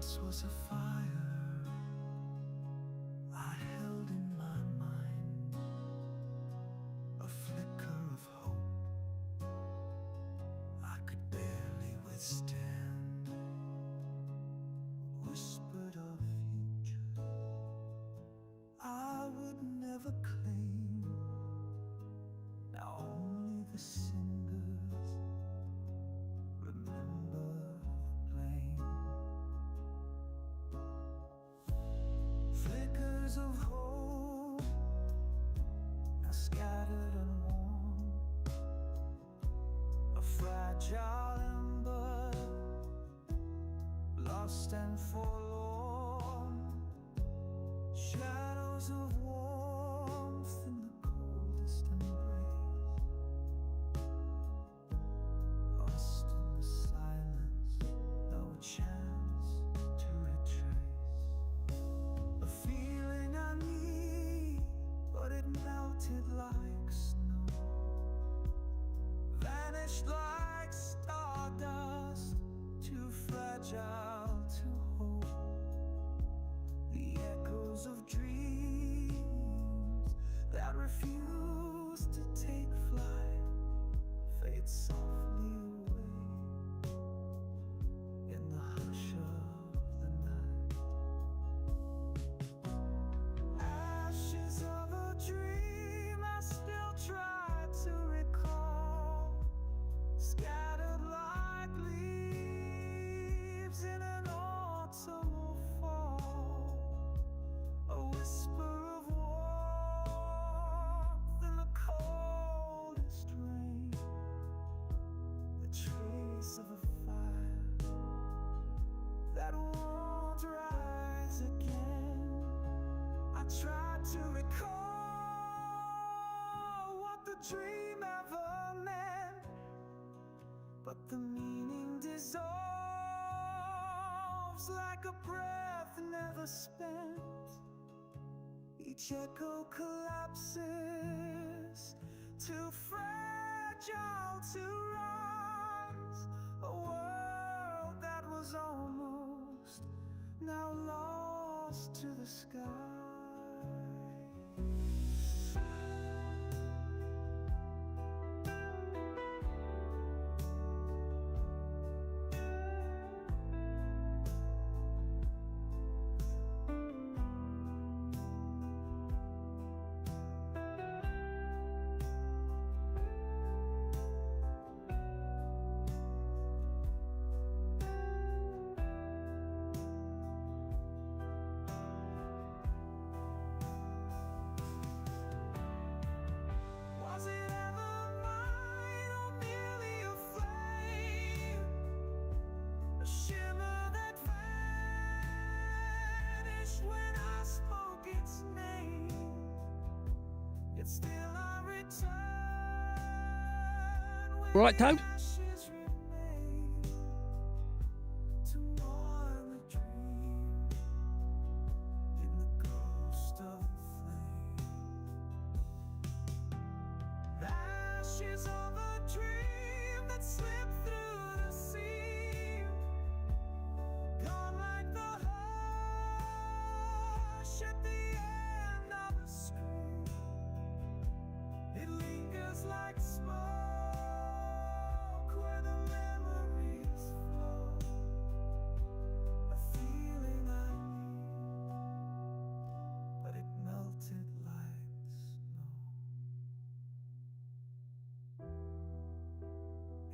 once was a fire I held in my mind, a flicker of hope I could barely withstand, whispered of future I would never claim. Now only the cinders remember flame. Flickers of hope now scattered and warm, a fragile ember lost and forlorn. Shadows of warmth in the coldest embrace, lost in the silence, no chance to retrace. A feeling I need, but it melted like snow, vanished like stardust, too fragile to hold. The echoes of dreams that refuse to take flight fade softly away in the hush of the night. Ashes of a dream I still try to recall, scattered like leaves in an autumnal fall. A whisper of warmth in the coldest rain, the trace of a fire that won't rise again. I try to recall what the dream ever meant, but the meaning dissolves like a breath never spent. Each echo collapses, too fragile to rise. A world that was almost now lost to the sky. Was it ever mine or merely a flame? A shimmer that vanished when I spoke its name. Yet still I return when Right, Toad? the ashes remain to mourn the dream in the ghost of the flame. The ashes of a dream that slipped through the seam, gone like the hush at the end of a scream. It lingers like smoke where the memories flow, a feeling I need, but it melted like snow.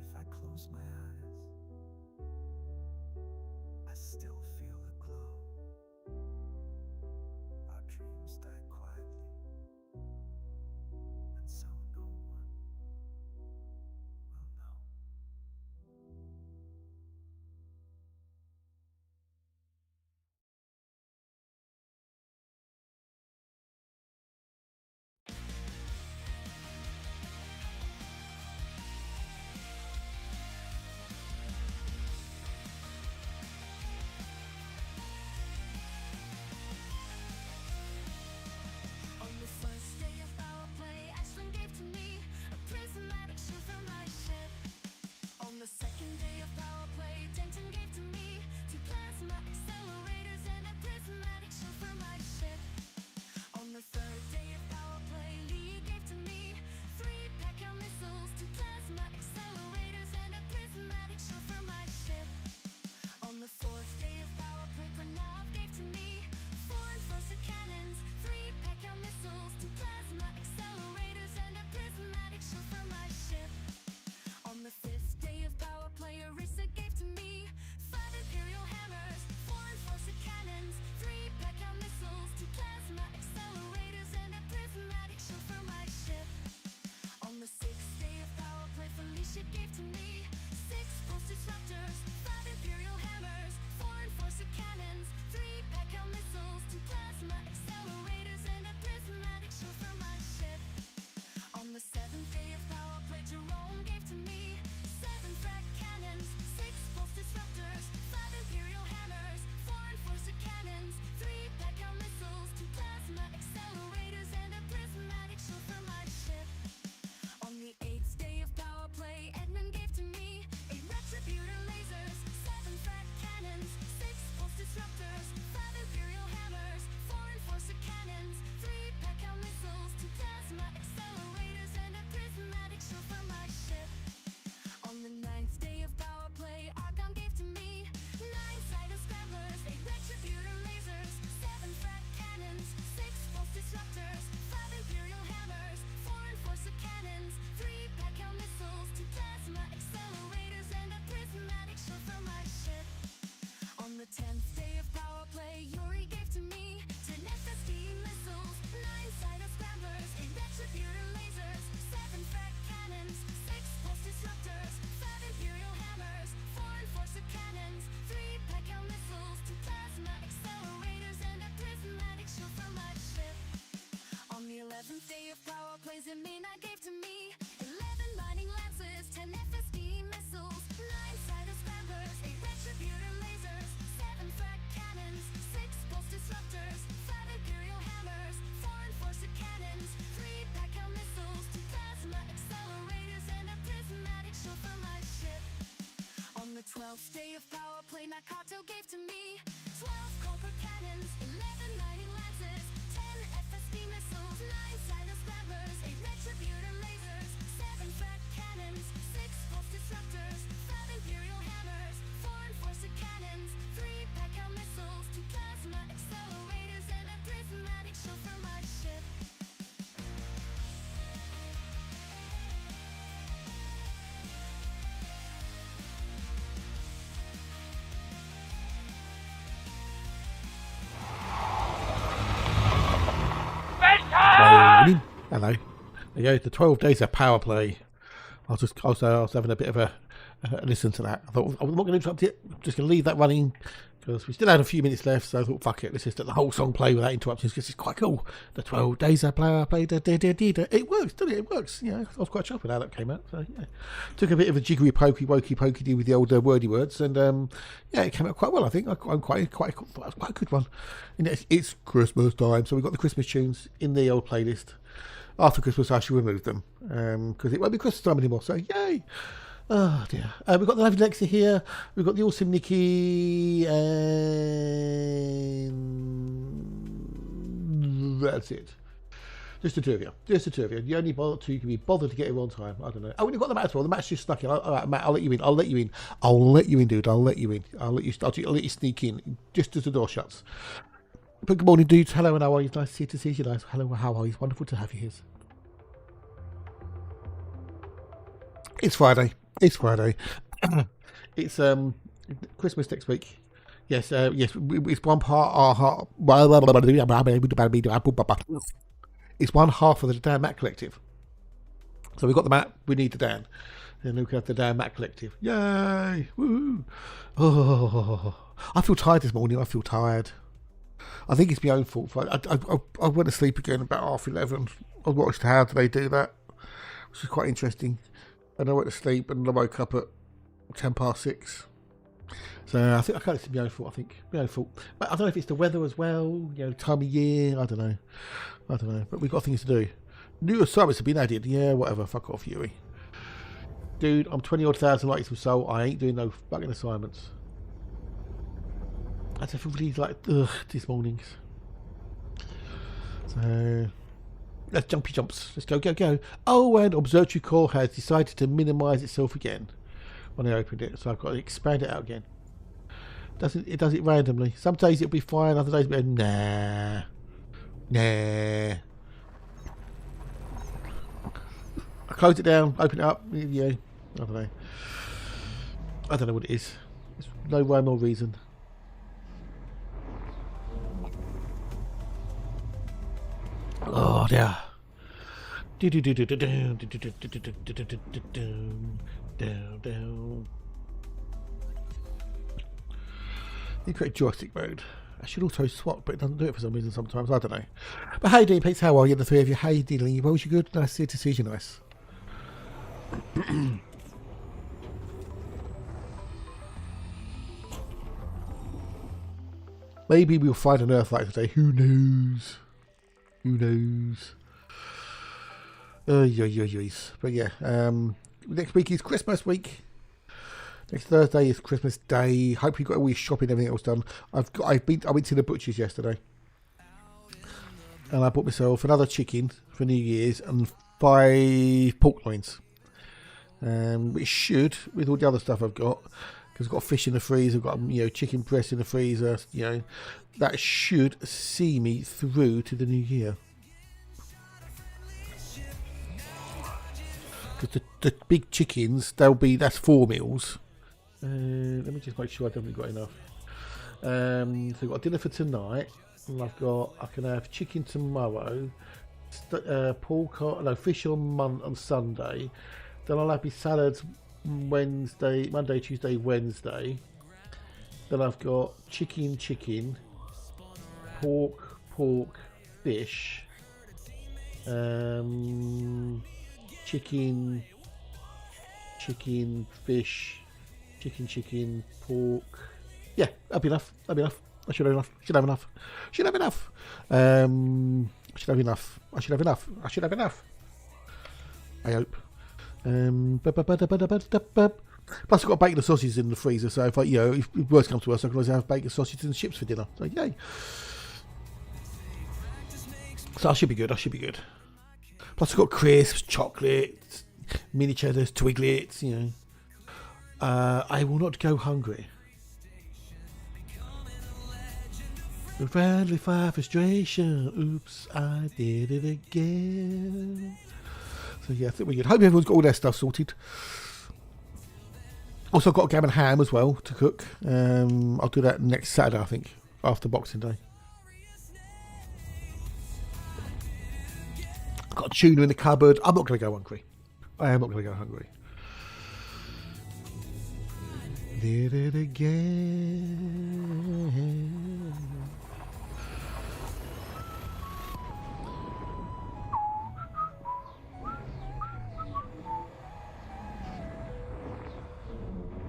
If I close my eyes, I still feel the glow. Our dreams die quietly, and so no one will know. 12th day of power play Nakato gave to me. 12 copper cannons, 11 lightning lances, 10 FSB missiles, 9 silence spammers, 8 retributor lasers, 7 fat cannons, 6 pulse disruptors, 5 imperial hammers, 4 enforcer cannons, 3 Pekka missiles, 2 plasma accelerators, and a prismatic shield for my ship. Hello. There you go, the 12 days of power play. I was having a bit of a listen to that. I thought I'm not going to interrupt it. I'm just going to leave that running because we still had a few minutes left. So I thought, fuck it, let's just let the whole song play without interruptions because it's quite cool. The 12 days of power play. It works, doesn't it? It works. Yeah, I was quite shocked with how that came out. So yeah, took a bit of a jiggery pokey wokey pokey do with the old wordy words, and yeah, it came out quite well. I think I'm quite a good one. And it's Christmas time, so we've got the Christmas tunes in the old playlist. After Christmas, I shall remove them because it won't be Christmas time anymore. So yay! Oh dear. We've got the lovely Lexi here. We've got the awesome Nikki, and that's it. Just the two of you. Just the two of you. The only two can be bothered to get here on time. I don't know. Oh, we've got the Matt as well. The Matt's just snuck in. All right, Matt, I'll let you in. I'll let you in, dude. I'll let you in. I'll let you sneak in just as the door shuts. But good morning, dudes. Hello, and how are you? Nice to see you guys. Hello, how are you? It's wonderful to have you here. It's Friday. It's Friday. It's Christmas next week. Yes, yes. It's one part. It's one half of the Dan Matt Collective. So we've got the Matt. We need the Dan. And then we have the Dan Matt Collective. Yay! Woo! Oh, I feel tired this morning. I feel tired. I think it's my own fault. I went to sleep again about 11:30. I watched How Do They Do That, which is quite interesting. And I went to sleep and I woke up at 6:10. So I think it's my own fault. I think my own fault. But I don't know if it's the weather as well. You know, time of year. I don't know. But we've got things to do. New assignments have been added. Yeah, whatever. Fuck off, Yui. Dude, I'm 20-odd thousand likes from Soul. I ain't doing no fucking assignments. I just feel really like these mornings. So let's jumpy jumps. Let's go. Oh, and Observatory Core has decided to minimise itself again when I opened it, so I've got to expand it out again. It does it randomly. Some days it'll be fine, other days it'll be nah. I close it down, open it up. Yeah, I don't know. I don't know what it is. There's no rhyme or reason. Oh dear. Down. You create joystick mode. I should auto swap, but it doesn't do it for some reason sometimes. I don't know. But hey, Dean Pete's, how are you? The three of you. Hey, Dean, well, you good? Nice to see you. Nice. Maybe we'll find an Earth light today. Who knows? But yeah, next week is Christmas week. Next Thursday is Christmas Day. Hope you got all your shopping and everything else done. I went to the butcher's yesterday, and I bought myself another chicken for New Year's and 5 pork loins. Which should, with all the other stuff I've got, because I've got fish in the freezer, I've got chicken breast in the freezer. That should see me through to the new year. Because the big chickens, that's 4 meals. Let me just make sure I definitely got enough. So I've got dinner for tonight, and I can have chicken tomorrow, fish on Sunday. Then I'll have my salads Monday, Tuesday, Wednesday. Then I've got chicken, pork, fish, chicken, fish, chicken, pork. Yeah, that'll be enough. I should have enough. I should have enough. I hope. Plus, I've got bacon and sausages in the freezer, so if if worst comes to worst, I can always have bacon, sausages, and chips for dinner. So yay! So I should be good. I should be good. Plus, I've got crisps, chocolates, mini cheddars, twiglets. I will not go hungry. The friendly fire frustration. Oops, I did it again. So yeah, I think we're good. Hope everyone's got all their stuff sorted. Also, I've got a gammon ham as well to cook. I'll do that next Saturday, I think, after Boxing Day. I've got a tuna in the cupboard. I'm not going to go hungry. I am not going to go hungry. Did it again.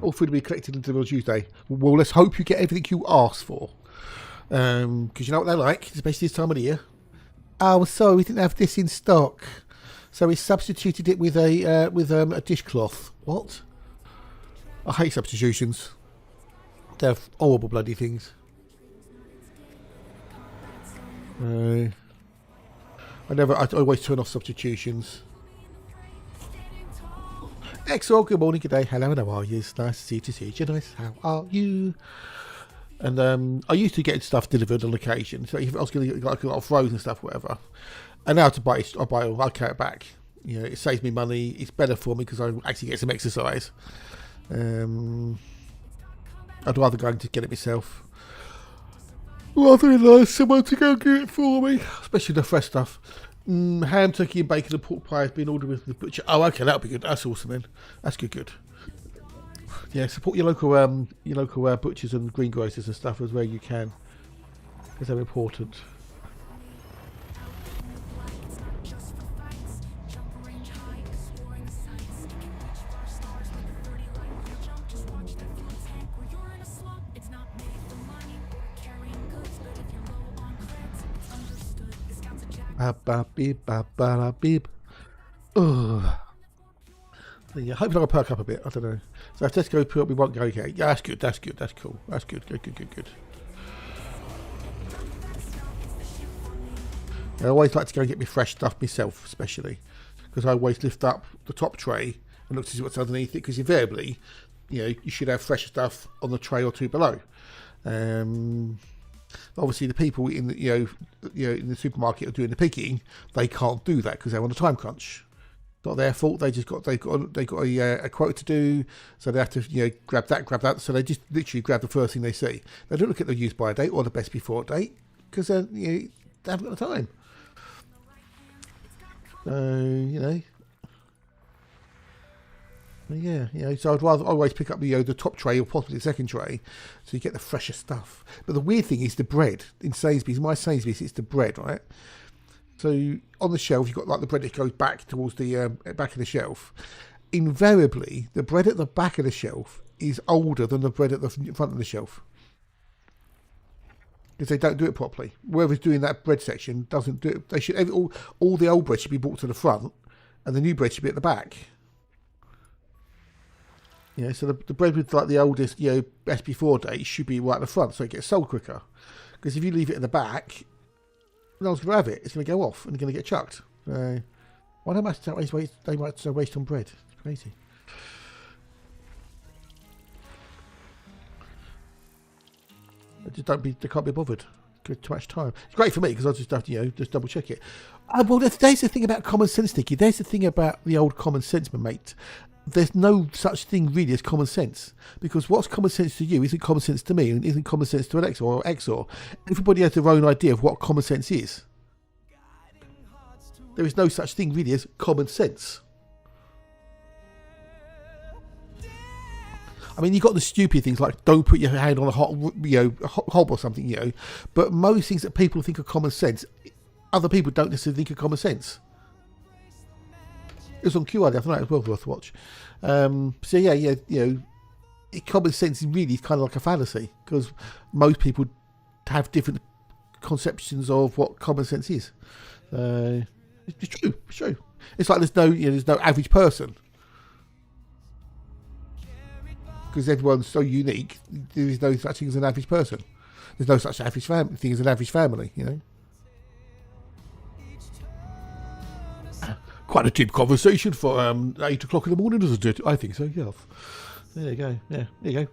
All food will be collected until Tuesday. Well, let's hope you get everything you asked for. Because you know what they're like, especially this time of the year. Oh, sorry, we didn't have this in stock. So we substituted it with a dishcloth. What? I hate substitutions. They're horrible bloody things. I always turn off substitutions. Excellent, good morning, good day, hello, how are you? It's nice to see you, nice, how are you? And I used to get stuff delivered on occasion, so if I was going to get like a lot of frozen stuff, whatever. And now to buy it, I carry it back. It saves me money, it's better for me because I actually get some exercise. I'd rather go and just get it myself. Rather than nice someone to go get it for me, especially the fresh stuff. Ham, turkey and bacon and pork pie has been ordered with the butcher. Oh, okay, that'll be good. That's awesome then. That's good. Yeah, support your local butchers and greengrocers and stuff as well you can, because they're important. Beep. Oh. Yeah, hopefully I'll perk up a bit. I don't know. So if Tesco put up, we won't go okay. Yeah, that's good. That's cool. That's good. Good. I always like to go and get me fresh stuff myself, especially because I always lift up the top tray and look to see what's underneath it. Because invariably, you should have fresh stuff on the tray or two below. Obviously, the people in the in the supermarket are doing the picking. They can't do that because they're on a time crunch. Not their fault. They got a quote to do, so they have to grab that. So they just literally grab the first thing they see. They don't look at the use by date or the best before date because they haven't got the time. So I'd rather always pick up the top tray or possibly the second tray, so you get the fresher stuff. But the weird thing is the bread in Sainsbury's. My Sainsbury's, it's the bread, right? So on the shelf, you've got like the bread that goes back towards the back of the shelf. Invariably, the bread at the back of the shelf is older than the bread at the front of the shelf, because they don't do it properly. Whoever's doing that bread section doesn't do it. They should all the old bread should be brought to the front, and the new bread should be at the back. So the bread with like the oldest, best before date should be right at the front, so it gets sold quicker. Because if you leave it in the back, no one's going to have it. It's going to go off and it's going to get chucked. Why don't they might waste on bread? It's crazy. They can't be bothered. Too much time. It's great for me because I just have to just double check it. Well, there's the thing about common sense, Nicky. There's the thing about the old common sense, my mate. There's no such thing really as common sense, because what's common sense to you isn't common sense to me and isn't common sense to Alexa or Exor. Everybody has their own idea of what common sense is. There is no such thing really as common sense. I mean, you've got the stupid things like don't put your hand on a hot hob or something, but most things that people think are common sense, other people don't necessarily think are common sense. It was on QR the other night as well, worth a watch. Common sense really is kind of like a fallacy, because most people have different conceptions of what common sense is. It's true. It's like there's no average person. because everyone's so unique. There is no such thing as an average person. There's no such average thing as an average family, you know. Quite a deep conversation for 8 o'clock in the morning, isn't it? I think so, yes. There you go. Yeah, there you go.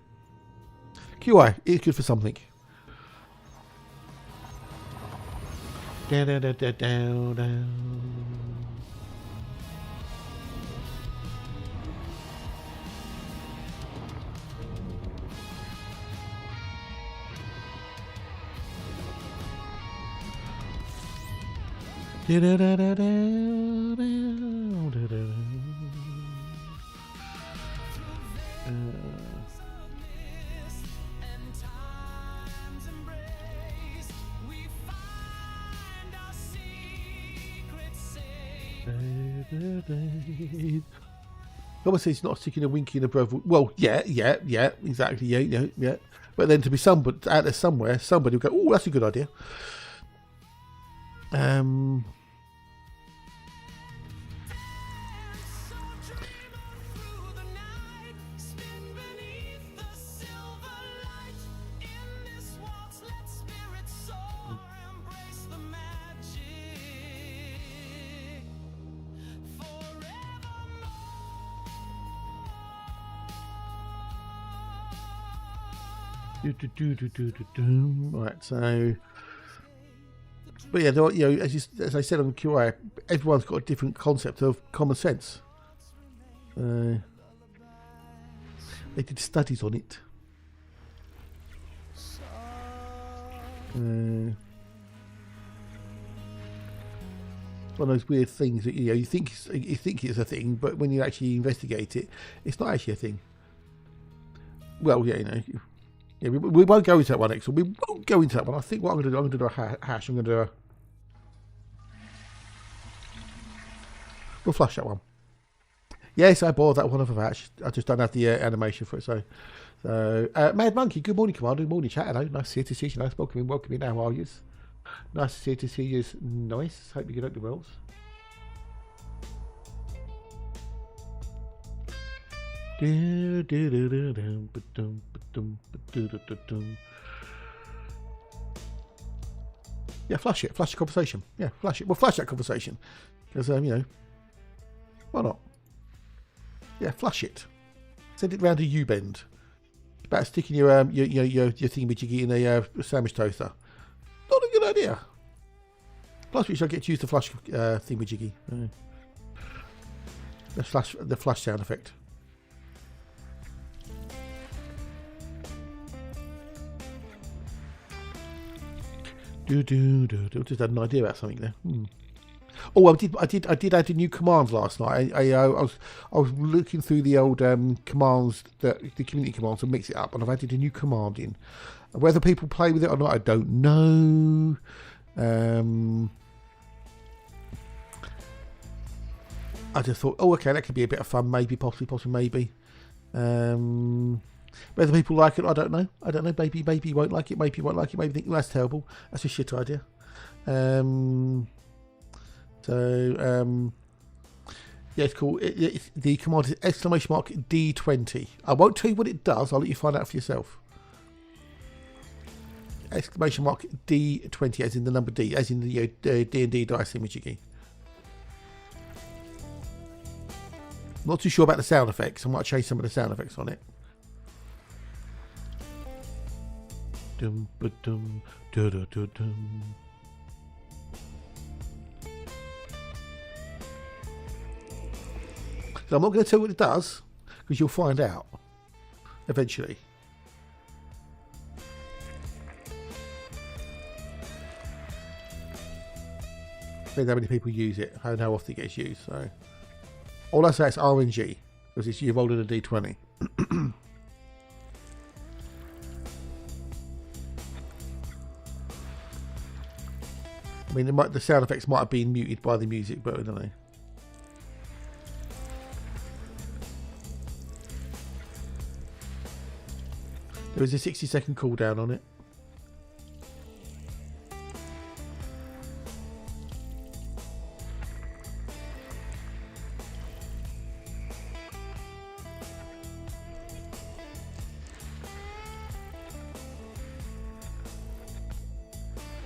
QI is good for something. Down, down, down, down, down, down. Obviously, it's not sticking a winky in a brother. Well, yeah, exactly, yeah. But then to be somebody out there somewhere, somebody will go, "Oh, that's a good idea." Right, so, but yeah, you know, as I said on QI, everyone's got a different concept of common sense. They did studies on it. One of those weird things that you think it's a thing, but when you actually investigate it, it's not actually a thing. Well, yeah, you know. Yeah, we won't go into that one, Excel. We won't go into that one. I think what I'm going to do, a hash. I'm going to do a... We'll flush that one. Yes, I bought that one of a hash. I just don't have the animation for it. So Mad Monkey, good morning, Commander. Good morning, chat. Hello. Nice to see you. Nice. Welcome in. How are you? Nice to see you. Nice. Hope you get up the wells. Yeah, flush it. Flush the conversation. Yeah, flush it. We'll flush that conversation. Because, you know, why not? Yeah, flush it. Send it round to U-bend. About sticking your thingamajiggy in a sandwich toaster. Not a good idea. Plus, we shall get to use the flush thingamajiggy. The flush sound effect. Just had an idea about something there. Oh, I did add a new command last night. I was looking through the old commands, the community commands, and mix it up, and I've added a new command in. Whether people play with it or not, I don't know. I just thought, oh, okay, that could be a bit of fun, maybe, possibly, maybe. Whether people like it, I don't know. Maybe you won't like it. Maybe you won't like it. Maybe think, well, that's terrible. That's a shit idea. Yeah, it's cool. The command is !D20. I won't tell you what it does. I'll let you find out for yourself. !D20, as in the number D, as in the D&D dice thingamajiggy. Not too sure about the sound effects. I might change some of the sound effects on it. Dum ba dum da da da dum. So I'm not going to tell you what it does because you'll find out eventually. Depends how many people use it and how often it gets used. So all I say is RNG because you've rolled in a D20. I mean, the sound effects might have been muted by the music, but I don't know. There is a 60-second cooldown on it.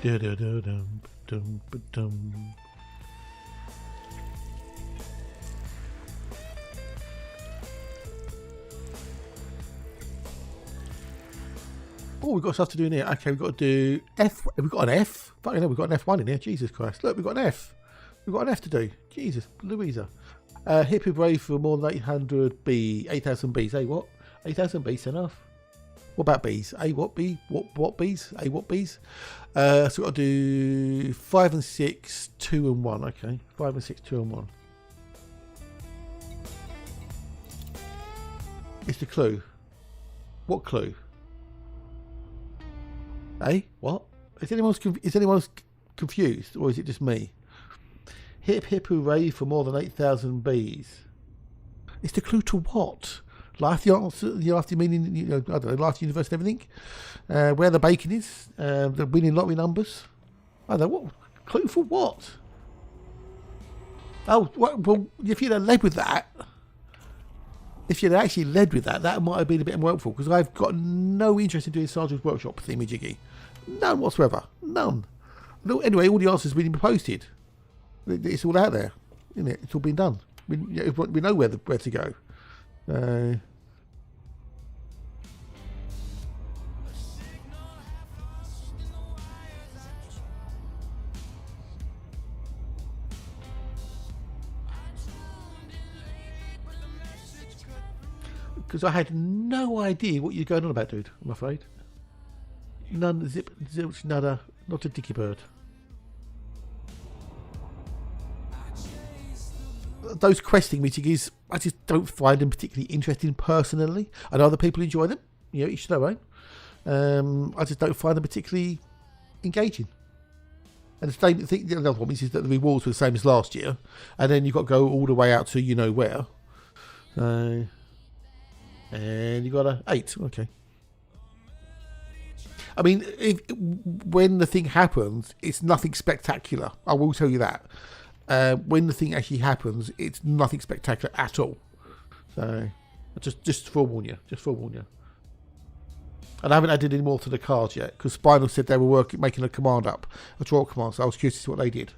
Oh, we've got stuff to do in here. Okay, we've got to do F. We've got an F. Fucking hell, we've got an F1 in here. Jesus Christ. Look, we've got an F. We've got an F to do. Jesus, Louisa. Hippie brave for more than 800 B. 8,000 Bs. Hey, what? 8,000 Bs enough? What about Bs? A what B? What Bs? A what Bs? So we've got to do 5 and 6, 2 and 1. Okay. 5 and 6, 2 and 1. It's the clue. What clue? Hey, what? Is anyone confused, or is it just me? Hip hip hooray for more than 8,000 bees. It's the clue to what? Life, the answer, the after meaning, you know, I don't know, life, the universe, and everything. Where the bacon is, the winning lottery numbers. I don't know, what clue for what? Oh, well, if you'd have led with that. If you'd actually led with that, that might have been a bit more helpful, because I've got no interest in doing Sergeant's Workshop thingy-jiggy. None whatsoever. None. No, anyway, all the answers have been posted. It's all out there, isn't it? It's all been done. We know where to go. Because I had no idea what you're going on about, dude, I'm afraid. None, zip, zilch, nada, not a dicky bird. Those questing meetings, I just don't find them particularly interesting personally. I know other people enjoy them, you know, each their own. I just don't find them particularly engaging. And the same thing, the other one is that the rewards were the same as last year, and then you've got to go all the way out to you know where. And you got a 8. Okay. I mean, when the thing happens, it's nothing spectacular. I will tell you that. When the thing actually happens, it's nothing spectacular at all. So, just forewarn you. Just forewarn you. And I haven't added any more to the cards yet, because Spinal said they were making a command up, a draw command. So I was curious to see what they did.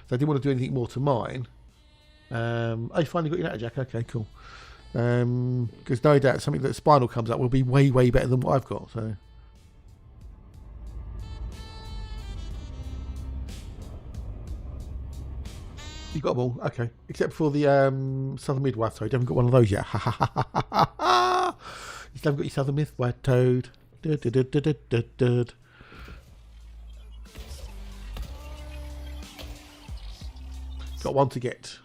So I didn't want to do anything more to mine. Oh, you finally got your letter, Jack. Okay, cool. Because no doubt something that Spinal comes up will be way, way better than what I've got. So. You got them all, okay. Except for the Southern Midwife Toad. You haven't got one of those yet. You still haven't got your Southern Midwife Toad. Got one to get.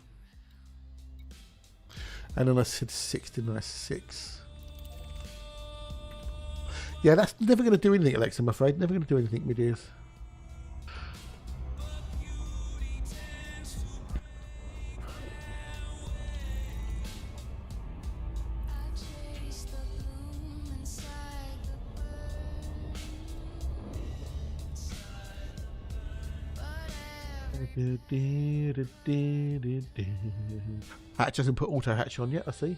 And then I said 6, didn't I? 6. Yeah, that's never going to do anything, Alexa, I'm afraid. Never going to do anything, my dears. Hatch hasn't put auto hatch on yet, I see.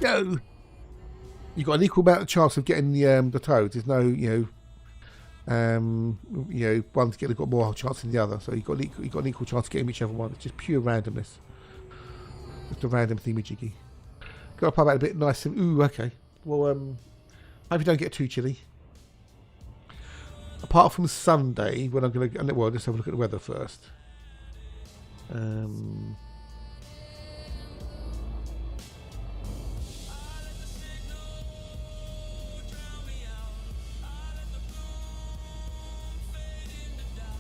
No, you got an equal amount of chance of getting the toads. There's no, one's got more chance than the other. So you got an equal chance of getting whichever one. It's just pure randomness. Just a random thingy-jiggy. Got to pop out a bit nice. Ooh, okay. Well, hope you don't get too chilly. Apart from Sunday, when I'm going to... Well, let's have a look at the weather first.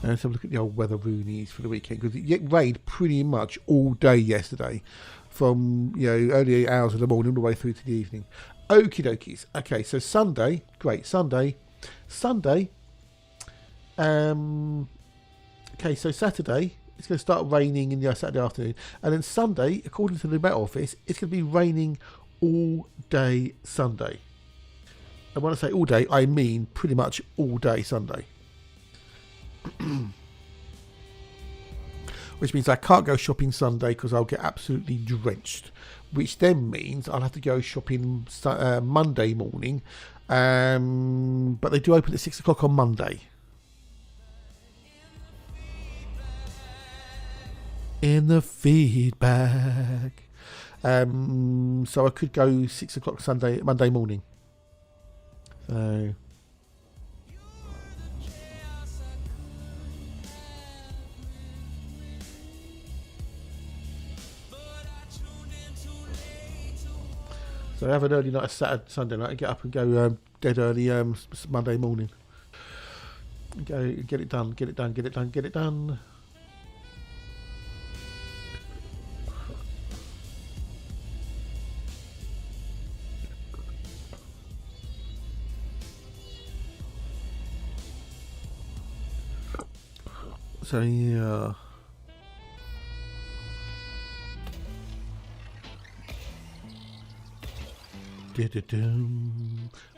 Let's have a look at the old weather roonies for the weekend, because it rained pretty much all day yesterday, from early hours of the morning all the way through to the evening. Okie dokies. Okay, so Sunday, great. Sunday. Okay, so Saturday it's going to start raining in the Saturday afternoon, and then Sunday, according to the Met Office, it's going to be raining all day Sunday. And when I say all day, I mean pretty much all day Sunday. Which means I can't go shopping Sunday because I'll get absolutely drenched. Which then means I'll have to go shopping Monday morning, But they do open at 6 o'clock on Monday. In the feedback. So I could go 6 o'clock Monday morning. So I have an early night, Sunday night, and get up and go dead early Monday morning. Go get it done. So yeah.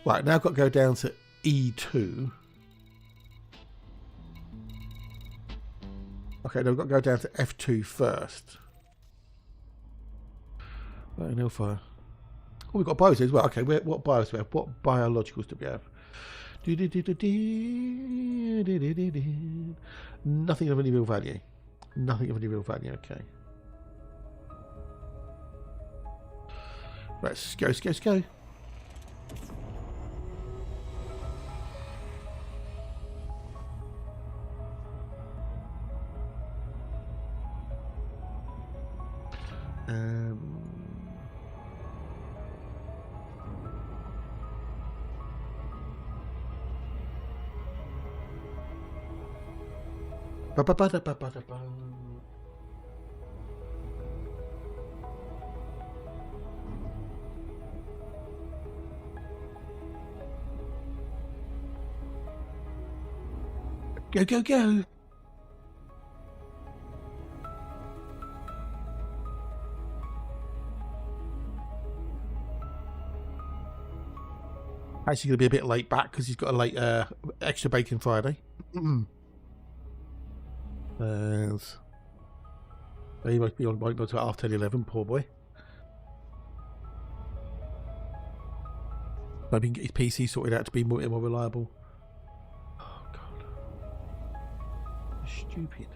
Right, now I've got to go down to E2. Okay, now we've got to go down to F2 first. Right, no fire. Oh, we've got bios as well. Okay, what bios do we have? What biologicals do we have? Nothing of any real value. Okay. Let's go. Go. Actually, going to be a bit late back because he's got a late extra bacon Friday. He must be on to after 11, poor boy. Maybe get his PC sorted out to be more reliable. Oh god, stupid.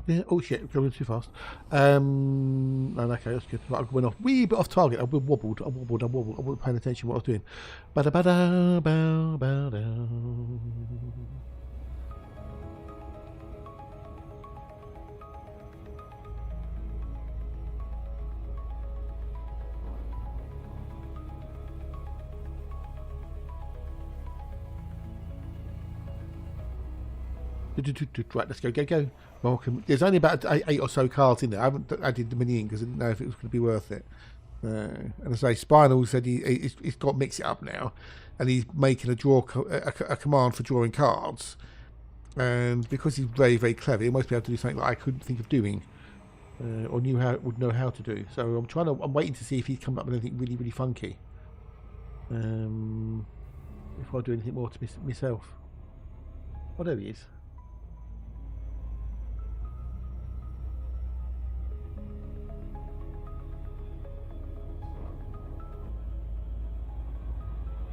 Yeah, oh shit, going too fast. Okay, that's good. Right, I went off wee bit off target. I wobbled. I wasn't paying attention to what I was doing. Ba-da-ba-da, bow-da. Right, let's go. Welcome. There's only about 8 or so cards in there. I haven't added the many in because I didn't know if it was going to be worth it. And I say, Spinal said he's got to mix it up now, and he's making a command for drawing cards. And because he's very, very clever, he must be able to do something that I couldn't think of doing, or would know how to do. So I'm waiting to see if he's come up with anything really, really funky. Before I do anything more to myself. Oh, there he is.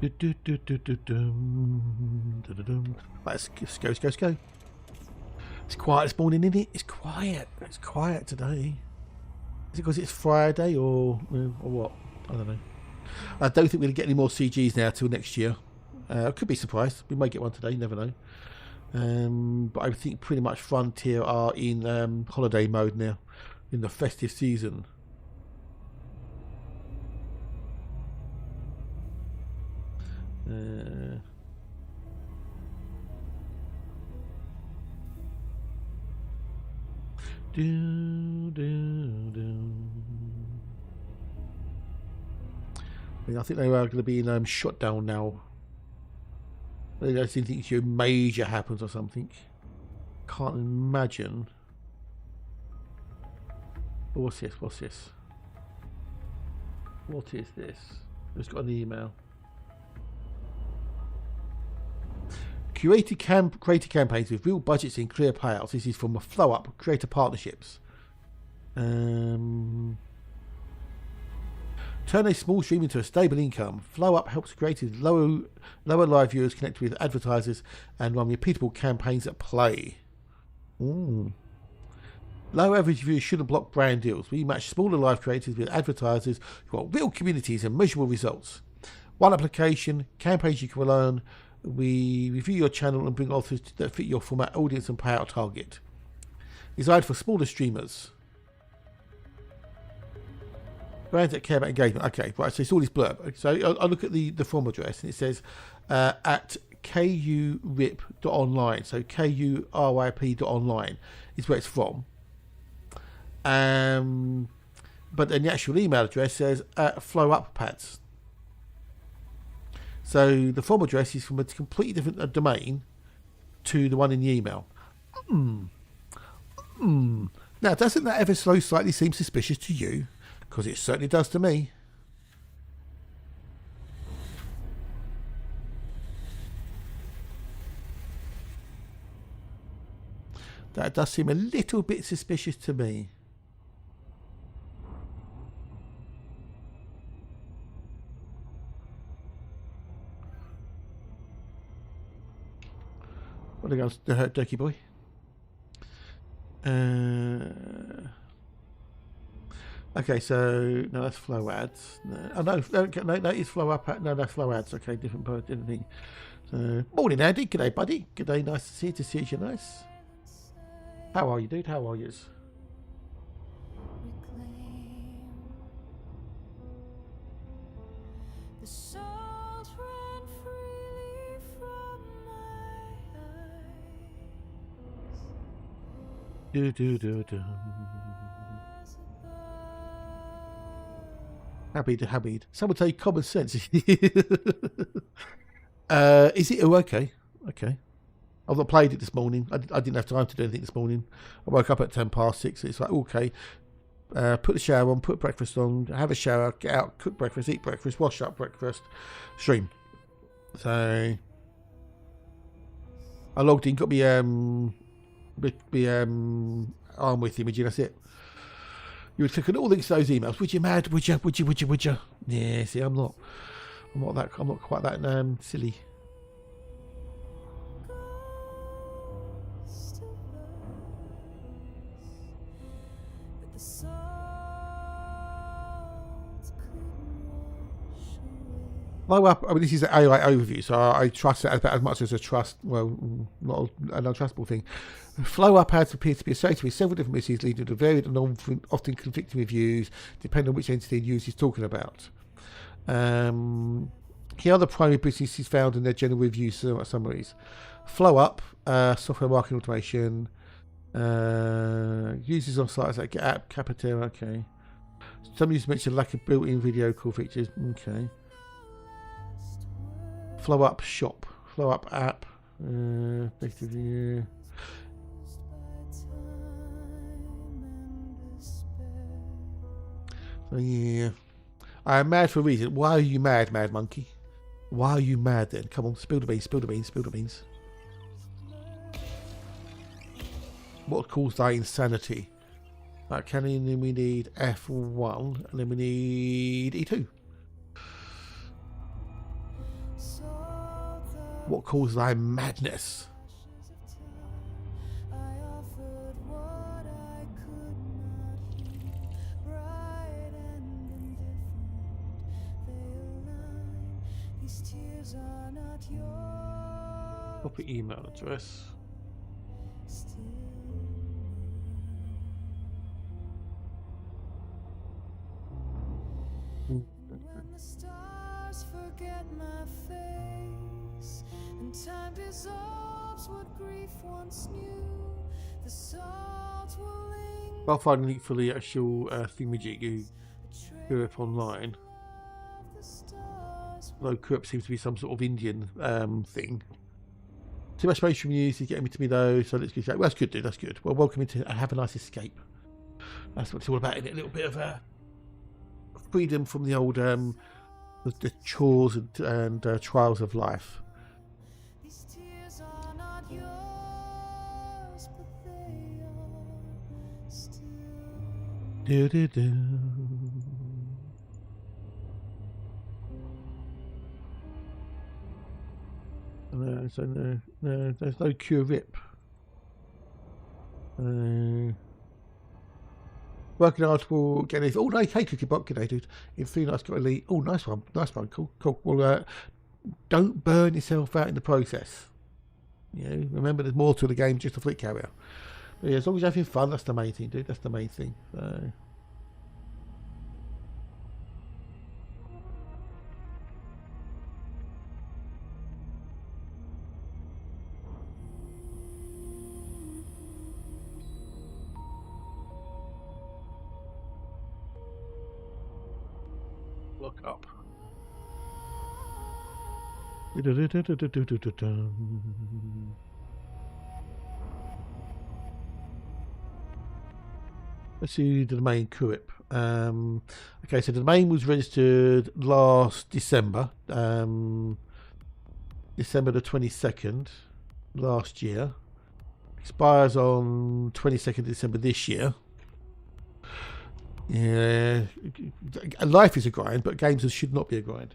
Let's go. It's quiet this morning, isn't it? It's quiet today. Is it because it's Friday or what? I don't know. I don't think we're going to get any more CGs now till next year. I could be surprised. We may get one today, you never know. But I think pretty much Frontier are in holiday mode now, in the festive season. I think they are going to be in shutdown now. I don't think anything major happens or something. Can't imagine. What's this? What's this? What is this? Just got an email. Creative campaigns with real budgets and clear payouts. This is from a Flow Up Creator Partnerships. Turn a small stream into a stable income. Flow Up helps creators lower live viewers connect with advertisers and run repeatable campaigns at play. Low average viewers shouldn't block brand deals. We match smaller live creators with advertisers who want real communities and measurable results. One application, campaigns you can rely on. We review your channel and bring offers that fit your format, audience and payout target. Designed for smaller streamers. Brands that care about engagement. Okay, right, so it's all this blurb. So I look at the form address and it says at kurip.online. So kurip.online is where it's from. But then the actual email address says Flow Up Pads. So the form address is from a completely different domain to the one in the email. Now, doesn't that ever so slightly seem suspicious to you? Because it certainly does to me. That does seem a little bit suspicious to me. What goes the Dirty Boy? Okay, so no, that's Flow Ads. No, oh no, it's Flow Up. No, that's Flow Ads. Okay, different thing. So, morning, Andy. G'day, buddy. G'day. Nice to see you. To see you, nice. How are you, dude? How are you? Habid. Someone take common sense. Is it? Oh, okay. Okay. I've not played it this morning. I didn't have time to do anything this morning. I woke up at 6:10. It's like, okay, put the shower on, put breakfast on, have a shower, get out, cook breakfast, eat breakfast, wash up breakfast, stream. So I logged in, got me arm with image, and that's it. You would click on all these those emails. Would you mad? Would you? Yeah, see, I'm not quite that silly. Flow Up, I mean, this is an AI overview, so I trust it about as much as I trust, well, not an untrustable thing. Flow Up ads appear to be associated with several different messages leading to varied and often conflicting reviews, depending on which entity the user is talking about. Here are the primary businesses found in their general review summaries. Flow Up, software marketing automation, users on sites like App, Capita, okay. Some users mentioned lack of built-in video call features, okay. Flow Up Shop, Flow Up App, so yeah, I am mad for a reason. Why are you mad, mad monkey? Why are you mad then? Come on, spill the beans, spill the beans, spill the beans. What caused that insanity? Right, and then we need F1, and then we need E2. What caused thy madness? Copy email address. When the stars forget my face and time dissolves what grief once knew, the salt will linger. I'll find a link for the actual thingamajig Kurip online. Although Kurip seems to be some sort of Indian thing. Too much information from you is getting me to me though, so let's go. Well, that's good, dude. That's good. Well, welcome into Have a Nice Escape. That's what it's all about, isn't it? A little bit of freedom from the old the chores and trials of life. These tears are not yours, but they are still. Do do do. No, so no, there's no cure rip. Working hard for getting this. Oh, no, hey, Cookie Bot, g'day, dude. In 3 nights, got elite. Oh, nice one, cool. Well, don't burn yourself out in the process. You know, remember, there's more to the game, just a fleet carrier. But yeah, as long as you're having fun, that's the main thing, dude. That's the main thing. So. Look up. Let's see the domain CUIP. Okay, so the domain was registered last December, December the 22nd last year. Expires on 22nd December this year. Yeah, life is a grind, but games should not be a grind.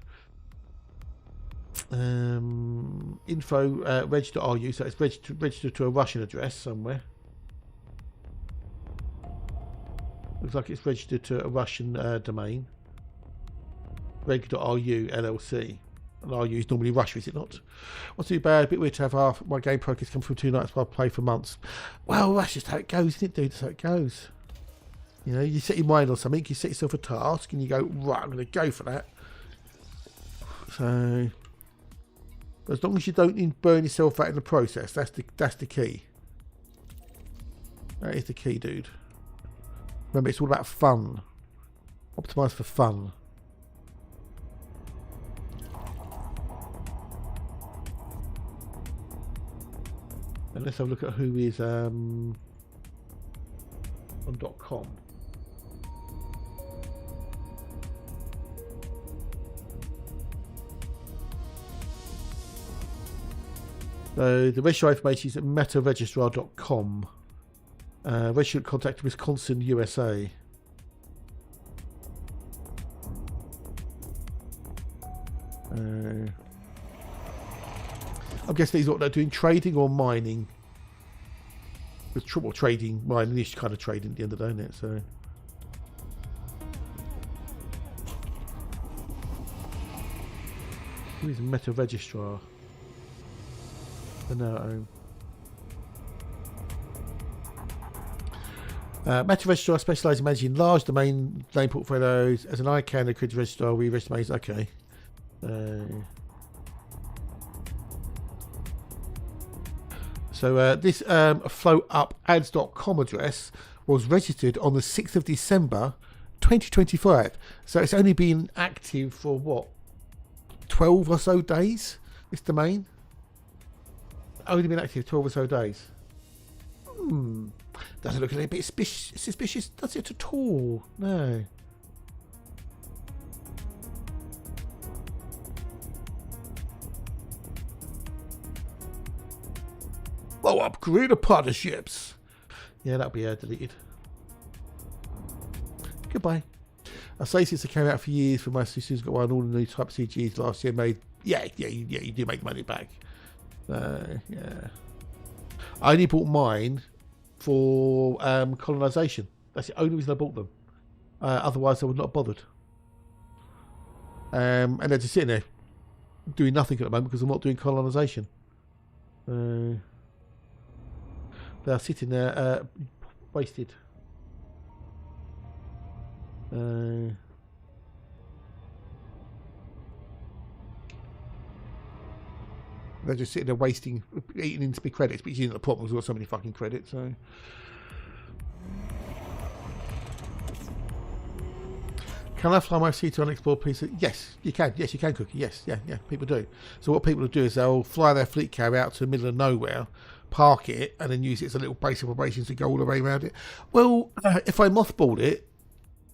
Info reg.ru, so it's registered to a Russian address somewhere. Looks like it's registered to a Russian domain. Reg.ru LLC. And RU is normally Russia, is it not? What's too bad? A bit weird to have half my game progress come from 2 nights while I play for months. Well, that's just how it goes, isn't it, dude? That's how it goes. You know, you set your mind on something, you set yourself a task, and you go, right, I'm going to go for that. So, as long as you don't burn yourself out in the process, that's the key. That is the key, dude. Remember, it's all about fun. Optimise for fun. And let's have a look at who is on .com. So the registrar information is at metaregistrar.com. Registered contact Wisconsin, USA. I'm guessing he's not doing trading or mining. With trouble trading, mining is kind of trading at the end of the day, isn't it? So. Who is Meta Registrar? No. Meta Registrar specialises in managing large domain name portfolios. As an ICANN accredited registrar, we register domains. Okay. So this flowupads.com address was registered on the 6th of December 2025. So it's only been active for what, 12 or so days, this domain? Only been active 12 or so days. Doesn't look a little bit suspicious, does it at all? No. Blow up creator partnerships. Yeah, that'll be deleted. Goodbye. I say since I came out for years for my sisters got one ordinary type CGs last year made. Yeah, you do make the money back. Yeah. I only bought mine for colonisation. That's the only reason I bought them. Otherwise, I would not have bothered. And they're just sitting there doing nothing at the moment because I'm not doing colonisation. They're sitting there wasted. They're just sitting there eating into my credits, but you know the problem is we've got so many fucking credits, so. Can I fly my C2 unexplored piece? Yes, you can. Yes, you can, Cookie. Yes, yeah, people do. So what people will do is they'll fly their fleet carrier out to the middle of nowhere, park it and then use it as a little base of operations to go all the way around it. Well, if I mothball it,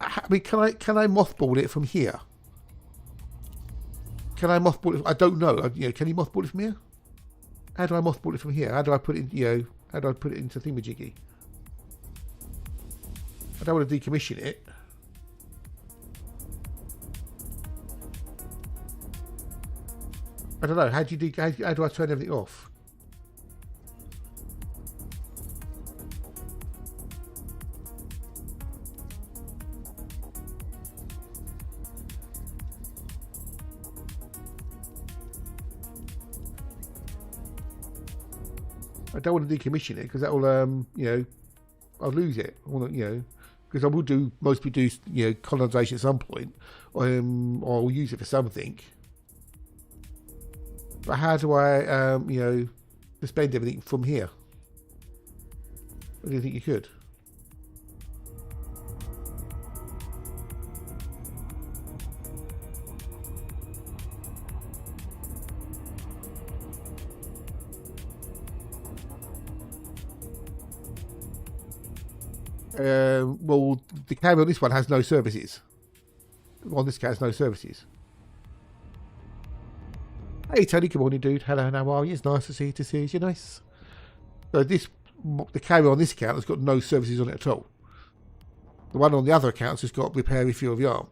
I mean, can I mothball it from here? Can I mothball it? I don't know. You know, can you mothball it from here? How do I mothball it from here? How do I put it? You know, how do I put it into thingamajiggy? I don't want to decommission it. I don't know. How do I turn everything off? I don't want to decommission it because that will, you know, I'll lose it. I want to, you know, because I will mostly do, you know, colonization at some point, or I'll use it for something. But how do I, you know, suspend everything from here? What do you think you could? Well, the camera on this one has no services. On this cat has no services. Hey Tony, good morning, dude. Hello, how are you? It's nice to see you. You're nice. So the camera on this account has got no services on it at all. The one on the other accounts has got repair, refuel of the arm.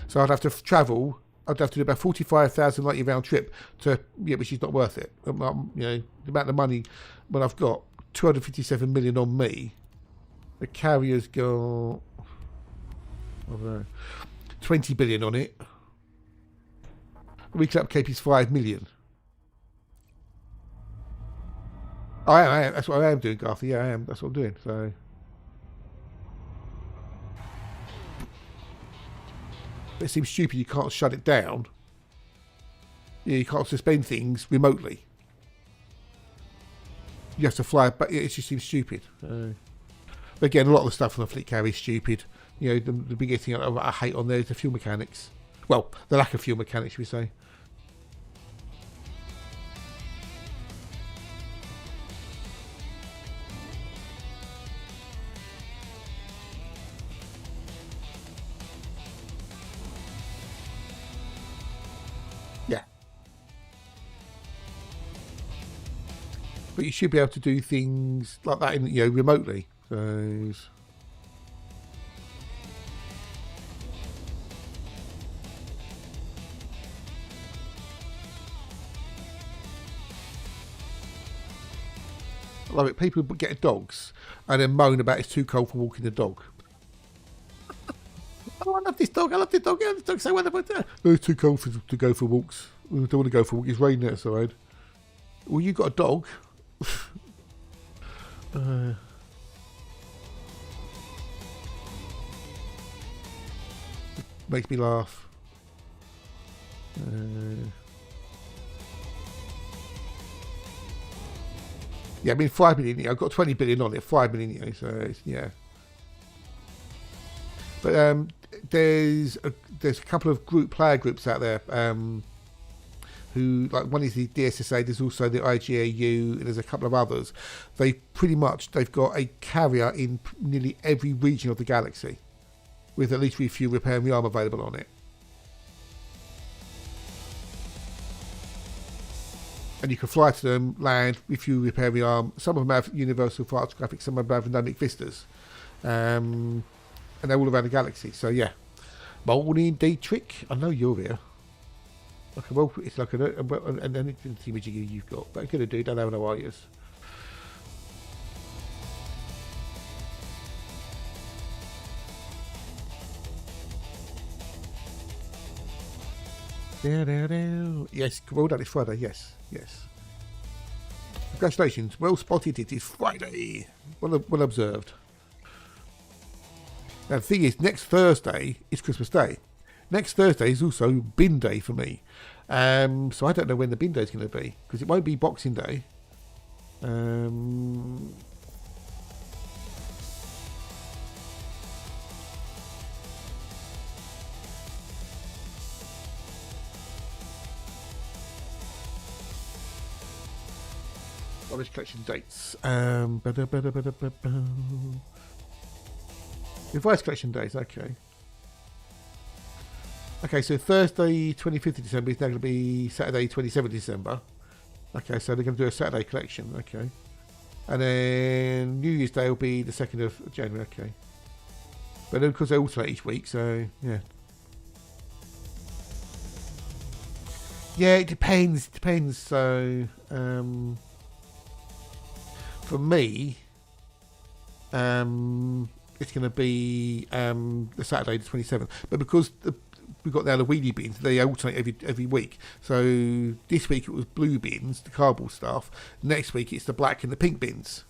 So I'd have to travel. I'd have to do about 45,000 light year round trip to, yeah, which is not worth it. You know, the amount of money when I've got 257 million on me, the carrier's got, I don't know, 20 billion on it. The weekly upkeep is 5 million. I am. That's what I am doing, Garthy. Yeah, I am. That's what I'm doing. So. It seems stupid you can't shut it down. You can't suspend things remotely. You have to fly it, but it just seems stupid. But again, a lot of the stuff on the fleet carrier is stupid. You know, the biggest thing I hate on there is the fuel mechanics. Well, the lack of fuel mechanics, should we say. Yeah. But you should be able to do things like that, you know, remotely. So. I love it. People get dogs and then moan about it's too cold for walking the dog. Oh, I love this dog. I love this dog. Yeah, this dog's so wonderful. Oh, it's too cold to go for walks. I don't want to go for walks. It's raining outside. Well, you got a dog. Makes me laugh. Yeah, I mean 5 million. I've got 20 billion on it. 5 million. So it's, yeah. But there's a couple of player groups out there who, like, one is the DSSA. There's also the IGAU, and there's a couple of others. They've got a carrier in nearly every region of the galaxy, with at least refuel, repair, and rearm available on it. And you can fly to them, land, refuel, repair, rearm. Some of them have universal fast graphics, some of them have dynamic vistas. And they're all around the galaxy. So, yeah. Morning, Dietrich. I know you're here. Okay, well, it's like and then it's the image you've got. But I'm going to do, don't have no wires. Yes, well done, it's Friday, yes. Congratulations, well spotted, it is Friday. Well observed. Now the thing is, next Thursday is Christmas Day. Next Thursday is also bin day for me. So I don't know when the bin day is going to be, because it won't be Boxing Day. Rubbish collection dates. Revised collection dates, okay. Okay, so Thursday 25th of December is now going to be Saturday 27th of December. Okay, so they're going to do a Saturday collection, okay. And then New Year's Day will be the 2nd of January, okay. But then because they alternate each week, so yeah. Yeah, it depends. So, for me, it's going to be the Saturday the 27th. But because we've got now the wheelie bins, they alternate every week. So this week it was blue bins, the cardboard stuff. Next week it's the black and the pink bins.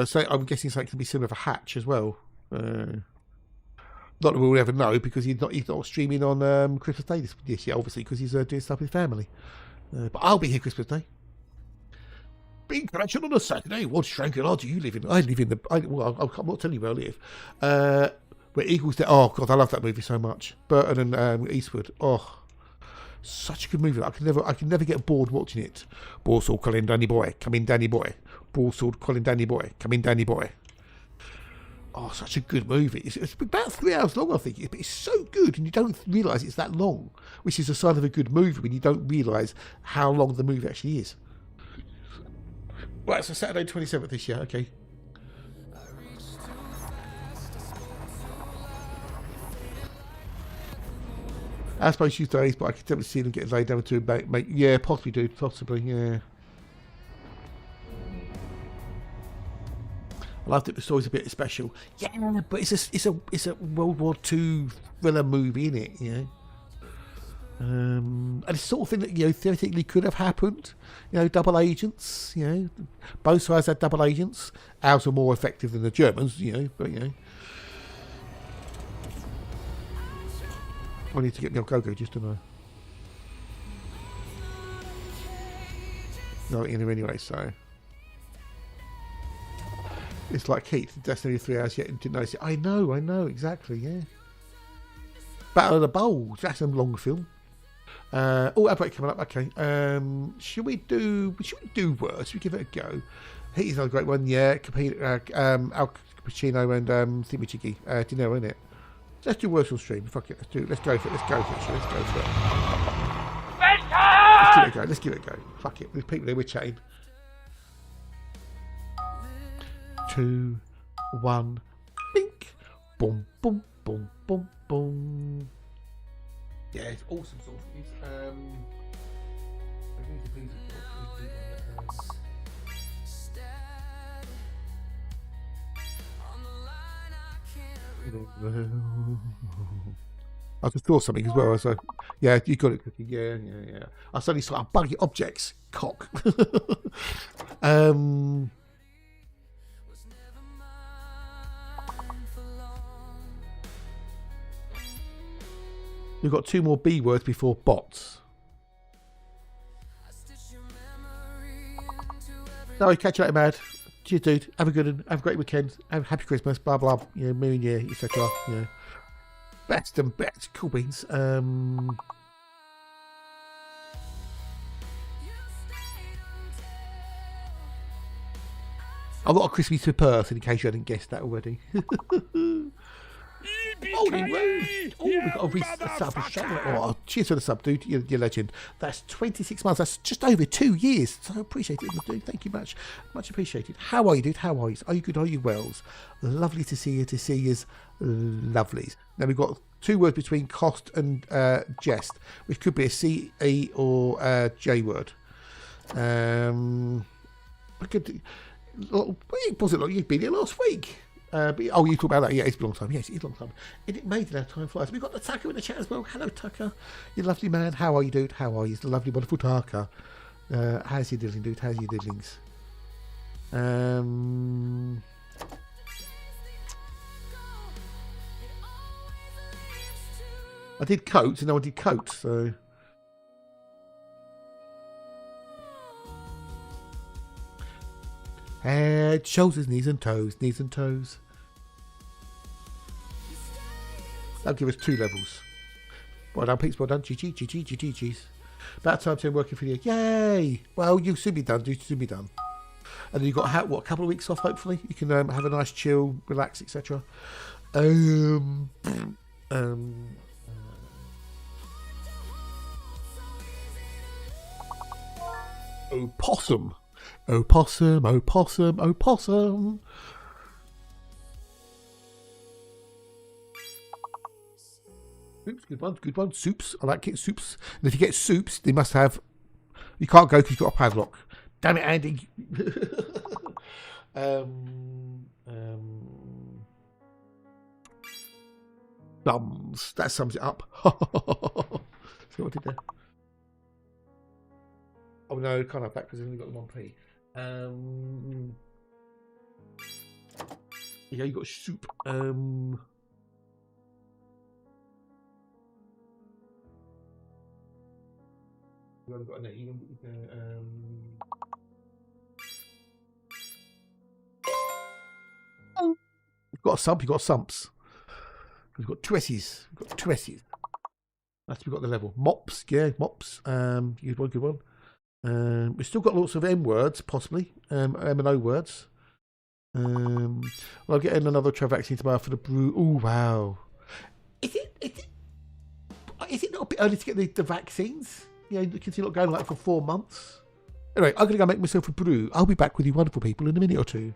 So I'm guessing something can be similar for Hatch as well. Not that we'll ever know because he's not streaming on Christmas Day this year, obviously, because he's doing stuff with his family. But I'll be here Christmas Day. Being collection on a Saturday. What Shangri-La do you live in? I live in the. I'm not telling you where I live. Where Eagles Dead. Oh God, I love that movie so much. Burton and Eastwood. Oh, such a good movie. I can never get bored watching it. Borsal, Colin, Danny Boy, come in, Danny Boy. Borsal, Colin, Danny Boy, come in, Danny Boy. Oh, such a good movie. It's about 3 hours long, I think. But it's so good, and you don't realise it's that long, which is a sign of a good movie when you don't realise how long the movie actually is. Right, so Saturday 27th this year, okay. I suppose use days, but I can definitely see them getting laid down to make yeah, possibly, dude, possibly, yeah. I loved it. The story's a bit special, yeah, but it's a World War II thriller movie, isn't it? You know, and it's the sort of thing that theoretically could have happened. Double agents. Both sides had double agents. Ours were more effective than the Germans. But I need to get me on go-go just to know. Not in here anyway, so. It's like Keith, Destiny 3 hours yet and didn't notice it. I know, exactly, yeah. Battle of the Bowls, that's a long film. Outbreak coming up, okay. Should we do worse? Should we give it a go? Heat is another great one, yeah. Al Pacino and Thingamajiggy. Dinero, isn't it? Let's do worse on stream. Fuck it, let's go for it. Let's go for it. Let's give it a go. Fuck it, there's people there, we're chatting. 2, 1, bink, boom, boom, boom, boom, boom. Yeah, it's awesome sort of things. I just thought something as well. So, yeah, you got it, Cookie. Yeah. I suddenly saw buggy objects. Cock. We've got 2 more B words before bots. No, catch you later, Mad. Cheers, dude. Have a good one. Have a great weekend. Have a happy Christmas. Blah, blah. New Year, etc. Best and best. Cool beans. A lot of Christmas to Perth, in case you hadn't guessed that already. Holy road! Oh, we've got a resub. Oh, cheers for the sub, dude. You're a legend. That's 26 months. That's just over 2 years. So I appreciate it, dude. Thank you much. Much appreciated. How are you, dude? How are you? Are you good? Are you wells? Lovely to see you. To see you's lovelies. Now we've got 2 words between cost and jest, which could be a C, E, or J word. I could. Was it like you'd been here last week? You talk about that. Yeah, it's been a long time. Yes, it's a long time. It made it time flies. We've got the Tucker in the chat as well. Hello, Tucker. You lovely man. How are you, dude? How are you? It's the lovely, wonderful Tucker. How's you diddling, dude? How's you diddlings? I did coats and no one did coats, so. Head, shoulders, knees and toes. That'll give us 2 levels. Well done, Pete. Well done. GG, GG, GG, GG's. About time to working for you. Yay! Well, you'll soon be done. You'll soon be done. And then you've got a couple of weeks off, hopefully. You can have a nice chill, relax, etc. Opossum. Opossum, opossum, opossum. Oops, good one, good one. Soups. I like it, soups. And if you get soups, they must have... You can't go because you've got a padlock. Damn it, Andy. Thumbs. That sums it up. See what I did there? Oh no, can't have that because I've only got the 1p. Yeah, you got soup. You haven't got any. You've got a sump. You've got sumps. We've got two S's. We've got 2 S's. That's we've got the level. Mops, yeah, mops. Good one, good one. We've still got lots of M words, possibly. M and O words. Well, I'll get in another vaccine tomorrow for the brew. Oh wow. Is it not a bit early to get the vaccines? You know, you can see not going like for 4 months. Anyway, I'm gonna go make myself a brew. I'll be back with you wonderful people in a minute or two.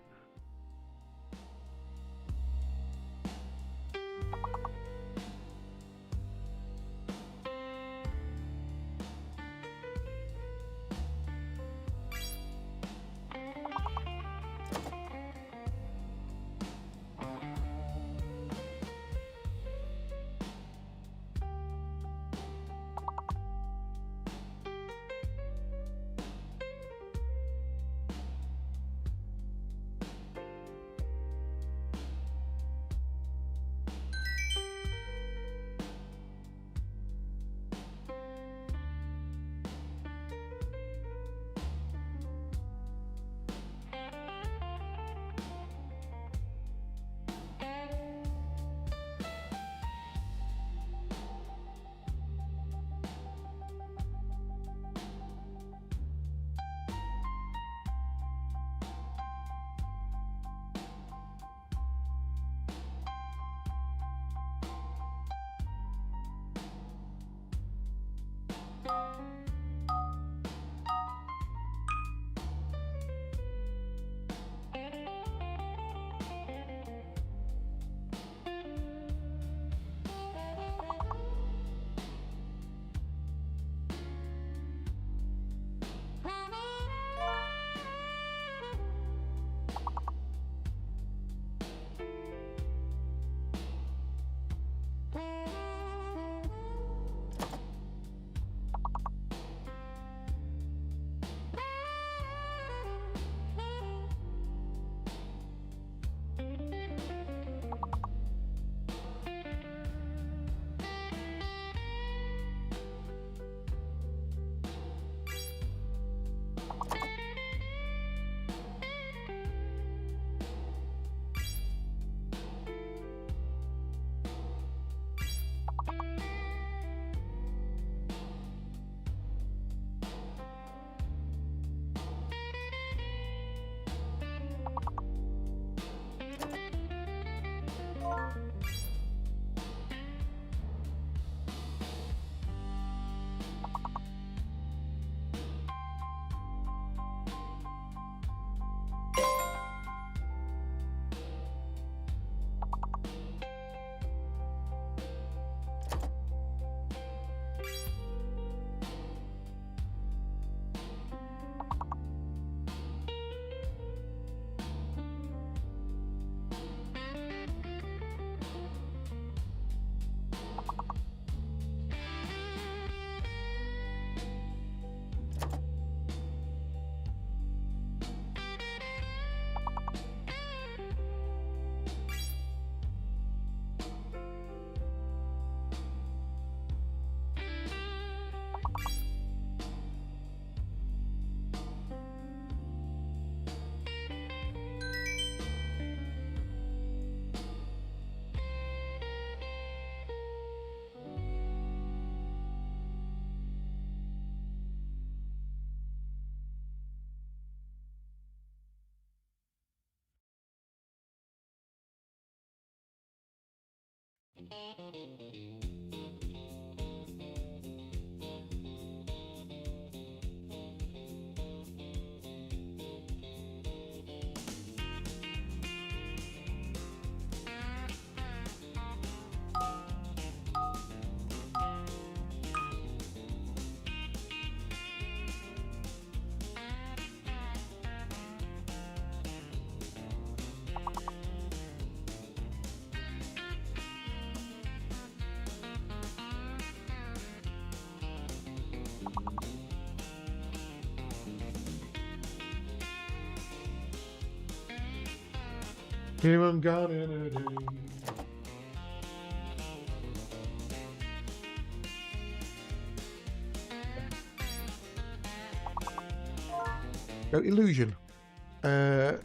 Here I'm gone in a day. No illusion. They're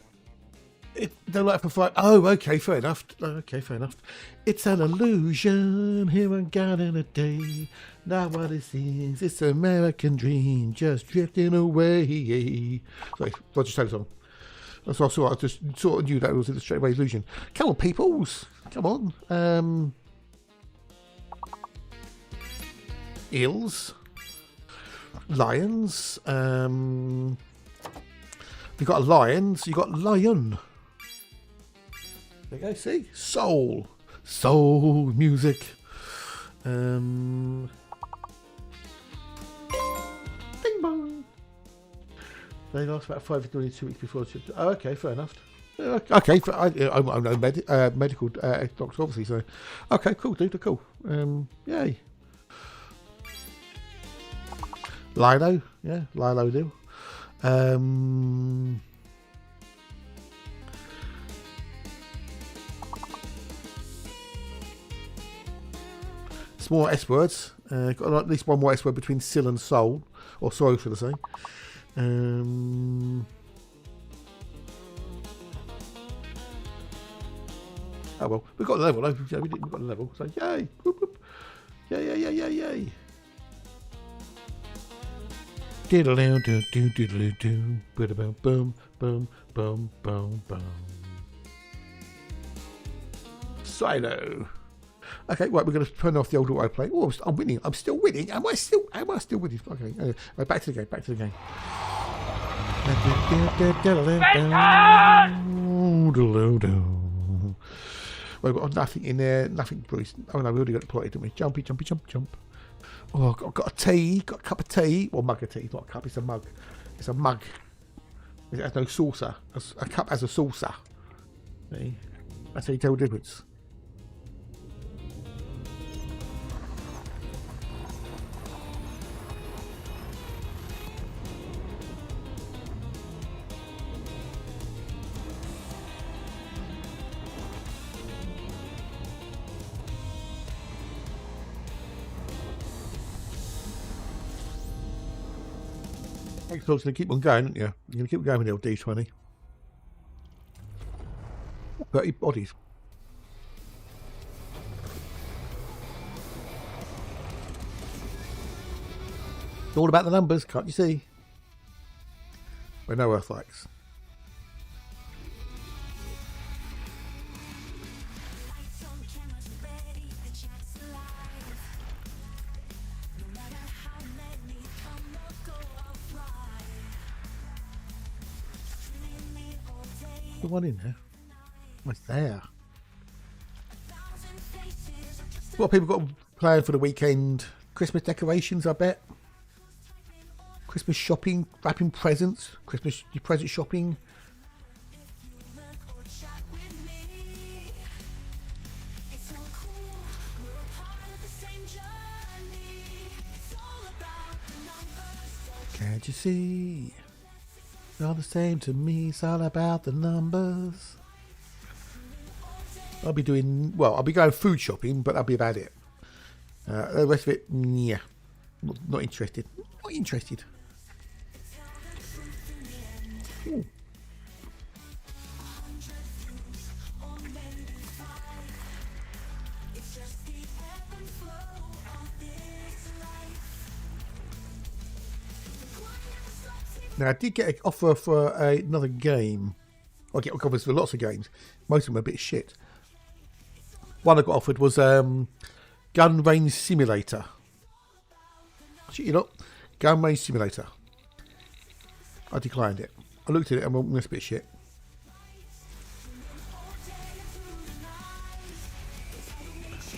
like for fight. Oh, okay, fair enough. Okay, fair enough. It's an illusion. Here I'm gone in a day. Now what it seems, it's an American dream, just drifting away. Sorry, I'll just tell the song. That's what I saw. I just sort of knew that it was a straight away illusion. Come on, peoples. Come on. Eels. Lions. You got a lion, so you got lion. There you go, see? Soul. Soul music. Bing bong. They last about 5 to 2 weeks before. Oh, okay, fair enough. Okay, I'm no medical doctor, obviously. So, okay, cool, dude, cool. Yay. Lilo, yeah, Lilo do. Some more S words. Got at least one more S word between sill and soul, or soil, should I say? Oh well, we've got the level. Yeah, we've got the level. So yay! Whoop, whoop. Yay! Diddle do do do do do. Boom boom boom boom boom boom. Silo. Okay, right, we're going to turn off the old autoplay. Oh, I'm winning. I'm still winning. Am I still winning? Okay, back to the game. Well, we've got nothing in there. Nothing, Bruce. Oh no, we already got it plotted, didn't we? Jumpy, jump. Oh, I've got a tea. Got a cup of tea. Or mug of tea. It's not a cup, it's a mug. It's a mug. It has no saucer. A cup has a saucer. See? That's how you tell the difference. Xbox going to keep on going, aren't you? You're going to keep going with the old D20. 30 bodies. It's all about the numbers, can't you see? We're no Earthlights. The one in there. What's there? What people got planned for the weekend? Christmas decorations, I bet. Christmas shopping, wrapping presents, Christmas present shopping. Can't you see? It's all the same to me, it's all about the numbers. I'll be going food shopping, but that'll be about it. The rest of it, yeah. Not interested. Not interested. Ooh. Now, I did get an offer for another game. I get offers for lots of games. Most of them are a bit shit. one I got offered was Gun Range Simulator. Shit, you know, Gun Range Simulator. I declined it. I looked at it and went, this bit of shit.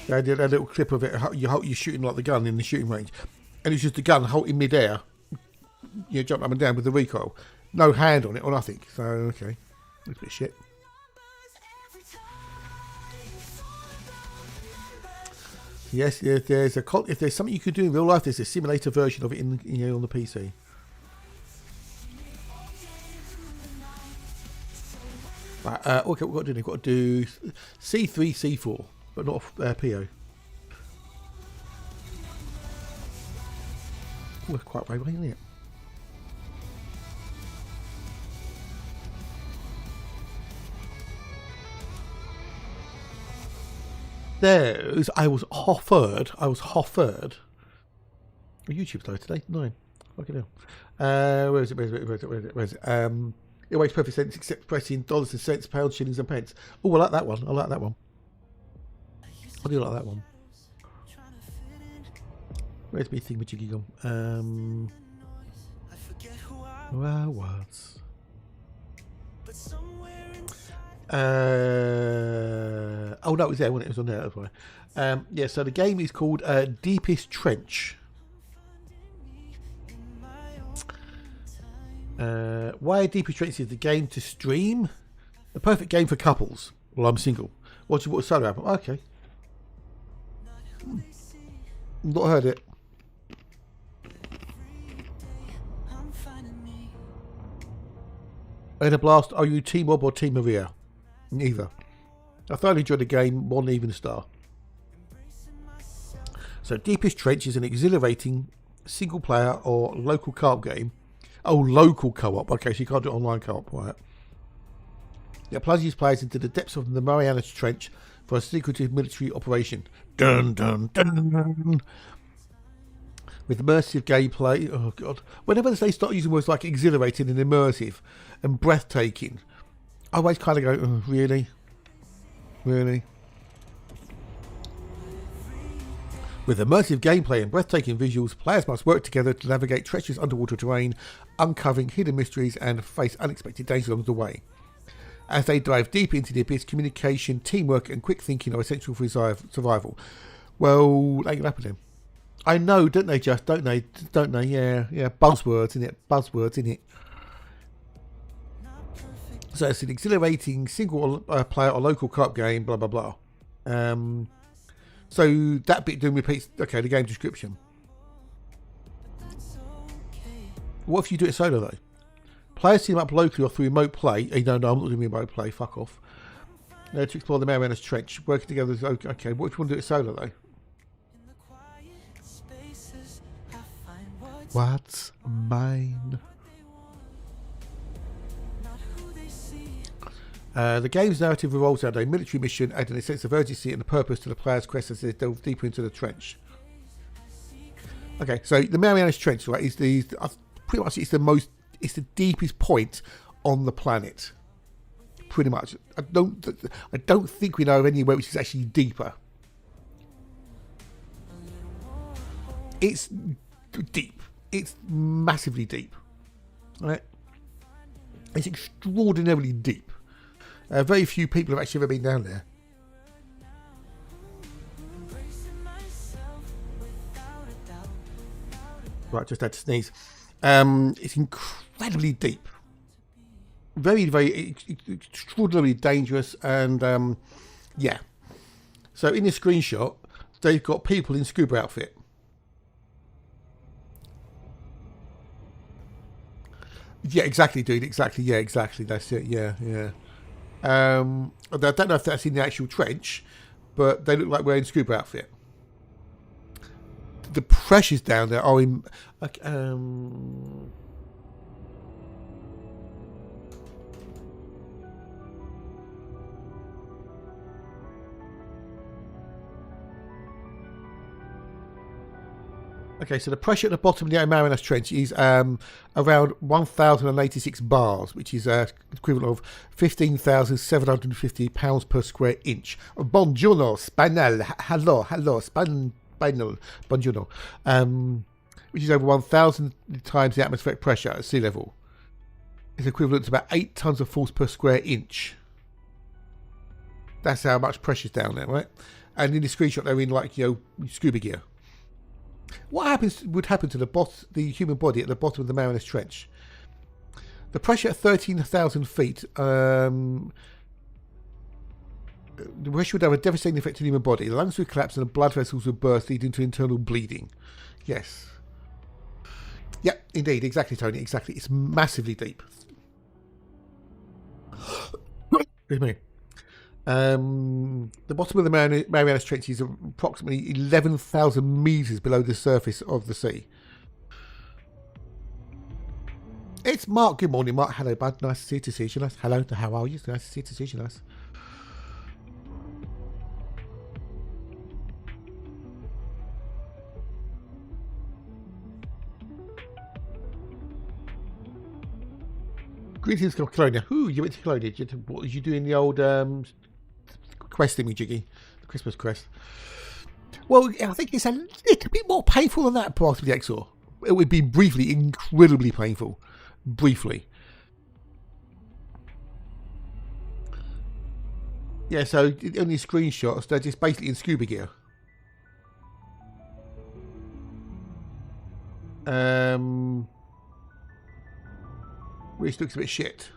They did a little clip of it. You're shooting like the gun in the shooting range, and it's just the gun holding midair. You jump up and down with the recoil. No hand on it or nothing. So okay, that's a bit of shit. Yes, if there's something you could do in real life, there's a simulator version of it in on the PC. Right, okay, what we've got to do C3, C4, but not PO. We're quite way away, isn't it? I was offered. YouTube's low today. 9. Okay, now. Where is it? It makes perfect sense except pressing dollars and cents, pounds, shillings and pence. Oh, I like that one. I do like that one. Where's my thingamajiggy gone? Well, what? Oh no, it was there when it was on there. Yeah, so the game is called Deepest Trench. Why Deepest Trench is the game to stream? The perfect game for couples. Well, I'm single. Watch a solo album. Okay. Not heard it. In a blast, are you Team Bob or Team Maria? Neither. I thoroughly enjoyed the game, 1 even star. So Deepest Trench is an exhilarating single player or local co-op game. Oh, local co-op. Okay, so you can't do online co-op, right? It plunges players into the depths of the Marianas Trench for a secretive military operation. Dun dun dun. With immersive gameplay. Oh god. Whenever they start using words like exhilarating and immersive and breathtaking, I always kind of go, oh, really? Really? With immersive gameplay and breathtaking visuals, players must work together to navigate treacherous underwater terrain, uncovering hidden mysteries and face unexpected dangers along the way. As they dive deep into the abyss, communication, teamwork and quick thinking are essential for survival. Well, that can happen then. I know, don't they? Don't they? Yeah. Buzzwords, innit? So it's an exhilarating single player or local co-op game, blah, blah, blah. So that bit doing repeats. Okay, the game description. What if you do it solo though? Players team up locally or through remote play. No, I'm not doing remote play. Fuck off. To explore the Marianas Trench. Working together is okay. What if you want to do it solo though? What's mine? The game's narrative revolves around a military mission, adding a sense of urgency and a purpose to the player's quest as they delve deeper into the trench. Okay, so the Marianas Trench, right, is pretty much it's the deepest point on the planet. Pretty much. I don't think we know of anywhere which is actually deeper. It's deep. It's massively deep. Right? It's extraordinarily deep. Very few people have actually ever been down there. Right, just had to sneeze. It's incredibly deep. Very, very extraordinarily dangerous. And, yeah. So in this screenshot, they've got people in scuba outfit. Yeah, exactly, dude. Exactly. Yeah, exactly. That's it. Yeah. I don't know if that's in the actual trench, but they look like wearing scuba outfit. The pressures down there are in. Okay, so the pressure at the bottom of the Marianas Trench is around 1,086 bars, which is equivalent of 15,750 pounds per square inch. Buongiorno, Spinal. Hello, Spinal. Buongiorno. Which is over 1,000 times the atmospheric pressure at sea level. It's equivalent to about 8 tons of force per square inch. That's how much pressure's down there, right? And in the screenshot, they're in like, scuba gear. What would happen to the human body at the bottom of the Marianas Trench? The pressure at 13,000 feet, the pressure would have a devastating effect on the human body. The lungs would collapse and the blood vessels would burst, leading to internal bleeding. Yes. Yeah, indeed, exactly, Tony, exactly. It's massively deep. Excuse me. The bottom of the Marianas Trench is approximately 11,000 meters below the surface of the sea. It's Mark. Good morning, Mark. Hello, bud. Nice to see you. Nice. Hello. How are you? Nice to see you. Nice. Greetings from Colonia. Who you went to Colonia? What was you doing the old questing me, Jiggy? The Christmas quest. Well, I think it's a little bit more painful than that, possibly, Exor. It would be briefly incredibly painful. Briefly. Yeah, so on these screenshots, they're just basically in scuba gear. Which looks a bit shit.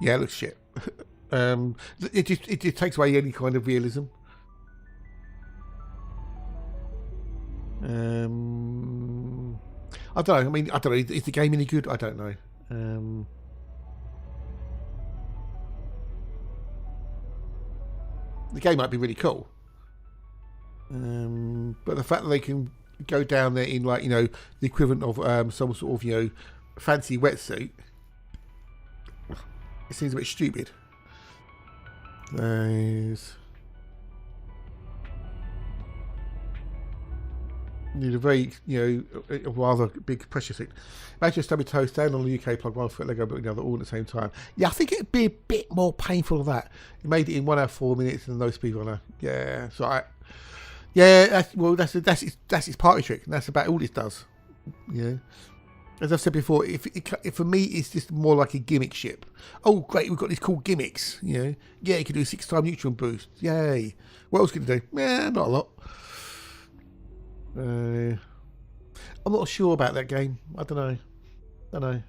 Yeah, it looks shit. It just takes away any kind of realism. I don't know. I mean, I don't know. Is the game any good? I don't know. The game might be really cool. But the fact that they can go down there in, like, the equivalent of some sort of, fancy wetsuit, it seems a bit stupid. Those need a very, a rather big pressure suit. Imagine stubby toe stand on the UK plug, 1 foot Lego, but another all at the same time. Yeah, I think it'd be a bit more painful than that. It made it in 1 hour 4 minutes and no speed runner. Yeah, so that's its party trick. And that's about all it does. As I've said before, if for me it's just more like a gimmick ship. Oh great, we've got these cool gimmicks. Yeah, you can do a 6-time neutron boost. Yay! What else can you do? Yeah, not a lot. I'm not sure about that game. I don't know. I don't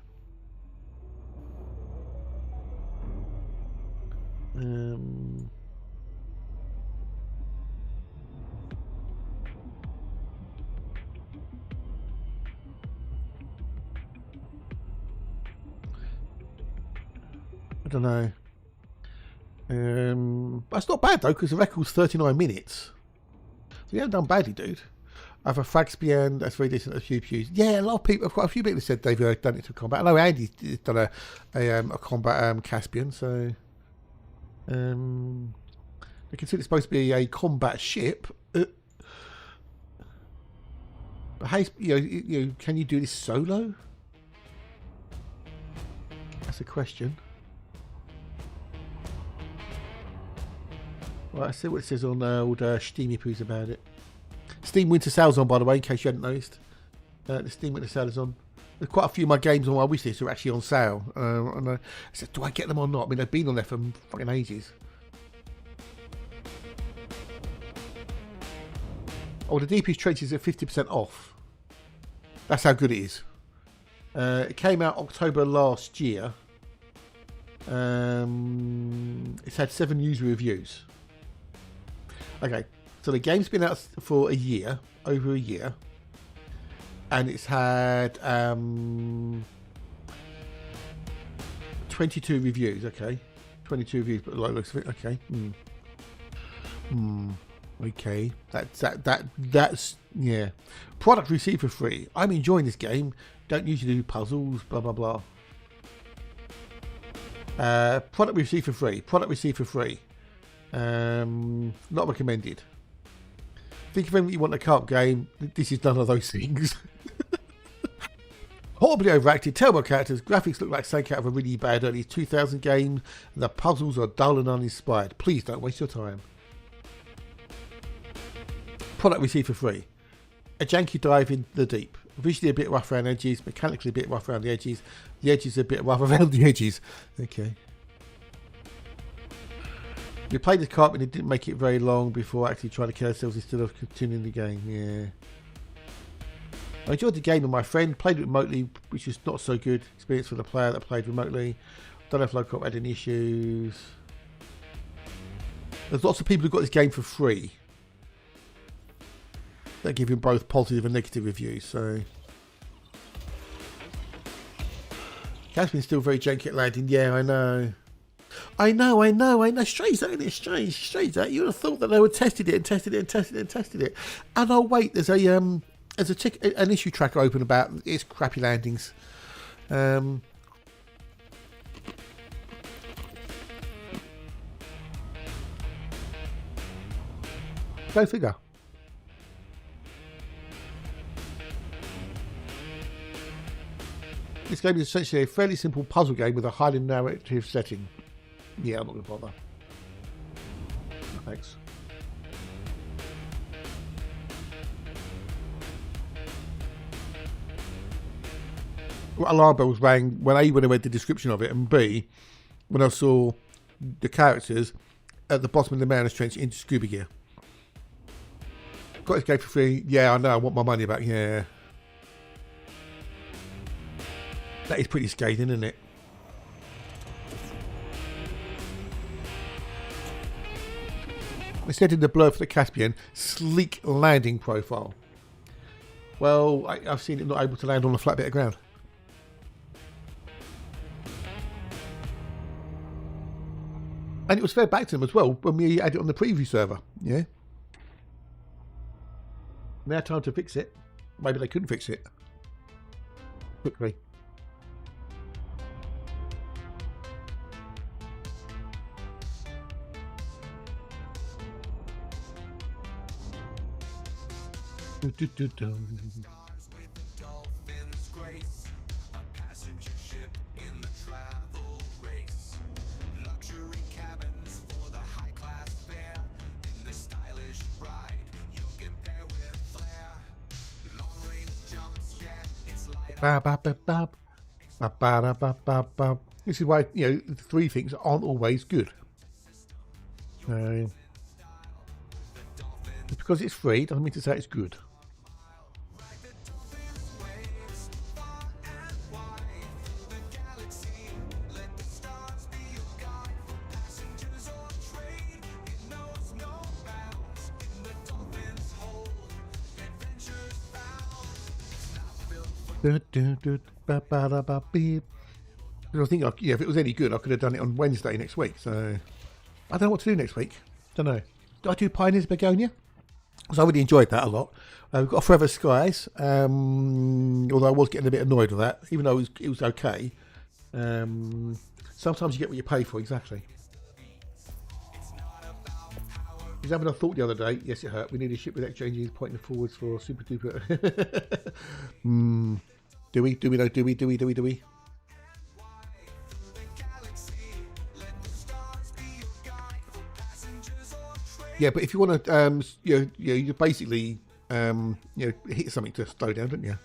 know. That's not bad though, because the record's 39 minutes. So you haven't done badly, dude. I have a Fragspian, that's very decent. A few pews. Yeah, a lot of people. Quite a few people said they've done it to combat. I know Andy's done a combat Caspian, so they consider it's supposed to be a combat ship. But hey, can you do this solo? That's a question. Right, let's see what it says on old Steamy Poos about it. Steam Winter Sale's on, by the way, in case you hadn't noticed. The Steam Winter Sale is on. There's quite a few of my games on my wishlist are actually on sale. And I said, do I get them or not? I mean, they've been on there for fucking ages. Oh, the Deepest Trench is at 50% off. That's how good it is. It came out October last year. It's had 7 user reviews. Okay, so the game's been out for a year, over a year, and it's had 22 reviews. Okay, 22 reviews, but like looks of it. Okay, okay, that's yeah. Product received for free. I'm enjoying this game. Don't usually do puzzles. Blah blah blah. Product received for free. Product received for free. Not recommended. Think of anything you want in a co-op game. This is none of those things. Horribly overacted, terrible characters, graphics look like something out of a really bad early 2000 game, and the puzzles are dull and uninspired. Please don't waste your time. Product received for free. A janky dive in the deep. Visually a bit rough around edges, mechanically a bit rough around the edges. The edges are a bit rough around the edges. Okay. We played this co-op and it didn't make it very long before actually trying to kill ourselves instead of continuing the game. Yeah. I enjoyed the game with my friend, played it remotely, which is not so good experience for the player that played remotely. Don't know if local had any issues. There's lots of people who got this game for free. They're giving both positive and negative reviews, so. Caspian's still very janky at landing. Yeah, I know. I know. Strange, isn't it? Strange that. You would have thought that they would tested it. And oh wait, there's an issue tracker open about its crappy landings. Go figure. This game is essentially a fairly simple puzzle game with a highly narrative setting. Yeah, I'm not going to bother. Thanks. Well, alarm bells rang when A, when I read the description of it, and B, when I saw the characters at the bottom of the Mariner's Trench in scuba gear. Got this game for free. Yeah, I know. I want my money back. Yeah. That is pretty scathing, isn't it? It said in the blurb for the Caspian, sleek landing profile. Well, I've seen it not able to land on a flat bit of ground. And it was fed back to them as well when we had it on the preview server. Yeah. Now time to fix it. Maybe they couldn't fix it quickly. This is why, you know, the three things aren't always good. Because it's free doesn't mean to say it's good. I think, yeah, if it was any good, I could have done it on Wednesday next week. So I don't know what to do next week. Don't know. Do I do Pioneers Begonia? Because I really enjoyed that a lot. We've got Forever Skies, although I was getting a bit annoyed with that, even though it was okay. Sometimes you get what you pay for, exactly. I was having a thought the other day. Yes, it hurt. We need a ship with extra engines pointing forwards for super duper. Do we? Do we? Yeah, but if you want to, you basically, hit something to slow down, don't you?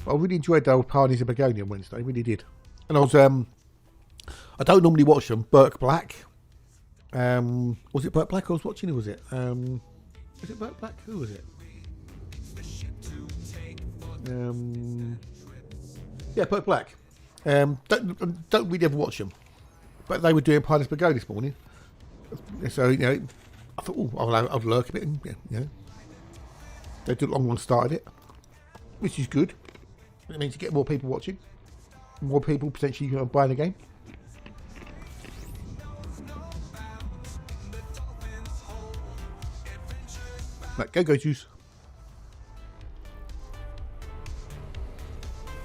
I really enjoyed the old Pioneers of Begonia on Wednesday. I really did. And I was, I don't normally watch them. Burke Black. Was it Burke Black I was watching, or was it? Was it Burke Black? Who was it? Yeah, Burke Black. Don't really ever watch them. But they were doing Pioneers of Begonia this morning. So, I thought, I'll lurk a bit. And, they took long one started it. Which is good. It means you get more people watching. More people potentially buying the game. Right, go juice.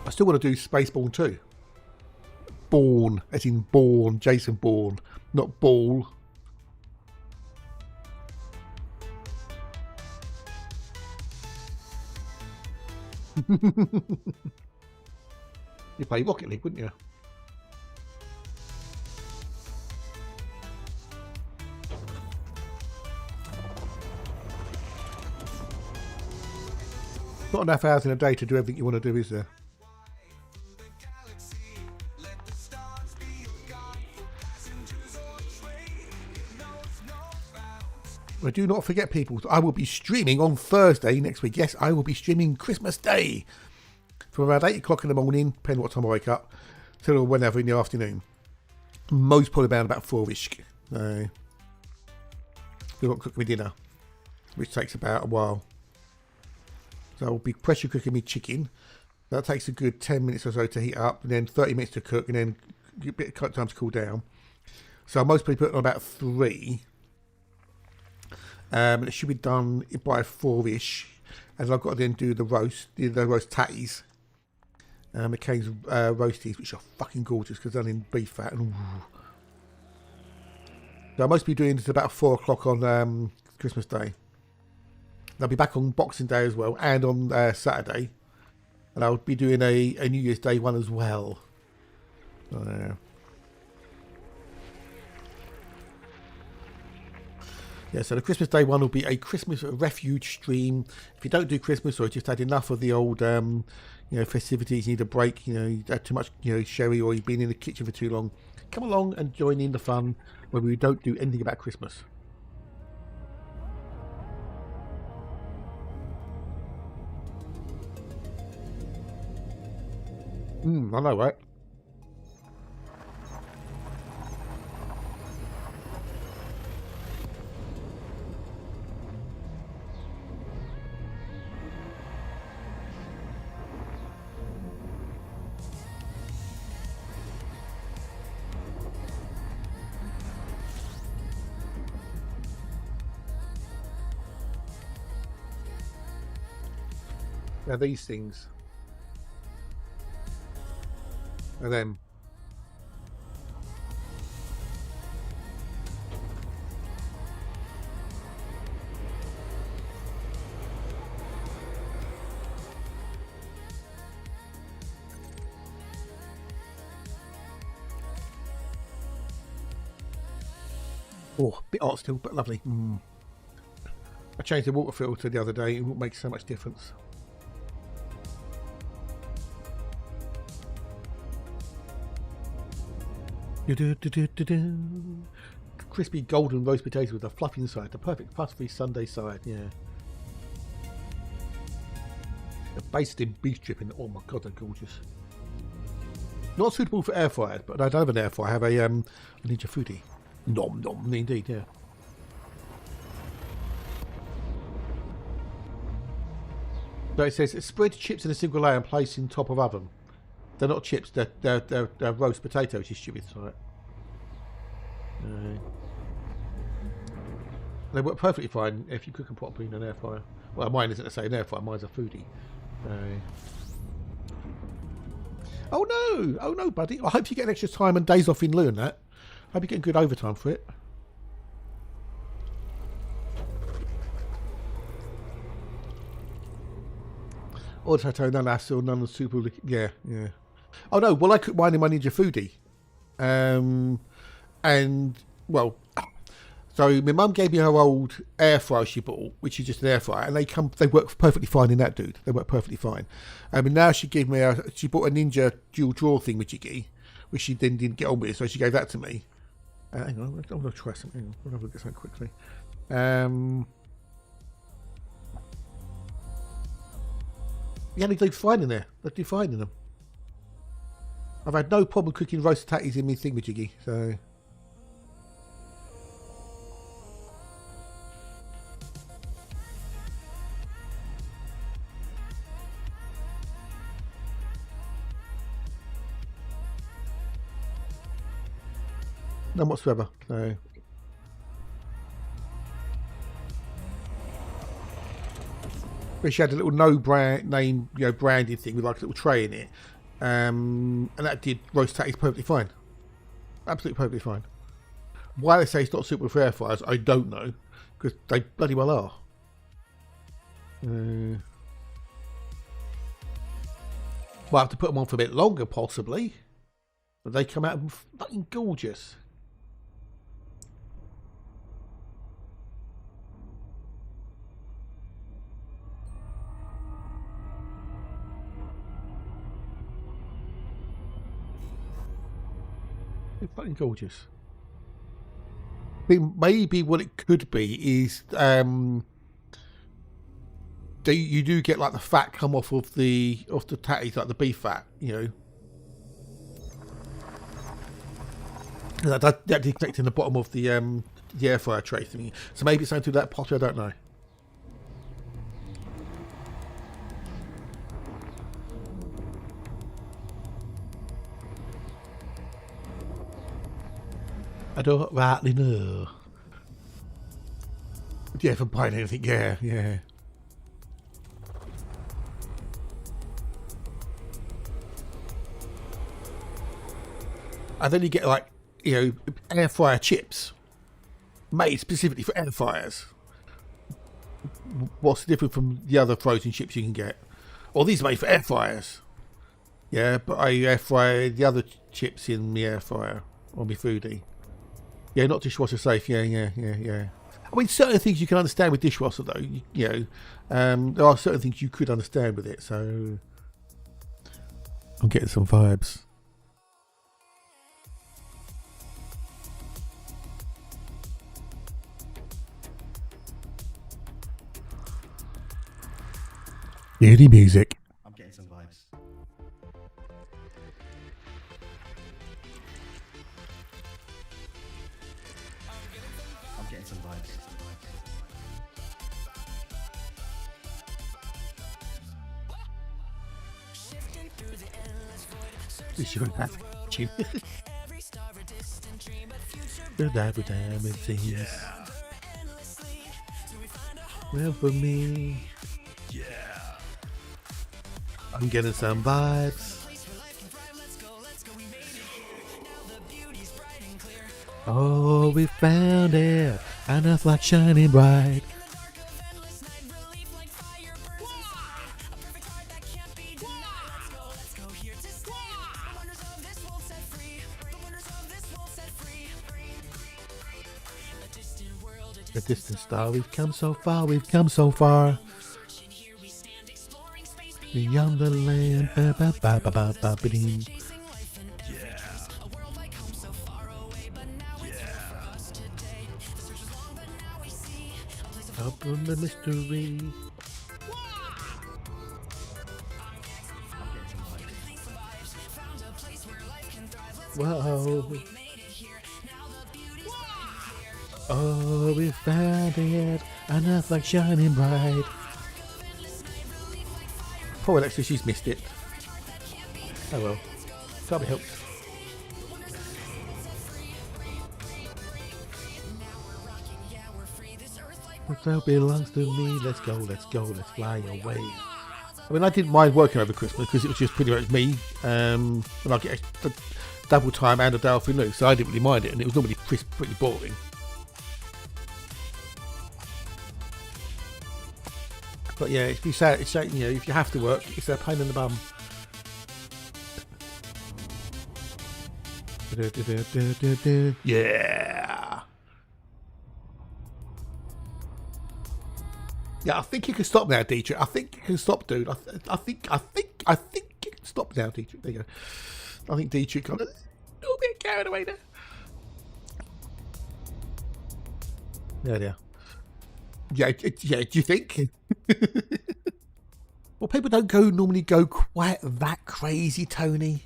I still want to do Spaceborne 2. Bourne, as in Bourne, Jason Bourne, not Ball. You'd play Rocket League, wouldn't you? Not enough hours in a day to do everything you want to do, is there? Well, do not forget, people, I will be streaming on Thursday next week. Yes, I will be streaming Christmas Day from around 8 o'clock in the morning, depending on what time I wake up, till whenever in the afternoon. Most probably around about 4-ish. So, we won't cook me dinner, which takes about a while. So I'll be pressure cooking me chicken. That takes a good 10 minutes or so to heat up, and then 30 minutes to cook, and then a bit of time to cool down. So I'll mostly put it on about 3. And it should be done by 4-ish. And I've got to then do the roast tatties. McCain's roasties, which are fucking gorgeous because they're in beef fat. And, so I must be doing this about 4 o'clock on Christmas Day. I'll be back on Boxing Day as well, and on Saturday. And I'll be doing a New Year's Day one as well. Yeah, so the Christmas Day one will be a Christmas refuge stream. If you don't do Christmas, or just had enough of the old, festivities, you need a break, you had too much, sherry, or you've been in the kitchen for too long, come along and join in the fun where we don't do anything about Christmas. I know, right? Now these things. And then oh, a bit hot still, but lovely. I changed the water filter the other day. It won't make so much difference. Crispy golden roast potatoes with a fluffy inside, the perfect puffery Sunday side. Yeah, they're based in beef dripping. Oh my god, they're gorgeous. Not suitable for air fried, but I don't have an air fryer. I have a Ninja Foodie. Nom nom, indeed. Yeah. So it says spread chips in a single layer and place in top of oven. They're not chips, they're roast potatoes, you stupid site. They work perfectly fine if you cook them properly in an air fryer. Well, mine isn't an air fryer, mine's a Foodie. Oh no, buddy. I hope you get extra time and days off in lieu and that. I hope you get good overtime for it. Auto none hassle, none of super. Yeah. Oh no, well I cooked mine in my Ninja Foodie, and well, so my mum gave me her old air fryer she bought, which is just an air fryer, and they work perfectly fine in that, dude. They work perfectly fine. And now she bought a Ninja dual drawer thing with Jiggy, which she then didn't get on with, so she gave that to me. Hang on, I'm gonna try something. I'll have a look at something quickly. Yeah, they do fine in there. They do fine in them. I've had no problem cooking roasted tatties in my thingamajiggy, so. None whatsoever. So. But she had a little no brand name, branded thing with like a little tray in it. and that did roast tatties perfectly fine, absolutely perfectly fine. Why they say it's not suitable for air fryers, I don't know, because they bloody well are. Might have to put them on for a bit longer, possibly, but they come out fucking gorgeous. They're fucking gorgeous. I think maybe what it could be is you do get like the fat come off of the tatties, like the beef fat, you know. That detects in the bottom of the air fryer tray thingy. So maybe it's something to that, possibly, I don't know. I don't rightly know. Yeah, for buying anything, yeah. And then you get like, you know, air fryer chips made specifically for air fryers. What's the difference from the other frozen chips you can get? Well, these are made for air fryers. Yeah, but I air fry the other chips in the air fryer on my foodie. Yeah, not dishwasher safe. Yeah. I mean, certain things you can understand with dishwasher, though. You know, there are certain things you could understand with it. So, I'm getting some vibes. Beauty music. I'm getting some vibes. I'm getting some vibes. This should have you. The diamond things. Well, for me. Yeah. I'm getting some vibes. Oh, we found it. And it's like shining bright. A distant star, we've come so far, we've come so far. Beyond the land, ba ba ba ba ba ba ba ding. Open the mystery. Whoa. Oh, we found it, and it's like shining bright. Poor Alexa, she's missed it. Oh well, can't be helped. What belongs to me? Let's go, let's fly away. I mean, I didn't mind working over Christmas because it was just pretty much me, and I get a double time and a day off in lieu, so I didn't really mind it, and it was normally pretty boring. But yeah, if you say it's, you know, if you have to work, it's a pain in the bum. Yeah. Yeah, I think you can stop now, Dietrich. I think you can stop, dude. I think you can stop now, Dietrich. There you go. I think Dietrich got a little bit carried away there. Yeah. Yeah, do you think? Well, people don't normally go quite that crazy, Tony.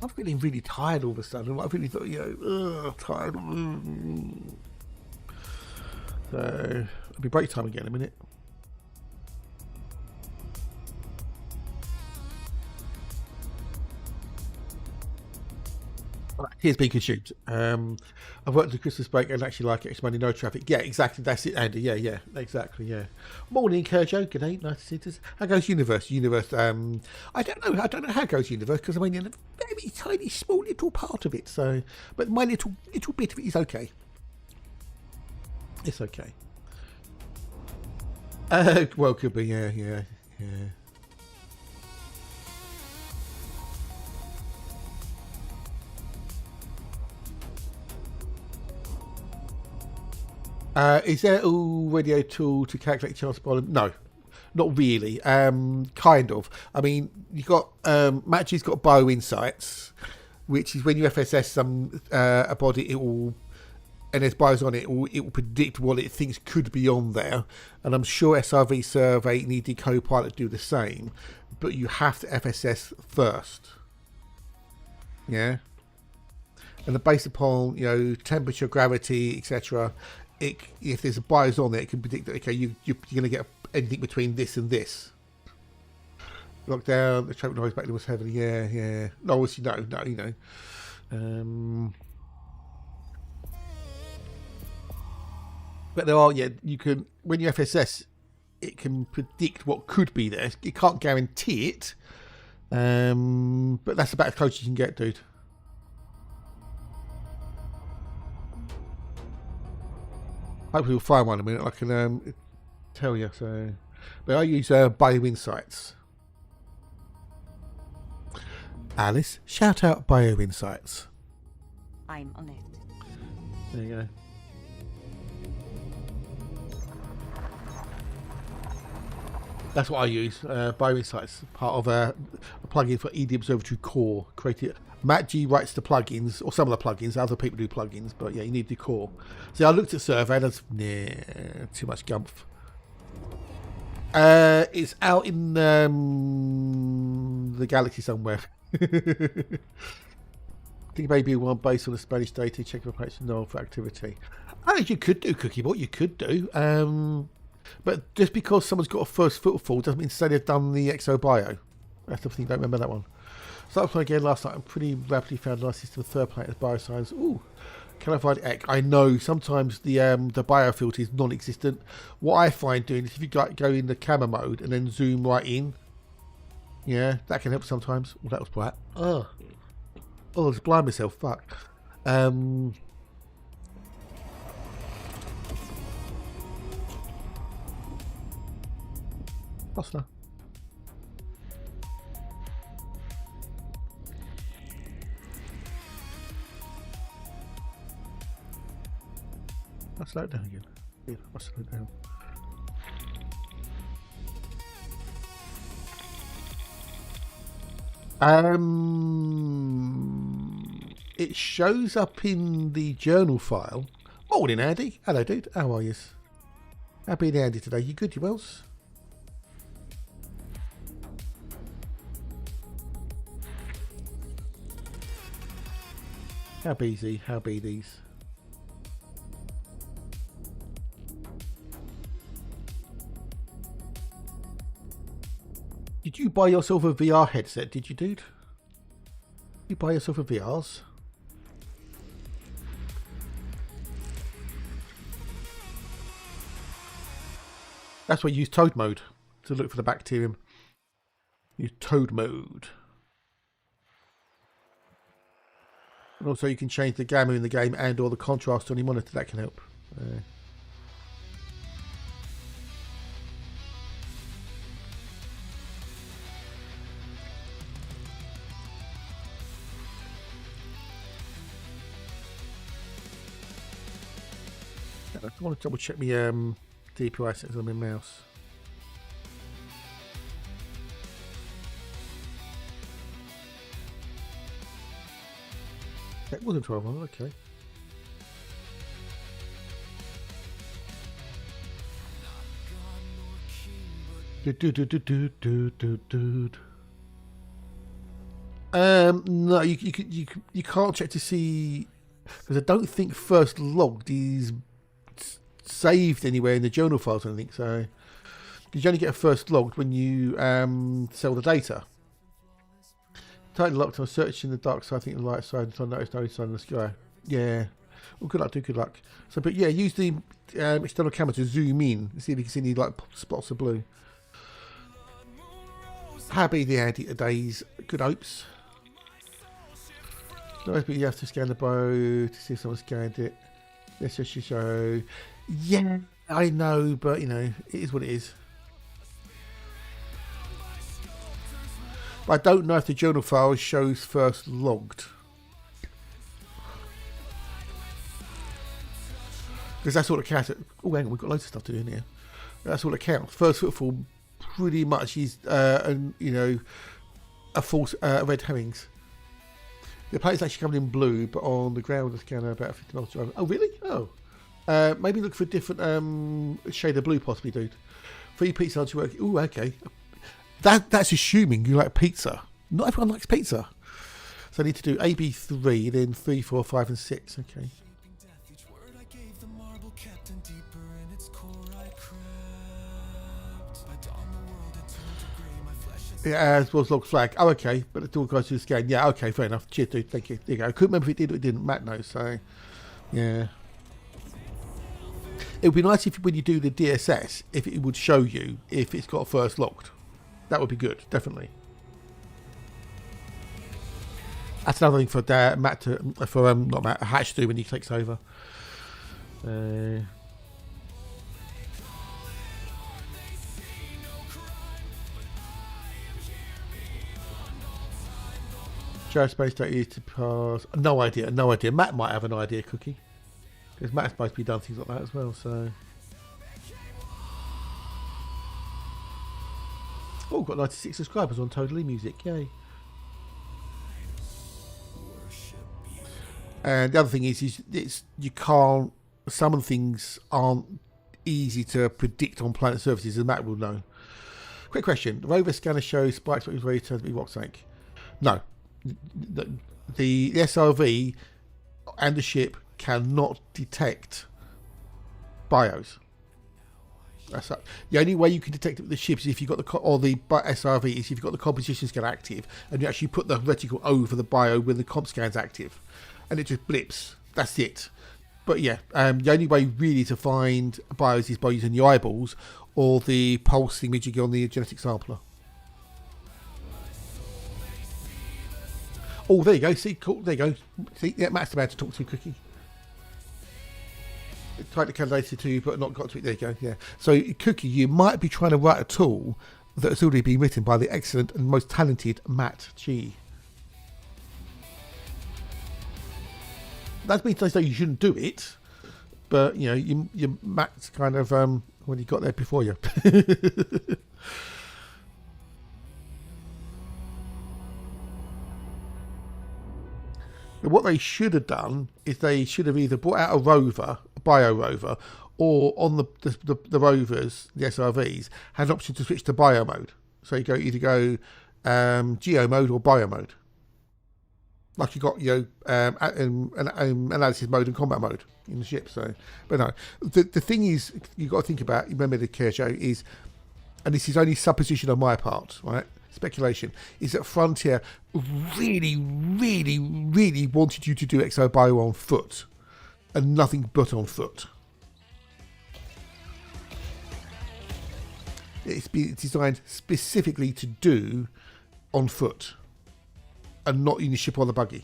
I'm feeling really tired all of a sudden. I really thought, you know, tired. So, it'll be break time again in a minute. Right. Here's being consumed. I've worked the Christmas break and actually like it. It's money, no traffic. Yeah, exactly. That's it, Andy. Yeah, exactly. Yeah. Morning, Kerjo. Good day. Nice to see you. How goes Universe? Universe. I don't know. I don't know how goes Universe because I'm only in a very tiny, small, little part of it. So, but my little bit of it is okay. It's okay. Well, could be. Yeah. Is there already a tool to calculate chance of volume? No, not really. Kind of. I mean, you got Match's got bio insights, which is when you FSS a body, it will, and there's bios on it, it will predict what it thinks could be on there. And I'm sure SRV Survey and ED Copilot do the same, but you have to FSS first. Yeah. And then based upon temperature, gravity, etc. If there's a bias on there, it can predict that, okay, you're going to get anything between this and this. Lockdown, the traffic noise back there was heavily, yeah. No, obviously, no. But there are, you can, when you FSS, it can predict what could be there. It can't guarantee it, but that's about as close as you can get, dude. Hopefully we'll find one in a minute. I can tell you. So, but I use Bio Insights. Alice, shout out Bio Insights. I'm on it. There you go. That's what I use. Bio Insights, part of a plugin for ED Observatory Core. Created. Matt G writes the plugins, or some of the plugins. Other people do plugins, but yeah, you need the core. See, I looked at Survey, and that's too much gumph. It's out in the galaxy somewhere. I think maybe one based on the Spanish data, check for approach null for activity. I think you could do Cookiebot, you could do. But just because someone's got a first footfall doesn't mean to say they've done the ExoBio. That's the thing, don't remember that one. So that was again last night. I pretty rapidly found a nice system of third planet as bioscience. Ooh, can I find Ek? I know sometimes the biofilter is non-existent. What I find doing is if you go in the camera mode and then zoom right in, yeah, that can help sometimes. Well, that was bright. Oh, I just blind myself. Fuck. Faster. I'll slow it down again. Yeah, I'll slow it down. It shows up in the journal file. Morning, Andy. Hello, dude. How are you? How been, Andy, today? You good, you wells? How be thee? How be these? Did you buy yourself a VR headset? Did you, dude? You buy yourself a VRs? That's why you use Toad mode to look for the bacterium. Use Toad mode. And also you can change the gamma in the game and or the contrast on your monitor. That can help. I want to double check my DPI settings on my mouse. That wasn't 12 on, okay. No, you can't check to see, because I don't think first logged is saved anywhere in the journal files or anything. So you only get a first logged when you sell the data. Totally locked. I was searching the dark side, I think the light side, until I noticed no sign in the sky. Yeah. Well, good luck, dude. Good luck. So, but yeah, use the external camera to zoom in and see if you can see any like spots of blue. Happy the Andy today's good hopes. No, but you have to scan the bow to see if someone scanned it. Let's just show. Yeah, I know, but you know, it is what it is. But I don't know if the journal file shows first logged. Because that's all that counts. Oh, hang on, we've got loads of stuff to do in here. That's all that counts. First footfall pretty much is, you know, a false red herrings. The plate's actually coming in blue, but on the ground the scanner about 50 miles drive. Oh, really? Oh. Maybe look for a different shade of blue, possibly, dude. 3 pizza lunch work. Oh, okay. That's assuming you like pizza. Not everyone likes pizza. So I need to do AB3, then 3, 4, 5, and 6. Okay. Yeah, as well as log flag. Oh, okay. But it all goes to the scan. Yeah, okay, fair enough. Cheers, dude. Thank you. There you go. I couldn't remember if it did or it didn't. Matt knows, so yeah. It would be nice if when you do the DSS, if it would show you if it's got first locked. That would be good, definitely. That's another thing for Matt to, not Matt, Hatch to do when he takes over. Share space don't use to pass. No idea, no idea. Matt might have an idea, Cookie. Because Matt's supposed to be done things like that as well, so. Oh, got 96 subscribers on Totally Music, yay. And the other thing is it's you can't. Some of the things aren't easy to predict on planet surfaces, and Matt will know. Quick question: the rover scanner shows spikes, but it's ready to be rock snake. No, the SRV and the ship cannot detect bios. That's right. The only way you can detect it with the ship is if you've got the SRV is if you've got the composition scan active and you actually put the reticle over the bio when the comp scan's active, and it just blips. That's it. But yeah, the only way really to find bios is by using your eyeballs or the pulse imaging on the genetic sampler. Oh, there you go. See, cool. There you go. See, yeah, Matt's about to talk to Cookie. Tried to calculate it to you, but not got to it. There you go. Yeah. So, Cookie, you might be trying to write a tool that has already been written by the excellent and most talented Matt G. That means to say you shouldn't do it, but you know, you Matt's kind of when he got there before you. What they should have done is they should have either brought out a rover, a bio rover, or on the rovers, the SRVs, had an option to switch to bio mode. So you either go geo mode or bio mode. Like you got, you know, analysis mode and combat mode in the ship. So, but no, the thing is, you got to think about. Remember, the Kershaw is, and this is only supposition on my part, right? Speculation is that Frontier really wanted you to do ExoBio on foot, and nothing but on foot. It's been designed specifically to do on foot. And not in the ship or the buggy.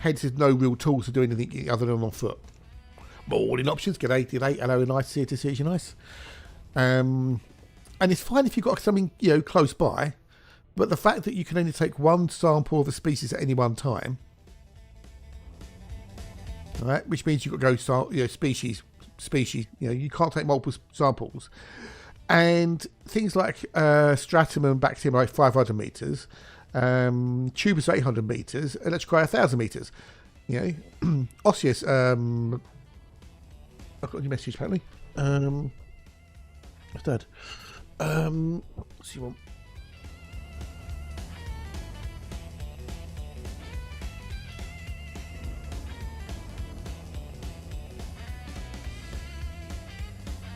Hence, there's no real tools to do anything other than on foot. Morning options, g'day, hello, nice to see you, nice. And it's fine if you've got something, you know, close by, but the fact that you can only take one sample of a species at any one time, right, which means you've got to go, you know, species, you know, you can't take multiple samples. And things like stratum and bacterium are like 500 meters, tubers are 800 meters, electrical 1,000 meters. You know, osseous. I've got your message apparently. What's that? What's you want?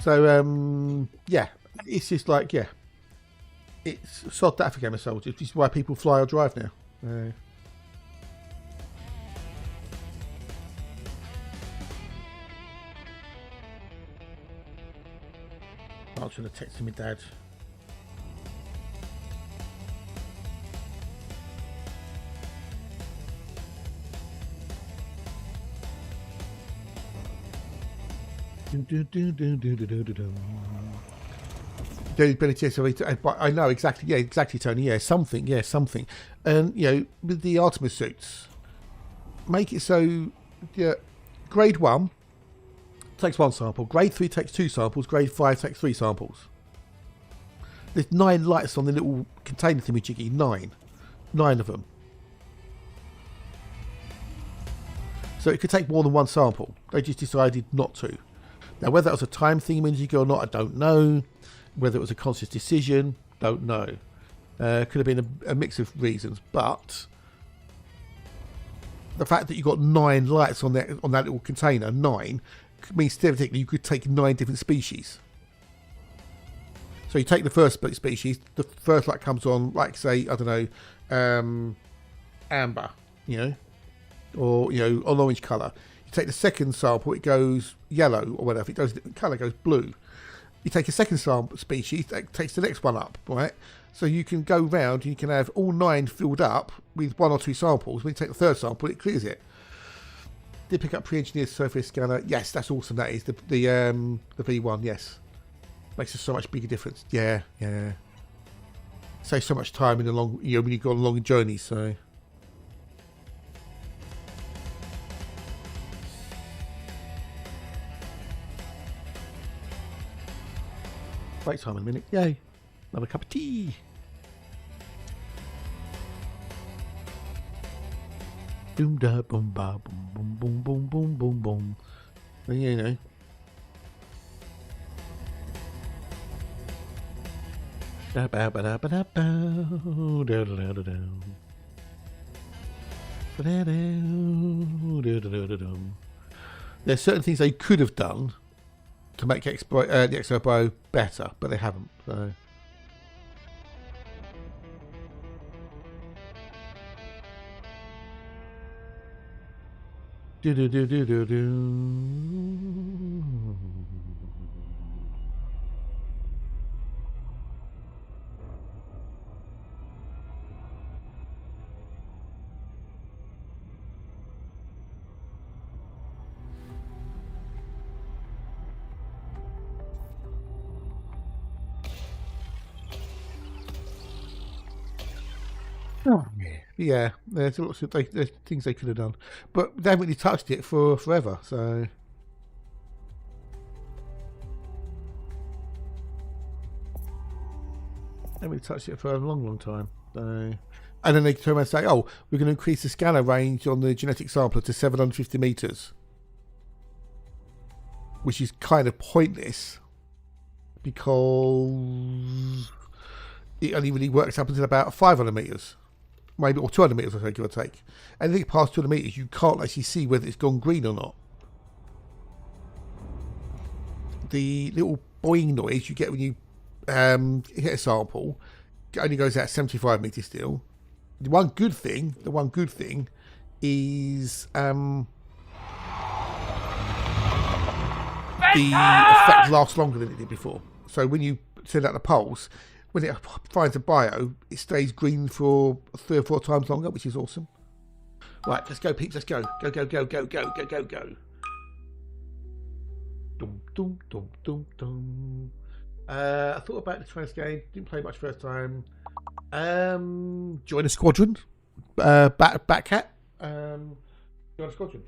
So yeah. it's just like, yeah, it's sod that for Game of Soldiers. This is why people fly or drive now. Answering a text to my dad. I know exactly. Yeah, exactly, Tony. Yeah, something. Yeah, something. And you know, with the Artemis suits, make it so. Yeah, grade 1 takes 1 sample. Grade 3 takes 2 samples. Grade 5 takes 3 samples. There's 9 lights on the little container thingy-jiggy. 9 of them. So it could take more than 1 sample. They just decided not to. Now, whether that was a time thingy-jiggy or not, I don't know. Whether it was a conscious decision, don't know. Could have been a mix of reasons, but the fact that you got 9 lights on that little container, 9, means theoretically you could take 9 different species. So you take the first species, the first light comes on, like say, I don't know, amber, you know, or you know, an orange colour. You take the second sample, it goes yellow or whatever. It goes, the colour goes blue. You take a second sample species, that takes the next one up, right? So you can go round and you can have all 9 filled up with 1 or 2 samples. When you take the third sample, it clears it. Did pick up pre-engineered surface scanner. Yes, that's awesome. That is the V1. Yes, makes a so much bigger difference. Yeah. Saves so much time in the long, you know, when you go on long journeys. So. Break time in a minute. Yay. Another cup of tea. Boom da boom ba boom boom boom boom boom boom boom. Well, you know. Da ba ba da ba da ba da da da da da. There's certain things they could have done to make the Expo Bio better, but they haven't. So. Oh, yeah. There's lots of there's things they could have done, but they haven't really touched it for forever. So they haven't really touched it for a long, long time. So, and then they turn around and say, "Oh, we're going to increase the scanner range on the genetic sampler to 750 meters," which is kind of pointless because it only really works up until about 500 meters. Maybe, or 200 meters, I think, give or take. Anything past 200 meters, you can't actually see whether it's gone green or not. The little boing noise you get when you hit a sample only goes out 75 meters still. The one good thing is the effect lasts longer than it did before. So when you send out the pulse, when it finds a bio, it stays green for 3 or 4 times longer, which is awesome. Right, let's go, peeps. Let's go. Go. Dum, dum, dum, dum, dum. I thought about the trans game. Didn't play much first time. Join a squadron. Batcat. Join a squadron.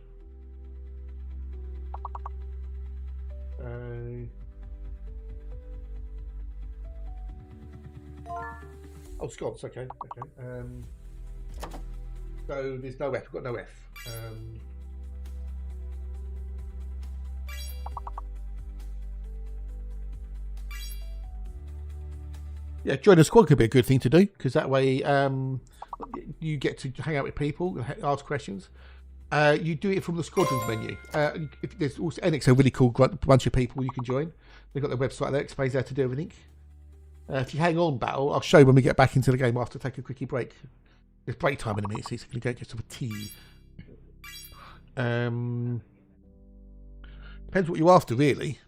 Oh, Scots, okay. So there's no F, we've got no F. Yeah, join a squad could be a good thing to do, because that way you get to hang out with people and ask questions. You do it from the squadrons menu. If there's also NX, a really cool bunch of people you can join. They've got their website there, explains how to do everything. If you hang on, Battle, I'll show you when we get back into the game after take a quickie break. It's break time in a minute, so it's going to go get some tea. Depends what you're after, really.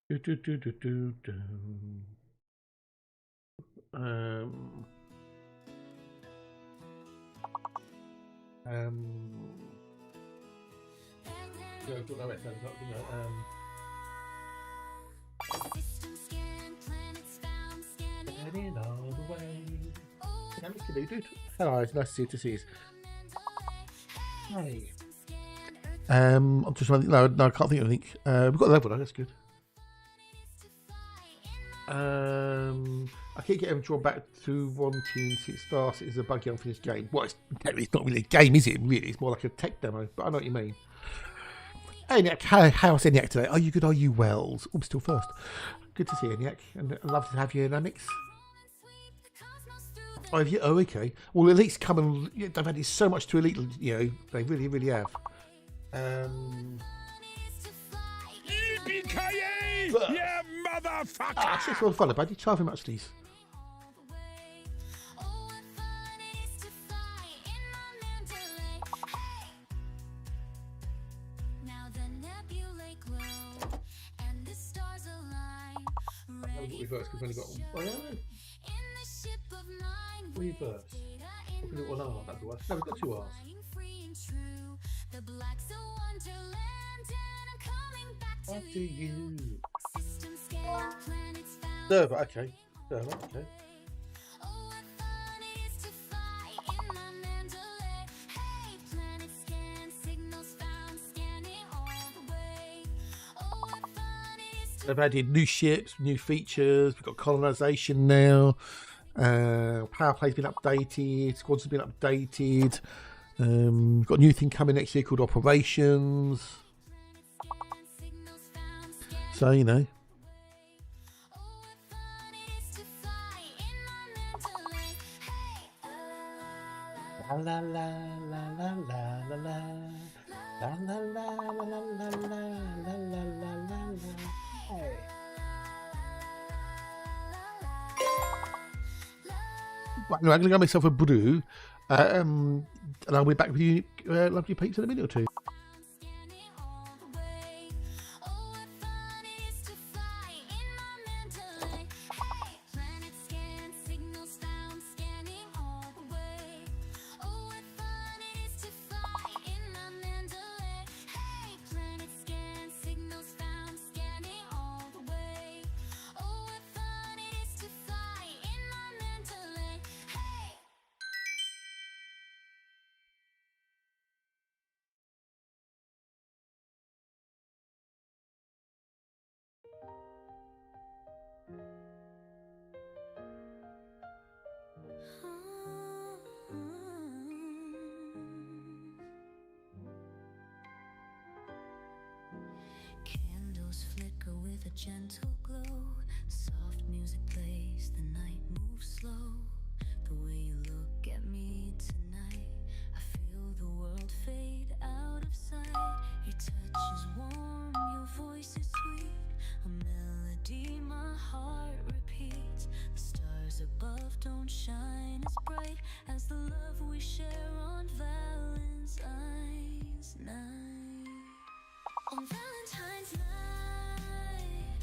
Do, do, do, do, do, do. Yeah, don't know it, sounds like, you know, System scan, planets found, scanning heading all the way. Yeah, Mr. Dude. Hello, it's nice to see you. Hey. I'm just trying to, no, I can't think of anything. We've got a level though, that's good. I keep getting drawn back to wanting it starts. It's a buggy unfinished game. Well, it's not really a game, is it? Really, it's more like a tech demo. But I know what you mean. Hey, Nick, how's Eniac today? Are you good? Are you well? Oh, I'm still first. Good to see you, Eniac, and love to have you in Amix. Oh, have you? Oh, okay. Well, Elite's come and they've added so much to Elite. You know, they really, really have. Yeah, motherfucker! Ah, it's all fun about. You charge him much these. Now the nebulae glow and the stars align. Ready Reverse because we've only got one. in the ship of mine. Reverse. Data We've got one R. That's the one. No, we've got two R's. flying free and true. The black's a wonderland, and I'm coming back to Back to you. System scan, planets found. Server, okay. Server, okay. Oh, what fun it is to fly in my Mandalay. Hey, planet scan, signals found, scanning all the way. Oh, what fun it is to They've added new ships, new features. We've got colonisation now. Power play's been updated. Squads have been updated. We've got a new thing coming next year called operations. signals found, scanning. So you know, Oh, what fun it is to fly in my Mandalay. Hey, la la la la la la la la la la la la la la la la la la. Hey. Right, no, I'm going to get myself a brew, and I'll be back with you, lovely peeps, in a minute or two. scanning all the way. Oh, what fun it is to fly in my Mandalay. Hey, planet scan, signals found, scanning all the way. Oh, what fun it is to fly in my Mandalay. Hey, planet scan, signals found, scanning all the way. Oh, what fun it is to fly in my Mandalay. Hey. Candles flicker with a gentle glow. Soft music plays, the night moves slow. The way you look at me tonight, I feel the world fade out of sight. Your touch is warm, your voice is sweet. A melody my heart repeats. The stars above don't shine as bright as the love we share on Valentine's night. On Valentine's night,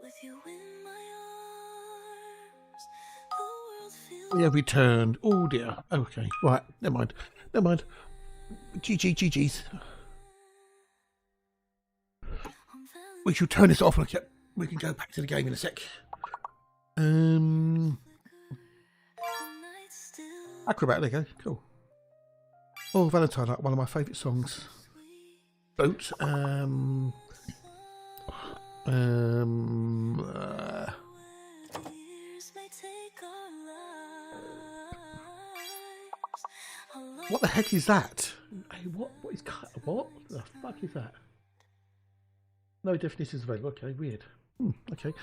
With you in my arms, the world feels. We have returned. Oh dear. Okay. Right. Never mind. Never mind. GG's. We shall turn this off. Okay. We can go back to the game in a sec. Acrobat. There you go. Cool. Oh, Valentine, like one of my favourite songs. Boat. What the heck is that? Hey, what is what the fuck is that? No definitions available. Okay, weird. Okay.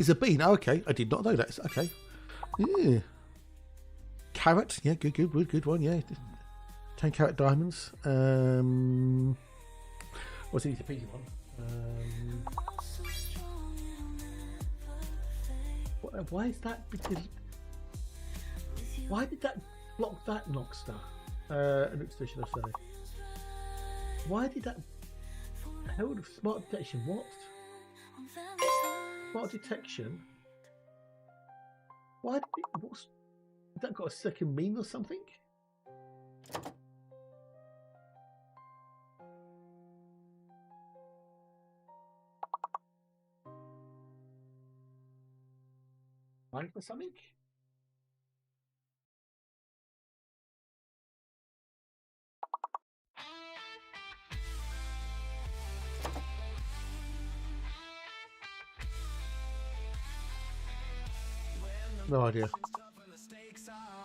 Is a bean? Oh, okay, I did not know that. Okay. Yeah. Carrot. Yeah, good one. Yeah. 10 carat diamonds. What's the easy peasy one? Why is that? Because why did that block that Noxter? Should I say? Why did that? Held of smart detection? What? Smart detection? Why? What's that got a second mean or something? Mind for something? No idea.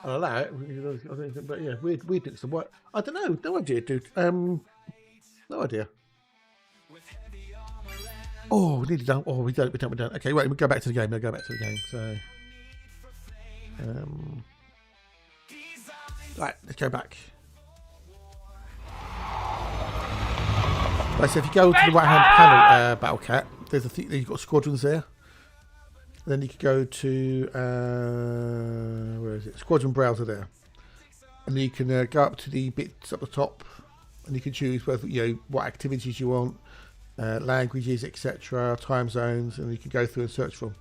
I'll allow it, but yeah, weird bits of what I don't know. No idea, dude. No idea. Oh, nearly done. Oh, we don't. Okay, wait. We'll go back to the game. Go back to the game. So, right. Let's go back. Right. So if you go to the right-hand panel, Battle Cat, there's a thing. You've got squadrons there. Then you could go to where is it? Squadron browser there, and you can go up to the bits at the top, and you can choose whether what activities you want, languages, etc., time zones, and you can go through and search for them.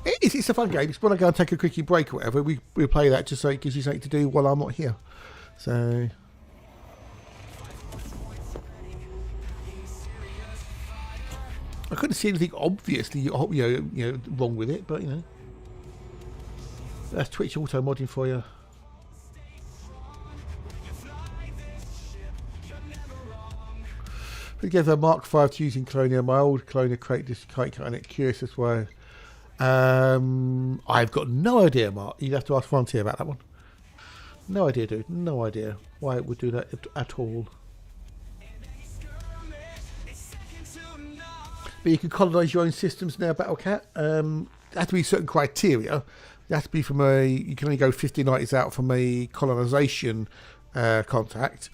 It's a fun game. It's when I go and take a quickie break or whatever, we play that just so it gives you something to do while I'm not here. So. I couldn't see anything obviously wrong with it, but that's Twitch auto modding for you. Put together a Mark V to using Colonia. My old Colonia crate just kind of curious as well. I've got no idea, Mark. You'd have to ask Frontier about that one. No idea, dude. No idea why it would do that at all. But you can colonise your own systems now, Battlecat. There has to be certain criteria. It has to be from you can only go 50 nights out from a colonisation contact.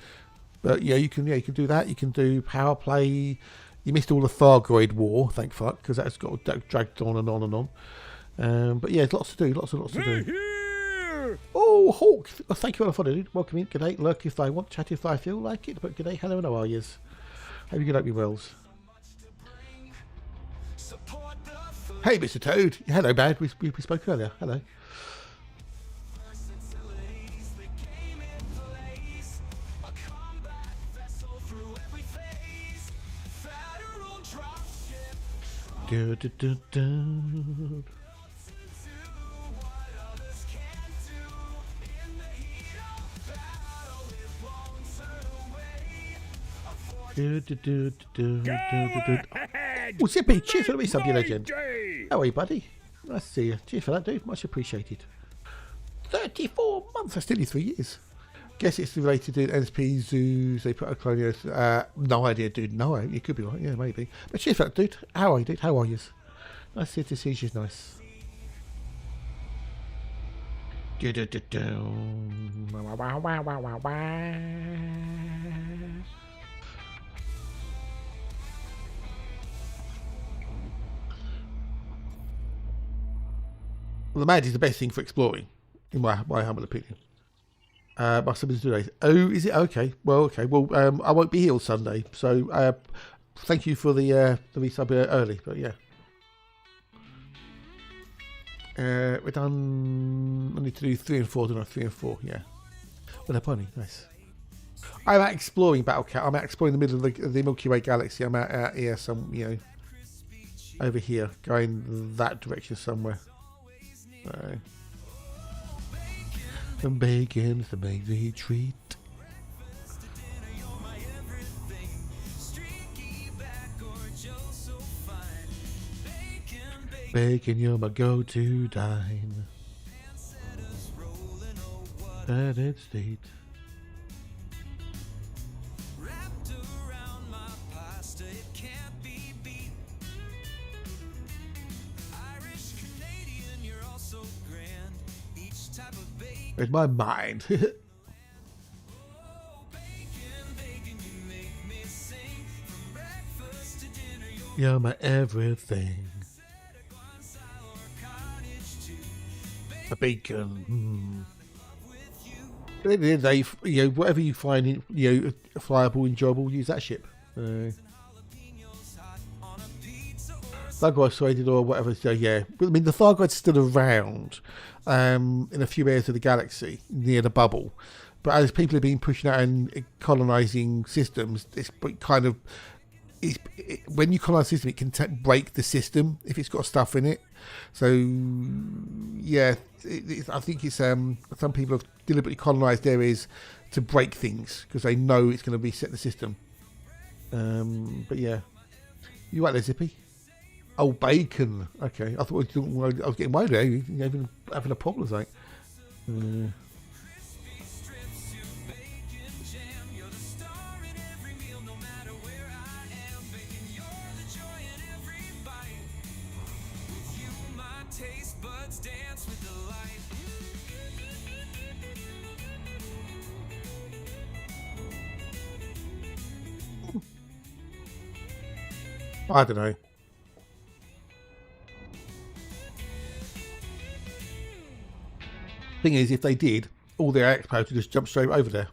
But yeah, you can do that. You can do power play. You missed all the Thargoid War, thank fuck, because that's got dragged on and on and on. But yeah, lots to do. Lots to do. Oh, Hawk! Oh, thank you all for it. Welcome in. G'day. Lurk if I want. Chat if I feel like it. But g'day. Hello and how are yous? Hope you get up your wells. Hey, Mr. Toad. Hello, Bad. We spoke earlier. Hello. Do, do, do, do. Do, do, do, do, do, do, do. Oh, Zippy, cheers for the resub, you legend. How are you, buddy? Nice to see you. Cheers for that, dude. Much appreciated. 34 months. That's nearly 3 years. Guess it's related to NSP zoos. They put a colonials. No idea, dude. No, you could be right. Yeah, maybe. But cheers for that, dude. How are you, dude? How are you? Nice to see you. Nice. Do, do, do, do. Wow, wow, wow, wow, wow. Well, the Mad is the best thing for exploring, in my humble opinion. My something to do later. Oh, is it? Okay. Well, okay. Well, I won't be here on Sunday, so thank you for the resub early. But yeah, we're done. I need to do 3 and 4, don't I? 3 and 4. Yeah. Well, they're pony. Nice. I'm out exploring Battlecat. I'm out exploring the middle of the Milky Way galaxy. I'm out here, over here, going that direction somewhere. And bacon's the main retreat. Bacon, you're my go-to dine. United States. In my mind. You're my everything. A bacon. But at the end of the day, whatever you find, flyable, enjoyable, use that ship. Thargoids traded or whatever. So yeah, but I mean the Thargoids still around in a few areas of the galaxy near the bubble, but as people have been pushing out and colonizing systems, it's kind of when you colonize a system, it can break the system if it's got stuff in it. So yeah, I think it's some people have deliberately colonized areas to break things because they know it's going to reset the system. But yeah, you right there, Zippy? Oh, bacon. Okay, I thought I was getting worried there. You even having a problem, like. I don't know. Thing is, if they did, all their expos would just jump straight over there.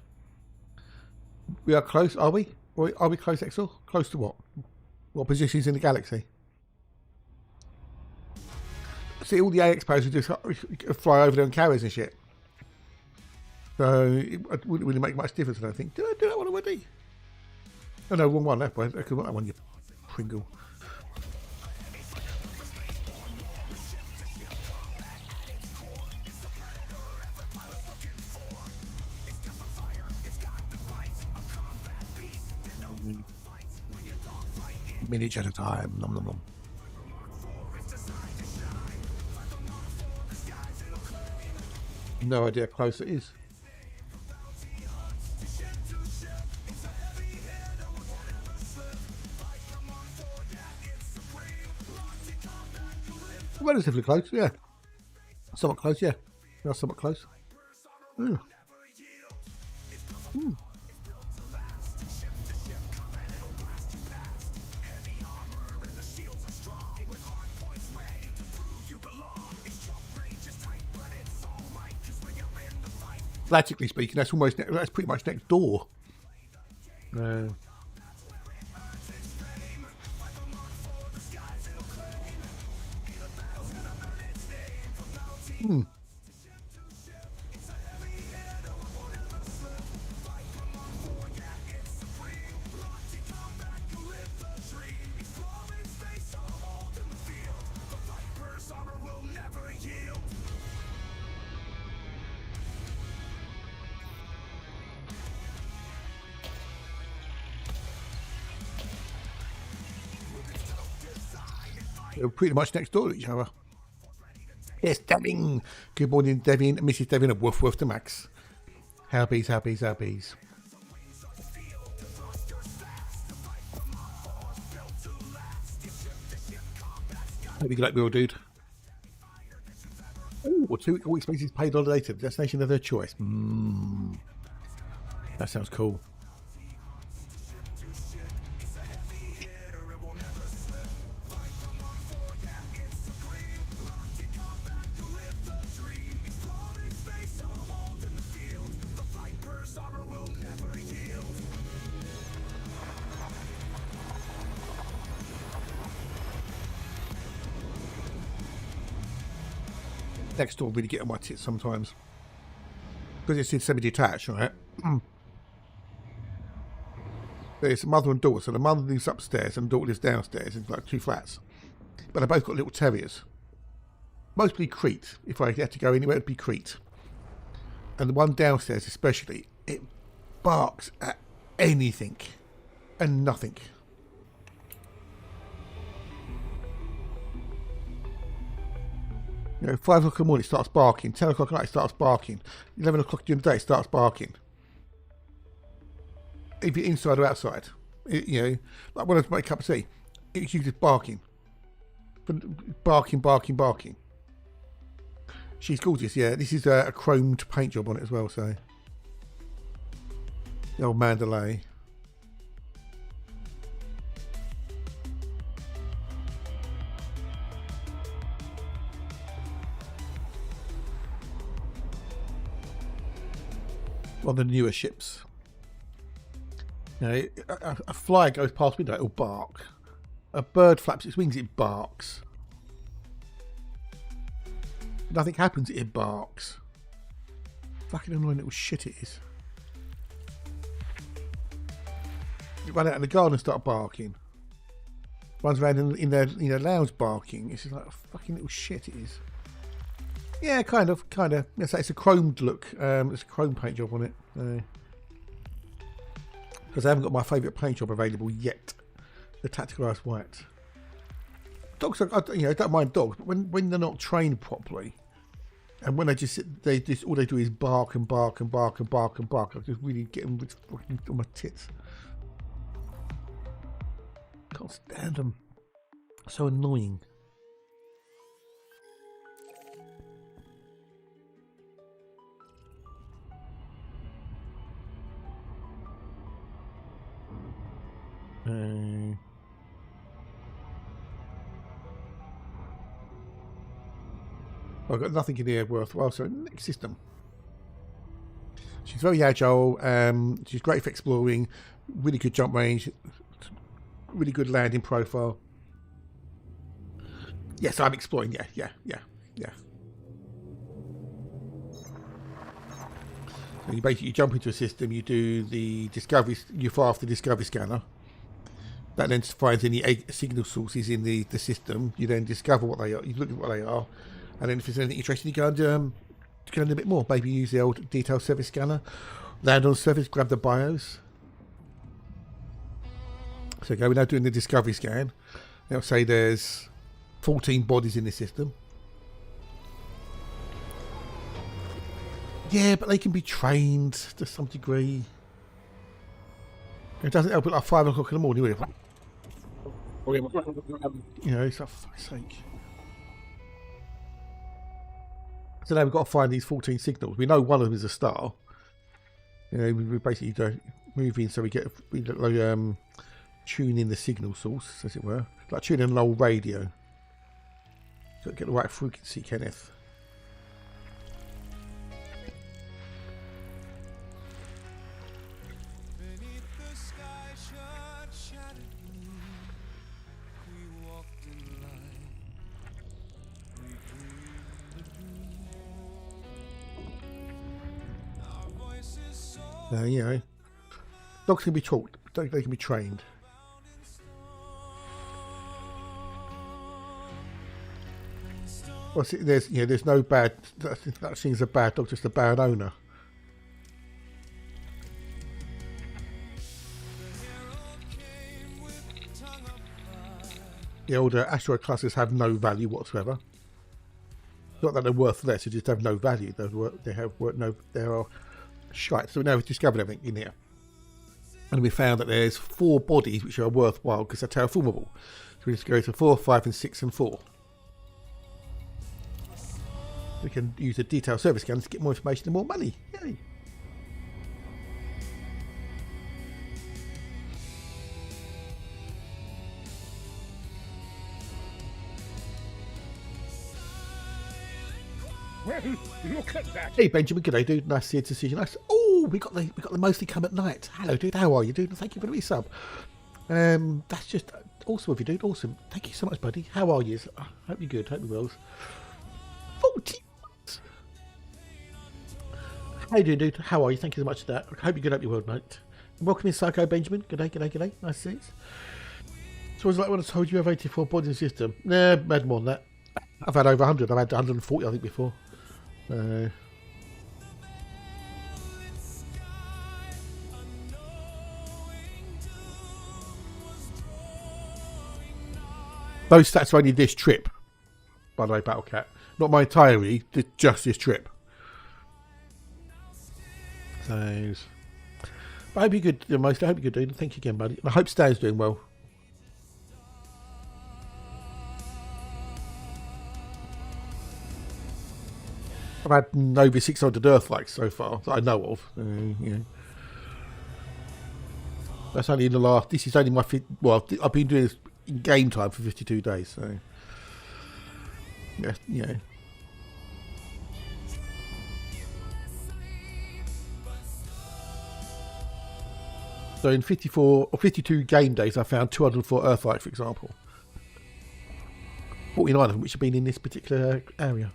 We are close, are we? Or are we close, Exor? Close to what? What positions in the galaxy? See, all the expos would just fly over there on carriers and shit. So it wouldn't really make much difference, I don't think. Did I do that one already? Oh no, wrong one. That one. I could want that one, you Pringle. Minute at a time. Nom nom nom. No idea how close it is. Relatively close, yeah. Somewhat close, yeah. Yeah, somewhat close. Mm. Mm. Logically speaking, that's pretty much next door. They're pretty much next door to each other. Yes, Devin. Good morning, Devin. Mrs. Devin, and woof woof to Max. How bees, how bees, how bees. Hope you like me, old dude. Oh, 2 week expenses paid on later. Destination of their choice. That sounds cool. Next door really get on my tits sometimes because it's in semi-detached, right? There's a mother and daughter, so the mother lives upstairs and the daughter lives downstairs. It's like 2 flats, but they both got little terriers. Mostly Crete. If I had to go anywhere, it'd be Crete. And the one downstairs, especially, it barks at anything and nothing. You know, 5 o'clock in the morning it starts barking, 10 o'clock at night it starts barking, 11 o'clock during the day it starts barking. If you're inside or outside, you know, like when I make a cup of tea, it's usually barking. But barking. She's gorgeous, yeah. This is a chromed paint job on it as well, so. The old Mandalay. One of the newer ships. You know, a fly goes past window, it'll bark. A bird flaps its wings, it barks. Nothing happens, it barks. Fucking annoying little shit it is. You run out in the garden and start barking. Runs around in their lounge barking. It's just like a fucking little shit it is. Yeah, kind of. It's a chromed look. There's a chrome paint job on it. Because I haven't got my favourite paint job available yet. The Tactical Ice White. Dogs, I don't mind dogs, but when they're not trained properly, and when they just all they do is bark and bark and bark and bark and bark, I just really get them fucking on my tits. Can't stand them. So annoying. I've got nothing in here worthwhile, so next system. She's very agile, she's great for exploring, really good jump range, really good landing profile. Yes, I'm exploring, yeah. So you basically jump into a system, you do the discovery, you fire off the discovery scanner. That then finds any signal sources in the system. You then discover what they are, you look at what they are, and then if there's anything interesting, you go and get in a bit more. Maybe use the old detail service scanner, land on the surface, grab the bios. So we're now doing the discovery scan. It'll say there's 14 bodies in this system. Yeah, but they can be trained to some degree. It doesn't help at like 5 o'clock in the morning, will it? You know, it's like, for fuck's sake. So now we've got to find these 14 signals. We know one of them is a star. You know, we basically move in so we tune in the signal source, as it were. Like tuning in an old radio. So get the right frequency, Kenneth. You know, dogs can be taught. They can be trained. Well, see, there's no bad. That seems a bad dog, just a bad owner. The older asteroid clusters have no value whatsoever. Not that they're worth less; they just have no value. They are shite. So now we've discovered everything in here, and we found that there's 4 bodies which are worthwhile because they're terraformable. So we just go to 4, 5, and 6, and 4. We can use a detailed service scan to get more information and more money. Yay! Well, look at that. Hey Benjamin, good day, dude. Nice to see you. Decision. Nice. Oh, we got the mostly come at night. Hello, dude. How are you, dude? Thank you for the resub. That's just awesome of you, dude. Awesome. Thank you so much, buddy. How are you? I hope you're good. Hope you're well. 40 months. How you doing, dude? How are you? Thank you so much for that. I hope you're good. Hope you're well, mate. Welcome in, Psycho Benjamin. Good day, good day, good day. Nice to see you. So was it like when I told you I have 84 bodies in the system? Nah, I've had more than that. I've had over 100. I've had 140, I think, before. Those stats are only this trip, by the way, Battlecat. Not my entirety, just this trip. So, but I hope you're good, most. I hope you're good, dude. Thank you again, buddy. And I hope Stan's doing well. I've had over 600 Earth likes so far that I know of. Yeah. That's only in the last. This is only my. Well, I've been doing this in game time for 52 days. So, yeah. So in 54 or 52 game days, I found 204 Earth likes, for example. 49 of them which have been in this particular area.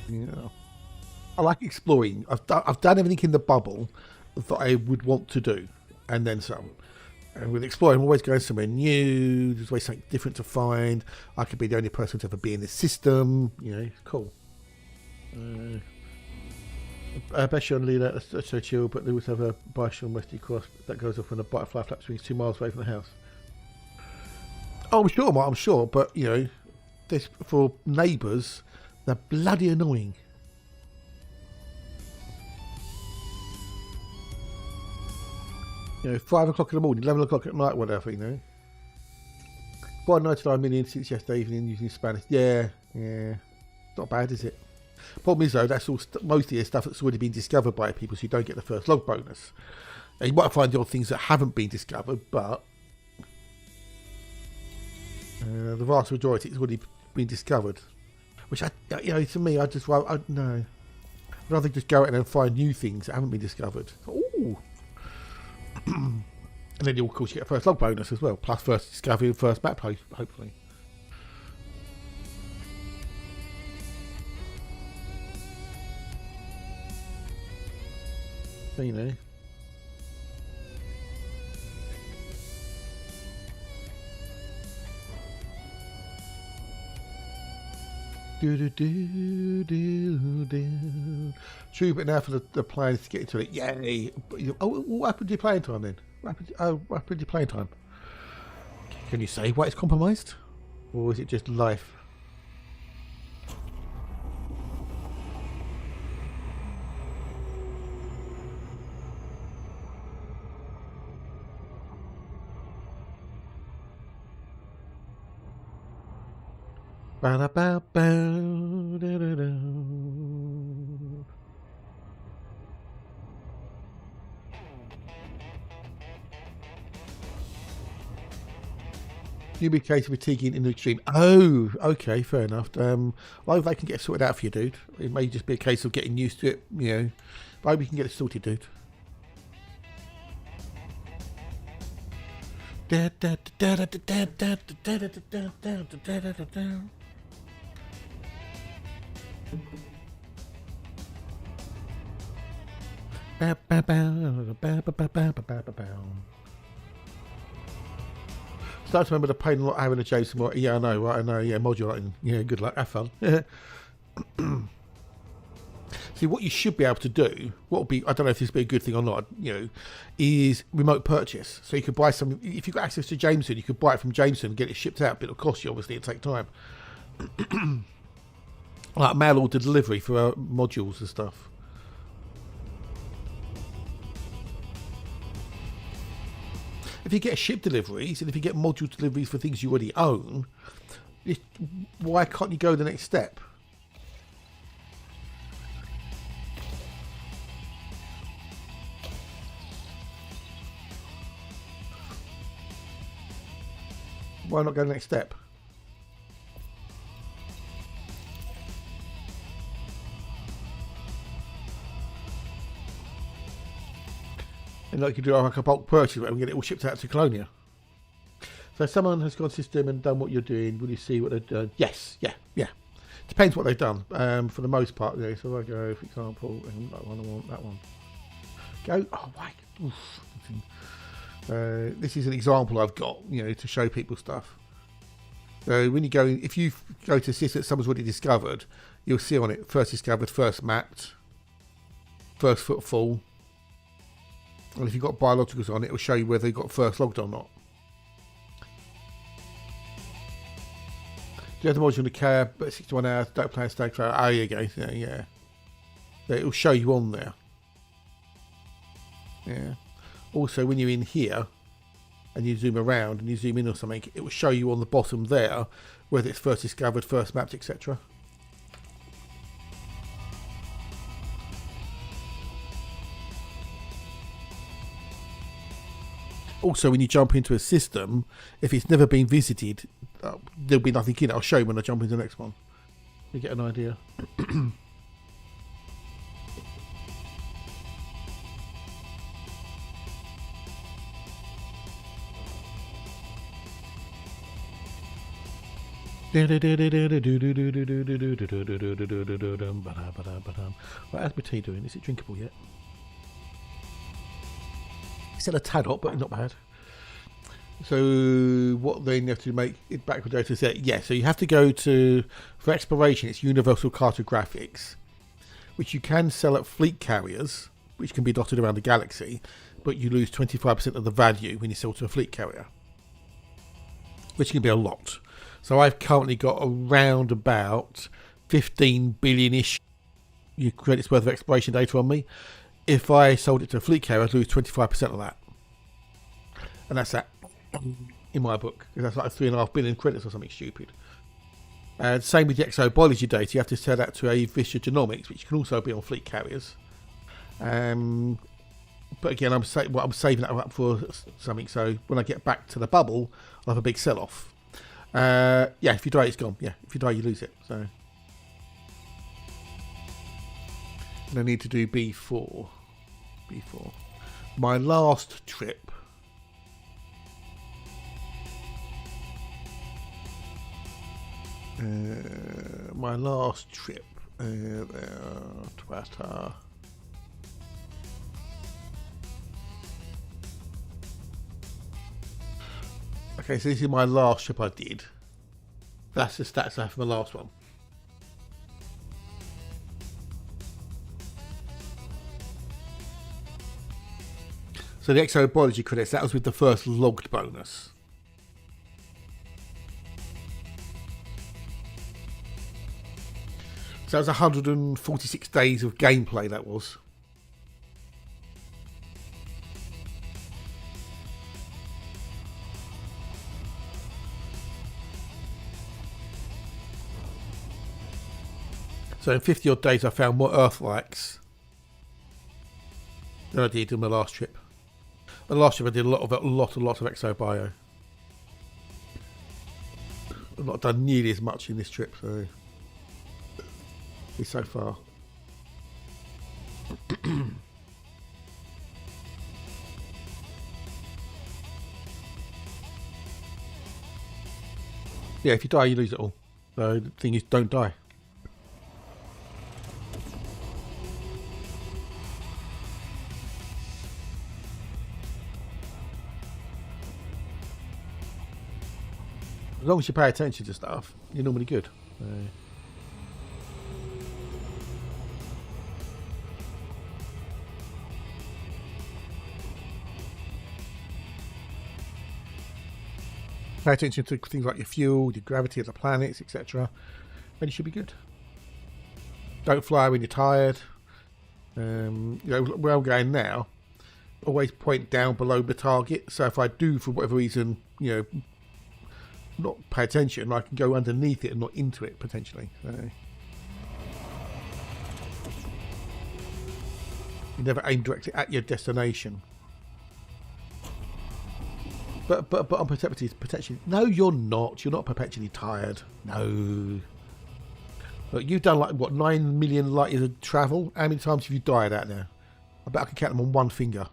Yeah, I like exploring. I've done everything in the bubble that I would want to do, and then some. And with exploring, I'm always going somewhere new. There's always something different to find. I could be the only person to ever be in this system. You know, it's cool. Bastion leader, that's so chill. But they also have a Bastion Westy cross that goes off when a butterfly flaps wings 2 miles away from the house. Oh, I'm sure, but you know, this for neighbours. They're bloody annoying. You know, 5 o'clock in the morning, 11 o'clock at night, whatever, you know. 199 million since yesterday evening using Spanish. Yeah. Not bad, is it? Problem is, though, that's all mostly the stuff that's already been discovered by people, so you don't get the first log bonus. And you might find the odd things that haven't been discovered, but the vast majority has already been discovered. Which, to me, no. I'd rather just go out and find new things that haven't been discovered. Ooh. And then, of course, you get a first log bonus as well. Plus first discovery and first map, hopefully. So, you know. True, but now for the plans to get into it. Yay! Oh, what happened to your playing time then? What happened to your playing time? Can you say why it's compromised? Or is it just life? You'll be a case of fatiguing in the extreme. Oh, okay, fair enough. Well, they can get sorted out for you, dude. It may just be a case of getting used to it, you know. But I hope we can get it sorted, dude. Start to remember the pain of not having a Jason. What? Yeah, I know, right? I know. Yeah, module writing. Yeah, good luck. Have fun. See, what you should be able to do, what would be, I don't know if this would be a good thing or not, you know, is remote purchase. So you could buy some, if you've got access to Jameson, you could buy it from Jameson and get it shipped out, but it'll cost you, obviously, it'll take time. Like mail order delivery for modules and stuff. If you get ship deliveries and if you get module deliveries for things you already own, why can't you go the next step? Why not go the next step? And like you do like a bulk purchase where we get it all shipped out to Colonia. So someone has gone system and done what you're doing. Will you see what they've done? Yes, yeah. Depends what they've done. For the most part, yeah. So if I go, for example, that one, I want that one. Go. Oh, wait. This is an example I've got, you know, to show people stuff. So when you go, if you go to a system that someone's already discovered, you'll see on it first discovered, first mapped, first footfall. And if you've got biologicals on it, it will show you whether they got first logged or not. Do you have the module in the cab, but 61 hours, don't play a stake for. Oh, you go. Yeah. So it will show you on there. Yeah. Also, when you're in here and you zoom around and you zoom in or something, it will show you on the bottom there whether it's first discovered, first mapped, etc. Also, when you jump into a system, if it's never been visited, there'll be nothing in it. I'll show you when I jump into the next one. You get an idea. Right, how's my tea doing? Is it drinkable yet? It's still a tad hot, but not bad. So what then you have to make it backward data set? Yeah, so you have to go to, for exploration, it's universal cartographics, which you can sell at fleet carriers, which can be dotted around the galaxy, but you lose 25% of the value when you sell to a fleet carrier, which can be a lot. So I've currently got around about 15 billion-ish credits worth of exploration data on me. If I sold it to a fleet carrier, I'd lose 25% of that. And that's that in my book. That's like 3.5 billion credits or something stupid. And same with the exobiology data. You have to sell that to a Vista Genomics, which can also be on fleet carriers. But again, I'm saving that up for something. So when I get back to the bubble, I'll have a big sell-off. Yeah, if you die, it's gone. Yeah, if you die, you lose it. So, and I need to do B4. My last trip. Twitter. Okay, so this is my last trip I did. That's the stats I have for my last one. So the exobiology credits, that was with the first logged bonus. So that was 146 days of gameplay, that was. So in 50 odd days I found more Earth-likes than I did in my last trip. The last trip I did a lot of exobio. I've not done nearly as much in this trip, so far. Yeah, if you die, you lose it all. So the thing is, don't die. As long as you pay attention to stuff, you're normally good. Pay attention to things like your fuel, your gravity of the planets, etc. Then you should be good. Don't fly when you're tired. You know, where I'm going now, always point down below the target. So if I do, for whatever reason, you know, not pay attention, I can go underneath it and not into it potentially. So you never aim directly at your destination. But I'm potentially. No, you're not. You're not perpetually tired. No. Look, you've done like what 9 million light years of travel. How many times have you died out there? I bet I can count them on one finger.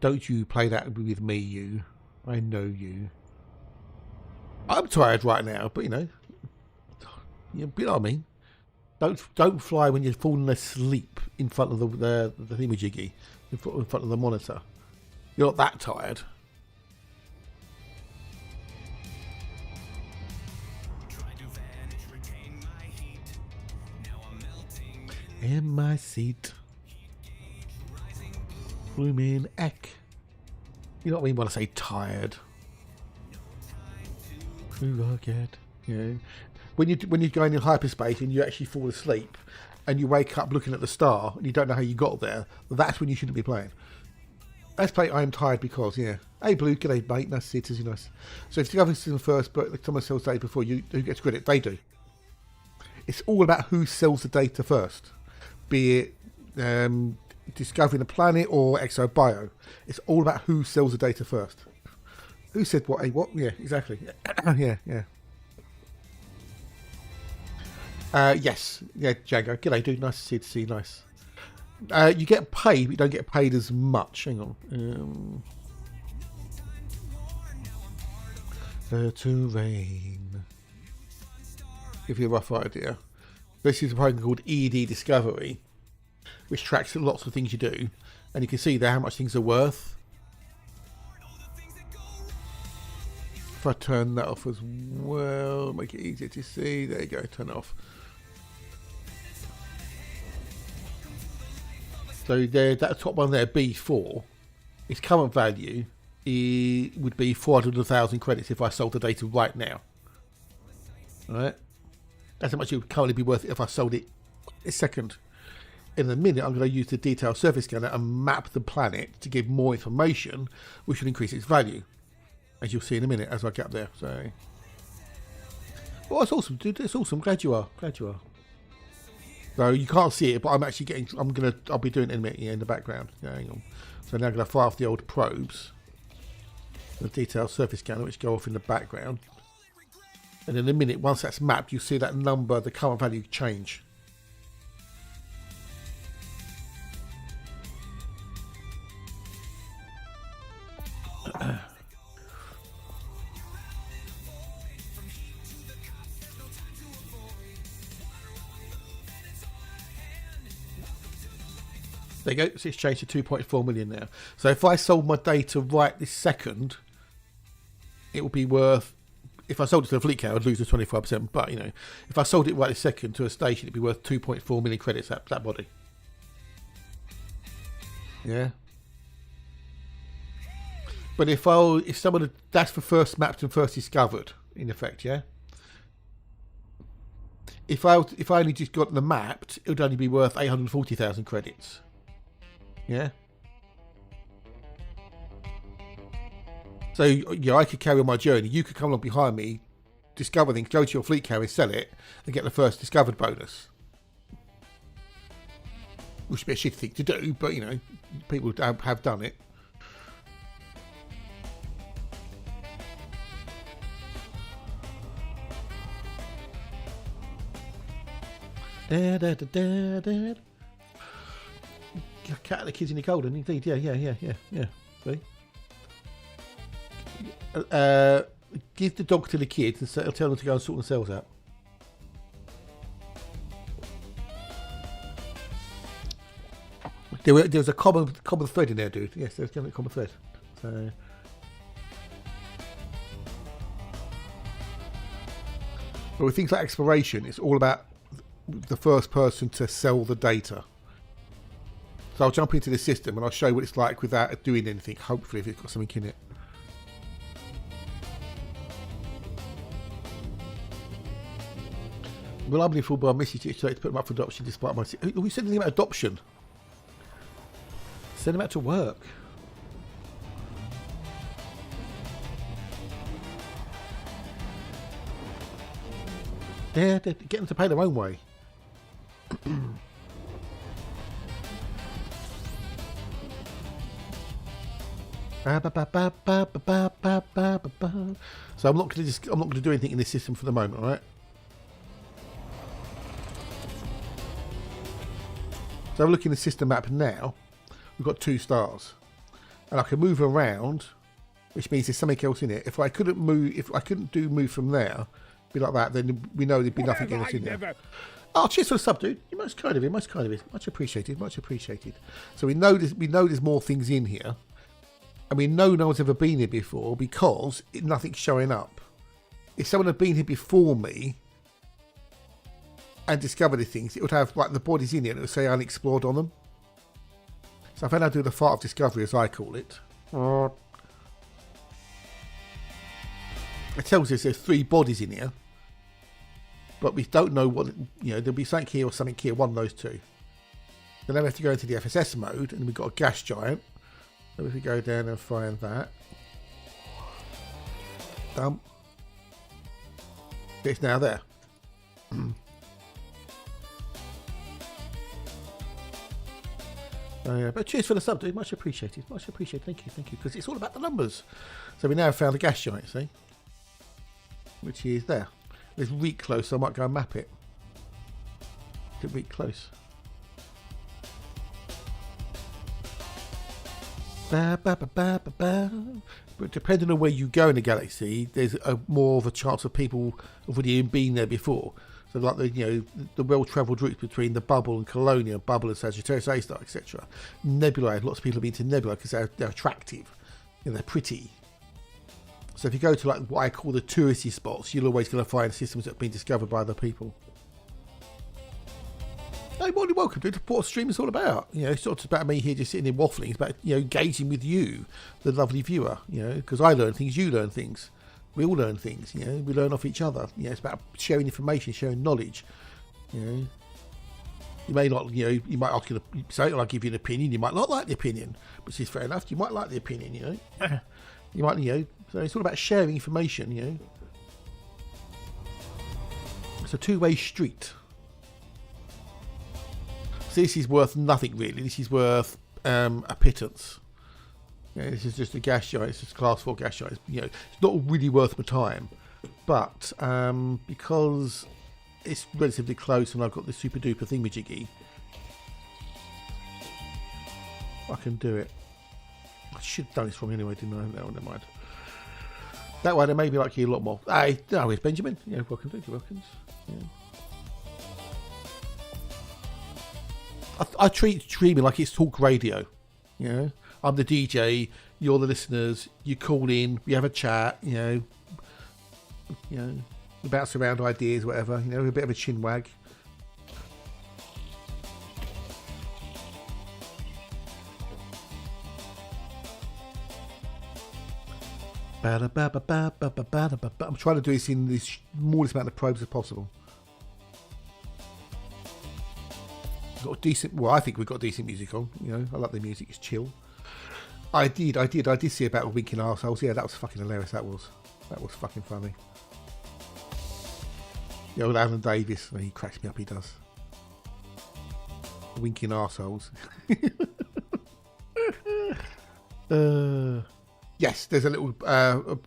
Don't you play that with me, you. I know you. I'm tired right now, but you know what I mean. Don't fly when you're falling asleep in front of the thingamajiggy, in front of the monitor. You're not that tired. In my seat, blooming eck. You know what I mean when I say tired? Rugged. You know, when you're going in hyperspace and you actually fall asleep and you wake up looking at the star and you don't know how you got there, that's when you shouldn't be playing. Let's play I Am Tired Because, yeah. Hey Blue, g'day mate, nice to see you, Tizzy, nice. So if the other system first, but someone sells data before you, who gets credit? They do. It's all about who sells the data first. Be it discovering the planet or ExoBio. It's all about who sells the data first. Who said what? What? Yeah, exactly. Yeah. Yes. Yeah, Django. G'day, dude. Nice to see you. Nice. You get paid, but you don't get paid as much. Hang on. The terrain. Give you a rough idea. This is a program called ED Discovery, which tracks lots of things you do, and you can see there how much things are worth. If I turn that off as well, make it easier to see. There you go. Turn it off. So there, that top one there, B4, its current value would be 400,000 credits if I sold the data right now. All right, that's how much it would currently be worth if I sold it a second. In a minute, I'm going to use the detailed surface scanner and map the planet to give more information, which will increase its value, as you'll see in a minute as I get up there. So, well, that's awesome, dude. It's awesome. Glad you are. So you can't see it, but I'm actually getting. I'll be doing it in a minute, in the background. Yeah, hang on. So now I'm going to fire off the old probes, the detailed surface scanner, which go off in the background. And in a minute, once that's mapped, you see that number, the current value, change. There you go. So it's changed to 2.4 million now. So if I sold my data right this second, it would be worth. If I sold it to a fleet carrier, I'd lose the 25%. But you know, if I sold it right this second to a station, it'd be worth 2.4 million credits. That body. Yeah. But if someone that's for first mapped and first discovered, in effect, yeah. If I only just got the mapped, it would only be worth 840,000 credits. Yeah. So yeah, I could carry on my journey. You could come along behind me, discover things, go to your fleet carrier, sell it, and get the first discovered bonus. Which would be a shitty thing to do, but you know, people have done it. Cat and the kids in the golden, indeed. Yeah. See? Give the dog to the kids and tell them to go and sort themselves out. There was a common thread in there, dude. Yes, there's a common thread. So, but with things like exploration, it's all about the first person to sell the data. So I'll jump into the system and I'll show you what it's like without doing anything. Hopefully, if it's got something in it. Well, I'm full by message to put them up for adoption despite my... Are we said anything about adoption? Send them out to work. They're getting them to pay their own way. So I'm not going to do anything in this system for the moment, all right? So I'm looking at the system map now. We've got 2 stars, and I can move around, which means there's something else in it. If I couldn't move from there, be like that, then we know there'd be nothing else in there. Oh, cheers for the sub, dude. You're most kind of it. Most kind of it. Much appreciated. Much appreciated. So we know there's more things in here, and we know no one's ever been here before because nothing's showing up. If someone had been here before me and discovered these things, it would have like the bodies in it and it would say unexplored on them. So if I now do the fart of discovery, as I call it, it tells us there's 3 bodies in here, but we don't know what, there'll be something here or something here, one of those 2. Then we have to go into the FSS mode, and we've got a gas giant. So if we go down and find that, it's now there. But cheers for the sub, dude. Much appreciated. Much appreciated. Thank you. Because it's all about the numbers. So we now have found the gas giant, see? Which is there. It's reek close, so I might go and map it. It's reek close. But depending on where you go in the galaxy, there's more of a chance of people have already been there before. So like the well-travelled routes between the Bubble and Colonia, Bubble and Sagittarius A star, etc. Nebulae, lots of people have been to Nebulae because they're attractive, they're pretty. So if you go to like what I call the touristy spots, you're always going to find systems that have been discovered by other people. Hey, more than welcome to what stream is all about. It's not just about me here just sitting there waffling. It's about engaging with you, the lovely viewer. Because I learn things, you learn things. We all learn things, we learn off each other. It's about sharing information, sharing knowledge. You may not, you might ask you to say, I'll give you an opinion. You might not like the opinion, which is fair enough. You might like the opinion, You might, so it's all about sharing information, It's a two-way street. So this is worth nothing, really. This is worth a pittance. This is just a gas giant. It's just a class 4 gas giant. It's not really worth my time, but because it's relatively close and I've got the super duper thingamajiggy, I can do it. I should have done this wrong anyway, didn't I? No, never mind. That way, there may be like you a lot more. Hey, where's Benjamin? Welcome to you. Welcome. I treat streaming like it's talk radio. I'm the DJ, you're the listeners, you call in, we have a chat, we bounce around ideas, whatever, a bit of a chin wag. I'm trying to do this in the smallest amount of probes as possible. Got a decent, well, I think we've got decent music on. I like the music, it's chill. I did see about winking arseholes. Yeah, that was fucking hilarious. That was fucking funny. Old Alan Davis, he cracks me up. He does. Winking arseholes. Yes, there's a little a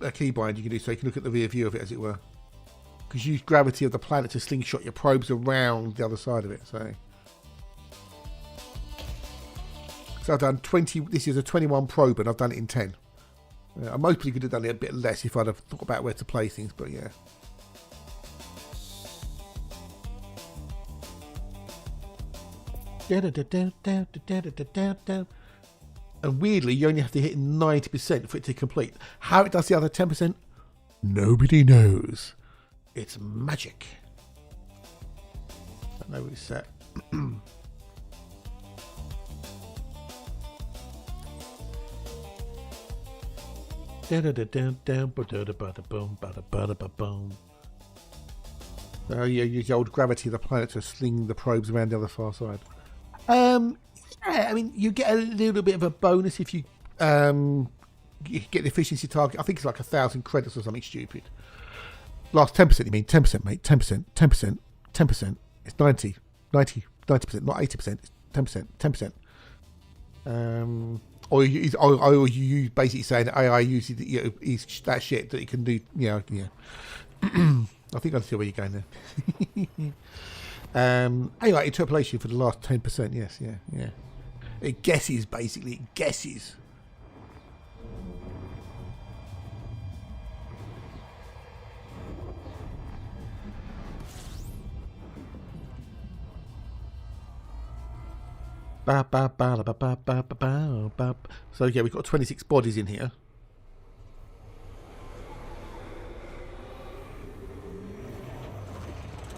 keybind you can do, so you can look at the rear view of it, as it were. Because you use gravity of the planet to slingshot your probes around the other side of it. So I've done 20. This is a 21 probe, and I've done it in 10. I mostly could have done it a bit less if I'd have thought about where to play things, but yeah. And weirdly, you only have to hit 90% for it to complete. How it does the other 10%, nobody knows. It's magic. I know it's set. Yeah, use the old gravity of the planet to sling the probes around the other far side. Yeah, I mean, you get a little bit of a bonus if you get the efficiency target. I think it's like 1,000 credits or something stupid. Last 10%, you mean 10%, mate? 10%, 10%, 10%. It's 90%, not 80%. It's 10%. Or you basically saying that AI uses that shit that it can do. Yeah. I think I see where you're going there. AI interpolation for the last 10%. Yes, yeah. It guesses, basically. It guesses. So yeah, we've got 26 bodies in here.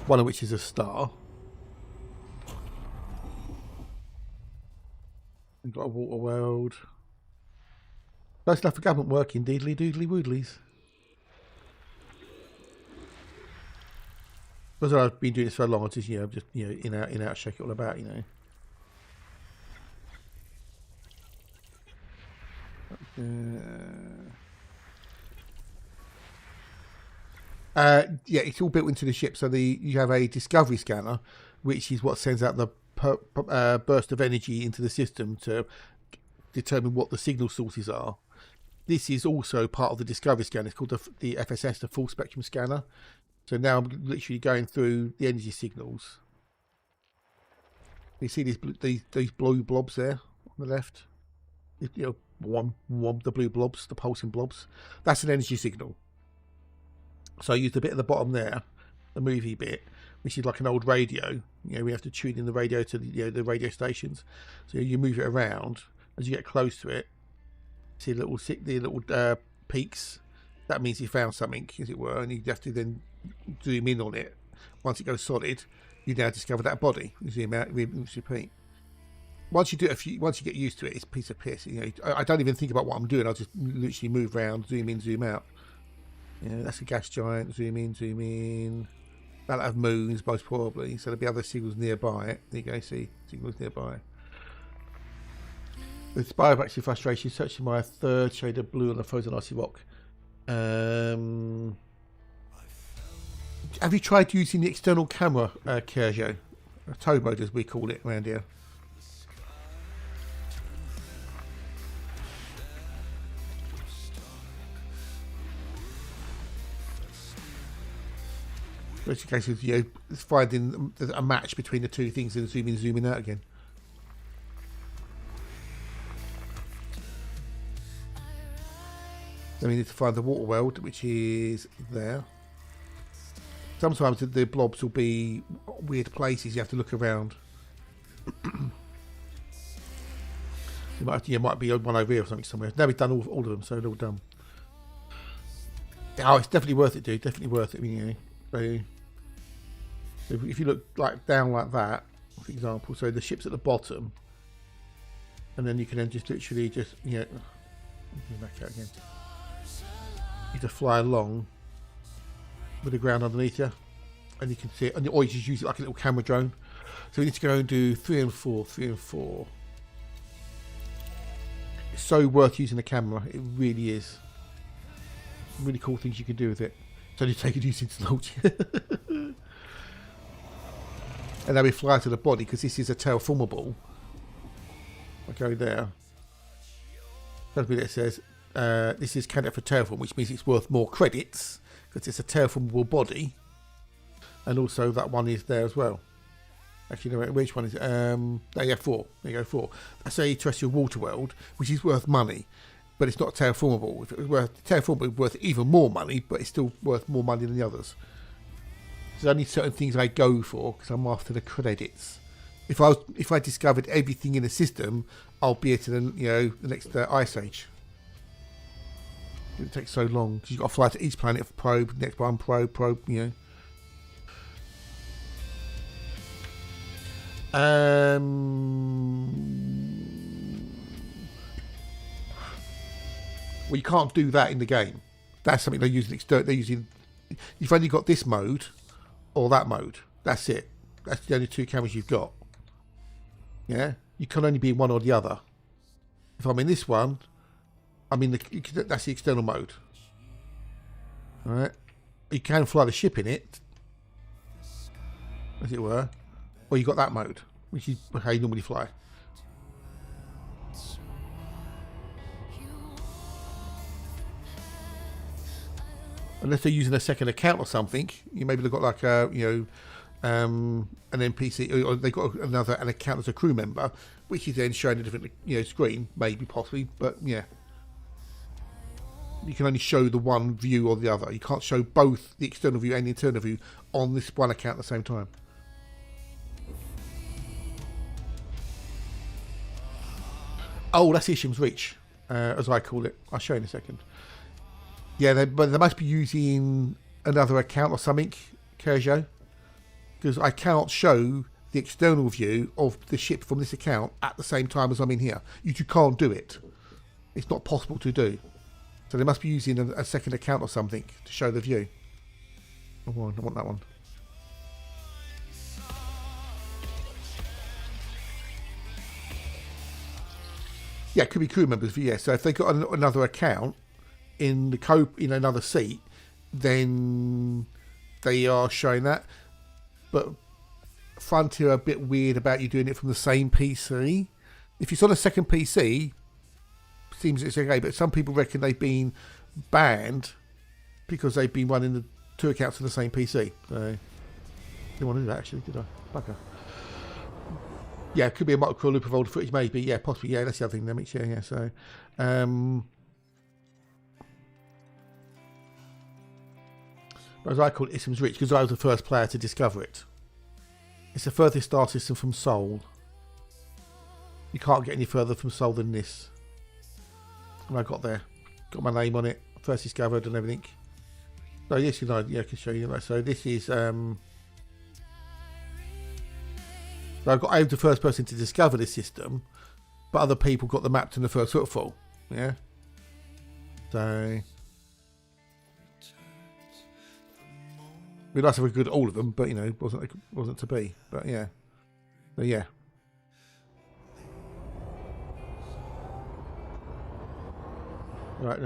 One of which is a star. We've got a water world. Nice enough for government working, deedly doodly woodlies. Because I've been doing this for so long, I just in out, shake it all about, Yeah, it's all built into the ship. So you have a discovery scanner, which is what sends out the burst of energy into the system to determine what the signal sources are. This is also part of the discovery scanner. It's called the FSS, the full spectrum scanner. So now I'm literally going through the energy signals. You see these blue blobs there on the left? The blue blobs, the pulsing blobs. That's an energy signal. So I used the bit at the bottom there, the movie bit, which is like an old radio. We have to tune in the radio to the radio stations. So you move it around as you get close to it. See the little peaks. That means you found something, as it were, and you have to then zoom in on it. Once it goes solid, you now discover that body. You zoom out, repeat. Once you get used to it, it's a piece of piss. I don't even think about what I'm doing. I just literally move around, zoom in, zoom out. That's a gas giant. Zoom in. That'll have moons, most probably. So there'll be other signals nearby. There you go. See signals nearby. With Spyrobaxy frustration, searching my third shade of blue on the frozen icy rock. Have you tried using the external camera, Kerjo? Tow mode, as we call it around here. Which in case of finding a match between the two things and zooming out again. Then we need to find the water world, which is there. Sometimes the blobs will be weird places. You have to look around. You might be on one over here or something somewhere. Now we've done all of them, so they're all done. Oh, it's definitely worth it, dude. Definitely worth it. So if you look down like that, for example, so the ship's at the bottom, and then you can then just literally back out again. You just fly along with the ground underneath you, and you can see it, or you just use it like a little camera drone. So we need to go and do 3 and 4. It's so worth using the camera. It really is. Really cool things you can do with it. It's only taken you since launch. And then we fly to the body because this is a terraformable. I go there. That's what it says. This is candidate for terraform, which means it's worth more credits because it's a terraformable body. And also that one is there as well. Actually, no, which one is it? 4. There you go, 4. That's a terrestrial water world, which is worth money. but it's not terraformable. If it was worth terraformable, it's worth even more money, but it's still worth more money than the others. There's only certain things I go for because I'm after the credits. If I discovered everything in the system, I'll be at the the next ice age. It would take so long because you've got to fly to each planet for probe, next one probe, Well, you can't do that in the game. That's something they're using. They're using. You've only got this mode or that mode. That's it. That's the only two cameras you've got. Yeah, you can only be in one or the other. If I'm in this one, that's the external mode. All right, you can fly the ship in it, as it were, or you got that mode, which is how you normally fly. Unless they're using a second account or something, you maybe they've got like a an NPC, or they've got an account as a crew member, which is then showing a different screen, maybe possibly, but yeah, you can only show the one view or the other. You can't show both the external view and the internal view on this one account at the same time. Oh, that's Isham's Reach, as I call it. I'll show you in a second. Yeah, but they must be using another account or something, Kerjo, because I cannot show the external view of the ship from this account at the same time as I'm in here. You can't do it. It's not possible to do. So they must be using a second account or something to show the view. Oh, I want that one. Yeah, it could be crew members, but yeah. So if they got another account in the another seat, then they are showing that. But Frontier are a bit weird about you doing it from the same PC. If it's on a second PC, seems it's okay, but some people reckon they've been banned because they've been running the two accounts on the same PC. So I didn't want to do that actually, did I? Bugger. Yeah, it could be a micro loop of older footage, maybe. Yeah, possibly. Yeah, that's the other thing. That makes yeah. So, as I call it, Isham's Reach, because I was the first player to discover it. It's the furthest star system from Sol. You can't get any further from Sol than this. And I got there, got my name on it, first discovered and everything. So yes, I can show you. So this is. I was the first person to discover this system, but other people got the map to the first footfall. Yeah. So. It'd be nice if we could all of them, but it wasn't to be. But yeah. So yeah. Right,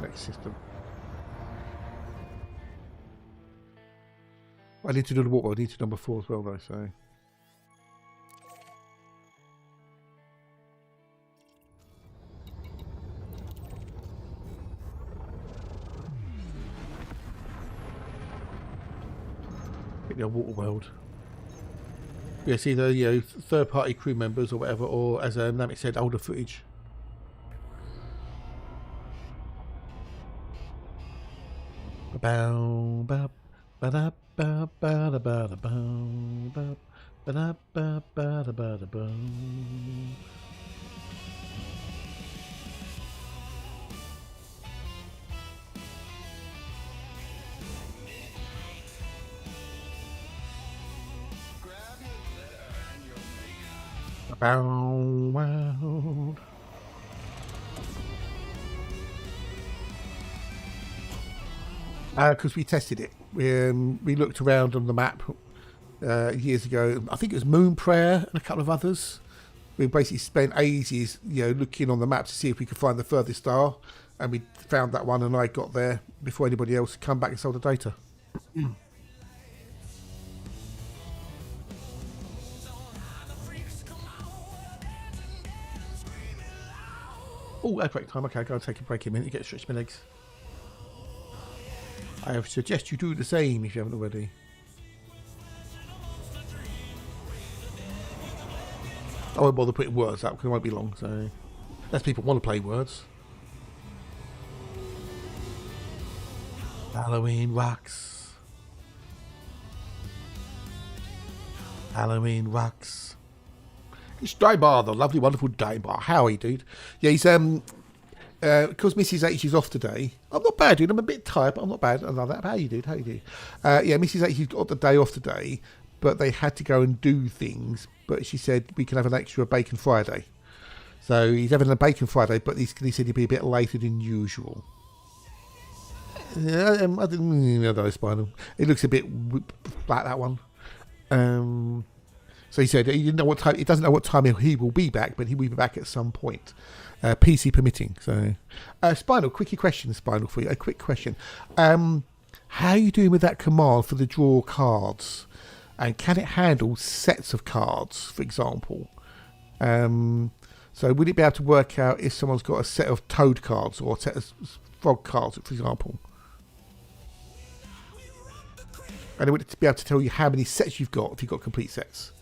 next system. I need to do the water. I need to do number 4 as well, though. So. Get the water world. Yeah, it's either third-party crew members or whatever, or as Namik said, older footage. Bow, bow, ba da ba ba da ba da bow, ba da ba ba da ba da bow. Bow, wow. Because we tested it. We looked around on the map years ago. I think it was Moon Prayer and a couple of others. We basically spent ages, looking on the map to see if we could find the furthest star, and we found that one. And I got there before anybody else had come back and sold the data. Oh, that's break time. Okay, I'll go and take a break in a minute. You get to stretch my legs. I suggest you do the same if you haven't already. I won't bother putting words up because it won't be long. So Unless people want to play words. Halloween rocks. Halloween rocks. It's Daybar, the lovely, wonderful Daybar. How are you, dude? Yeah, he's because Mrs. H is off today. I'm not bad, dude. I'm a bit tired, but I'm not bad. I love that. How you, dude? How you do? Yeah, Mrs. H has got the day off today, but they had to go and do things. But she said we can have an extra Bacon Friday. So he's having a Bacon Friday, but he said he'd be a bit later than usual. Yeah, I didn't know Spinal. It looks a bit like that one. So he said he didn't know what time. He doesn't know what time he will be back, but he will be back at some point, PC permitting. So, Spinal, quickie question, Spinal, for you. A quick question. How are you doing with that command for the draw cards? And can it handle sets of cards, for example? So would it be able to work out if someone's got a set of toad cards or a set of frog cards, for example? And it would be able to tell you how many sets you've got if you've got complete sets.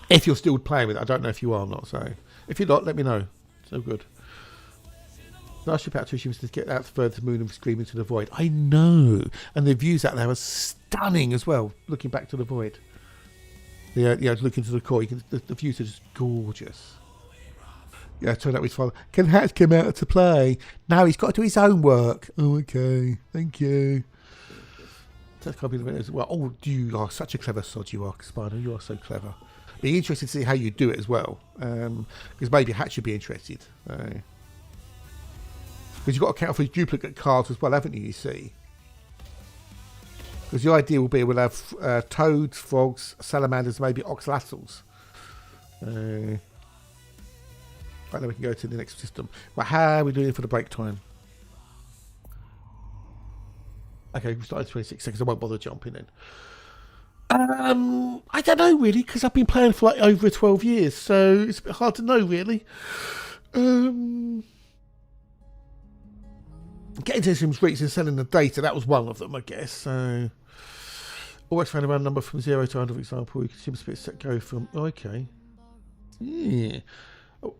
If you're still playing with it, I don't know if you are or not. So if you're not, let me know. So good. Last year, about 2 she was to get out further to the moon and screaming to the void. I know, and the views out there are stunning as well. Looking back to the void, yeah, looking to the core, you can, the views are just gorgeous. Yeah, it turned out his father. Can Hatch come out to play? No, he's got to do his own work. Oh, okay, thank you. That's got to be the minute as well. Oh, you are such a clever sod, you are, Spider. You are so clever. Be interested to see how you do it as well, because maybe Hatch should be interested. Because you've got to count for his duplicate cards as well, haven't you, you see? Because the idea will be we'll have toads, frogs, salamanders, maybe oxalotls. Right, then we can go to the next system. Well, how are we doing for the break time? Okay, we started 26 seconds. I won't bother jumping in. I don't know, really, because I've been playing for like over 12 years, so it's a bit hard to know, really. Getting to some streets and selling the data, that was one of them, I guess. So, always found a round number from 0 to 100, for example. You can see a split set go from. Oh, okay. Yeah.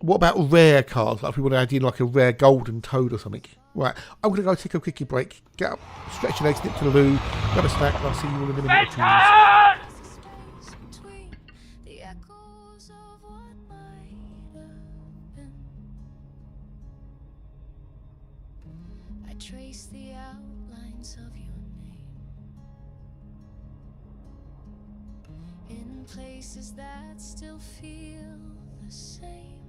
What about rare cards? Like if we want to add in like a rare golden toad or something. Right. I'm going to go take a quickie break. Get up, stretch your legs, nip to the loo, grab a snack, and I'll see you all in a minute or two. Between the echoes of what might have been, I trace the outlines of your name in places that still feel the same,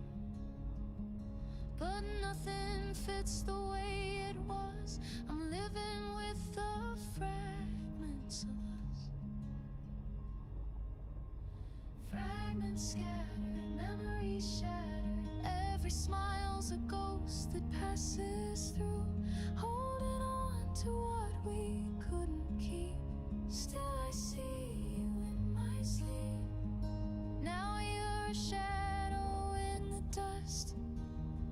but nothing fits the way it was. I'm living with the fragments of us. Fragments scattered, memories shattered. Every smile's a ghost that passes through, holding on to what we couldn't keep. Still I see you in my sleep. Now you're a shadow in the dust.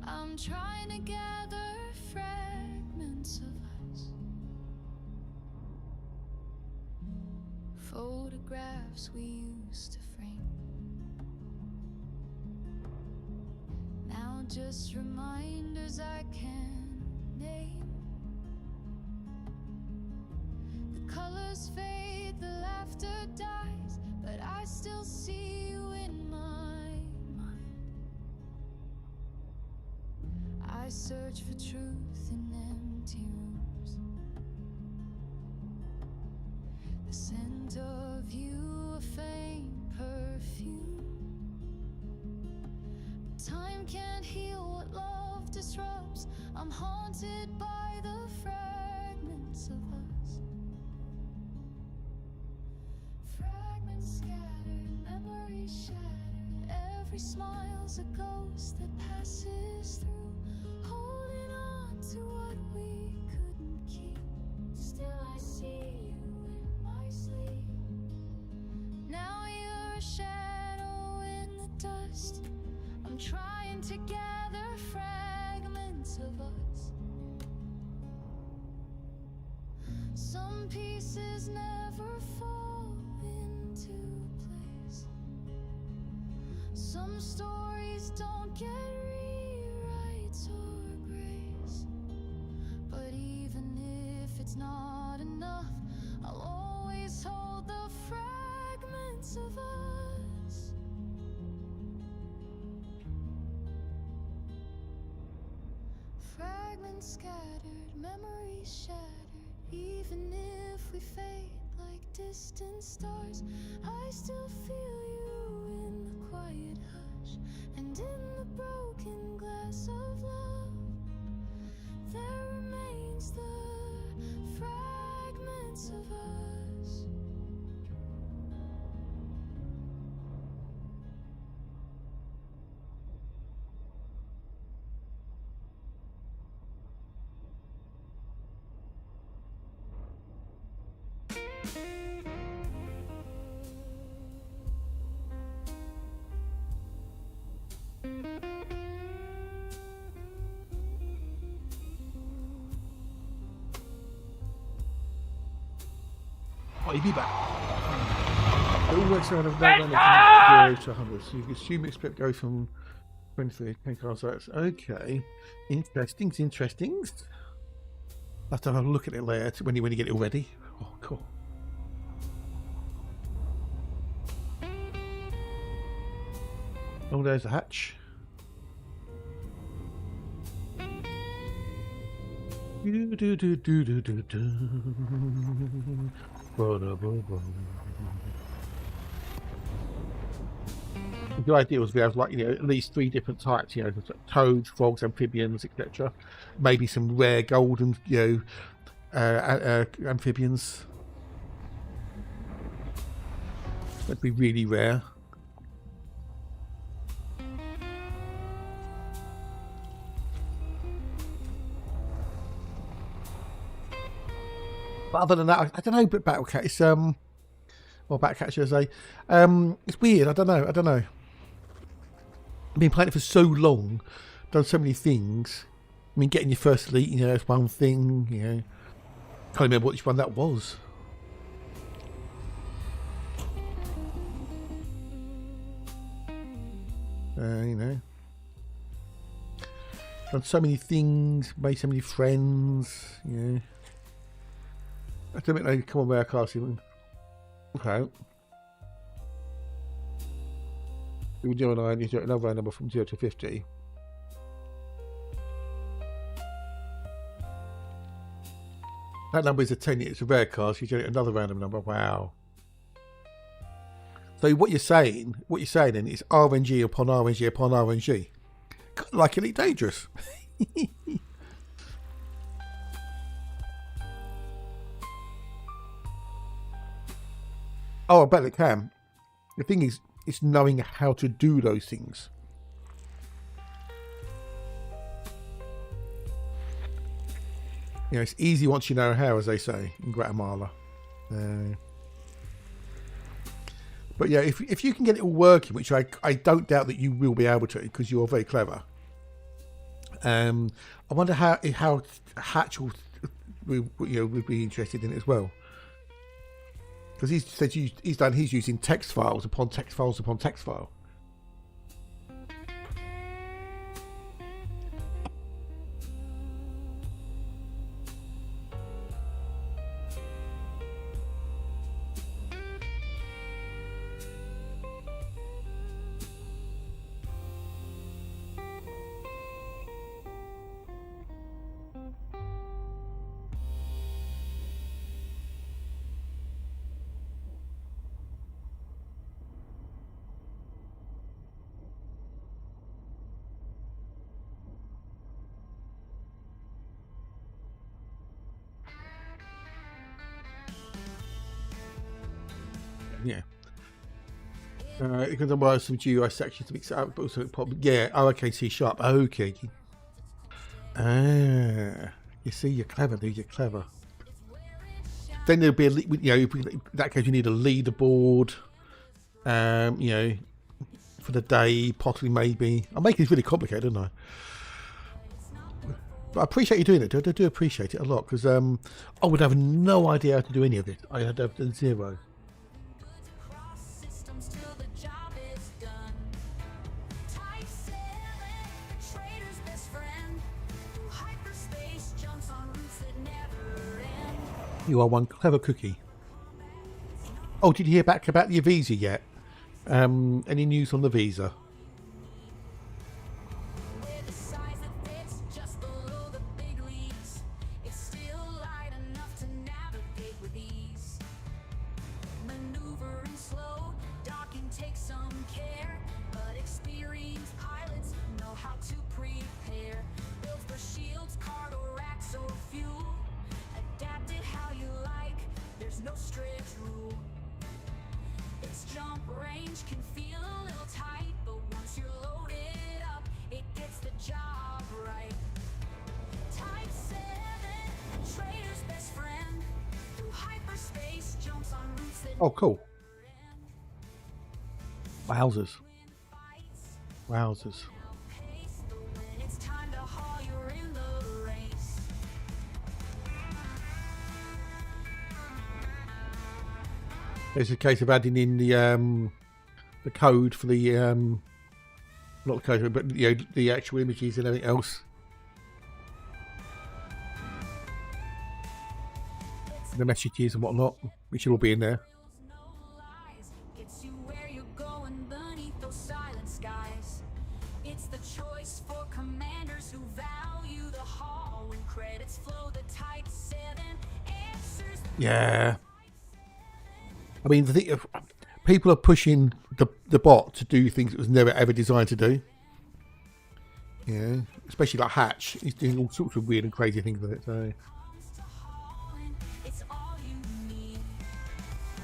I'm trying to gather fragments of us. Photographs we used to frame, now just reminders I can name. The colors fade, the laughter dies, but I still see you in my mind. I search for truth in empty rooms, the scent of you, a faint perfume. But time can't heal what love disrupts. I'm haunted by the fragments of us. Fragments scattered, memories shattered. Every smile's a ghost that passes through, holding on to what we couldn't keep. Still I see you in my sleep. Now you're a shadow in the dust. I'm trying to gather fragments of us. Some pieces never fall into place. Some stories don't get rewrites or grace. But even if it's not enough, I'll always hold the fragments of us. Fragments scattered, memories shattered. Even if we fade like distant stars, I still feel you in the quiet hush and in the broken glass of love. There remains the fragments of us. Oh, he'd be back. It all works around of 0 to 100. So you can assume expect go from 23 10 cards. That's okay. Interesting. I'll have to have a look at it later when you get it all ready. Oh, cool. Oh, there's a hatch. The idea was we have, like, at least 3 different types, toads, frogs, amphibians, etc. Maybe some rare golden, amphibians. That'd be really rare. But other than that, I don't know. But Battlecat, it's or Battlecat, should I say? It's weird. I don't know. I've been playing it for so long, done so many things. I mean, getting your first elite, is one thing. Can't remember which one that was. Done so many things, made so many friends. I don't think they come on where I can't see them. Okay. We do another round number from 0 to 50. That number is a 10, it's a rare card, so you generate another random number. Wow. So what you're saying then is RNG upon RNG upon RNG. Kind of like Elite Dangerous. Oh, I bet it can. The thing is, it's knowing how to do those things. It's easy once you know how, as they say in Guatemala. But yeah, if you can get it all working, which I don't doubt that you will be able to, because you're very clever. I wonder how Hatch would be interested in it as well. Because he said he's using text files upon text files upon text file. Yeah. Because there were some GUI sections to mix it up, but also probably, yeah. Oh, okay. C#. Okay. You see, you're clever, dude. You're clever. Then there'll be in that case you need a leaderboard. For the day, possibly, maybe. I'm making this really complicated, aren't I? But I appreciate you doing it. I do appreciate it a lot because I would have no idea how to do any of it. I had zero. Cross systems till the job is done. Type 7, trader's best friend. Through hyperspace, jumps on routes that never end. You are one clever cookie. Oh, did you hear back about your visa yet? Any news on the visa? With the size that fits just below the big leagues, it's still light enough to navigate with ease. Maneuvering slow, docking takes some care, but experienced pilots know how to prepare. Built for shields, cargo racks, or fuel. Adapt it how you like, there's no strict rule. Its jump range can feel a little tight, but once you're loaded up, it gets the job right. Type 7, trader's best friend. Through hyperspace, jumps on routes that Oh, cool. Wowzers. fights. Wowzers. Pace, but when it's time to haul, you're in the race. It's a case of adding in the code for the not the code, but the actual images and everything else. The messages and whatnot, which will all be in there. No lies, gets you where you're going beneath those silent skies. It's the choice for commanders who value the haul. When credits flow, the Type 7 answers. Yeah. I mean, the thing, people are pushing the bot to do things it was never ever designed to do. Yeah, especially like Hatch. He's doing all sorts of weird and crazy things with it. So Comes to hauling, it's all you need.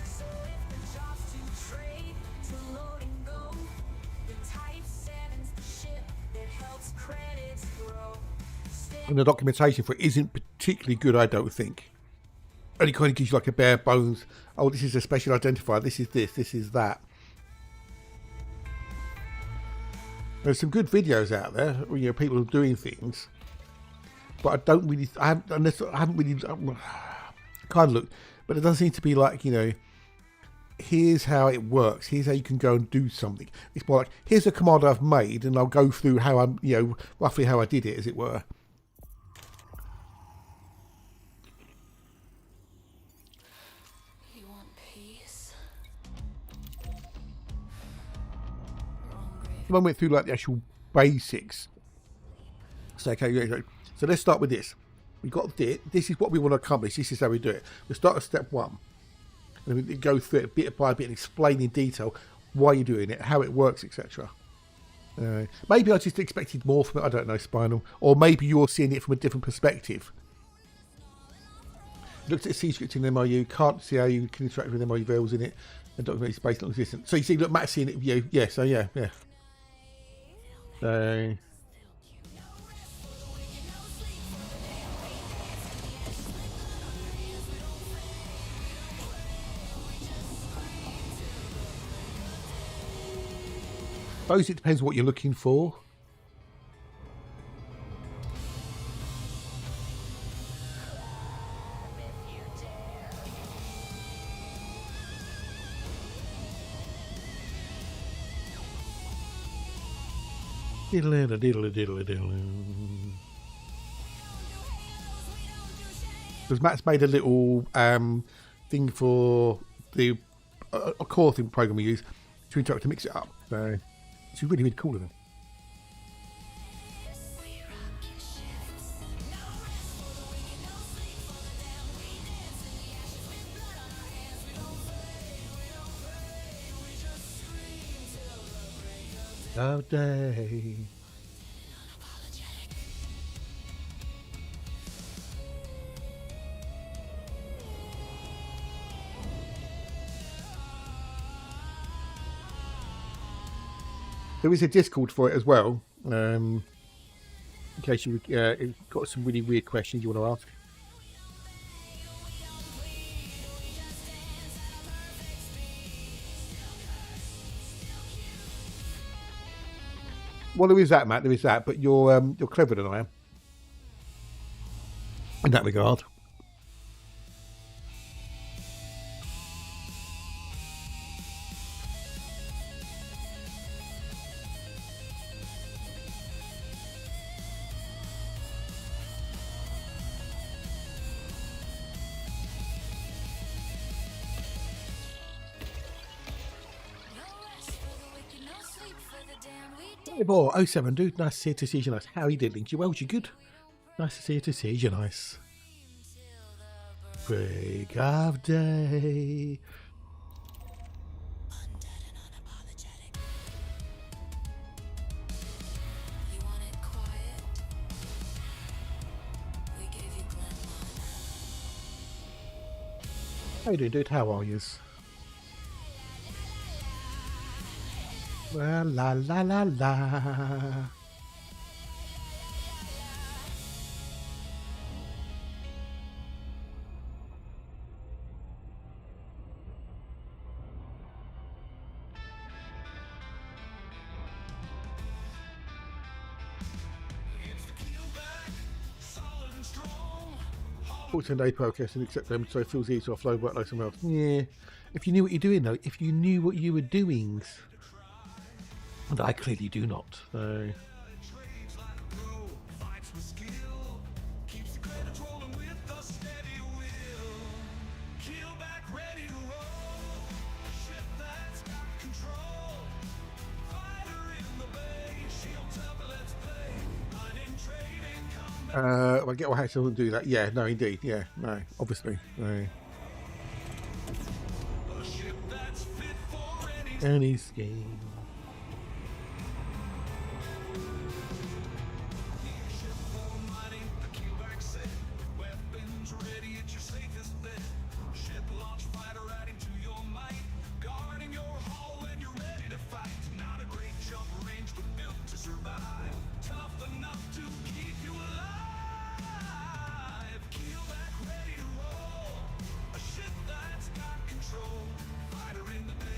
So if the job's to trade, to load and go, the Type 7's the ship that helps credits grow. and the documentation for it isn't particularly good, I don't think. Only kind of gives you like a bare bones. Oh, this is a special identifier. This is that. There's some good videos out there, you know, people doing things, but I don't really. I haven't really kind of looked, but it does seem to be like, you know, here's how it works. Here's how you can go and do something. It's more like, here's a command I've made, and I'll go through how I'm, you know, roughly how I did it, as it were. You want peace? I went through like the actual basics. So okay, so let's start with this. We got this. This is what we want to accomplish. This is how we do it. We start at step 1, and then we go through it bit by bit and explain in detail why you're doing it, how it works, etc. Maybe I just expected more from it. I don't know, Spinal, or maybe you're seeing it from a different perspective. Looks at C-script in the MOU. Can't see how you can interact with MOU variables in it. And document space not existent. So you see, look, Matt's seeing it. Yeah. So yeah. So. Suppose it depends what you're looking for. Because Matt's made a little thing for the a core thing program we use to interact to mix it up. So it's really, really cool of them. Of day. There is a Discord for it as well, in case you've got some really weird questions you want to ask. Well, there is that, Matt. There is that, but you're cleverer than I am. in that regard. Hey boy, 07 dude, nice to see you, to see you, nice. How are you doing? You well? You good? Nice to see you, to see you, nice. Break of day. How you doing, dude? How are yous? Well, la la la la. Day podcast and accept them so it feels easy to offload work like somewhere else. Yeah. If you knew what you're doing though, if you knew what you were doing. And I clearly do not. So I get why I wouldn't do that. Yeah, no, indeed. Yeah, no, obviously. No. Any scheme.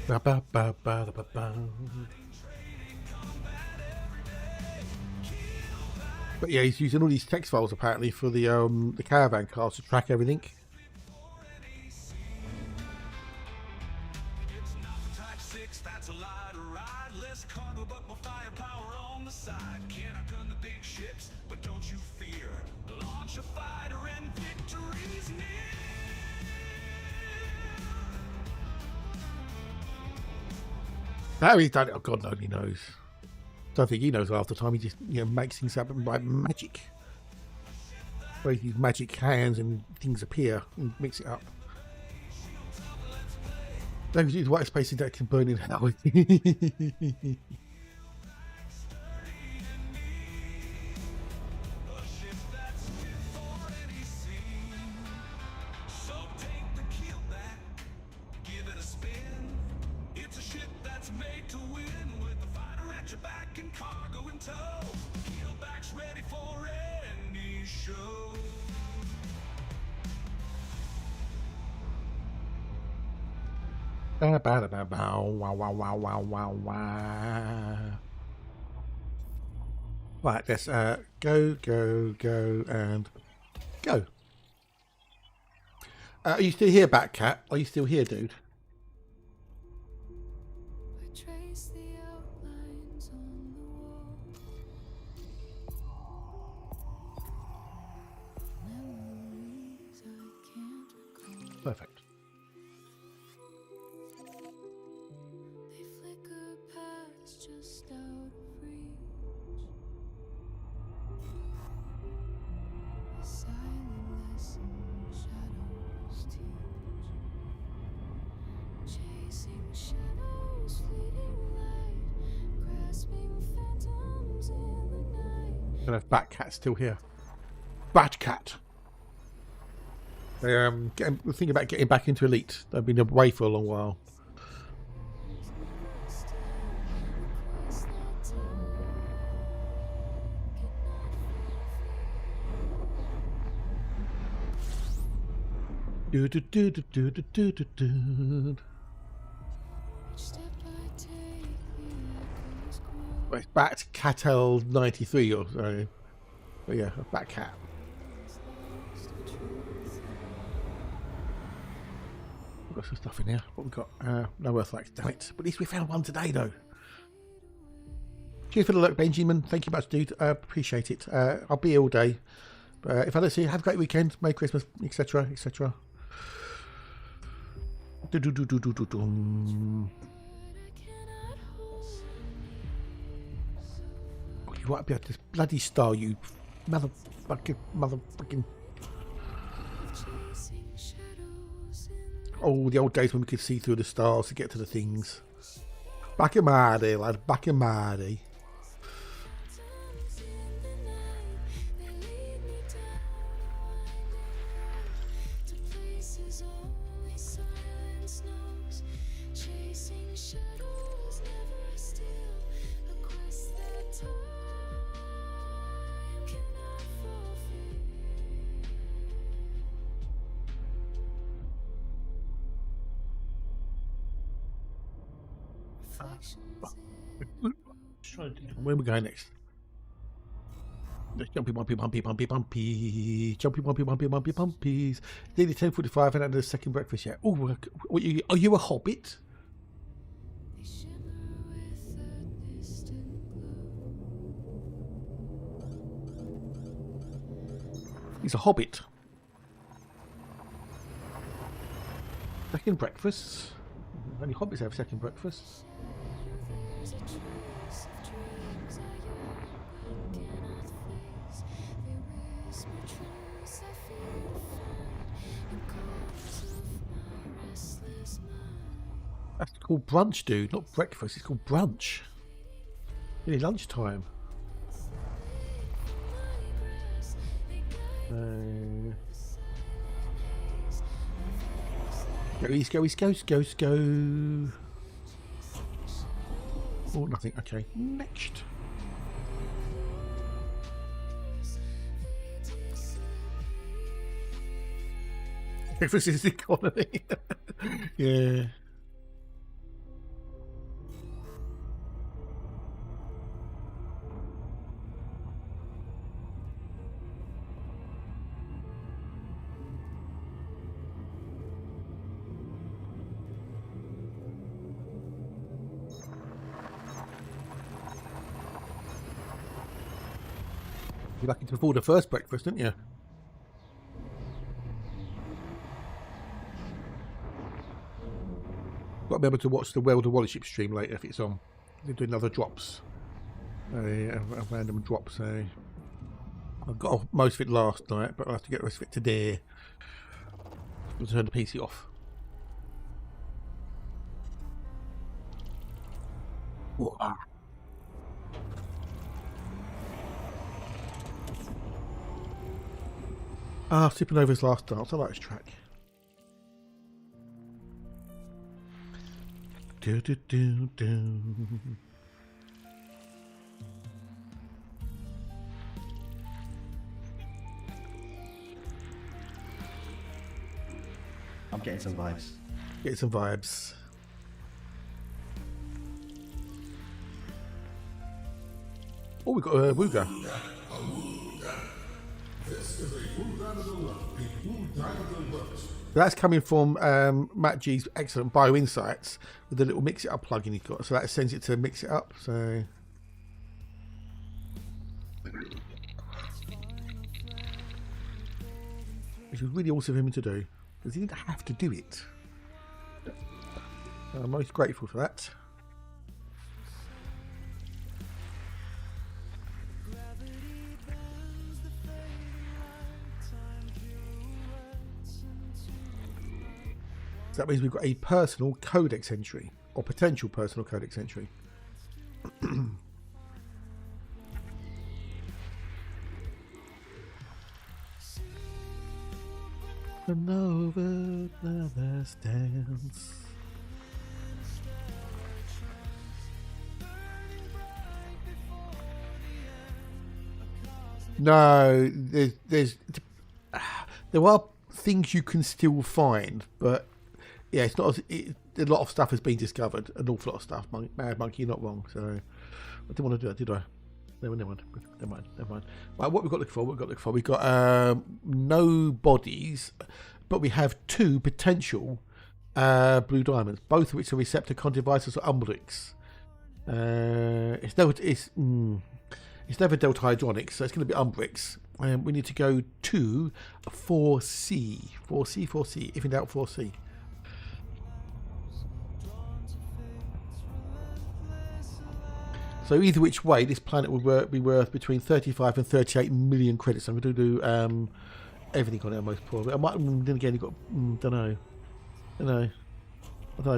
Ba, ba, ba, ba, ba, ba. But yeah, he's using all these text files apparently for the caravan cars to track everything. How he's done it, oh God only knows. Don't think he knows half the time. He just makes things happen by magic. Where these magic hands and things appear and mix it up. Don't use white space that can burn in hell. Right, let's go, and go. Are you still here, Batcat? Are you still here, dude? I trace the outlines on the wall. Memories I can't recall. Perfect. They flicker past just out of reach. The silent lesson shadows teach. Chasing shadows, fleeting light, grasping phantoms in the night. I don't know if Batcat's still here. Batcat. They thinking about getting back into Elite. They've been away for a long while. Do do do do do do do do do. Well, it's Batcatel 93 or so. But yeah, Batcat. We've got some stuff in here. What we got? No earthlights, damn it. But at least we found one today, though. Cheers for the look, Benjamin. Thank you much, dude. Appreciate it. I'll be here all day. If I don't see you, have a great weekend. Merry Christmas, etc., etc. Oh, you right up here, this bloody star, you motherfucking. Oh, the old days when we could see through the stars to get to the things. Back in my day, lad. Back in my day. Where are we going next? Jumpy, bumpy, bumpy, bumpy, bumpy. Jumpy, bumpy, bumpy, bumpy, bumpies. Nearly 10:45 and had a second breakfast yet. Oh, are you a hobbit? He's a hobbit. Second breakfast. Only hobbits have second breakfast. That's called brunch, dude, not breakfast. It's called brunch. Really lunchtime. Go east, go east, go. Oh, nothing. Okay, next. Breakfast is the economy. Yeah. You're lucky to afford the first breakfast, didn't you? Got to be able to watch the Welder Wallership stream later if it's on. They're doing other drops. A random drops. I got most of it last night, but I'll have to get the rest of it today. I'll turn the PC off. Whoa. Supernova's Last Dance. I like this track. Do, do, do, do. I'm getting some vibes. Get some vibes. Oh, we got a Wooga. That's coming from Matt G's excellent Bio Insights with the little Mix It Up plugin he's got. So that sends it to Mix It Up. So which was really awesome of him to do because he didn't have to do it. So I'm most grateful for that. So that means we've got a personal codex entry, or potential personal codex entry. The Nova never stands. No, there are things you can still find, but yeah, it's not. A lot of stuff has been discovered. An awful lot of stuff. Mad Monkey, you're not wrong. So I didn't want to do it, did I? Never mind. Right, what we've got to look for? We've got no bodies, but we have two potential blue diamonds, both of which are Recepticon devices or umbrix. It's never delta hydronics, so it's going to be umbrix. We need to go to 4C. 4C. If in doubt, 4C. So either which way, this planet will be worth between 35 and 38 million credits. I'm going to do everything on it, most probably. I might, then again, you've got, don't know.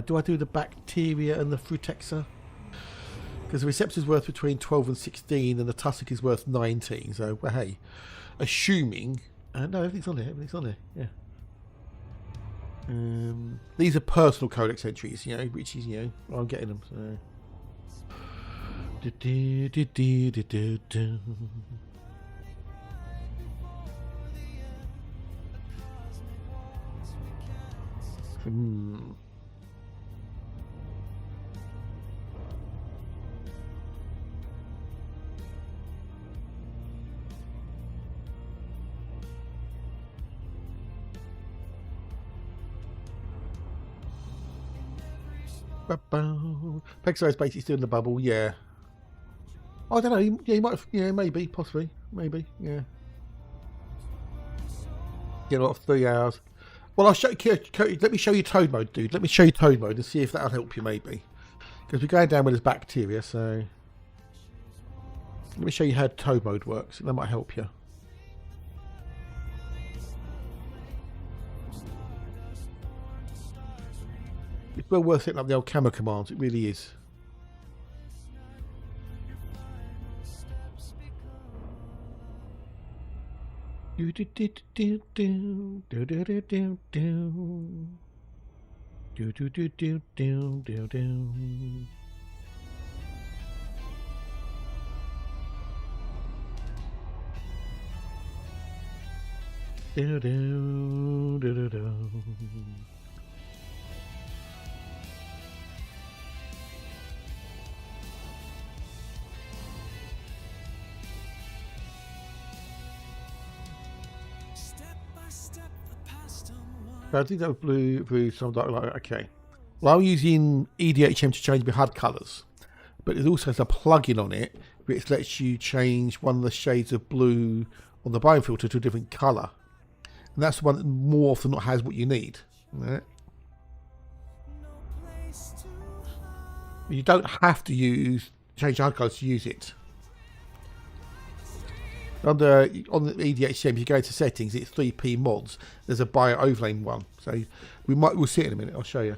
Do I do the bacteria and the frutexa? Because the receptor is worth between 12 and 16, and the tussock is worth 19. So, well, hey, assuming, no, everything's on there. Yeah. These are personal codex entries, which is, I'm getting them. So. Pexo is basically still in the bubble, yeah. I don't know. Yeah, he might have. Yeah, maybe, possibly, maybe. Yeah. Get off 3 hours. Well, I'll show you. Let me show you toad mode, dude. Let me show you toad mode and see if that'll help you, maybe. Because we're going down where there's bacteria, so let me show you how toad mode works. That might help you. It's well worth setting up the old camera commands. It really is. Do do do do do do do do do do do do do do do do. Do do do do do. I think that was blue, some dark light. Okay. Well, I'm using EDHM to change my HUD colours, but it also has a plugin on it which lets you change one of the shades of blue on the bone filter to a different colour, and that's the one that more often not has what you need. Right? You don't have to change the HUD colours to use it. On the EDHM, if you go to settings, it's 3P mods. There's a bio overlay one, so we'll see it in a minute. I'll show you.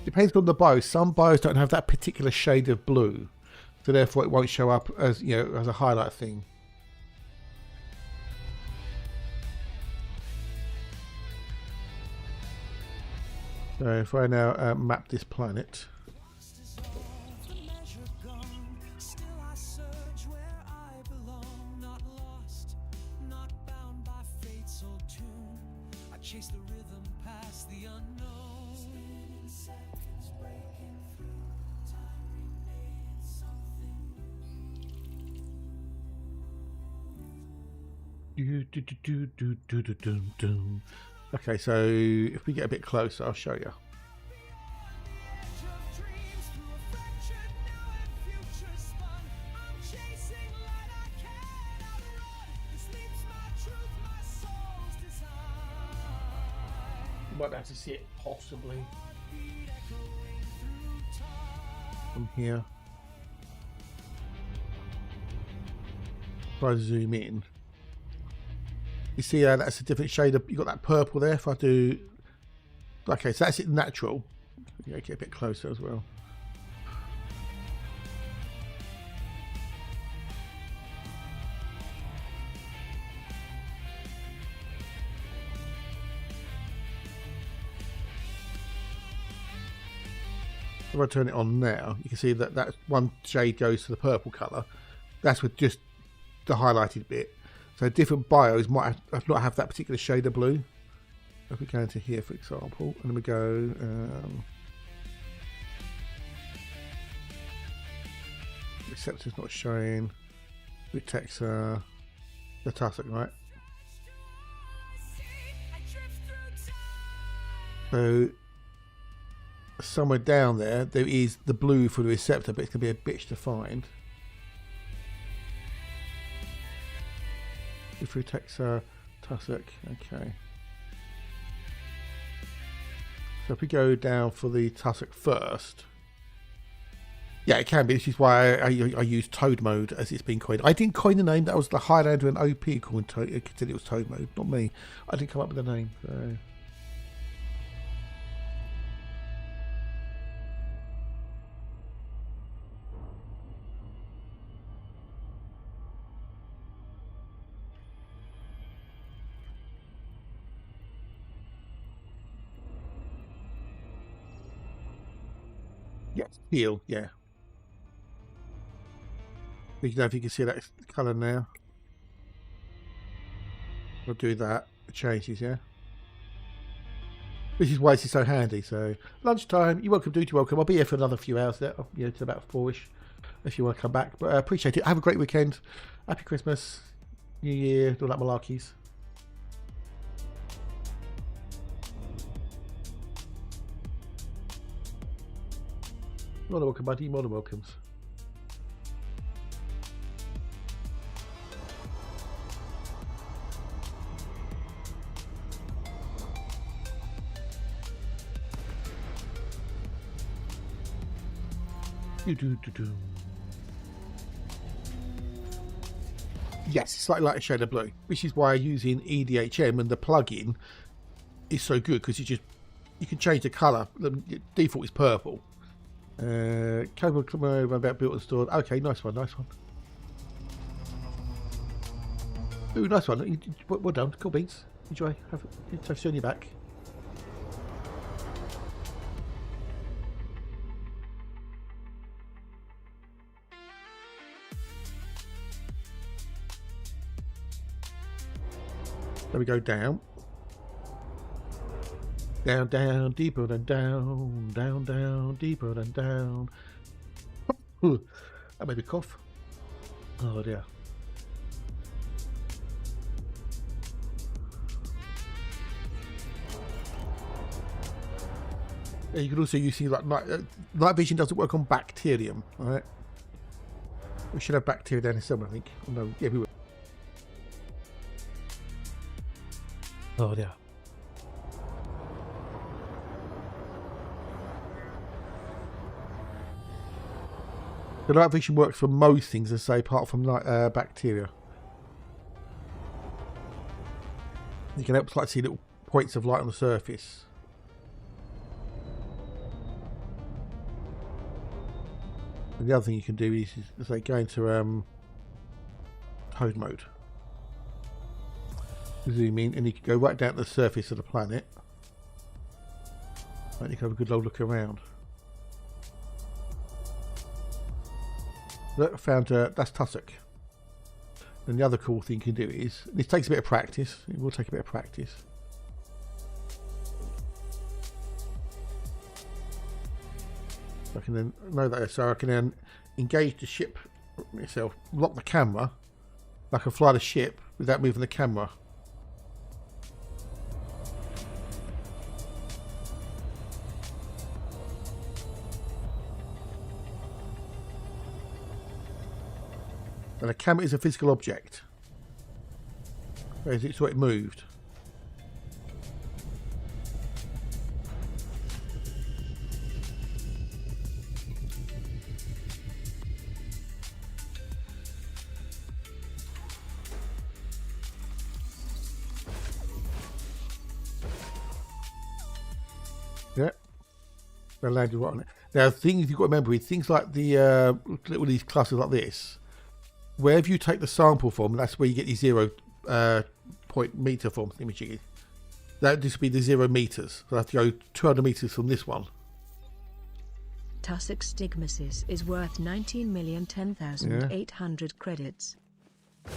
Depends on the bio. Some bios don't have that particular shade of blue, so therefore it won't show up as as a highlight thing. So if I now map this planet, okay, so if we get a bit closer, I'll show you. You might have to see it possibly from here. If I zoom in, you see that's a different shade of, you got that purple there. If I do, okay, so that's it natural. Yeah, get a bit closer as well. If I turn it on now, you can see that that one shade goes to the purple colour. That's with just the highlighted bit. So different bios might not have that particular shade of blue. If we go into here, for example, and then we go receptor's not showing. It takes the tussock, right? So somewhere down there is the blue for the receptor, but it's going to be a bitch to find. If we take tussock, okay. So if we go down for the tussock first, yeah, it can be. This is why I use Toad mode as it's been coined. I didn't coin the name. That was the Highlander and OP coined Toad. It said it was Toad mode, not me. I didn't come up with the name. So. Yes, teal, yeah. You know if you can see that colour now. We'll do that. It changes, yeah. This is why this is so handy. So lunchtime, you're welcome, dude. You're welcome. I'll be here for another few hours there, you know, to about 4ish, if you want to come back. But I appreciate it. Have a great weekend. Happy Christmas, New Year, all that malarkeys. More than welcome, buddy. More than welcomes. Yes, it's slightly lighter shade of blue, which is why using EDHM and the plugin is so good, because you can change the colour. The default is purple. Cable come over about built and stored. Okay, nice one, nice one. Ooh, nice one. Well done. Cool beans. Enjoy. Have you on your back. There we go, down. Down, down, deeper than down, down, down, deeper than down. Ooh, that made me cough. Oh dear. Yeah, you can also use things like night vision doesn't work on bacterium, alright? We should have bacteria down here somewhere, I think. Oh, no, yeah, we will. Oh dear. The night vision works for most things, as I say, apart from bacteria. You can help see little points of light on the surface. And the other thing you can do is say, go into Toad mode. Zoom in, and you can go right down to the surface of the planet. And you can have a good old look around. Look, I found that's tussock. And the other cool thing you can do is, this takes a bit of practice. It will take a bit of practice. I can then know that, so I can then engage the ship itself, lock the camera. I can fly the ship without moving the camera. And a camera is a physical object. Whereas it's what it moved. Yeah. They landed right on it. Now, things you've got to remember with things like the little these clusters like this. Wherever you take the sample from, that's where you get the 0 point meter from imaging. That this would be the 0 meters. So I have to go 200 meters from this one. Tussock stigmasis is worth 19,010,800 credits. So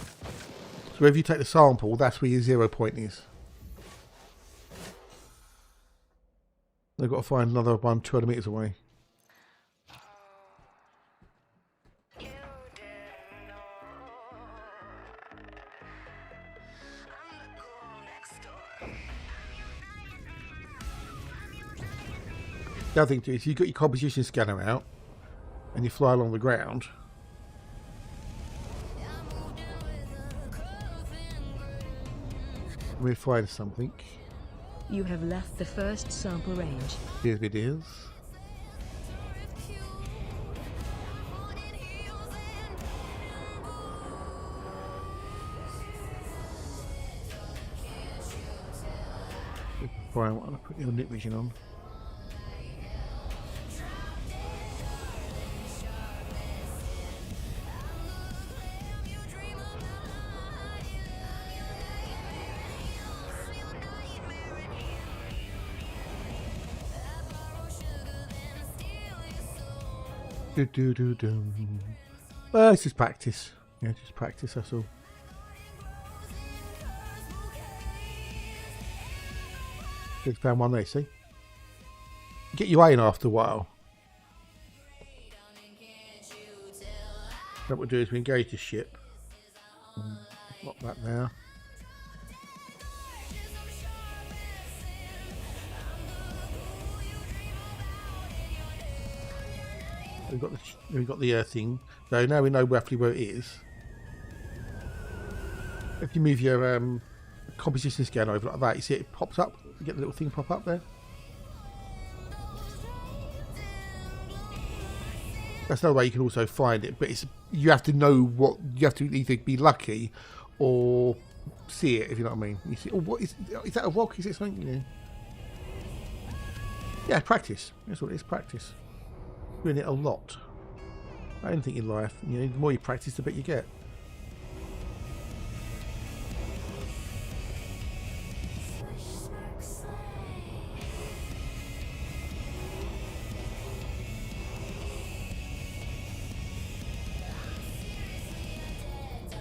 wherever you take the sample, that's where your 0 point is. They've got to find another one 200 meters away. The other thing too is you've got your composition scanner out and you fly along the ground. We'll find something. You have left the first sample range. Here it is. Brian, what I'll put your nick vision on. Do do do do. Well, it's just practice. Yeah, just practice. That's all. Just found one there. See, get you in after a while. What we'll do is we engage the ship. Lock that there. We've got the thing. So now we know roughly where it is. If you move your composition scanner over like that, you see it pops up. You get the little thing pop up there. That's another way you can also find it, but it's you have to know what you have to either be lucky or see it, if you know what I mean. You see, oh, what is that? A rock? Is it something? You know? Yeah, practice. That's what it is. Practice. Doing it a lot. Anything in life, you know, the more you practice, the better you get.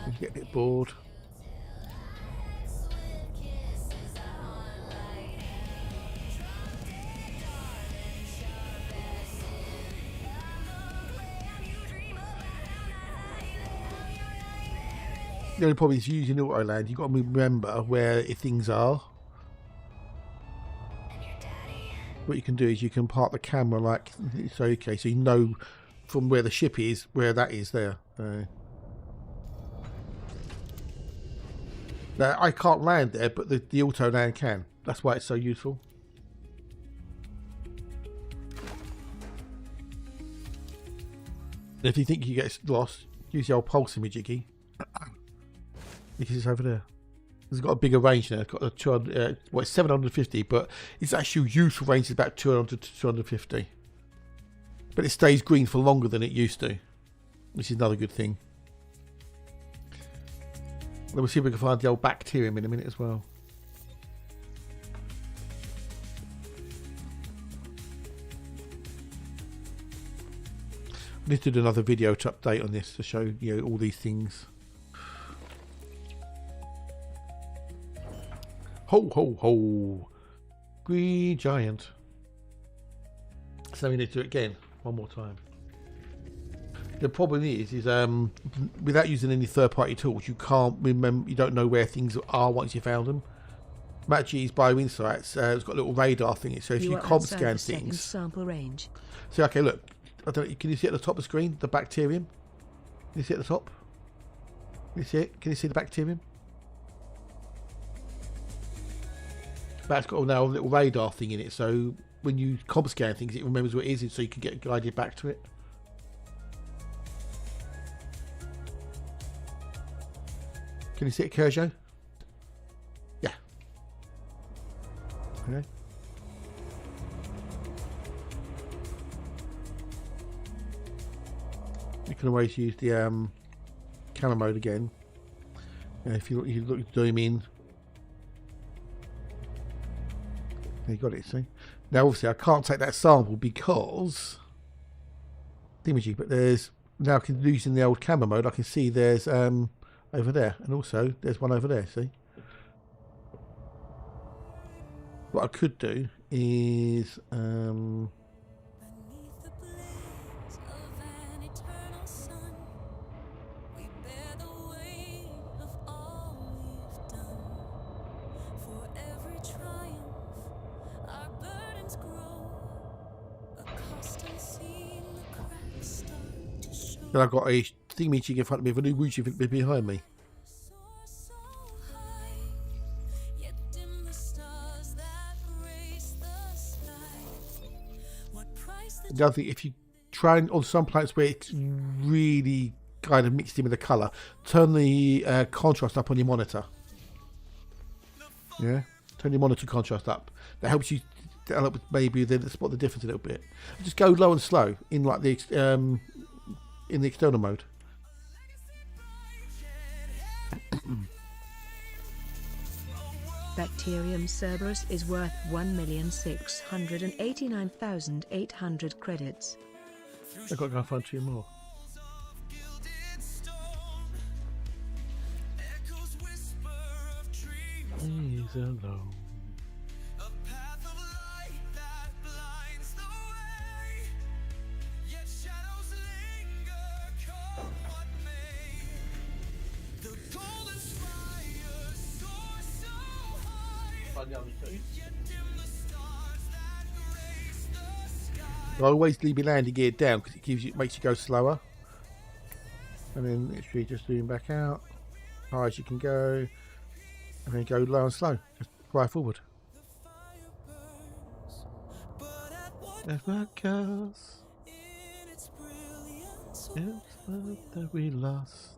You get a bit bored. The only problem is using Autoland, you've got to remember where things are. What you can do is you can park the camera like it's okay, so you know from where the ship is, where that is there. Now, I can't land there, but the Autoland can. That's why it's so useful. And if you think you get lost, use the old pulse imaging. Because it's over there. It's got a bigger range now. It's got a 200, well, it's 750, but its actual useful range is about 200 to 250. But it stays green for longer than it used to, which is another good thing. Then we'll see if we can find the old bacterium in a minute as well. I need to do another video to update on this to show you all these things. Ho ho ho! Green giant. So we need to do it again one more time. The problem is without using any third-party tools, you can't remember. You don't know where things are once you found them. Matchy's BioInsights. It's got a little radar thing. So if you comp scan things, sample range. So okay, look. I don't know, can you see at the top of the screen the bacterium? Can you see at the top? Can you see it? Can you see the bacterium? That's got now a little radar thing in it, so when you comp scan things, it remembers what it is, so you can get guided back to it. Can you see it, Kerjo? Yeah. Okay. You can always use the camera mode again. And if you look zoom in. You got it, see? Now obviously I can't take that sample because imaging, but there's now using the old camera mode I can see there's over there, and also there's one over there, see? What I could do is Then I've got a thingy in front of me with a new Wuji behind me. So high, yet dim the stars that race the sky. What price the The other thing, if you try and, on some planets where it's really kind of mixed in with the colour, turn the contrast up on your monitor. Yeah, turn your monitor contrast up. That helps you develop with maybe then spot the difference a little bit. Just go low and slow in like the in the external mode. Bacterium Cerberus is worth 1,689,800 credits. I've got to go and find 2 more. He's alone. I always leave my landing gear down because it makes you go slower. And then literally just zoom back out, high as you can go, and then go low and slow. Just fly forward. That's my cause. It's what that we lost.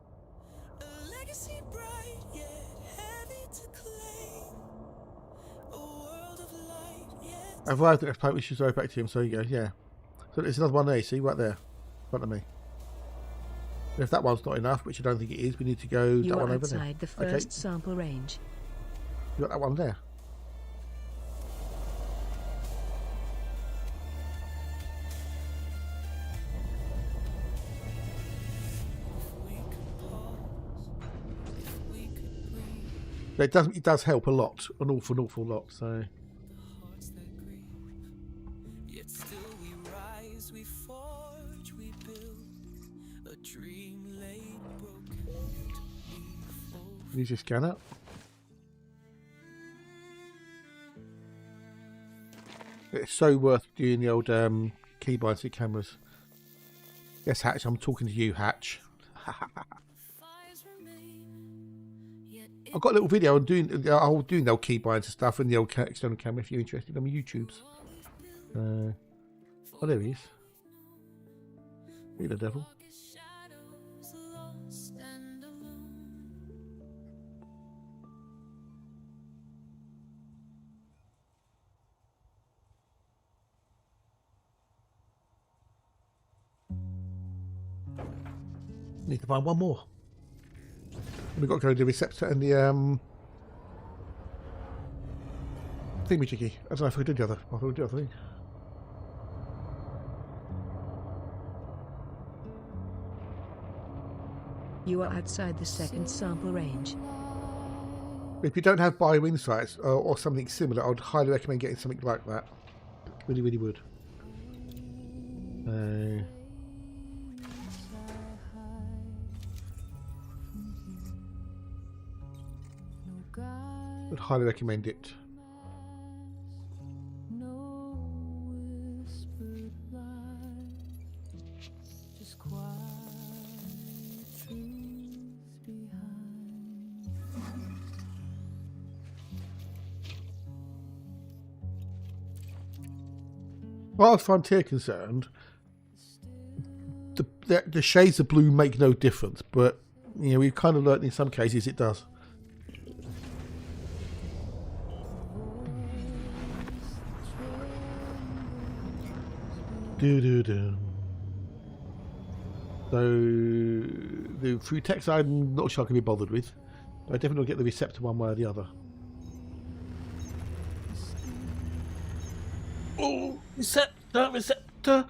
I've arrived at the next point, we should go back to him, so you go, yeah. So there's another one there, see, right there, in front of me. If that one's not enough, which I don't think it is, we need to go that one over there. You are outside the first sample range. You got that one there. But it does help a lot, an awful lot, so... Use your scanner. It's so worth doing the old keybinds to cameras. Yes, Hatch, I'm talking to you, Hatch. I've got a little video on doing the old keybinds and stuff and the old external camera if you're interested on my YouTubes. Oh, there he is. Be the devil. Need to find one more. We've got to go to the receptor and the thingy-jiggy. I don't know if we did the other. I thought we did the other thing. You are outside the second sample range. If you don't have bio insights or something similar, I would highly recommend getting something like that. Really, really would. Would highly recommend it. Well, as Frontier concerned, the shades of blue make no difference, but you know we've kind of learnt in some cases it does. So the through text I'm not sure I can be bothered with, but I definitely will get the receptor one way or the other. Oh, receptor.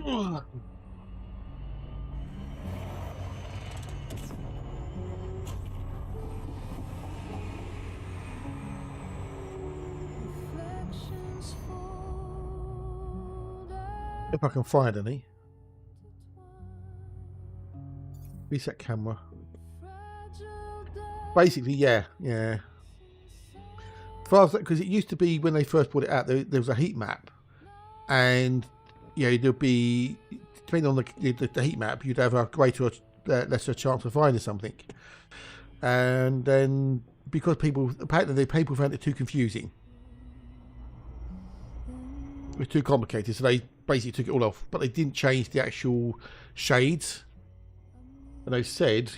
Ugh. If I can find any. Reset camera. Basically, yeah. Because it used to be when they first brought it out, there was a heat map, and yeah, there'll be, depending on the heat map, you'd have a greater or lesser chance of finding something. And then because apparently the people found it too confusing. It was too complicated, so they basically took it all off. But they didn't change the actual shades. And they said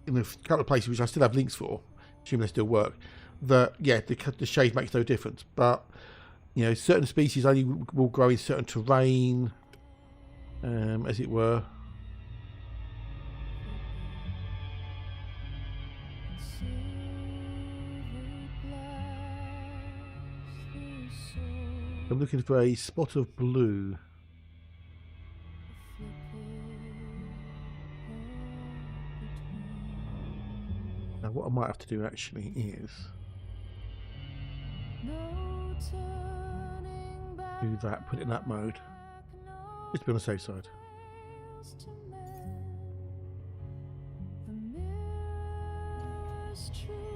in a couple of places, which I still have links for, assuming they still work, that yeah, the shade makes no difference. But you know, certain species only will grow in certain terrain, as it were. I'm looking for a spot of blue. Now what I might have to do actually is do that, put it in that mode. Just to be on the safe side.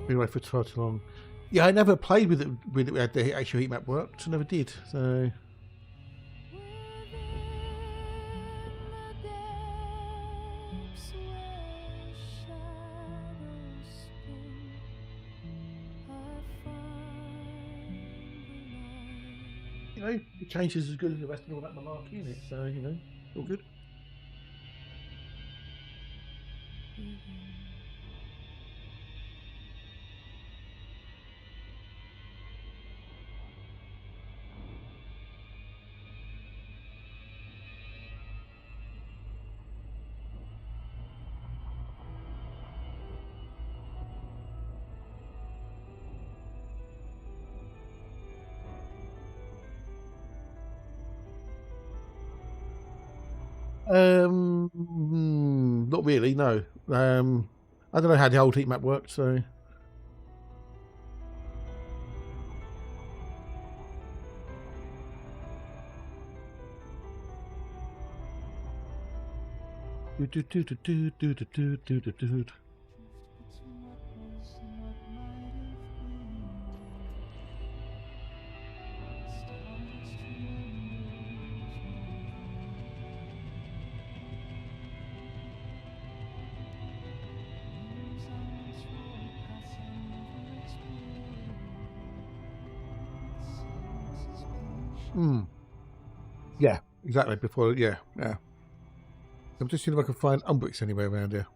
Been away for far too long. Yeah, I never played with it had the actual heat map worked. I never did. So you know, the change is as good as the rest of all that malarkey in it. So you know, all good. Not really, no. I don't know how the old heat map worked, so yeah, exactly. Before, yeah. I'm just seeing if I can find Umbrix anywhere around here.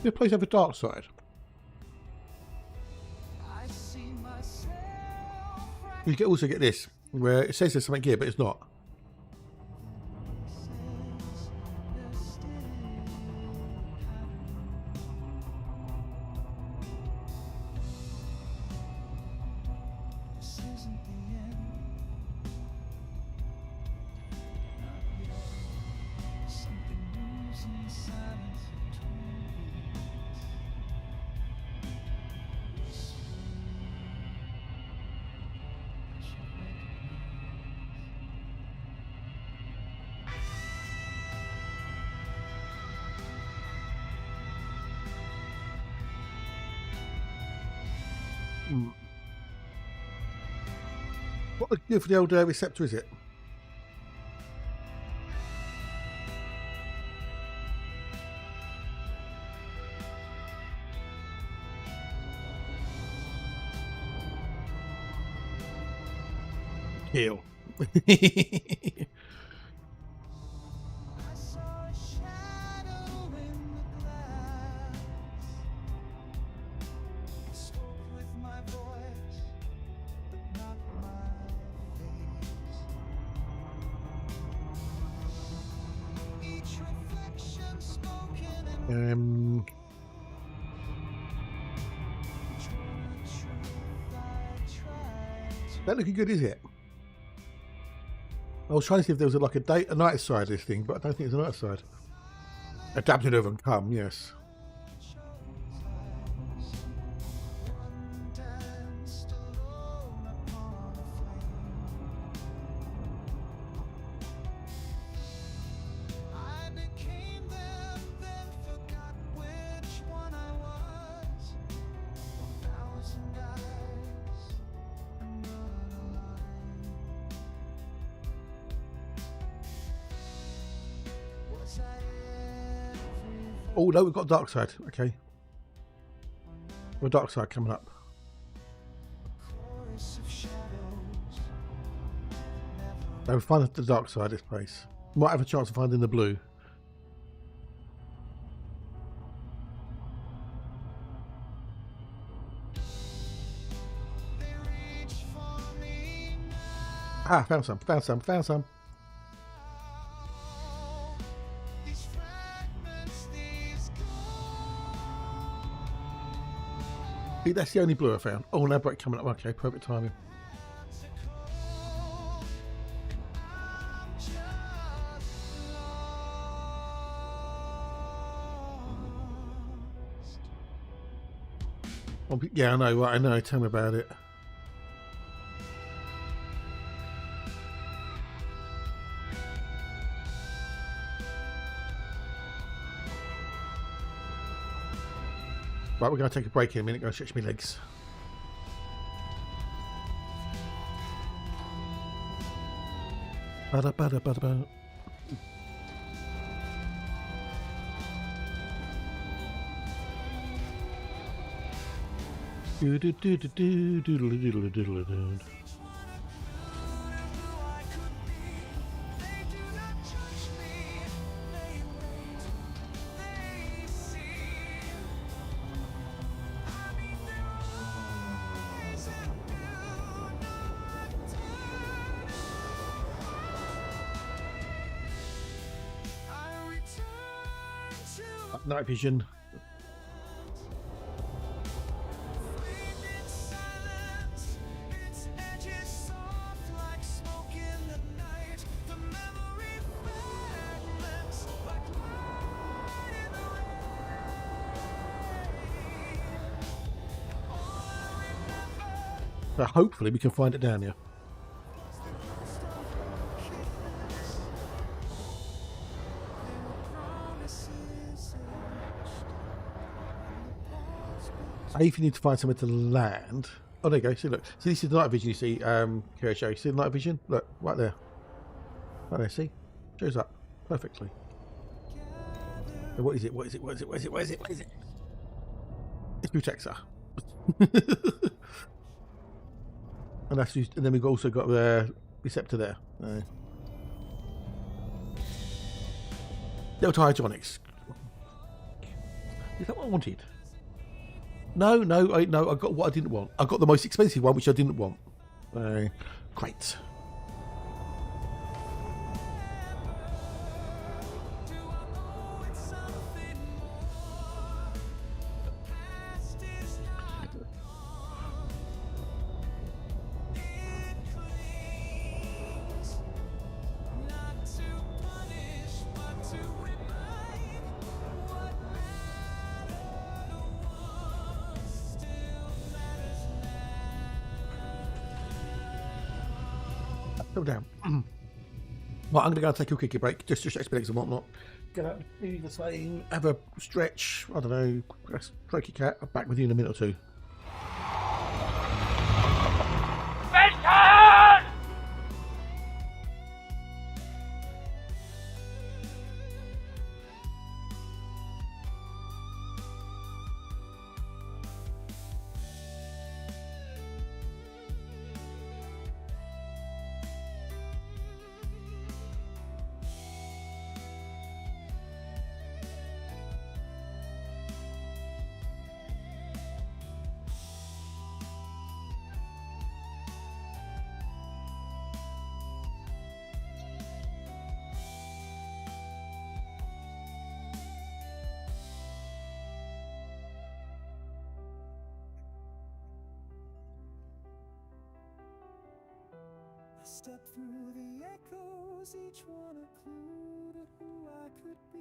This place have a dark side. You can also get this, where it says there's something here, but it's not. What would you do for the old receptor, is it? Kill. That looking good, is it? I was trying to see if there was like a night side of this thing, but I don't think there's a night side. Adapted over and come, yes. Oh no, we've got dark side. Okay. We're dark side coming up. Now we find the dark side of this place. Might have a chance of finding the blue. Ah, found some, found some, found some. I think that's the only blue I found. Oh, now break coming up. Okay, perfect timing. Oh, yeah, I know, right, I know. Tell me about it. Right, we're going to take a break in a minute. Go stretch my legs. Bada bada bada bada. Do do do do do doodle doodle doodle doodle. Night vision. So hopefully we can find it down here. If you need to find somewhere to land. Oh, there you go. See, look. See, this is the night vision you see, Kirsho. See the night vision? Look, right there. Right there, see? Shows up perfectly. So what is it? What is it? What is it? What is it? What is it? What is it? It's Butexa. And that's just, and then we've also got the receptor there. Delta Hydronics. Is that what I wanted? No, no, I got what I didn't want. I got the most expensive one, which I didn't want. Great. Go down. Well, I'm going to go and take a quickie break, just to stretch my legs and whatnot. Get up, do the same, have a stretch, I don't know, stroke your cat. I'm back with you in a minute or two. Step through the echoes, each one a clue to who I could be.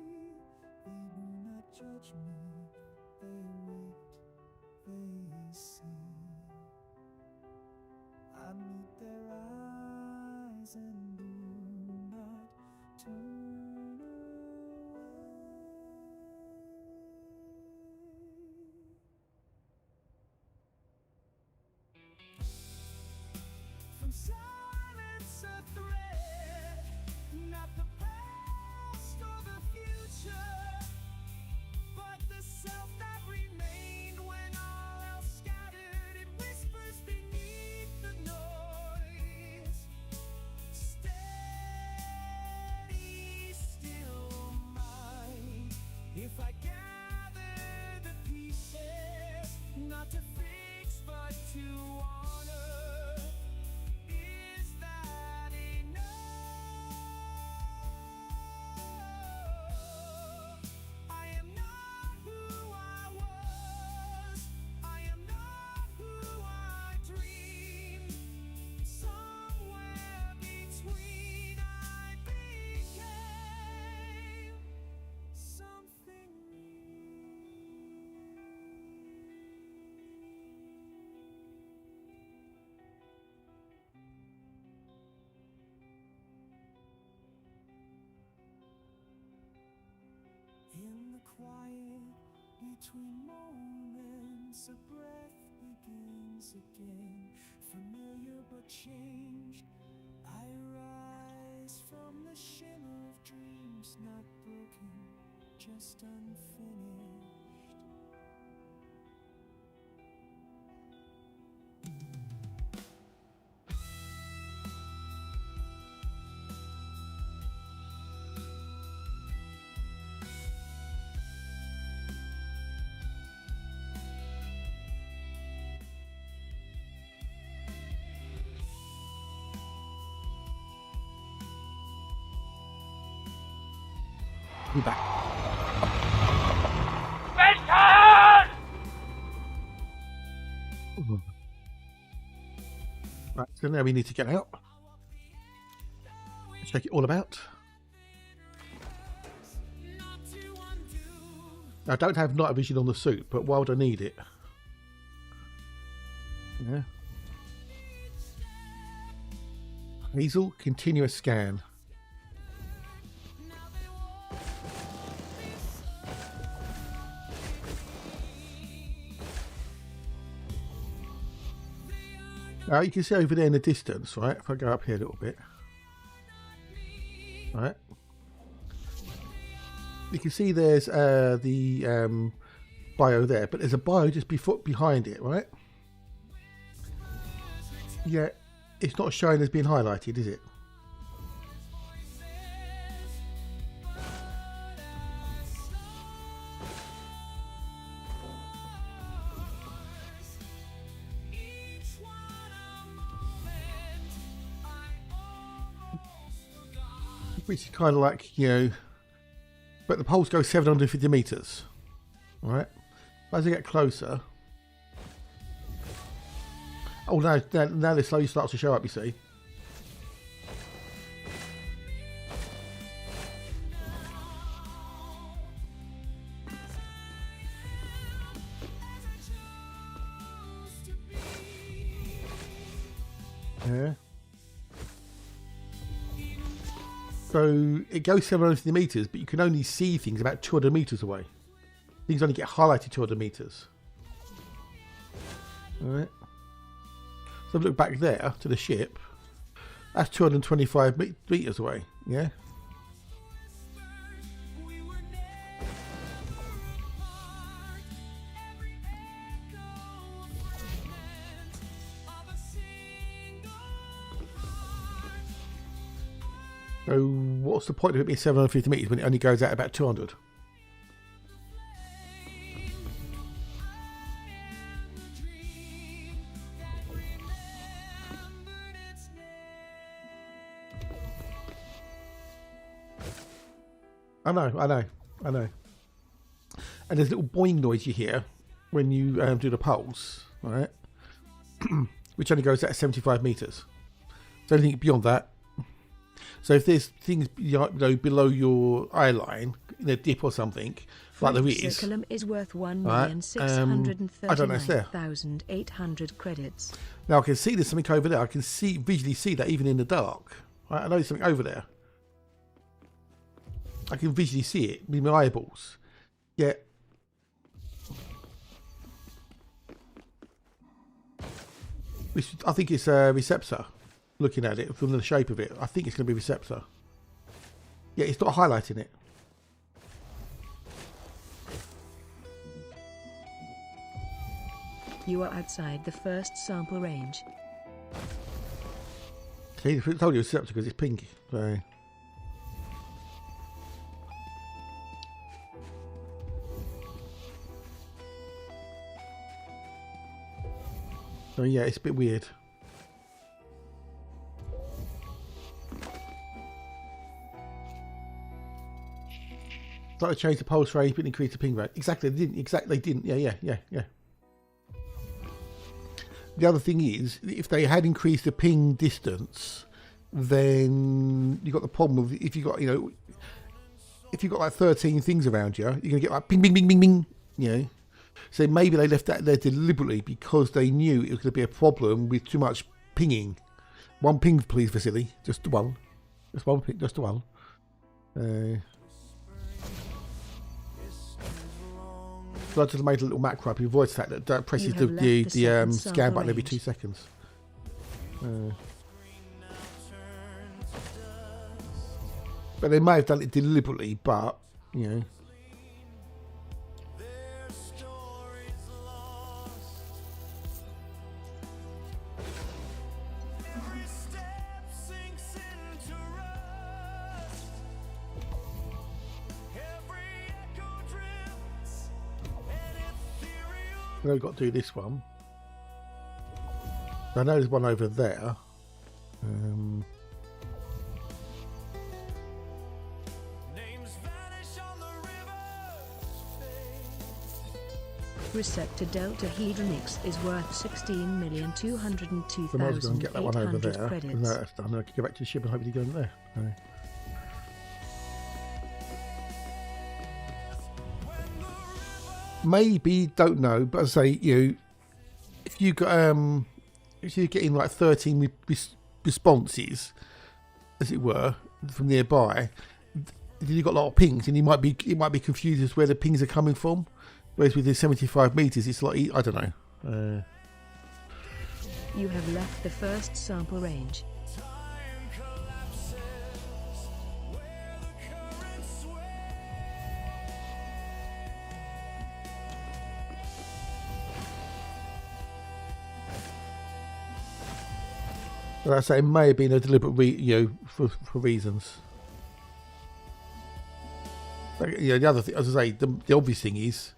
They will not judge me, they wait, they see. I meet their eyes and do not turn away. From silence a threat, not the past or the future. between moments, a breath begins again, familiar but changed. I rise from the shimmer of dreams, not broken, just unfinished. Be back. Ooh. Right, so now we need to get out. Check it all about. I don't have night vision on the suit, but why would I need it? Yeah. Hazel, continuous scan. Now you can see over there in the distance, right? If I go up here a little bit, right? You can see there's the bio there, but there's a bio just behind it, right? Yeah, it's not showing as being highlighted, is it? Which is kind of like, you know, but the poles go 750 meters, right? As I get closer, oh now this slowly starts to show up. You see, yeah. So it goes 750 meters, but you can only see things about 200 meters away. Things only get highlighted 200 meters. Alright. So look back there to the ship. That's 225 meters away. Yeah. So what's the point of it being 750 meters when it only goes out about 200? I know. And there's a little boing noise you hear when you do the pulse, right? Which only goes out 75 meters. So anything beyond that. So if there's things, you know, below your eye line, in a dip or something, like there is, Circulum is worth I don't know, it's there. 1,639,800 credits. Now I can see there's something over there. I can visually see that even in the dark. Right? I know there's something over there. I can visually see it with my eyeballs. Yeah. I think it's a receptor. Looking at it from the shape of it, I think it's going to be a receptor. Yeah, it's not highlighting it. You are outside the first sample range. See, I told you it's receptor because it's pink. So yeah, it's a bit weird. Try to change the pulse rate but increase the ping rate. Exactly, they didn't. Yeah. The other thing is, if they had increased the ping distance, then you got the problem of if you got, you know, if you got like 13 things around you, you're gonna get like ping, bing, bing, bing, bing. You know, so maybe they left that there deliberately because they knew it was going to be a problem with too much pinging. One ping, please, Vasily. Just one. Just one ping. Just one. So I just made a little macro up. Your voice that presses You have left the second scan sample button every range. 2 seconds. But they may have done it deliberately, but, you know. Now we've got to do this one. I know there's one over there. Receptor Delta Hedronix is worth So I might as well go and get that one over 16,202,800 there. No, credits. that's done. I can go back to the ship and hopefully go in there. No. Maybe, don't know, but I say if you got if you're getting like 13 responses, as it were, from nearby, then you've got a lot of pings, and it might be confused as where the pings are coming from. Whereas with the 75 meters, it's like I don't know. You have left the first sample range. But I say it may have been a deliberate, for reasons. But, the other thing, as I say, the obvious thing is,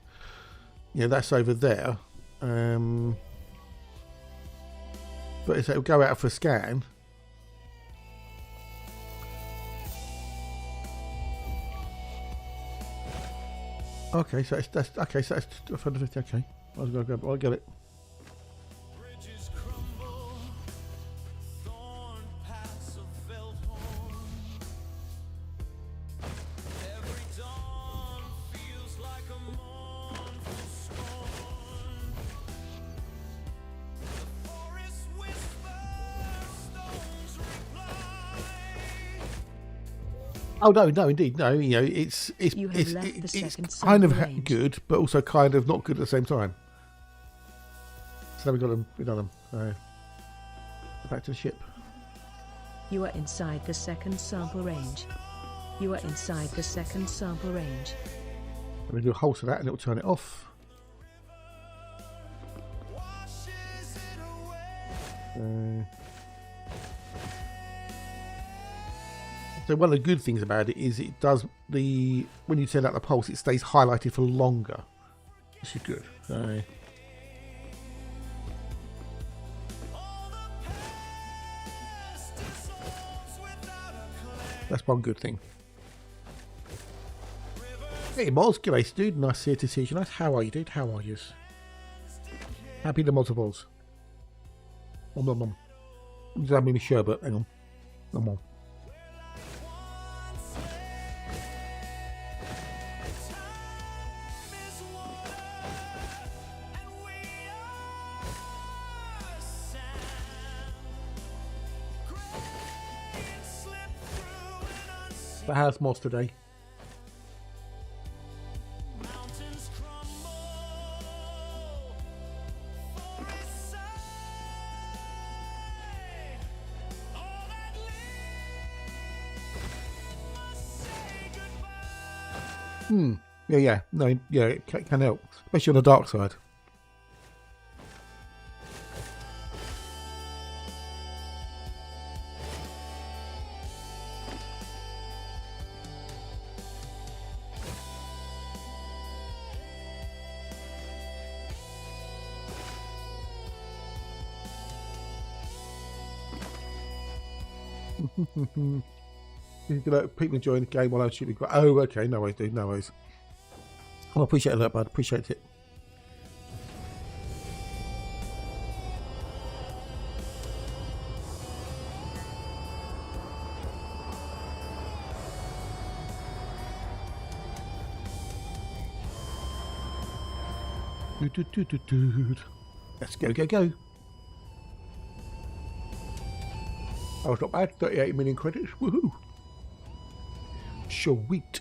that's over there. But if it'll go out for a scan. Okay, so that's 150. Okay, I'll get it. Oh no, indeed, no. It's You have left the second it's kind of sample range. good, but also kind of not good at the same time. So we got them. We done them. Back to the ship. You are inside the second sample range. You are inside the second sample range. I'm going to do a hole to that, and it'll turn it off. So one of the good things about it is it does when you send out the pulse, it stays highlighted for longer, which is good. So that's one good thing. Hey Moz, g'day dude, nice here to see you. Nice. How are you, dude? How are you? Happy the multiples. I'm just having me sherbet. Hang on. Come on. But how's Moz today? Yeah. No, yeah, it can help, especially on the dark side. People enjoying the game while I'm shooting. Oh, okay, no worries, dude, no worries. I appreciate that, bud. Appreciate it. Let's go. Oh, it's not bad. 38 million credits. Woohoo! Sweet.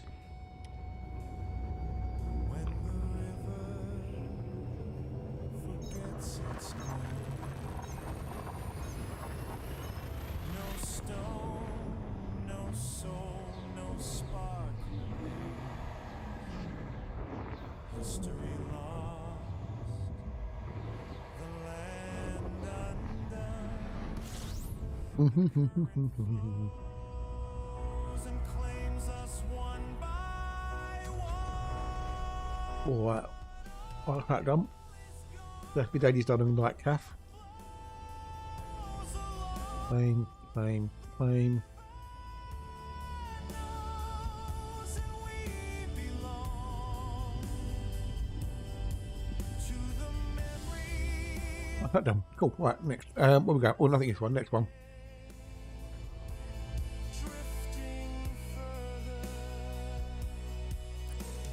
Mystery lost, the land undone, and claims us one by one. Alright. What's that done? Left me daddy's done in night calf. Flame, flame, flame. What's that done? Cool. Right, next. Where we go? Oh, nothing this one. Next one.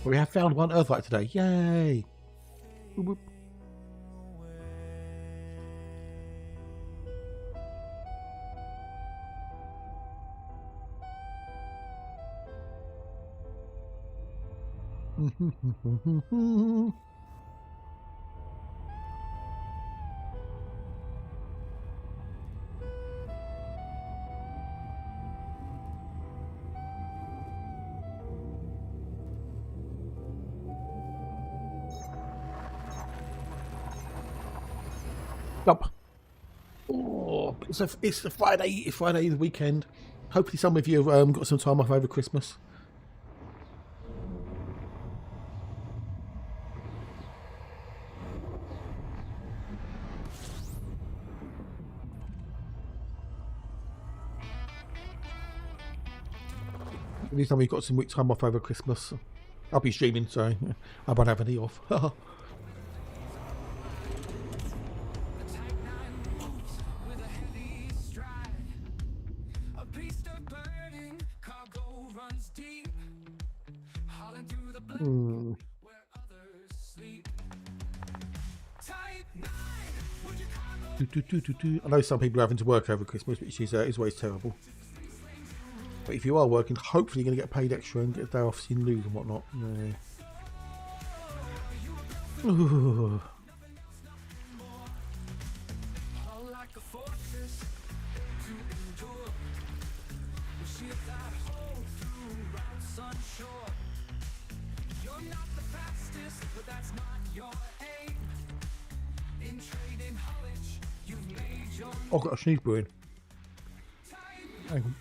Well, we have found one Earthlight today. Yay! Boop, boop. Jump. Oh, it's a Friday. It's Friday the weekend. Hopefully, some of you have got some time off over Christmas. At least we've got some week time off over Christmas. I'll be streaming, so I won't have any off. I know some people are having to work over Christmas, which is always terrible. But if you are working, hopefully you're going to get paid extra and get a day off in lieu and whatnot. Ooh. Oh, I've got a sneeze brewing. Hang on.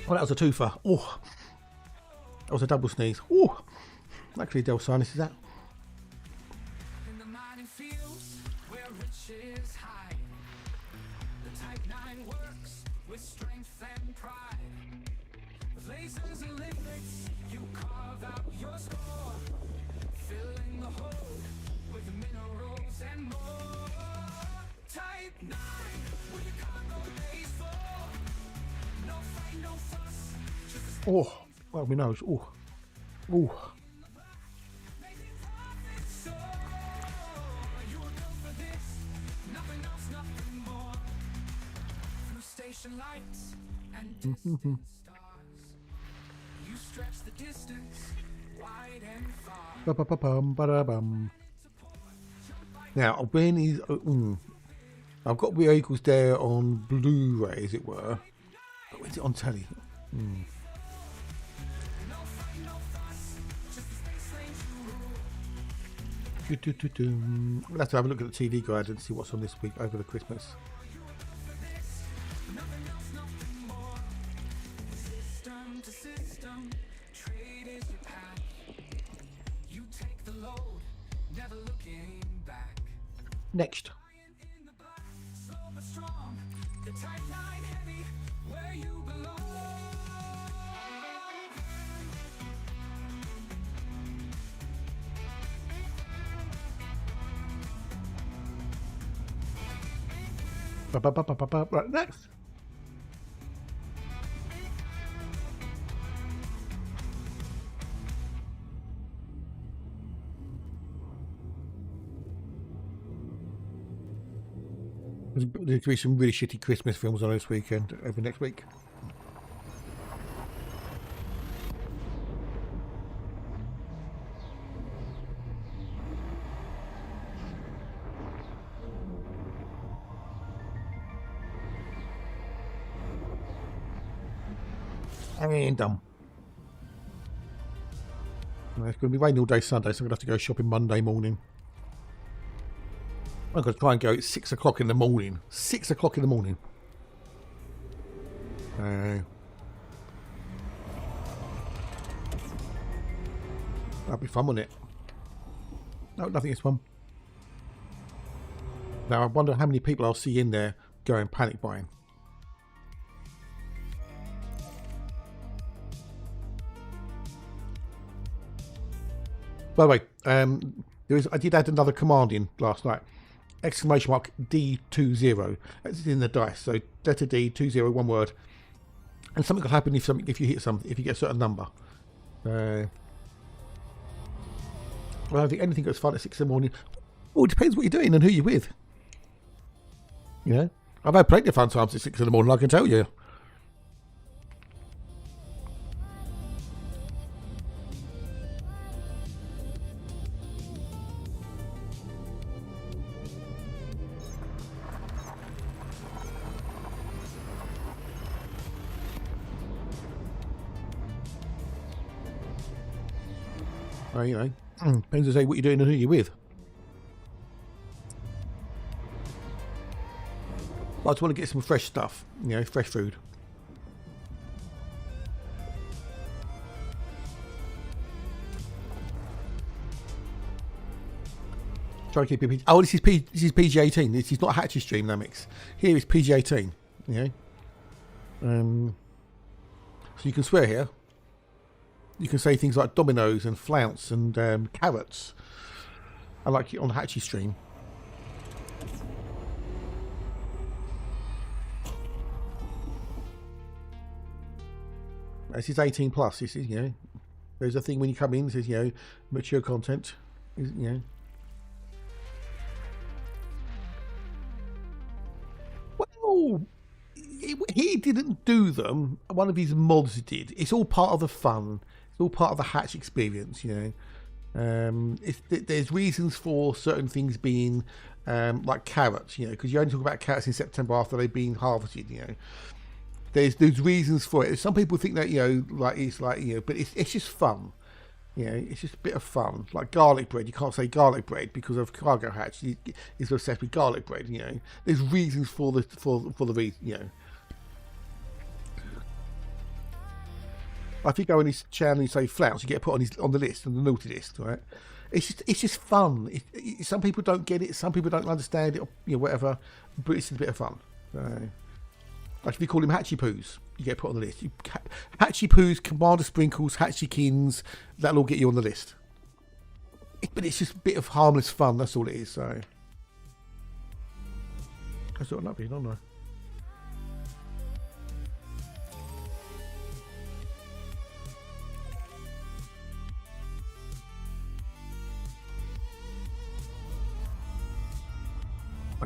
Oh, that was a twofer. Oh, that was a double sneeze. Oh, actually, Del Sinus is that. In the mining fields where riches hide, the Type 9 works with strength and pride. With lasers and limits, you carve out your score, filling the hole with minerals and more. Type 9, where your cargo lays for. No fight, no fuss, just a Oh, well, my nose. Oh, oh. making profit soar. You were built for this, nothing else, nothing more. Through station lights and distant stars, you stretch the distance wide and far. Ba-ba-ba-bum, ba-da-bum. Now, when is I've got the Eagles there on Blu-ray, as it were. But when's it on telly? We'll have to have a look at the TV guide and see what's on this week over the Christmas. System to system, trade is your path. You take the load, never looking back. Next. In the black, slow but strong, the Type 9 heavy, where you belong. Ba-ba-ba-ba-ba. Right, next. There's going to be some really shitty Christmas films on this weekend, over next week. And done. Well, it's going to be raining all day Sunday, so I'm going to have to go shopping Monday morning. I'm going to try and go at 6 o'clock in the morning. 6 o'clock in the morning. That'll be fun, won't it? No, nothing is fun. Now, I wonder how many people I'll see in there going panic buying. By the way, I did add another command in last night. Exclamation mark D20. It's in the dice. So letter D 20, one word. And something will happen if you hit something, if you get a certain number. Well, I don't think anything goes fun at 6 in the morning. Oh, it depends what you're doing and who you're with. You know, I've had plenty of fun times at 6 in the morning, I can tell you. You know, depends on what you're doing and who you're with. I just want to get some fresh stuff, you know, fresh food. Try to keep it PG. Oh, this is PG-18. This is not a Hatchy stream, Namix. Here is PG-18. You know, so you can swear here. You can say things like dominoes and flounce and carrots. I like it on the Hatchy stream. This is 18 plus. This is, you know, there's a thing when you come in. It says, you know, mature content. You know. Well, he didn't do them. One of his mods did. It's all part of the fun. It's all part of the Hatch experience, you know. There's reasons for certain things being like carrots, you know, because you only talk about carrots in September after they've been harvested, you know. There's reasons for it. Some people think that, you know, like it's like, you know, but it's just fun. You know, it's just a bit of fun. Like garlic bread, you can't say garlic bread because of cargo hatch. It's obsessed with garlic bread. You know, there's reasons for the reason. You know, if you go on his channel and you say flounce, you get put on the list, on the naughty list, right? It's just fun. Some people don't get it. Some people don't understand it. Or, you know, whatever. But it's a bit of fun. Like if you call him Hatchy Poos, you get put on the list. Hatchy Poos, Commander Sprinkles, Hatchykins, that'll all get you on the list. But it's just a bit of harmless fun, that's all it is, so. I sort of love you, don't I?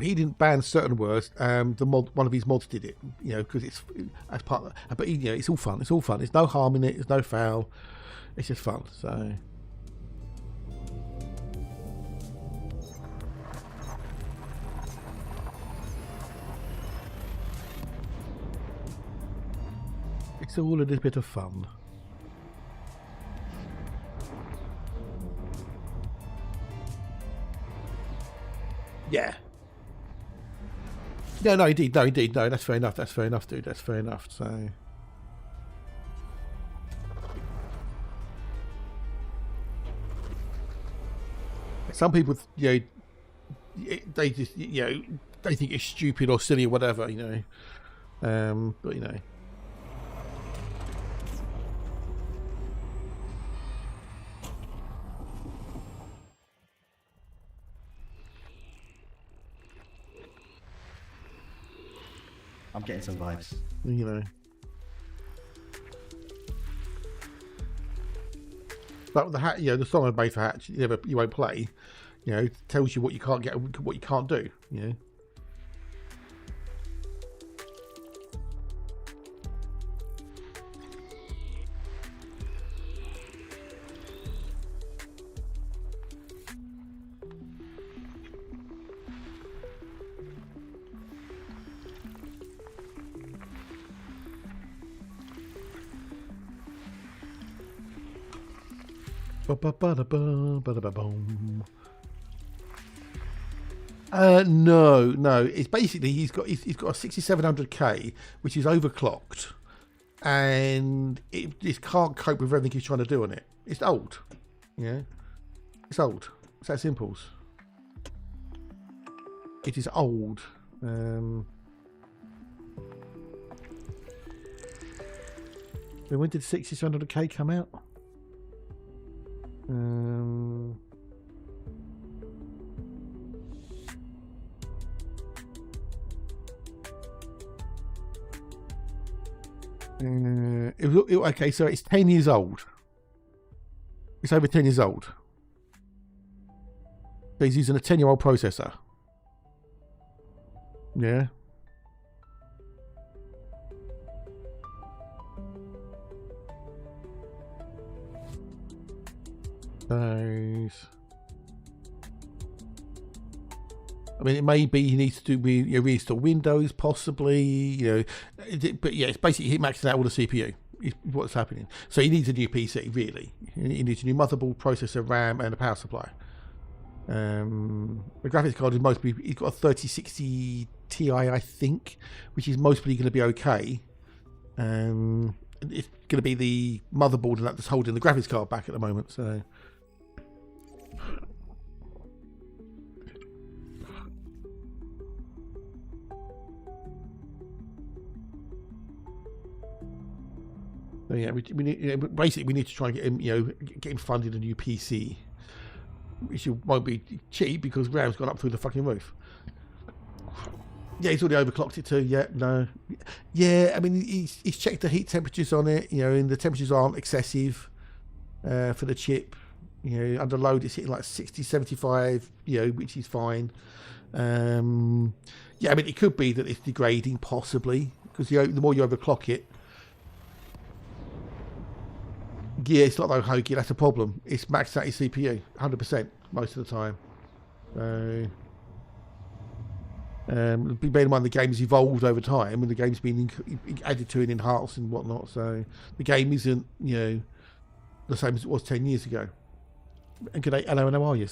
He didn't ban certain words. One of his mods did it, you know, because it's as part of that. But you know, it's all fun. It's all fun. There's no harm in it. There's no foul. It's just fun. So. It's all a little bit of fun. Yeah. No, indeed, no. That's fair enough. That's fair enough, dude. That's fair enough. So, some people, you know, they just, you know, they think it's stupid or silly or whatever, you know. But you know. I'm getting some vibes. You know. But the hat, you know, the song I made for Hatch, you won't play, you know, tells you what you can't get, what you can't do, you know. Ba-ba-ba-da-ba, no. It's basically he's got a 6700K, which is overclocked, and it just can't cope with everything he's trying to do on it. It's old, yeah. It's old. It's that simple. It is old. When did 6700K come out? Okay, so it's 10 years old. It's over 10 years old. So he's using a 10-year-old processor. Yeah. Those. I mean, it may be he needs to reinstall Windows, possibly, but yeah, it's basically he maxing out all the CPU. Is what's happening. So he needs a new PC, really. He needs a new motherboard, processor, RAM, and a power supply. The graphics card is mostly, he's got a 3060 Ti, I think, which is mostly going to be okay. It's going to be the motherboard and that's holding the graphics card back at the moment. So. So yeah, we need, basically we need to try and get him, get him funded a new PC, which won't be cheap because RAM's gone up through the fucking roof. Yeah, he's already overclocked it too. Yeah, no, yeah. I mean, he's checked the heat temperatures on it, and the temperatures aren't excessive for the chip. Under load it's hitting like 60, 75, which is fine. Yeah, I mean, it could be that it's degrading possibly because the more you overclock it. Yeah, it's not though hokey. That's a problem. It's maxed out your CPU 100% most of the time. So, bearing in mind the game's evolved over time and the game's been added to and enhanced and whatnot. So the game isn't, the same as it was 10 years ago. And good day, hello, and how are you?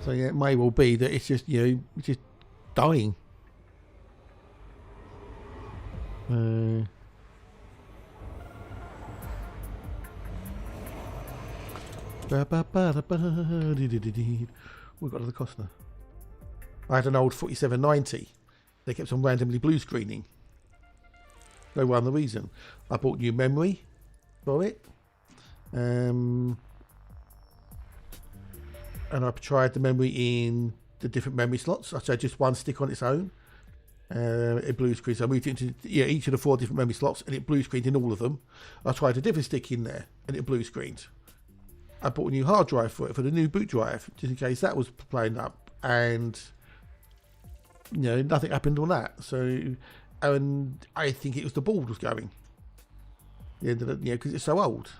So yeah, it may well be that it's just, just dying. We've got to the Costner. I had an old 4790. They kept on randomly blue screening. No one the reason. I bought new memory for it. And I tried the memory in the different memory slots. I tried just one stick on its own. It blue screened. So I moved it into each of the 4 different memory slots and it blue screened in all of them. I tried a different stick in there and it blue screened. I bought a new hard drive for it, for the new boot drive, just in case that was playing up, and nothing happened on that. So, and I think it was the board was going. The end of the, because it's so old.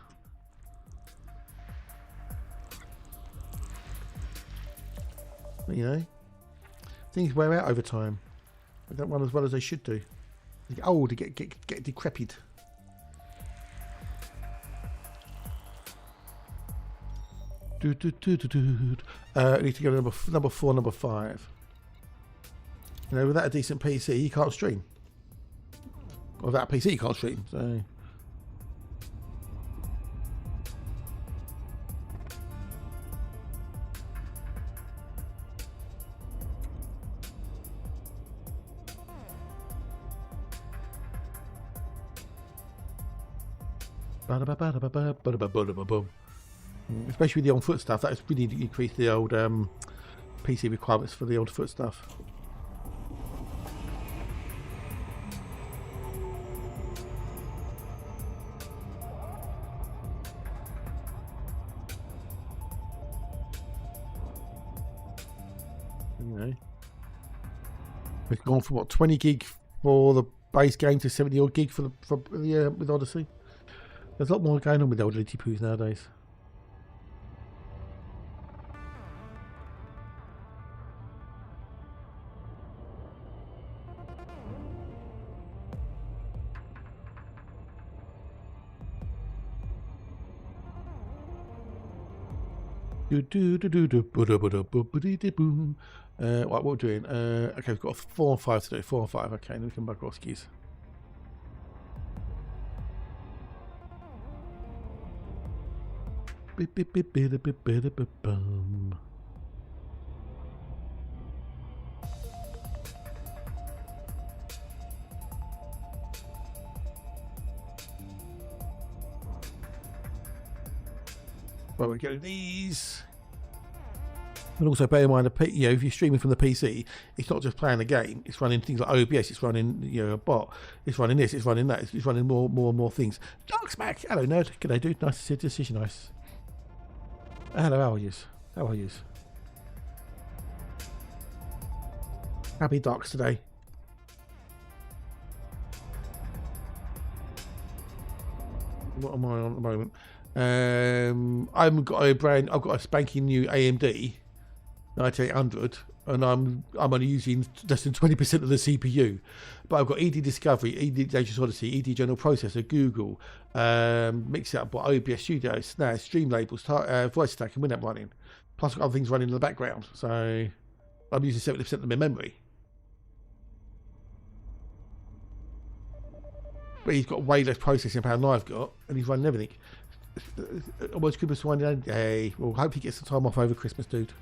Things wear out over time. They don't run as well as they should do. They get old, they get decrepit. I need to go to number 4, number 5. Without a decent PC, you can't stream. Or without a PC, you can't stream. So. Especially with the on-foot stuff, that's really increased the old PC requirements for the on-foot stuff. We've gone from what 20 gig for the base game to 70 odd gig for the with Odyssey. There's a lot more going on with the old LTPs nowadays. What we're doing? Okay, we've got 4 and 5 to do. 4 and 5. Okay, then we can bug off skis. Right, we're getting these. And also bear in mind, if you're streaming from the PC, it's not just playing a game. It's running things like OBS. It's running, a bot. It's running this. It's running that. It's running more and more things. Dark Smack. Hello, nerd. G'day, dude. Nice to see you. Decision nice. Hello, how are you? How are you? Happy Darks today. What am I on at the moment? I've got a spanking new AMD 9800, and I'm only using less than 20% of the CPU. But I've got ED Discovery, ED Data Odyssey, ED General Processor, Google, mix it up with OBS Studio, Snaz, Stream Labels, Voice Stack, and Winamp running. Plus I've got other things running in the background. So I'm using 70% of my memory. But he's got way less processing power than I've got, and he's running everything. Almost Christmas one day. Well, hope he gets some time off over Christmas, dude.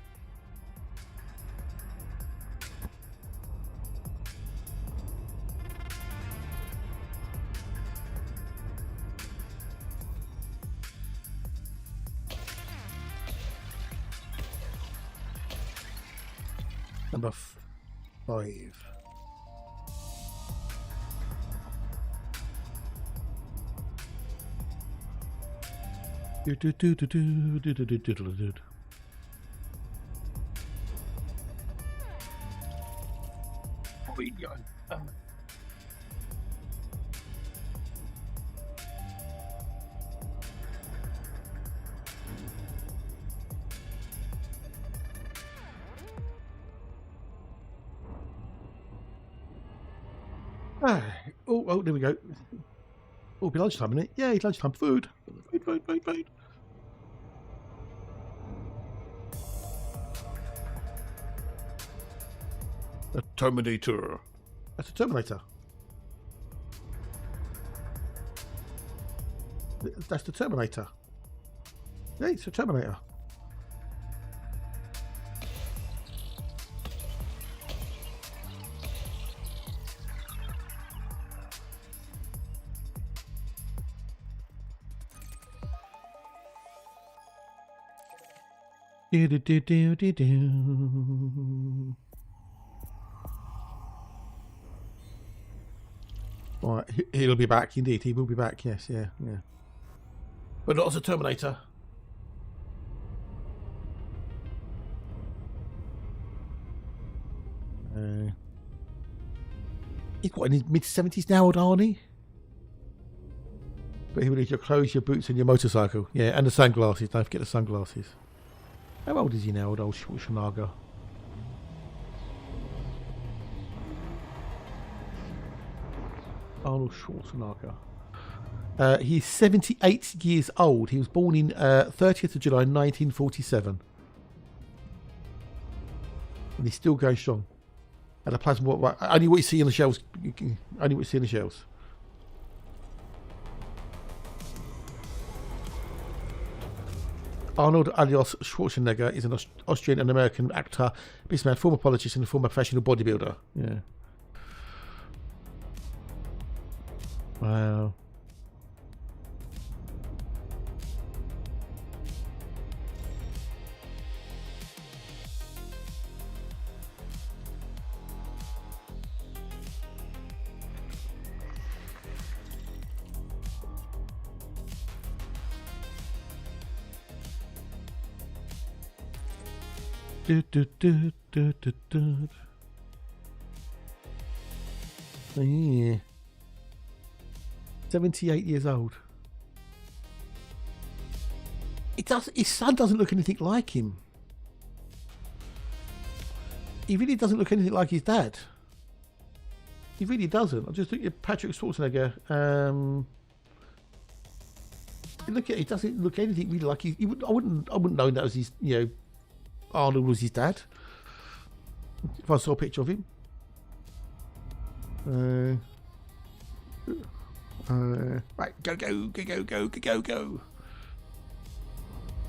Number 5. What we got? Oh, there we go. Oh, it'll be lunchtime, isn't it? Yeah, it's lunchtime. Food. Food. The Terminator. That's a Terminator. That's the Terminator. Yeah, it's a Terminator. Right, he'll be back. Indeed, he will be back. Yes, yeah. But not as a Terminator. He's got in his mid-70s now, old Arnie. But he will need your clothes, your boots, and your motorcycle. Yeah, and the sunglasses. Don't forget the sunglasses. How old is he now, old Schwarzenegger? Arnold Schwarzenegger. He's 78 years old. He was born in 30th of July 1947. And he's still going strong. And a plasma, only what you see in the shells. Only what you see in the shells. Arnold alias Schwarzenegger is an Austrian and American actor, businessman, former politician, and former professional bodybuilder. Yeah. Wow. Yeah. 78 years old. His son doesn't look anything like him. He really doesn't look anything like his dad. He really doesn't. I just think Patrick Schwarzenegger. Look at it. Doesn't look anything really like he would. I wouldn't know that was his. You know, Arnold was his dad. If I saw a picture of him. Right, go.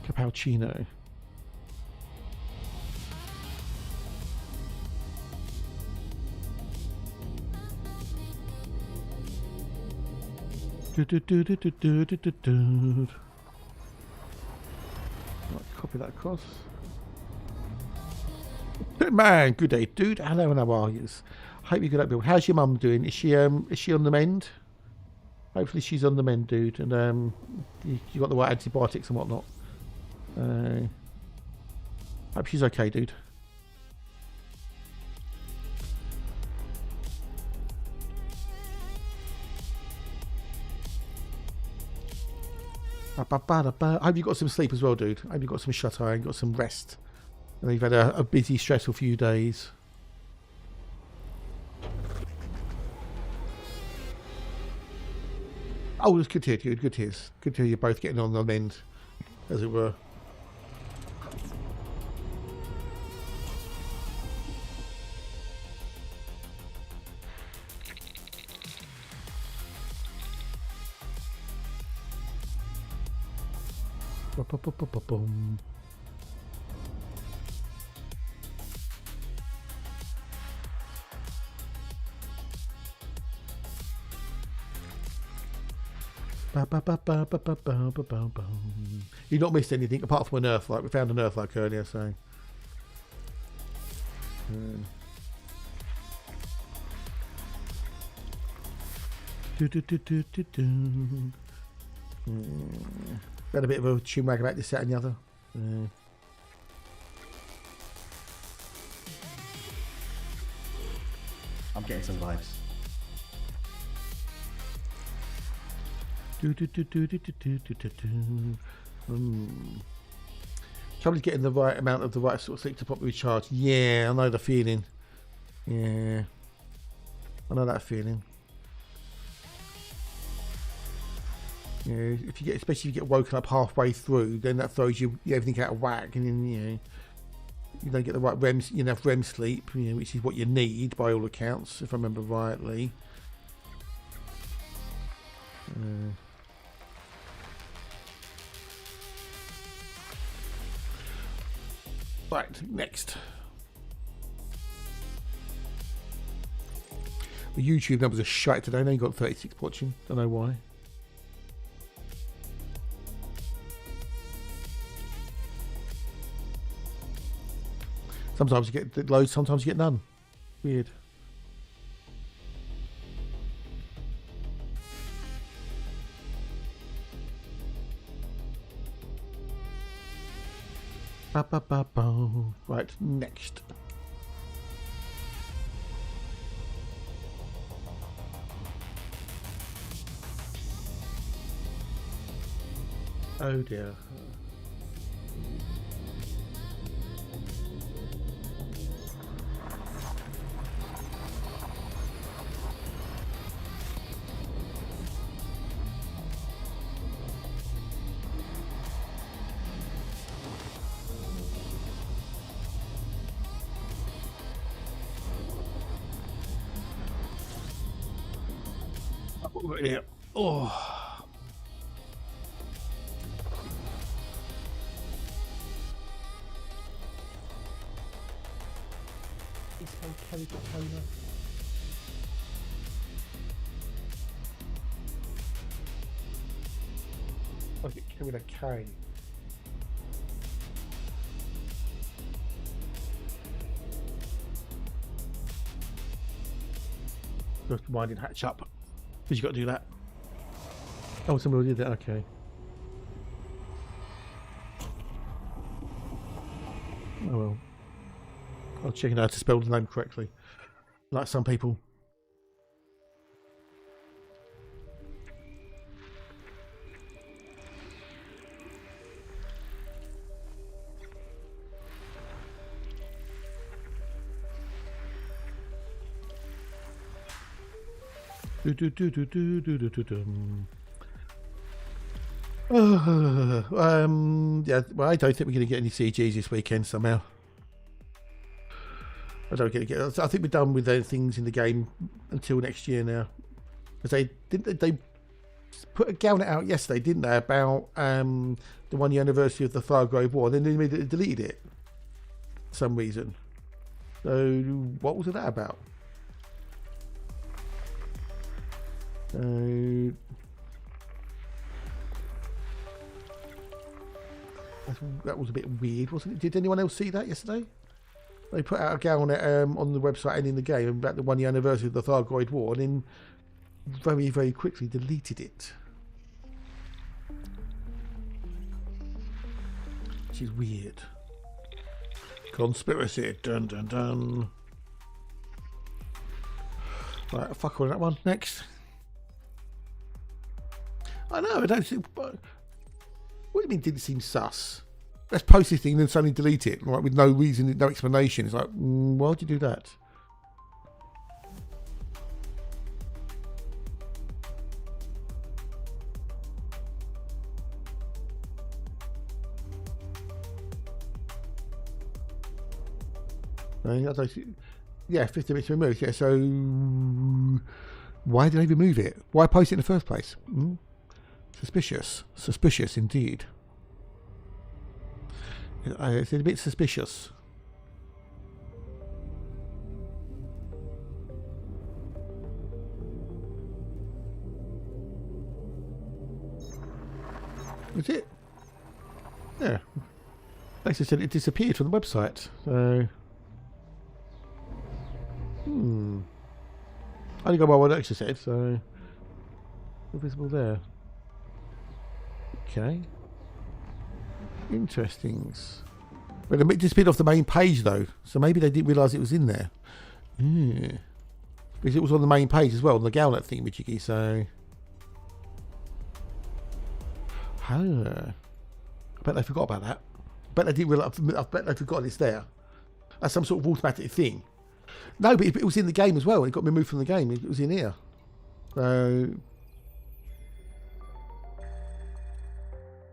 Cappuccino. Right, copy that across. Man, good day, dude. Hello, and how are you? Hope you're good. How's your mum doing? Is she on the mend? Hopefully she's on the mend, dude. And you got the right antibiotics and whatnot. Hope she's okay, dude. I hope you got some sleep as well, dude. I hope you got some shut eye and got some rest. And you've had a busy, stressful few days. Oh, it's good to hear, dude. Good to hear. Good to hear you're both getting on the mend, as it were. Boom. You've not missed anything apart from an earthlight. We found an earthlight earlier, so. Had a bit of a chinwag about this, that, and the other. I'm getting some vibes. Trouble is getting the right amount of the right sort of sleep to properly recharge. Yeah, I know the feeling. Yeah, I know that feeling. Yeah, if you get, especially if you get woken up halfway through, then that throws you everything out of whack, and then you don't get the right enough REM sleep, which is what you need by all accounts, if I remember rightly. Right, next. The YouTube numbers are shite today. They only got 36 watching. Don't know why. Sometimes you get loads, sometimes you get none. Weird. Right, next. Oh dear. Yeah. Oh. It's okay, Taylor. I think it came with a K. Just winding hatch up. Because you got to do that. Oh, somebody did that. Okay. Oh well. I'll check it out to spell the name correctly. Like some people. Yeah, well, I don't think we're going to get any CGs this weekend somehow. I don't get it. I think we're done with those things in the game until next year now. Because they put a galnet out yesterday, didn't they, about the 1 year anniversary of the Thargrave War. Then they immediately deleted it for some reason. So what was that about? That was a bit weird, wasn't it? Did anyone else see that yesterday? They put out a galnet on the website and in the game about the 1 year anniversary of the Thargrave War, and then very, very quickly deleted it. Which is weird. Conspiracy. Dun dun dun. Right, fuck on that one. Next. I know, I don't think. What do you mean didn't seem sus? Let's post this thing and then suddenly delete it, right, with no reason, no explanation. It's like, why'd you do that? Yeah, 50 minutes removed. Yeah, so why did they remove it? Why post it in the first place? Suspicious. Suspicious indeed. It's a bit suspicious. Is it? Yeah. They just said it disappeared from the website. So. I only go by what it actually said, so. Visible there. Okay. Interesting. But it disappeared off the main page though, so maybe they didn't realise it was in there. Because it was on the main page as well, on the Galnet thing, Michiki, so. I bet they forgot about that. I bet they didn't realise. I bet they forgot it's there. That's some sort of automatic thing. No, but it was in the game as well. It got removed from the game. It was in here. So.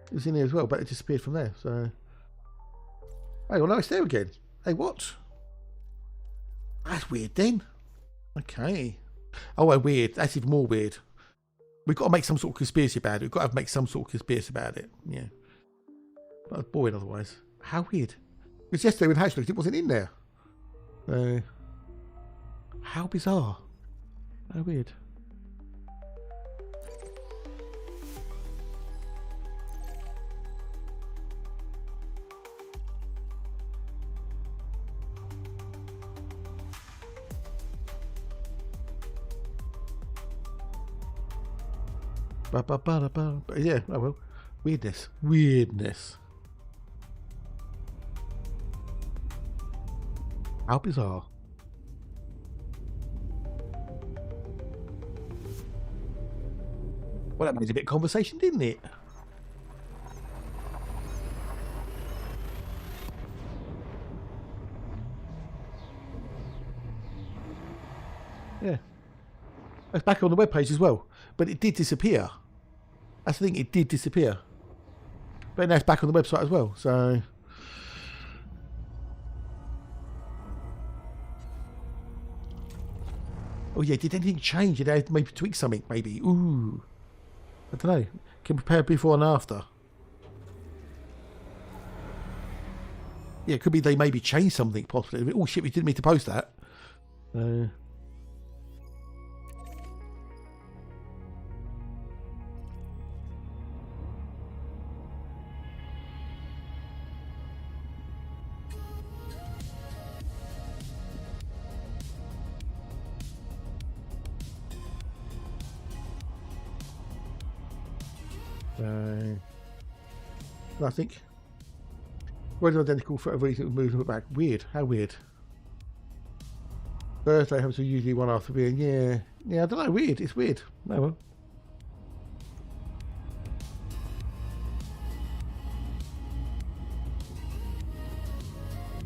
It was in here as well, but it disappeared from there. So, hey, well, no, it's there again. Hey, what? That's weird then. Okay. Oh, well, weird. That's even more weird. We've got to make some sort of conspiracy about it. We've got to make some sort of conspiracy about it. Yeah. But it's boring otherwise. How weird. Because yesterday when Hash looked, it wasn't in there. How bizarre. How weird. Yeah, oh well. Weirdness. Weirdness. How bizarre. Well, that made a bit of conversation, didn't it? Yeah. It's back on the webpage as well. But it did disappear. That's the thing, it did disappear. But now it's back on the website as well, so. Oh yeah, did anything change? Did they maybe tweak something, maybe? Ooh. I don't know. Can compare before and after. Yeah, it could be they maybe changed something, possibly. Oh shit, we didn't mean to post that. I think whether identical for a reason it moved back. Weird. How weird. Thursday happens to usually one after being yeah, I don't know. Weird. It's weird. No well.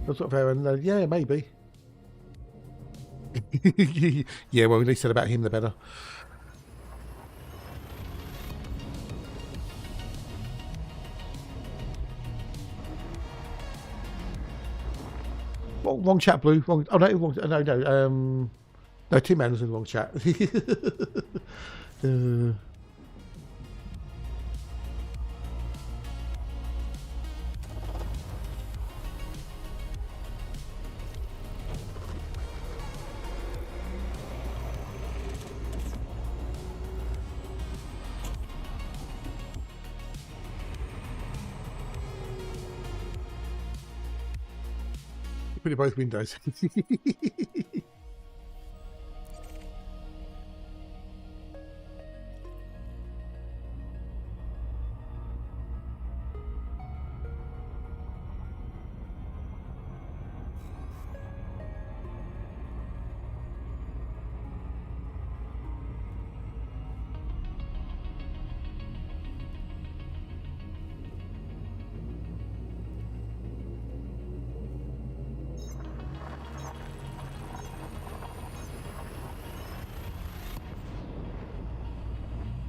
Sort of error. Yeah, maybe. Yeah, well, they said about him, the better. wrong chat, Blue. Wrong. Oh no, no. No, Tim Man was in the wrong chat. Put it both windows.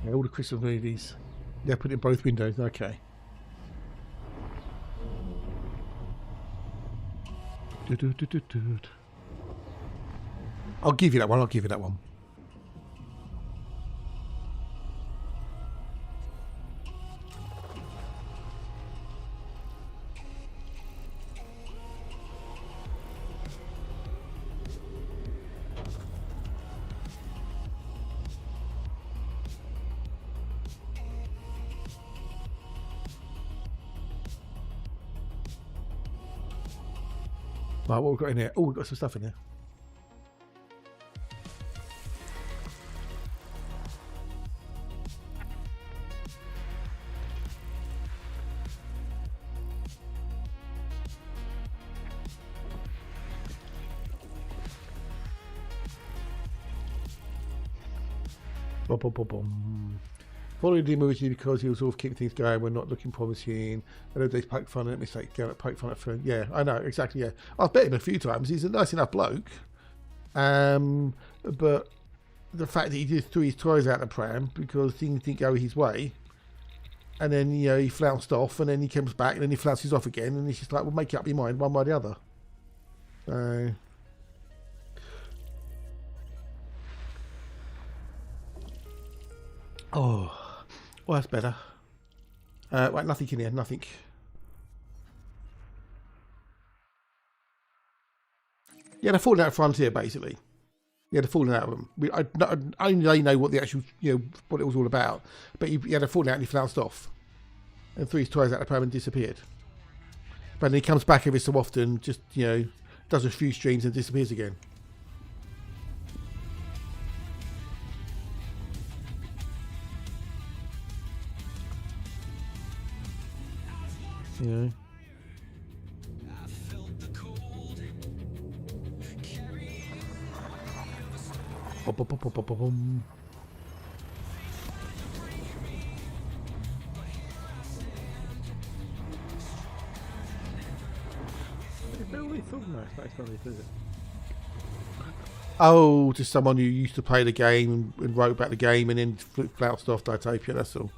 Yeah, all the Christmas movies. Yeah, put it in both windows. Okay. I'll give you that one. I'll give you that one. Right, what we've got in here? Oh, we've got some stuff in here. Bum, bum, bum, bum. Following the emoji because he was all keeping things going. We're not looking promising. I know they poke fun at mistake. Poke fun at friend. Yeah, I know exactly. Yeah, I've met him a few times. He's a nice enough bloke. But the fact that he just threw his toys out the pram because things didn't go his way, and then he flounced off, and then he comes back, and then he flounces off again, and he's just like, well, make up your mind one way or the other. So. Oh. Well, that's better. Right, nothing in here, nothing. Yeah, they're falling out of Frontier, basically. Yeah, they're falling out of them. I only know what the actual, what it was all about. But they're falling out and he flounced off. And threw his toys out of the pram and disappeared. But then he comes back every so often, just, does a few streams and disappears again. Yeah. Oh, just someone who used to play the game and wrote about the game and then flounced off Ditopia, that's all.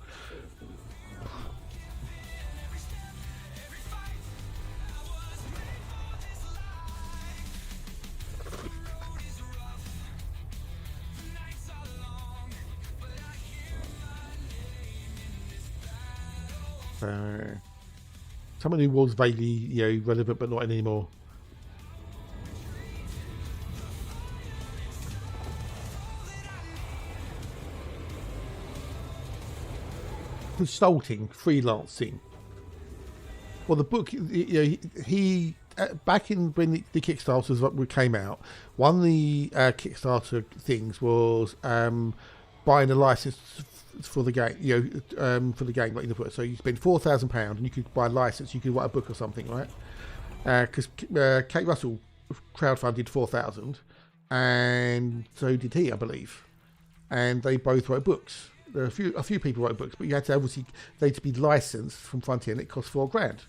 Someone who was vaguely, relevant but not anymore. Consulting, freelancing. Well, the book, he back in when the Kickstarters came out, one of the Kickstarter things was buying a license for the game, for the game, like in the book. So you spend £4,000 and you could buy a license, you could write a book or something, right? Because Kate Russell crowdfunded 4,000, and so did he, I believe, and they both wrote books. There are a few people wrote books, but you had to obviously they to be licensed from Frontier, and it cost £4,000.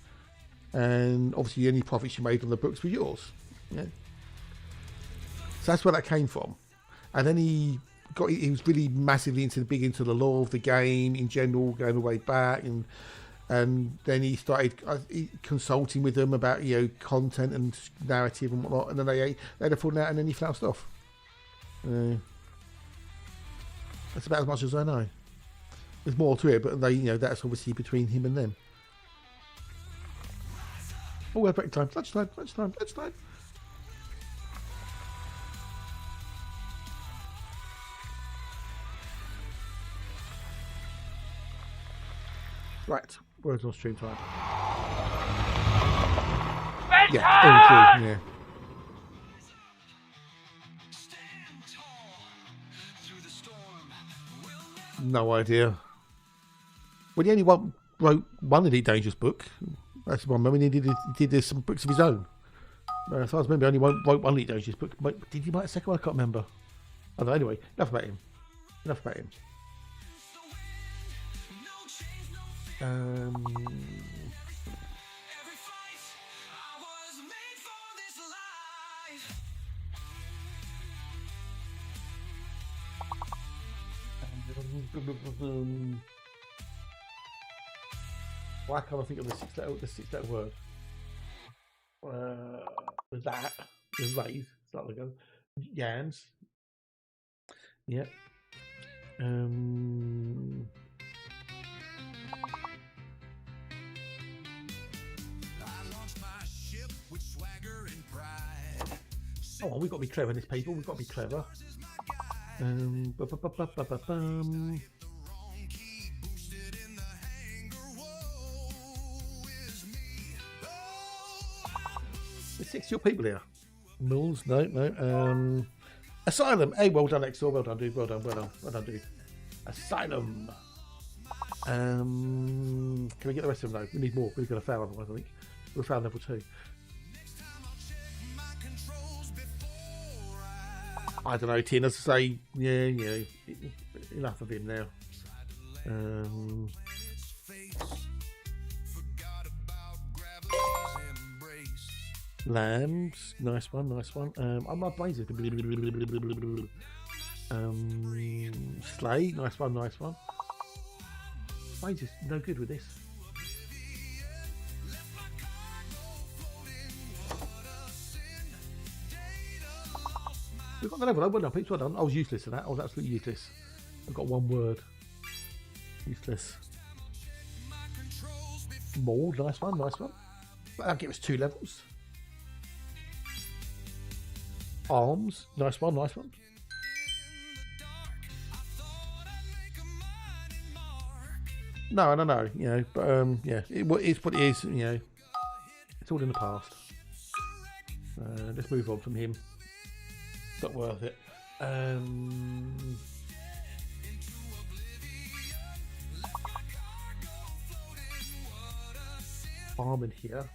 And obviously, any profits you made on the books were yours. Yeah. So that's where that came from. And then he was really massively into the lore of the game in general, going all the way back, and And then he started consulting with them about, you know, content and narrative and whatnot. And then they had a falling out, and then he flounced off. That's about as much as I know. There's more to it, but you know, that's obviously between him and them. Oh, we have break time. Lunchtime. Right, words on stream time. Yeah, yeah. No idea. Well, he only wrote one Elite Dangerous book. That's one. I mean, he did some books of his own. As far as I remember, he only wrote one Elite Dangerous book. Did he write a second one? I can't remember. I don't know. Anyway, enough about him. Why can't I think of the six-letter word? With that, with raise, start to go. Yams. Yep. Oh, we've got to be clever, this people. We've got to be clever. There's 60 people here. Mills, no. Asylum. Hey, well done, Exor. Well done, dude. Well done, dude. Asylum. Can we get the rest of them though? We need more. We've got a foul otherwise, I think. We're foul level 2. I don't know, Tin, as I say, yeah, enough of him now. Lambs, nice one. My brains is Slay, nice one. Brains is no good with this. We've got the level, well done, peeps, well done. I was useless at that. I was absolutely useless. I've got one word. Useless. Mauled, nice one. That'll give us 2 levels. Arms, nice one. No, you know, but yeah, it's what it is, you know. It's all in the past. Let's move on from him. Not worth it. Farm in here.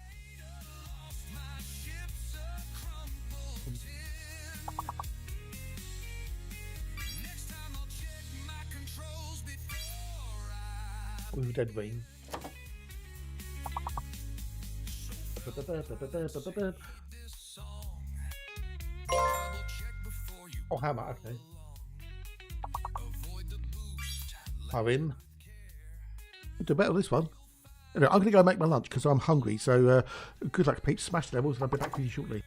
With dead rain. Oh, hammer, okay. Poem. We'll do better on this one. Anyway, I'm going to go make my lunch because I'm hungry. So good luck, Pete. Smash the levels and I'll be back with you shortly.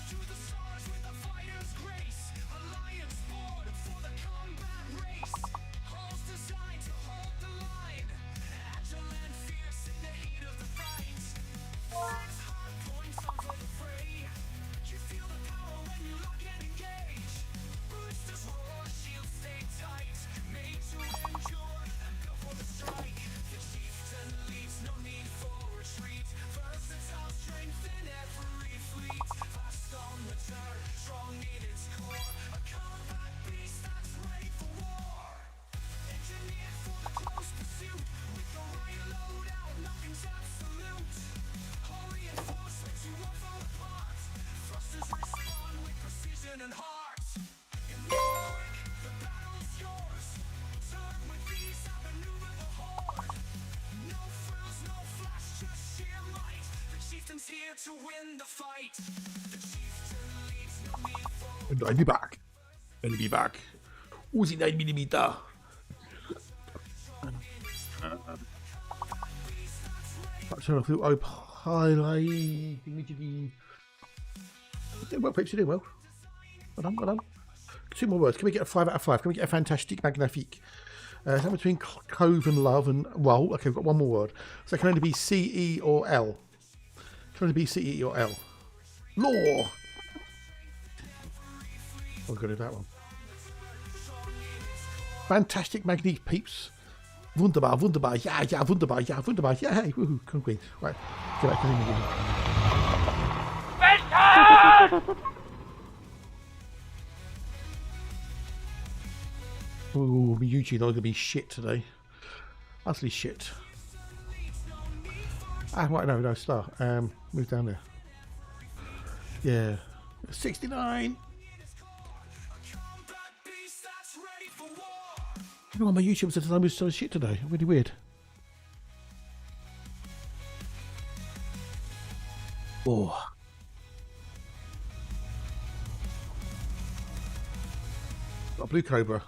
To the stars with the fighter's grace, alliance born for the combat race. Hulls designed to hold the line, agile and fierce in the heat of the fight. Flags hot, going some for the fray. You feel the power when you lock and engage. Boosters roar, shields stay tight, made to endure and built for the strike. The chieftain leaves, no need for retreat. Versatile strength in every fleet. Fast on the turn, strong in its core. A combat beast that's ready for war. Engineered for the close pursuit. With the right loadout, nothing's absolute. Whole reinforcement to one fall apart. Thrusters respond with precision and heart. In the quick, the battle's yours. Turn with ease, outmaneuver the horde. No frills, no flash, just sheer might. The chieftain's here to win the fight. The chieftain leads, no need for And I'll be back. I'll be back. Who's in 9mm? Turn off the highlight. Doing well, peeps. You're doing well. Well done, well done. 2 more words. Can we get a 5 out of 5? Can we get a fantastic, magnifique? Something between cove and love and roll. Okay, we've got 1 more word. So it can only be C, E, or L. Can only be C, E, or L. Law. I'm going to do that one. Fantastic, magnifique, peeps. Wunderbar, wunderbar, ja, ja, wunderbar, ja, wunderbar, ja, hey, woohoo, come Queen. Right, get back to the Ooh, my YouTube not going to be shit today. Utterly shit. Ah, right, no, star. Move down there. Yeah. 69! I don't know why my YouTube says I moved so shit today. Really weird. Oh. Got a blue cobra.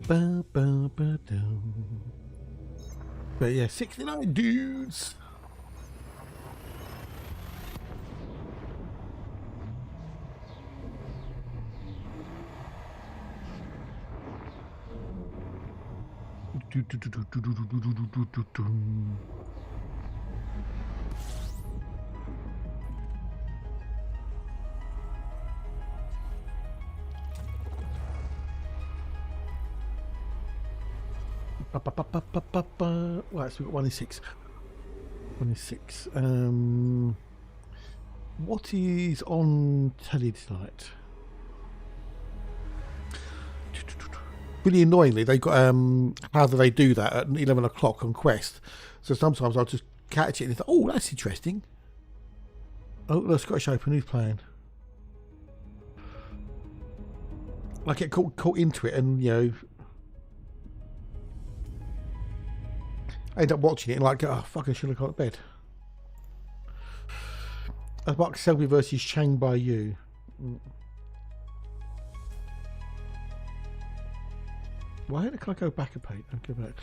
Ba, ba, ba, dum. But yeah, 69 dudes. Right, so we've got 1 in 6. 1 in 6. What is on telly tonight? Really annoyingly, they got how do they do that at 11 o'clock on Quest? So sometimes I'll just catch it and think, oh, that's interesting. Oh, the Scottish Open, who's playing? I get caught into it, and you know, I end up watching it and like, oh fuck, I should have gone to bed. Boxel versus Chang by you. Why can I go back a page? I'll go back.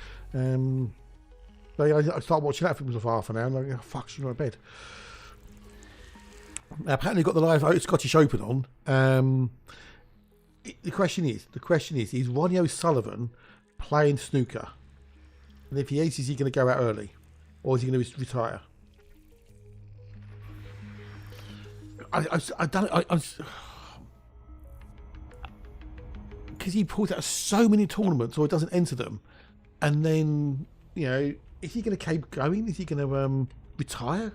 I started watching that for half an hour. And I'm like, oh, fuck, she's going to bed. Now, apparently, got the live Scottish Open on. The question is, Ronnie O'Sullivan playing snooker? And if he is he going to go out early, or is he going to retire? I don't. Because he pulls out so many tournaments, or he doesn't enter them, and then is he going to keep going? Is he going to retire?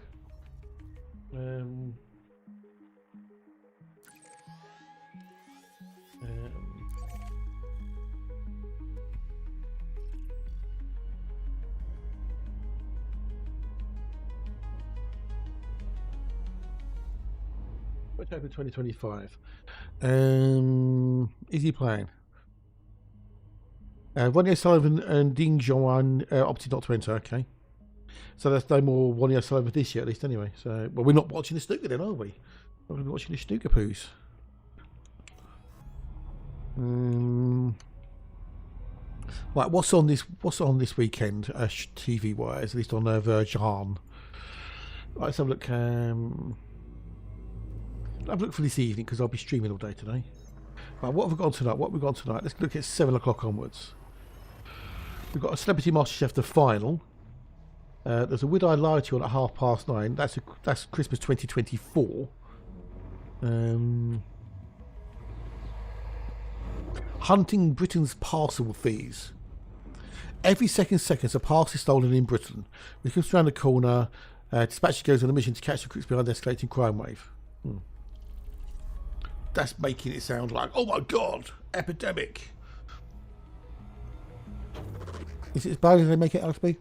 What's open 2025? Is he playing? Ronnie O'Sullivan and Ding Zhuan opted not to enter. Okay, so there's no more Ronnie O'Sullivan this year, at least, anyway. So, well, we're not watching the snooker then, are we? We're going to be watching the snooker poos. Right, what's on this weekend, TV wise, at least on Virgin? Right, let's have a look. I've looked for this evening because I'll be streaming all day today. Right, what have we got tonight? Let's look at 7 o'clock onwards. We've got a Celebrity MasterChef, the final. There's a Would I Lie to You on at 9:30. That's Christmas 2024. Hunting Britain's parcel thieves. Every second a parcel is stolen in Britain. We comes around the corner. Dispatcher goes on a mission to catch the crooks behind the escalating crime wave. That's making it sound like, oh my god, epidemic. Is it as bad as they make it out to be?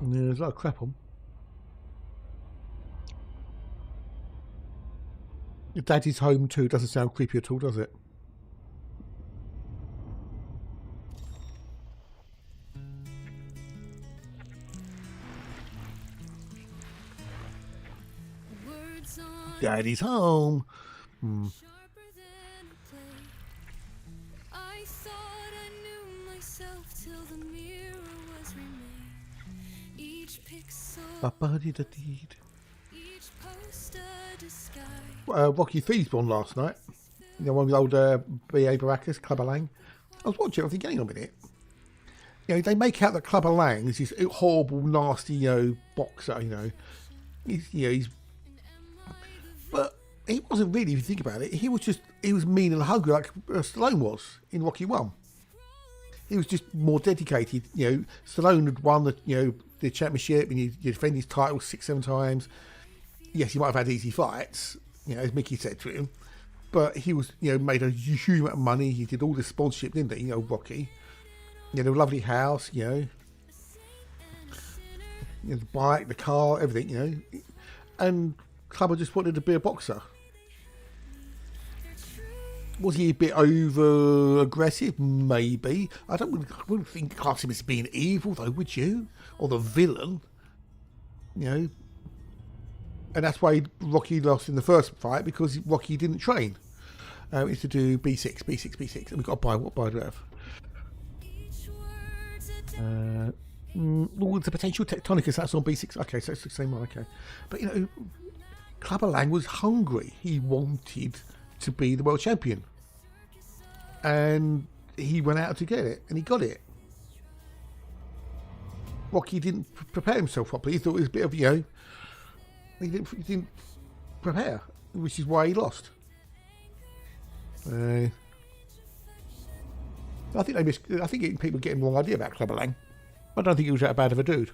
Yeah, there's a lot of crap on. Daddy's Home too doesn't sound creepy at all, does it? Words on Daddy's Home. sharper than a blade. I thought I knew myself till the mirror was remade. Each pixel, Ba-ba-dee-da-dee. each poster disguise. Rocky Thieves won last night. One of the old B.A. Baracus, Clubber Lang. I was watching it, I was thinking, hang on a minute. They make out that Clubber Lang is this horrible, nasty, boxer, he's... But he wasn't really, if you think about it, he was mean and hungry like Stallone was in Rocky 1. He was just more dedicated, Stallone had won the championship and he defended his title 6-7 times. Yes, he might have had easy fights, as Mickey said to him, but he was, made a huge amount of money. He did all this sponsorship, didn't he? Rocky. A lovely house, the bike, the car, everything, And Clubber just wanted to be a boxer. Was he a bit over aggressive? Maybe. I wouldn't think class him as being evil, though, would you? Or the villain, And that's why Rocky lost in the first fight, because Rocky didn't train. He used to do B6, and we've got to buy what buy do we have? The potential tectonicus, that's on B6. Okay, so it's the same one. Okay, but Clubber Lang was hungry. He wanted to be the world champion, and he went out to get it, and he got it. Rocky didn't prepare himself properly. He thought it was a bit of he didn't prepare, which is why he lost. I think people get the wrong idea about Clubber Lang. I don't think he was that bad of a dude.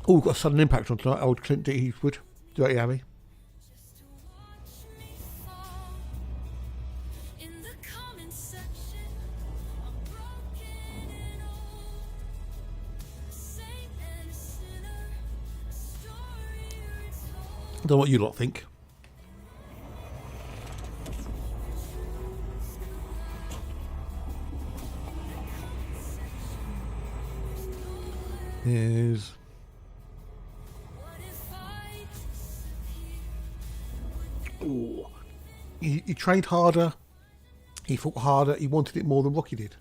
Oh, we've got a sudden impact on tonight. Old Clint D. Eastwood. Dirty Harry. I don't know what you lot think. Is ooh. He trained harder. He fought harder. He wanted it more than Rocky did.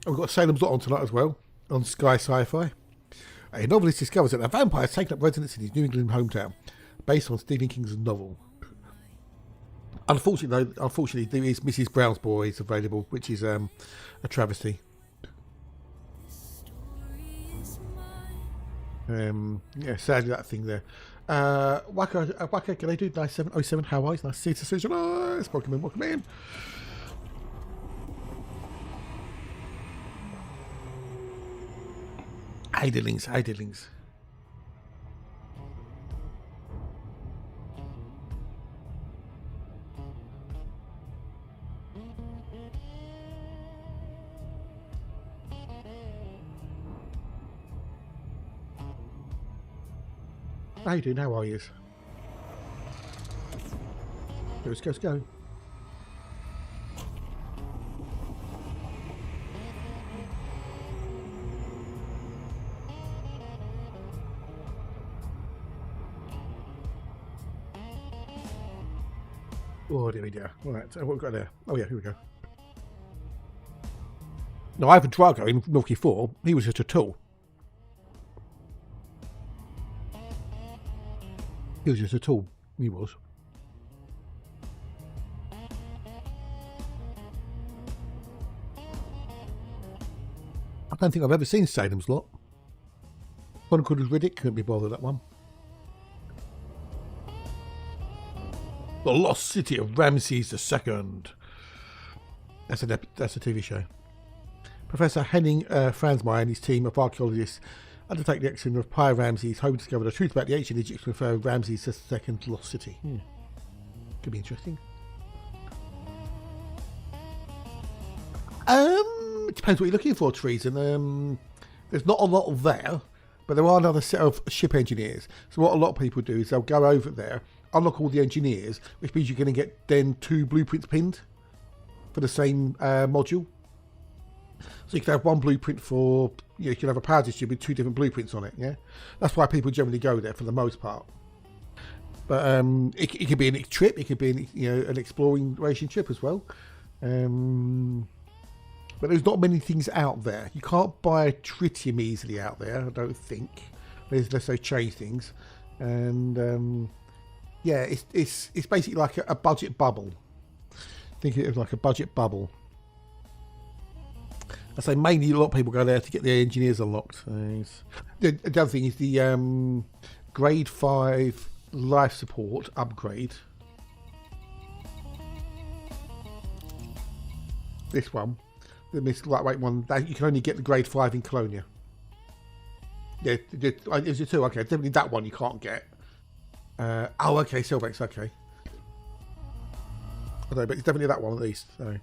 We've got Salem's Lot on tonight as well, on Sky Sci-Fi. A novelist discovers that a vampire has taken up residence in his New England hometown, based on Stephen King's novel. Unfortunately, there is Mrs. Brown's Boys available, which is a travesty. Yeah, sadly that thing there. Waka, can I do 9707 Hawaii? Nice to see you, Susan. Welcome in. Hey diddlings. How you doing? How are you? Let's go. Oh, there we go. All right, so what we've got there? Oh yeah, here we go. No, Ivan Drago in Rocky 4, he was just a tool. He was just a tool. He was. I don't think I've ever seen Salem's Lot. One called Riddick, couldn't be bothered that one. The Lost City of Ramses II. That's a TV show. Professor Henning Franzmeier and his team of archaeologists undertake the excavation of Pyre Ramses, hoping to discover the truth about the ancient Egyptian pharaoh Ramses II's lost city. Could be interesting. It depends what you're looking for, Treason. There's not a lot there, but there are another set of ship engineers. So what a lot of people do is they'll go over there, unlock all the engineers, which means you're going to get then 2 blueprints pinned for the same module. So you can have one blueprint for, you can have a power distributor with 2 different blueprints on it, yeah? That's why people generally go there for the most part. But it could be a trip, it could be an exploration trip as well. But there's not many things out there. You can't buy tritium easily out there, I don't think. Unless they change things. And yeah, it's basically like a budget bubble. Think of it as like a budget bubble. I say mainly a lot of people go there to get their engineers unlocked. The other thing is the grade 5 life support upgrade. This one, the Miss Lightweight one, that you can only get the grade 5 in Colonia. Yeah, is it 2? Okay, definitely that one you can't get. Oh, okay, Silvex, okay. I don't know, but it's definitely that one at least. So.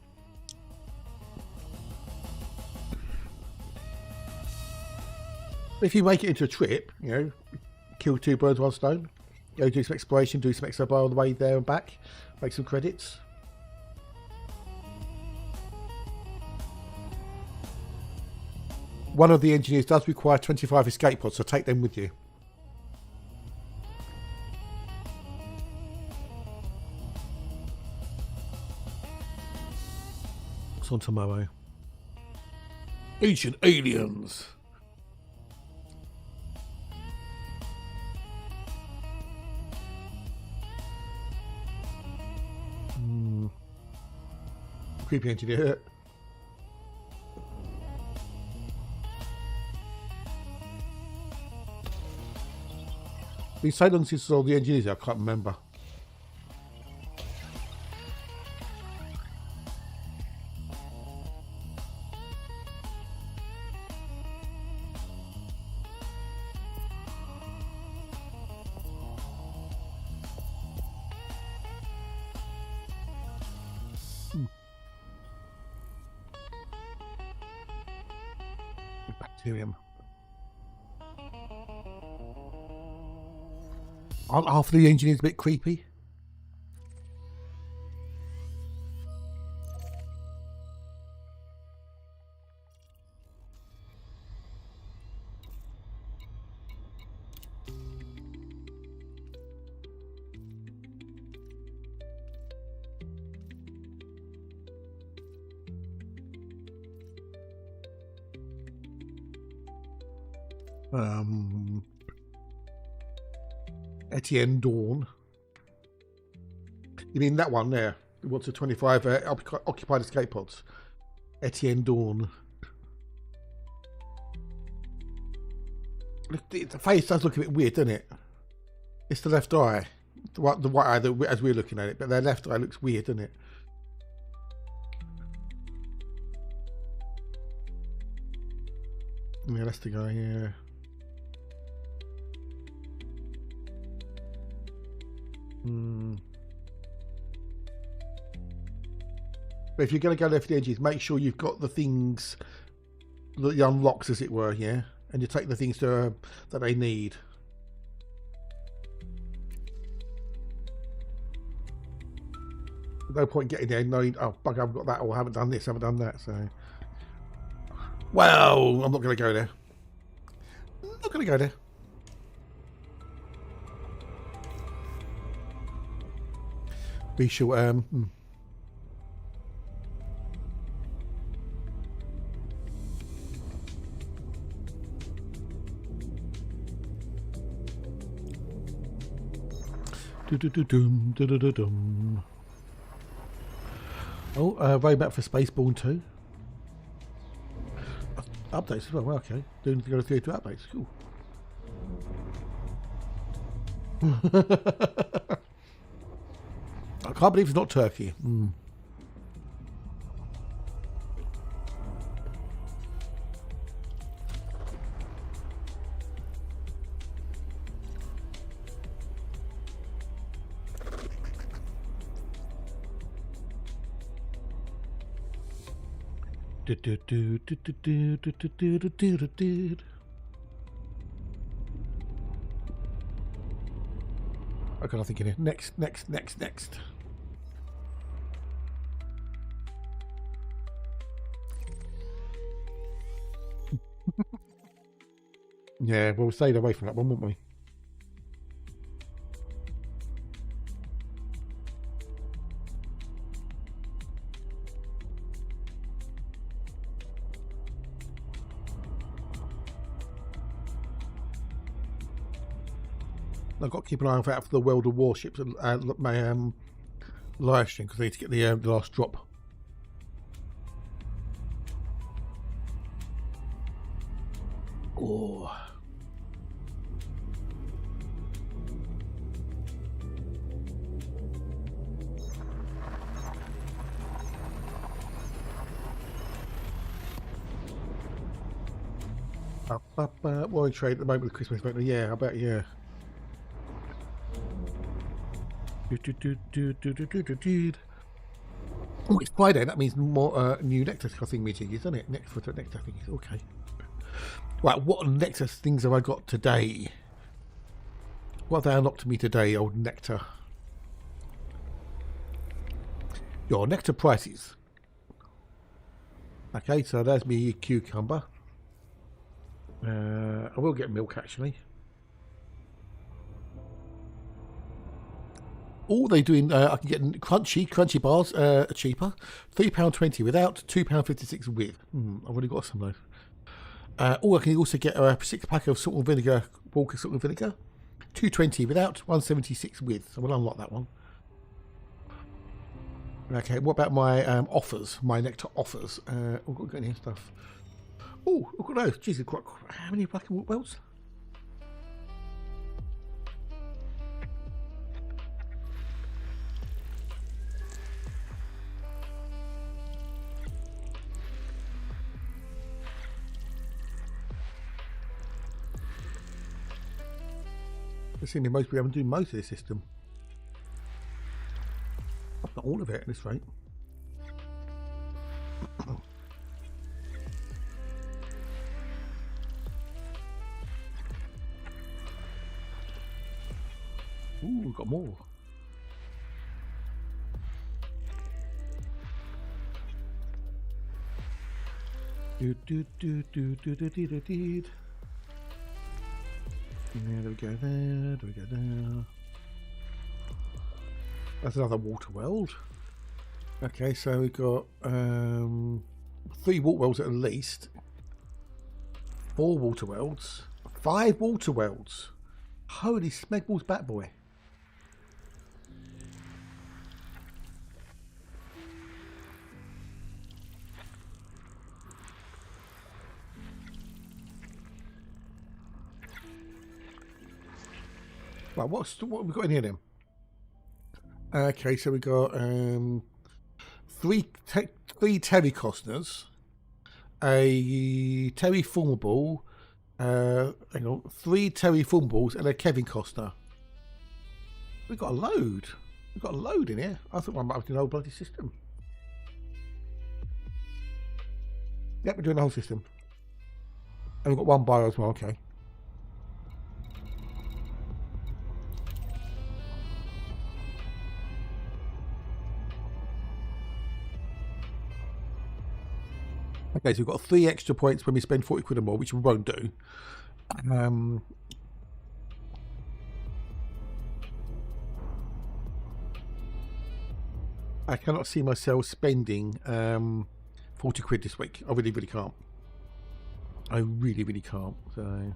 If you make it into a trip, kill 2 birds, 1 stone. Go do some exploration, do some extra bar on the way there and back. Make some credits. One of the engineers does require 25 escape pods, so take them with you. What's on tomorrow? Ancient aliens. Creepy engineer. Been so long since all the engineers, I can't remember. Bacterium. Aren't half of the engineers a bit creepy? Etienne Dawn. You mean that one there? What's the 25 occupied escape pods? Etienne Dawn. The face does look a bit weird, doesn't it? It's the left eye. The right eye as we're looking at it, but their left eye looks weird, doesn't it? Yeah, that's the guy, yeah. But if you're going to go there for the edges, make sure you've got the things, the unlocks as it were, yeah? And you take the things that they need. No point getting there knowing, oh, bugger, I haven't got that, or I haven't done this, I haven't done that, so... Well, I'm not going to go there. Not going to go there. Be sure, Oh, roadmap for Spaceborne 2. Updates as well, okay. Doing to go through to updates, cool. I can't believe it's not Turkey. Okay, I'm thinking here. Next. Yeah, well, we stayed away from that one, wouldn't we? I've got to keep an eye out for the World of Warships and my live stream because I need to get the last drop. Oh. Warring trade at the moment with Christmas event. Yeah, I bet, yeah. Oh, it's Friday. That means more new Nexus thing meeting, isn't it? Next thing is okay. Right, what Nexus things have I got today? What have they unlocked to me today, old Nectar? Your Nectar prices. Okay, so there's me cucumber. I will get milk actually. Oh, they doing. I can get crunchy bars cheaper. £3.20 without, £2.56 with. I've already got some of those. Or I can also get a 6-pack of salt and vinegar, Walker salt and vinegar. £2.20 without, £1.76 with. So we'll unlock that one. Okay, what about my offers? My Nectar offers. We've got any stuff. Oh, look at those. Jesus, how many black and white belts? I've seen most people haven't done most of this system. Not all of it at this rate. more. Do do do do do do do do do. There we go. There we go. There. That's another water world. Okay, so we've got 3 water worlds at least. 4 water worlds. 5 water worlds. Holy smegballs, bat boy. Right, what have we got in here then? Okay, so we got 3 Terry Costners, a Terry Formable, hang on, 3 Terry Formables and a Kevin Costner. We've got a load. We've got a load in here. I thought I might have done the whole bloody system. Yep, we're doing the whole system. And we've got 1 bio as well, okay. Okay, so we've got 3 extra points when we spend 40 quid or more, which we won't do. I cannot see myself spending 40 quid this week. I really, really can't. I really, really can't. So,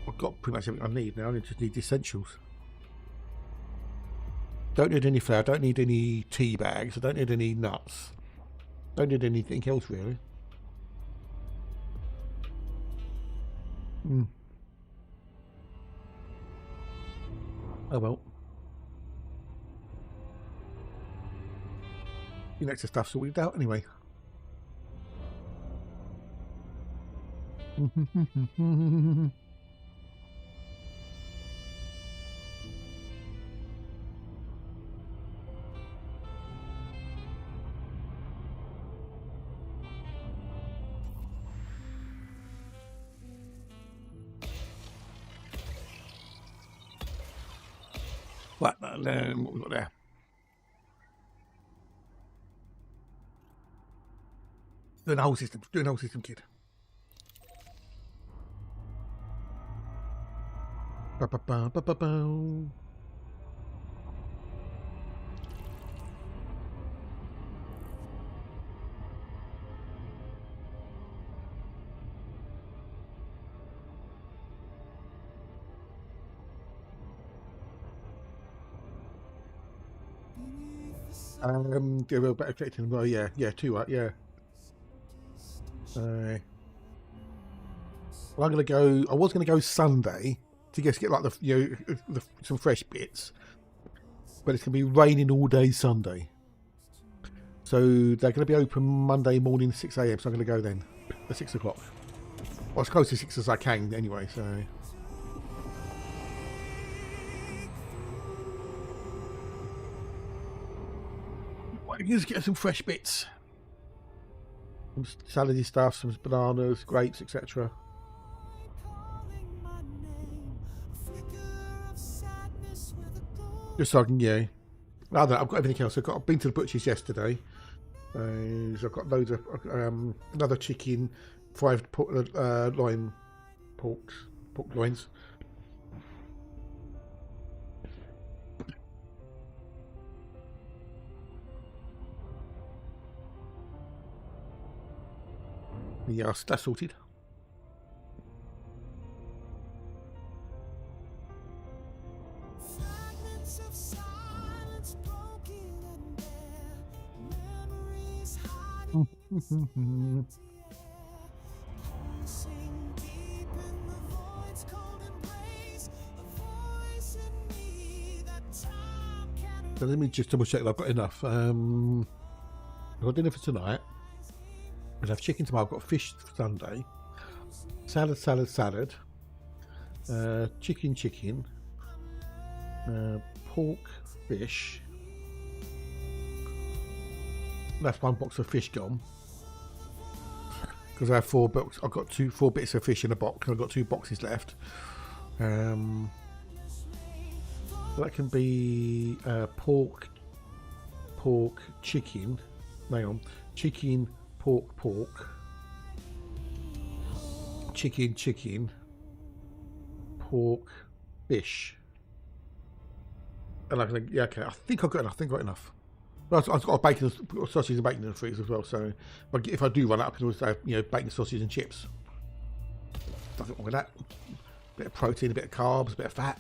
I've got pretty much everything I need now. I just need the essentials. Don't need any flour, don't need any tea bags, I don't need any nuts. Don't need anything else really. Oh well. The next stuff's sorted out anyway. Right, and then what we got there? Doing the whole system, kid. Ba ba ba ba ba ba. Yeah, we're better collecting. Well, yeah, 2, right? Yeah. Well, I'm gonna go. I was gonna go Sunday to just get like some fresh bits, but it's gonna be raining all day Sunday. So they're gonna be open Monday morning 6 AM. So I'm gonna go then at 6 o'clock. Well, as close to 6 as I can anyway. So. Just get some fresh bits, some salady stuff, some bananas, grapes, etc. Just so I can, yeah. I've got everything else. I've been to the butcher's yesterday. So I've got loads of another chicken, 5 pork loins. Yeah, that's sorted. So let me just double check that I've got enough. I've got dinner for tonight. I have chicken tomorrow. I've got fish for Sunday. Salad. Chicken. Pork, fish. That's 1 box of fish gone. because I have 4 books. I've got 4 bits of fish in a box. I've got 2 boxes left. That can be pork, chicken. Hang on, chicken, pork, chicken, pork, fish. And I can, yeah, okay. I think I've got enough. Well, I've got bacon, sausage and bacon in the freezer as well. So if I do run out, I can also have, you know, bacon, sausage and chips. Nothing wrong with that. A bit of protein, a bit of carbs, a bit of fat.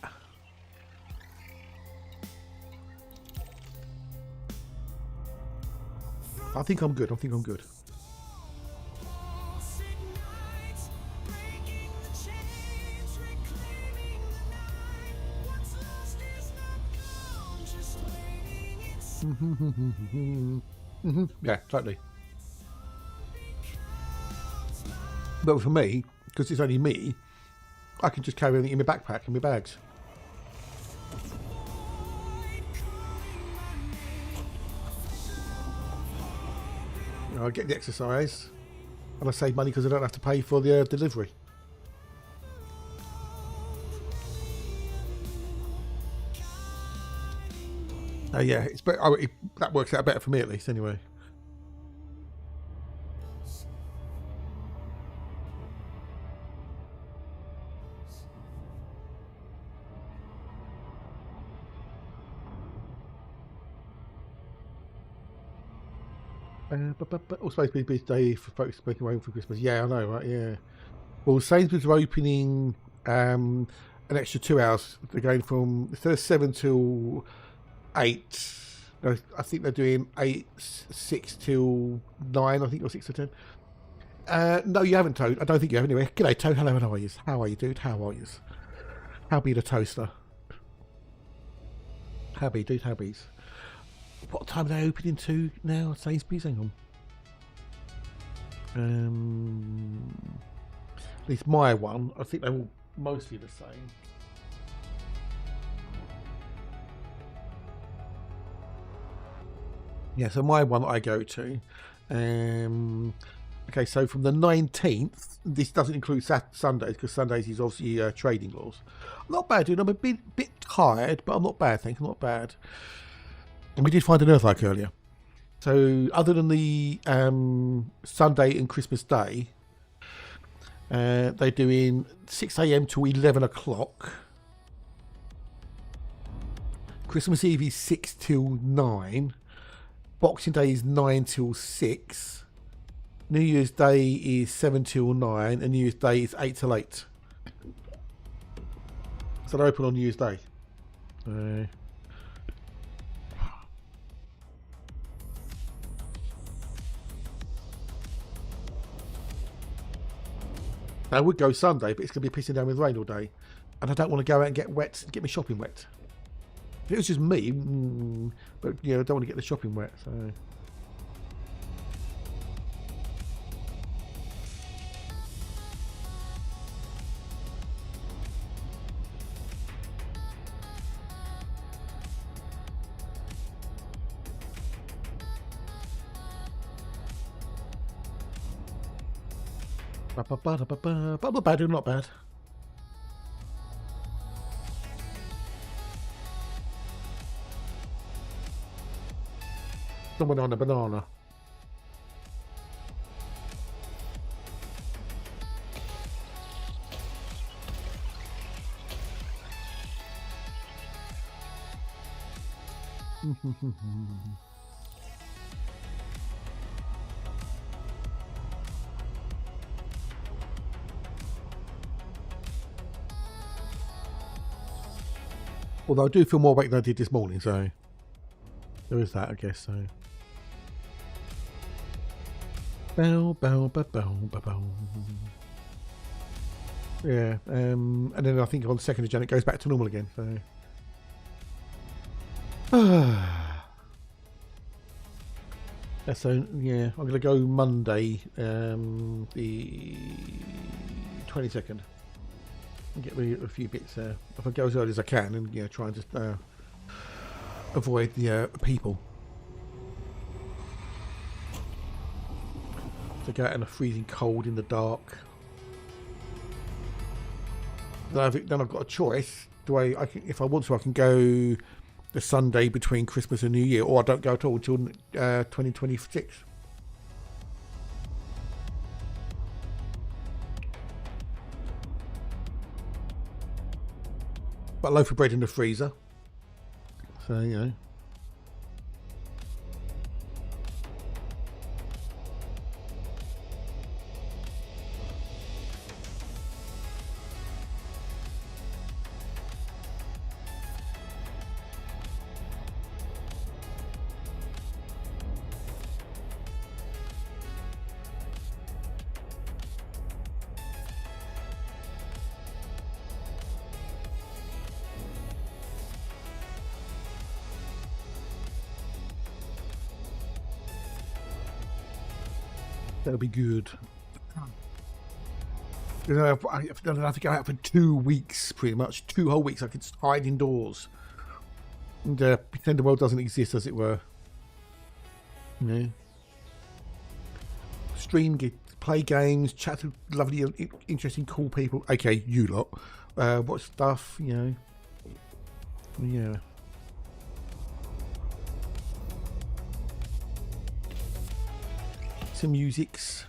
I think I'm good. Yeah, totally. But for me, because it's only me, I can just carry everything in my backpack and my bags. I get the exercise and I save money because I don't have to pay for the delivery. Yeah, it's better. That works out better for me at least, anyway. But all supposed to be a busy day for folks making home for Christmas. Yeah, I know, right? Yeah. Well, Sainsbury's are opening an extra 2 hours. They're going from instead of 7 till 8. No, I think they're doing 6 till 9. I think, or 6 to 10. No, you haven't, Toad. I don't think you have anyway. G'day, Toad. Hello, how are you? How are you, dude? How are you? How be the toaster? How be, dude? How be's? What time are they opening to now? Sainsbury's, hang on. At least my one. I think they're all mostly the same. Yeah, so my one that I go to. Okay, so from the 19th, this doesn't include Sundays, because Sundays is obviously trading laws. Not bad, dude. I'm a bit tired, but I'm not bad, thank you. Not bad. And we did find an earthquake earlier. So other than the Sunday and Christmas Day, they're doing 6 a.m. to 11 o'clock. Christmas Eve is 6 till 9. Boxing Day is 9 till 6. New Year's Day is 7 till 9. And New Year's Day is 8 till 8. So they're open on New Year's Day. I would go Sunday, but it's going to be pissing down with rain all day. And I don't want to go out and get wet, get my shopping wet. If it was just me, but you know, I don't want to get the shopping wet, so. But not bad, not bad. Someone on a banana. Although I do feel more awake than I did this morning, so there is that, I guess. So, bow, bow, bow, bow, bow, bow. Yeah, and then I think on the 2nd of January it goes back to normal again. So, yeah, so yeah, I'm gonna go Monday, the 22nd. And get me a few bits if I go as early as I can, and yeah, try and just avoid the people. to go out in the freezing cold in the dark. Then I've got a choice. I can, if I want to, I can go the Sunday between Christmas and New Year, or I don't go at all until 2026. But a loaf of bread in the freezer. So, you know. That'll be good. I don't have to go out for 2 weeks, pretty much. 2 whole weeks. I could hide indoors and pretend the world doesn't exist, as it were. You know, stream, play games, chat to lovely, interesting, cool people. Okay, you lot. Watch stuff. You know. Yeah. Some musics.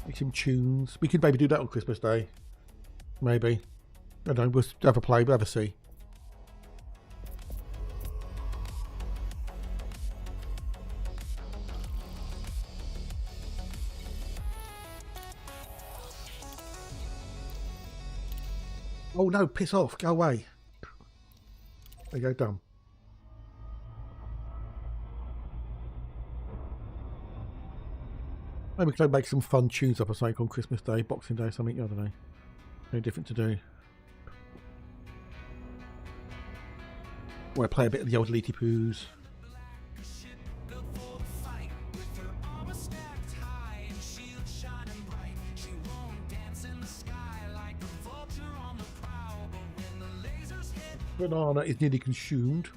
Make some tunes. We could maybe do that on Christmas Day. Maybe. I don't know. We'll have a play. We'll have a see. Oh no, piss off. Go away. There you go, done. Maybe we could make some fun tunes up or something on Christmas Day, Boxing Day, something, I don't know. Very different to do. Or play a bit of the old Leety Poos. Banana is nearly consumed.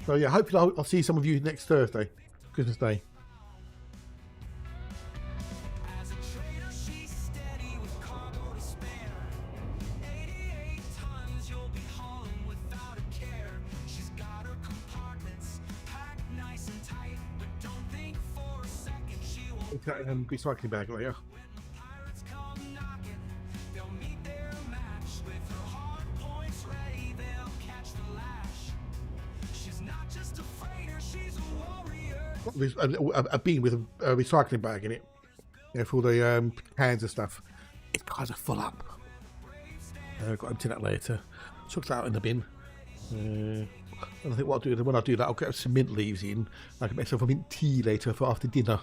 So yeah, hopefully I'll see some of you next Thursday, Christmas Day. Recycling bag later. A bin with a recycling bag in it, yeah, for all the cans and stuff. It's kind of full up. I've got to empty that later. Chuck that out in the bin. And I think what I'll do when I do that, I'll get some mint leaves in. I can make myself a mint tea later for after dinner.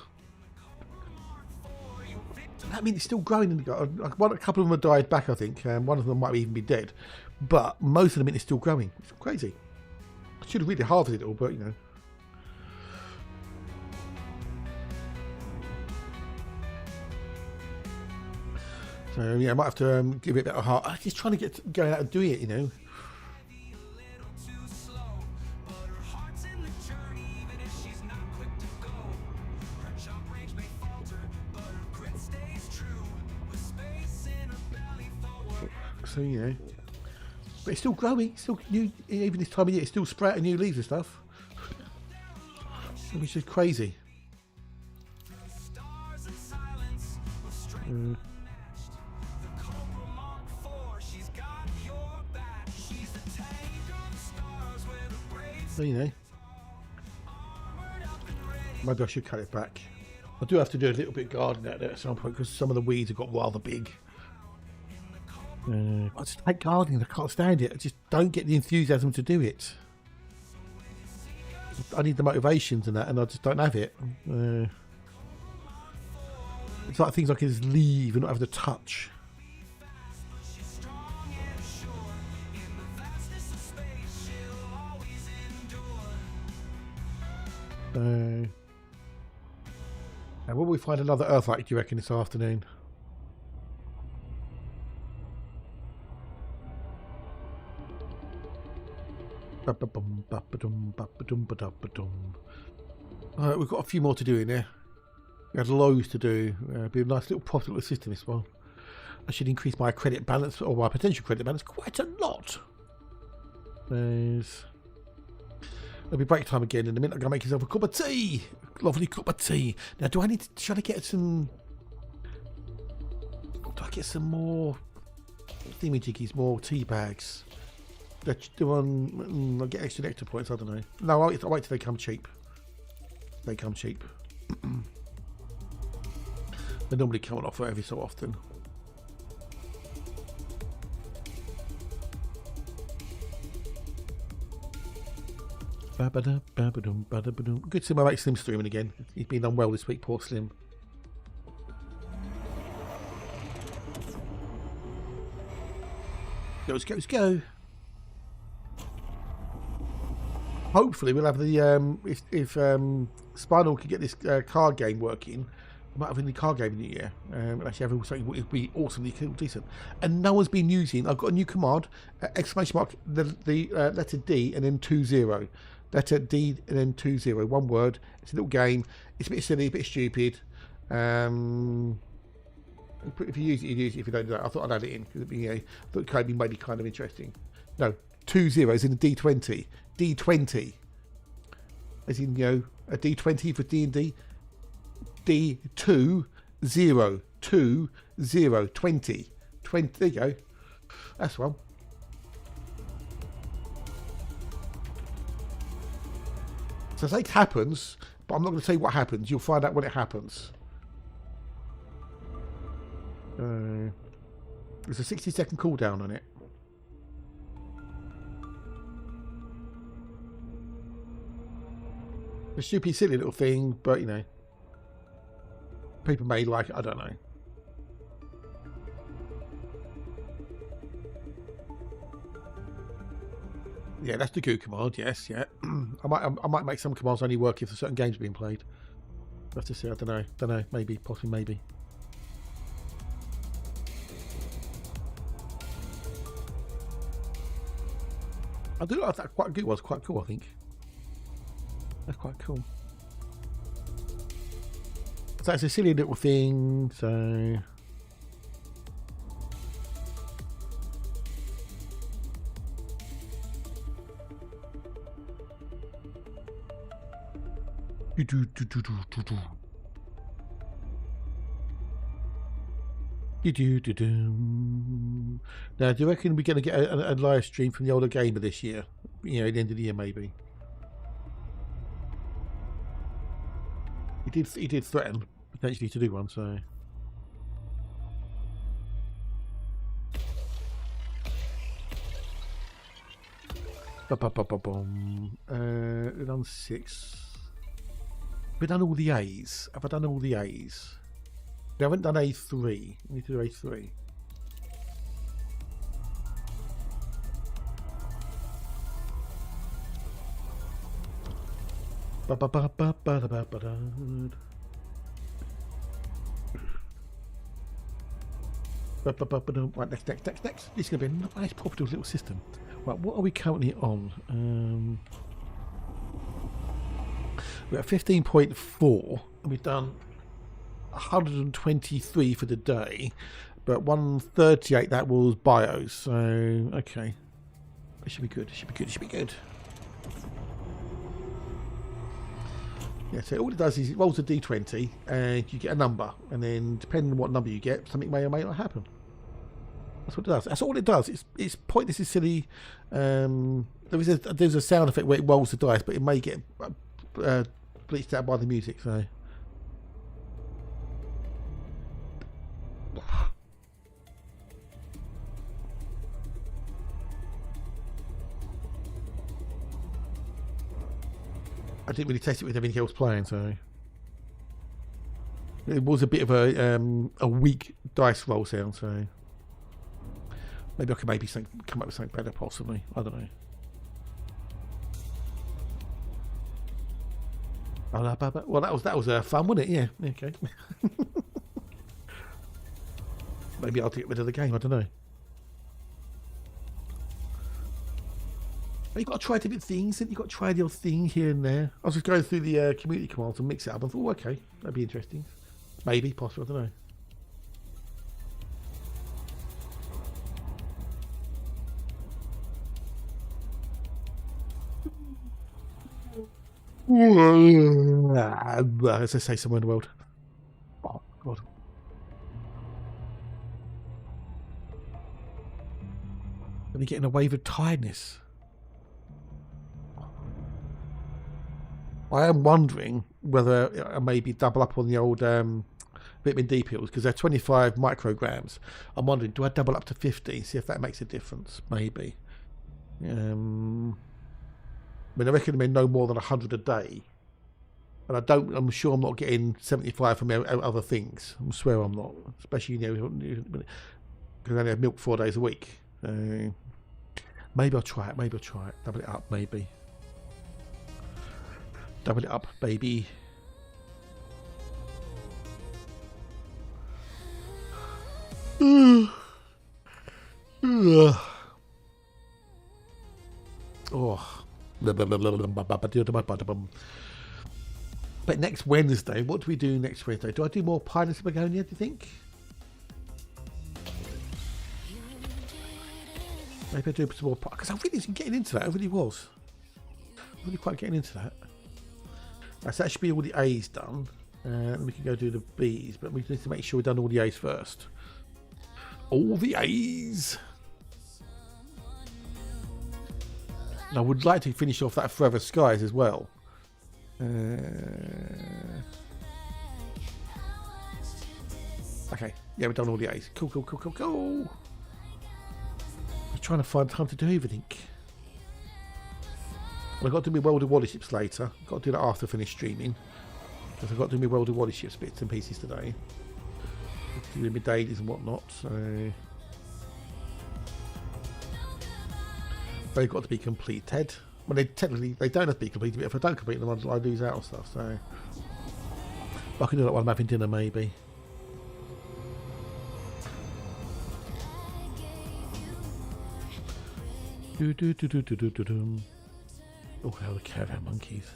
That mint is still growing in the garden. A couple of them have died back, I think. One of them might even be dead, but most of the mint is still growing. It's crazy. I should have really harvested it all, but you know. So yeah, I might have to give it a bit of heart. I'm just trying to get going out and doing it, you know. So you know, but it's still growing. It's still new. Even this time of year, it's still sprouting new leaves and stuff, which is crazy. So, you know, maybe I should cut it back. I do have to do a little bit of gardening out there at some point because some of the weeds have got rather big. I just hate gardening. I can't stand it. I just don't get the enthusiasm to do it. I need the motivations and that, and I just don't have it. It's like things I can just leave and not have to touch. And will we find another Earthlight, do you reckon, this afternoon? Alright, we've got a few more to do in there. We had loads to do. Be a nice little profitable system, this one. I should increase my credit balance, or my potential credit balance, quite a lot. There's... It'll be break time again in a minute. I'm going to make yourself a cup of tea. Lovely cup of tea. Now, do I need to... Should I get some... Do I get some more... thingy-jiggies, more tea bags? I'll get extra nectar points, I don't know. No, I'll wait till they come cheap. They come cheap. They normally come on offer every so often. Good to see my mate Slim streaming again. He's been done well this week, poor Slim. Let's go. Hopefully we'll have the if Spinal can get this card game working, we might have a new card game in the year. Actually have something would be awesomely cool, decent. And no one's been using. I've got a new command: exclamation mark the letter D and then 20. Letter D and then 20. One word. It's a little game. It's a bit silly, a bit stupid. If you use it, you use it. If you don't do that, I thought I'd add it in because it'd be, I thought it could be maybe kind of interesting. No, 2 zeros in a D20. D20. As in, a D20 for D&D. D2 0 2 0 20 20. There you go. That's one. So say it happens, but I'm not going to tell you what happens. You'll find out when it happens. There's a 60-second cooldown on it. A stupid, silly little thing, but people may like it. I don't know. Yeah, that's the goo command. Yes, yeah. I might make some commands only work if certain games are being played. We'll have to see. I don't know. Maybe, possibly, maybe. I do like that. Quite good. Was quite cool. I think that's quite cool. So it's a silly little thing. So. Now, do you reckon we're going to get a live stream from the older gamer this year? At the end of the year, maybe. He did threaten potentially to do one, so. We've done 6. We've done all the A's. Have I done all the A's? We haven't done A3. We need to do A3. Right, next. This is going to be a nice profitable little system. Right, what are we currently on? We're at 15.4 and we've done 123 for the day, but 138 that was bios, so okay, it should be good. Yeah, so all it does is it rolls a d20 and you get a number, and then depending on what number you get, something may or may not happen. That's what it does. That's all it does. It's pointless, it's silly. There's a sound effect where it rolls the dice, but it may get bleached out by the music, so. I didn't really test it with everything else playing, so it was a bit of a weak dice roll sound. So maybe I could come up with something better, possibly. I don't know. Well, that was fun, wasn't it? Yeah. Okay. Maybe I'll get rid of the game. I don't know. You've got to try different things. You've got to try the odd thing here and there. I was just going through the community commands and mix it up. I thought, okay, that'd be interesting. Maybe, possibly. I don't know. As they say somewhere in the world. Oh, God. Are we getting a wave of tiredness? I am wondering whether I maybe double up on the old vitamin D pills, because they're 25 micrograms. I'm wondering, do I double up to 50? See if that makes a difference. Maybe. I mean, I recommend no more than 100 a day. And I'm sure I'm not getting 75 from other things. I swear I'm not. Especially, because I only have milk 4 days a week. Maybe I'll try it. Double it up, maybe. Double it up, baby. Oh. But next Wednesday, what do we do next Wednesday? Do I do more Pirates of Begonia, do you think? Maybe I do some more, because I really wasn't getting into that. I really was. Really quite getting into that. Right, so that should be all the A's done. And we can go do the B's, but we need to make sure we've done all the A's first. All the A's! And I would like to finish off that Forever Skies as well. Okay, yeah, we've done all the A's. Cool. I'm trying to find time to do everything. Well, I've got to do my World of Wally ships later. I've got to do that after I finish streaming. Because I've got to do my World of Wally ships bits and pieces today. Do my dailies and whatnot, so they've got to be completed. Well, they don't have to be completed, but if I don't complete them, I lose out on stuff, so I can do that while I'm having dinner, maybe. Oh, hell, the caravan monkeys.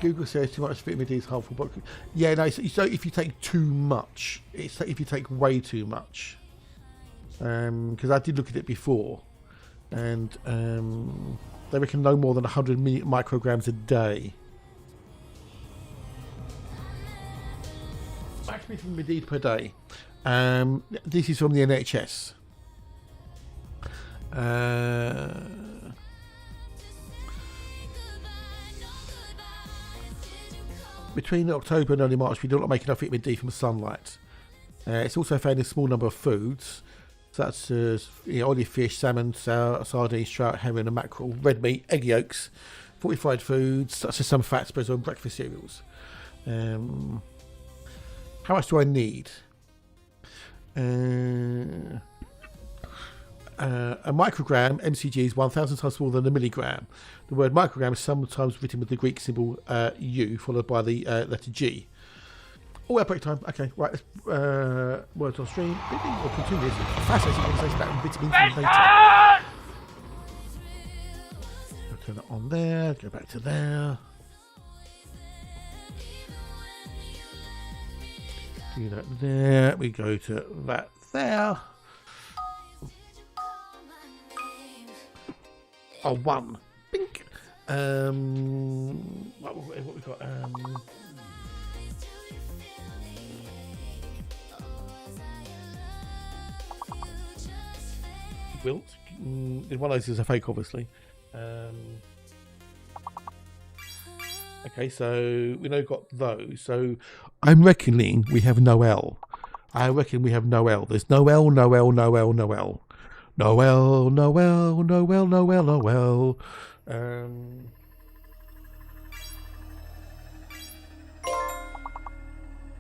Google says too much vitamin D is harmful, but yeah, no. So if you take too much, it's if you take way too much. Because I did look at it before, and they reckon no more than 100 micrograms a day. Maximum vitamin D per day. This is from the NHS. Between October and early March, we do not make enough vitamin D from sunlight. It's also found in a small number of foods, such as oily fish, salmon, sardines, trout, herring, and mackerel, red meat, egg yolks, fortified foods, such as some fat spreads on breakfast cereals. How much do I need? A microgram MCG is 1,000 times smaller than a milligram. The word microgram is sometimes written with the Greek symbol U followed by the letter G. Oh, break time. Okay, right. Let's, words on stream. We'll continue this fascinating conversation about vitamins later. I'll turn that on there. Go back to there. Do that there. We go to that there. Oh, one. Bink. What we got? Wilt. One of those is a fake, obviously. Okay, so we know we've got those. So I'm reckoning we have Noel. I reckon we have Noel. There's Noel.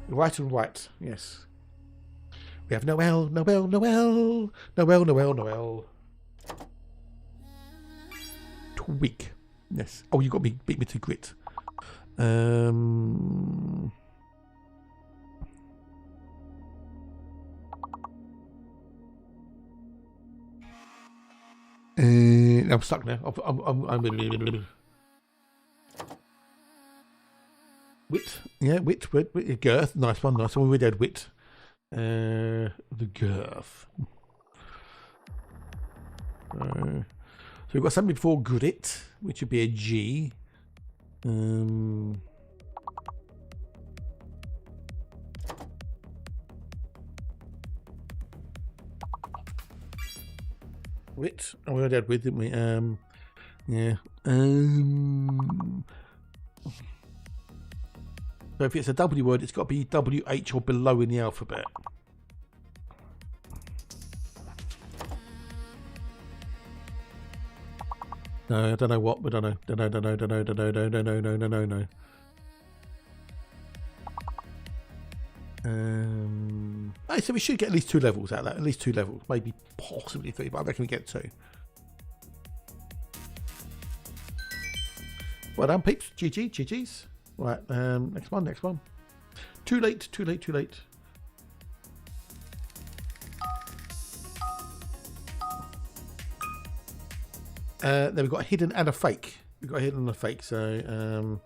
Right and right. Yes. We have Noel, Noel, Noel, Noel, Noel, Noel. Tweak. Yes. Oh, you got me. Beat me to grit. I'm stuck now. I'm wit. Yeah, wit. Girth. Nice one. Nice one. We did wit. The girth. So we've got something before grit, which would be a G. Wit. Oh, we already had with, didn't we? Yeah. So if it's a W word, it's got to be WH or below in the alphabet. No, I don't know what, but I don't know. So we should get at least 2 levels out of that. At least 2 levels, maybe possibly 3, but I reckon we get 2. Well done, peeps. GG's. Right, next one. Too late. Then we've got a hidden and a fake. So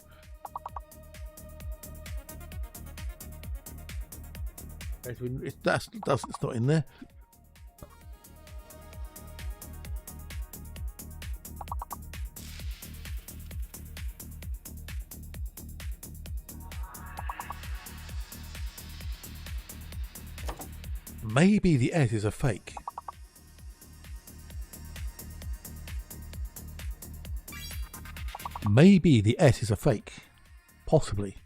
it's not in there. Maybe the S is a fake. Maybe the S is a fake. Possibly.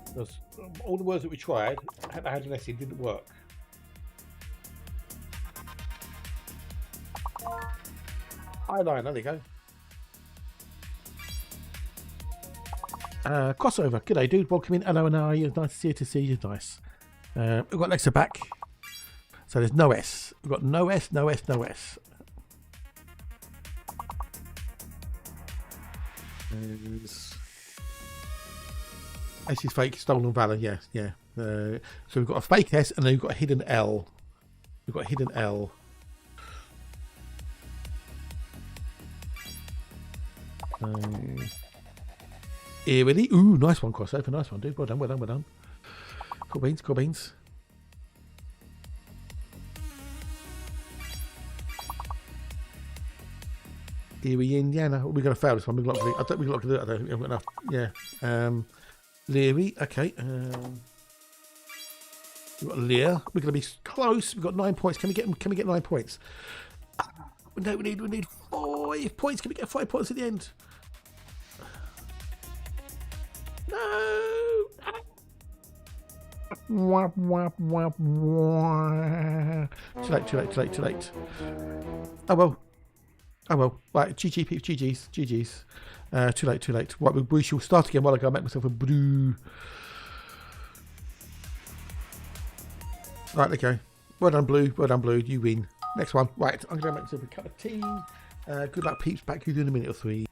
Because all the words that we tried had an S in, didn't work. Eyeliner, there you go. Crossover. G'day, dude. Welcome in. Hello, and how are you? Nice to see you. Nice. We've got Alexa back. So there's no S. We've got no S. S is fake. Stolen valor. Yeah. So we've got a fake S, and then we've got a hidden L. Eerily. Ooh, nice one, crossover. Nice one, dude. Well done. Cool beans. Erie, Indiana. We're going to fail this one. We've got to do it. I don't think we haven't got enough. Yeah. Leary. Okay. We've got Lear. We're going to be close. We've got 9 points. Can we get 9 points? No, we need 5 points. Can we get 5 points at the end? No. Too late. Oh well. Right, GG peeps, GG's. Too late. Right, we shall start again while I go make myself a brew. Right, okay. Well done, Blue. You win. Next one. Right, I'm going to make myself a cup of tea. Good luck, peeps. Back with you in a minute or 3.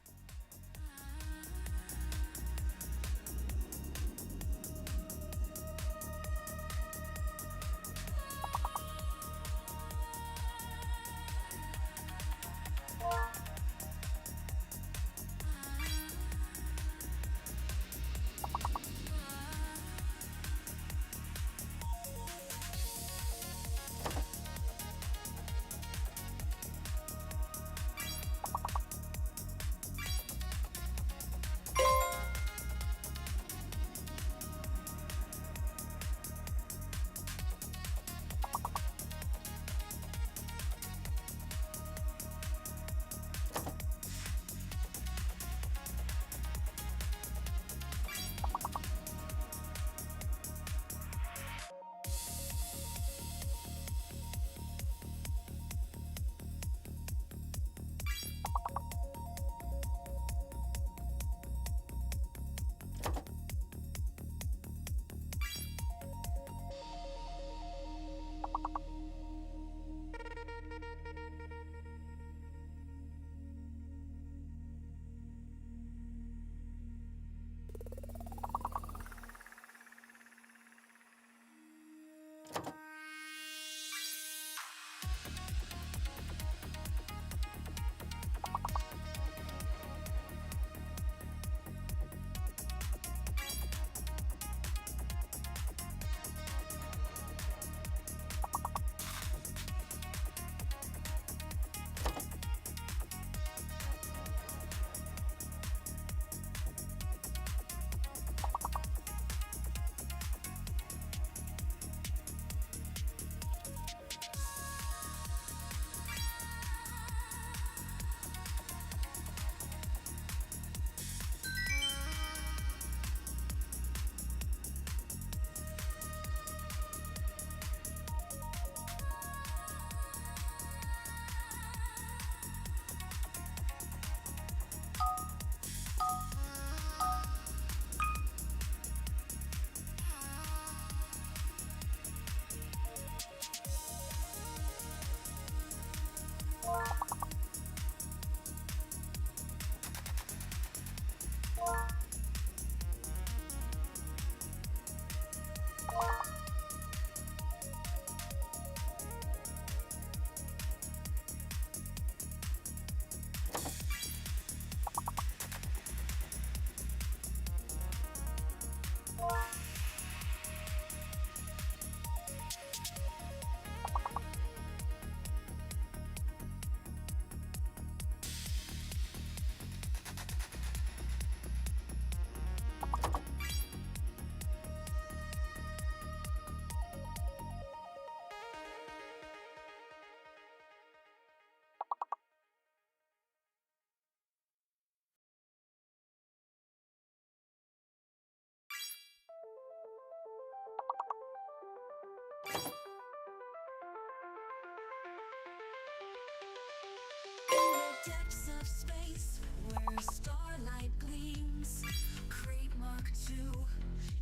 Depths of space where starlight gleams. Crate Mark II,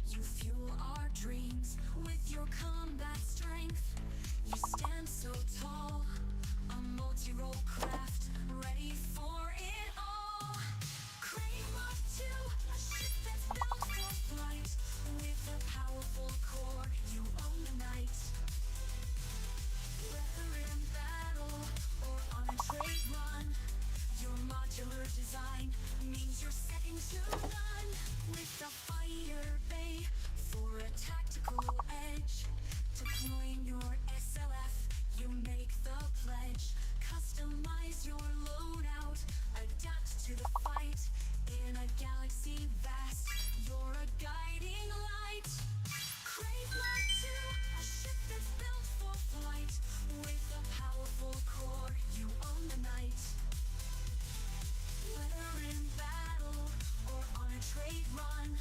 you fuel our dreams with your combat strength. You stand so tall, a multi-role craft ready for it all. Crate Mark II, a ship that's built for flight with a powerful core. You own the night. Whether in battle or on a trade run, your modular design means you're second to none. With a fighter bay for a tactical edge, deploying your SLF, you make the pledge. Customize your loadout, adapt to the fight. In a galaxy vast, you're a guiding light. Crave Mark II, a ship that's built for flight with a powerful core. You own the night. Whether in battle or on a trade run,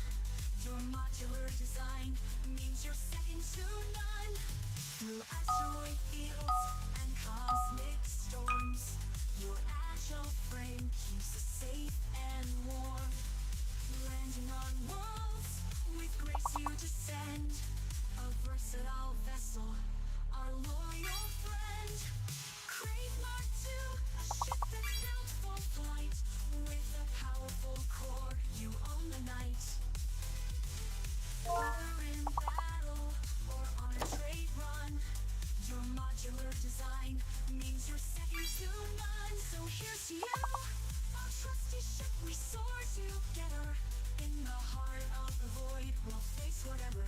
your modular design means you're second to none. Through asteroid fields and cosmic storms, your agile frame keeps us safe and warm. Landing on worlds with grace you descend, a versatile vessel, our loyal friend. Crave Mark II, a ship that's built for flight with a powerful core. You own the night. Whether in battle or on a trade run, your modular design means you're second to none. So here's to you, our trusty ship. We soar together in the heart of the void. We'll face whatever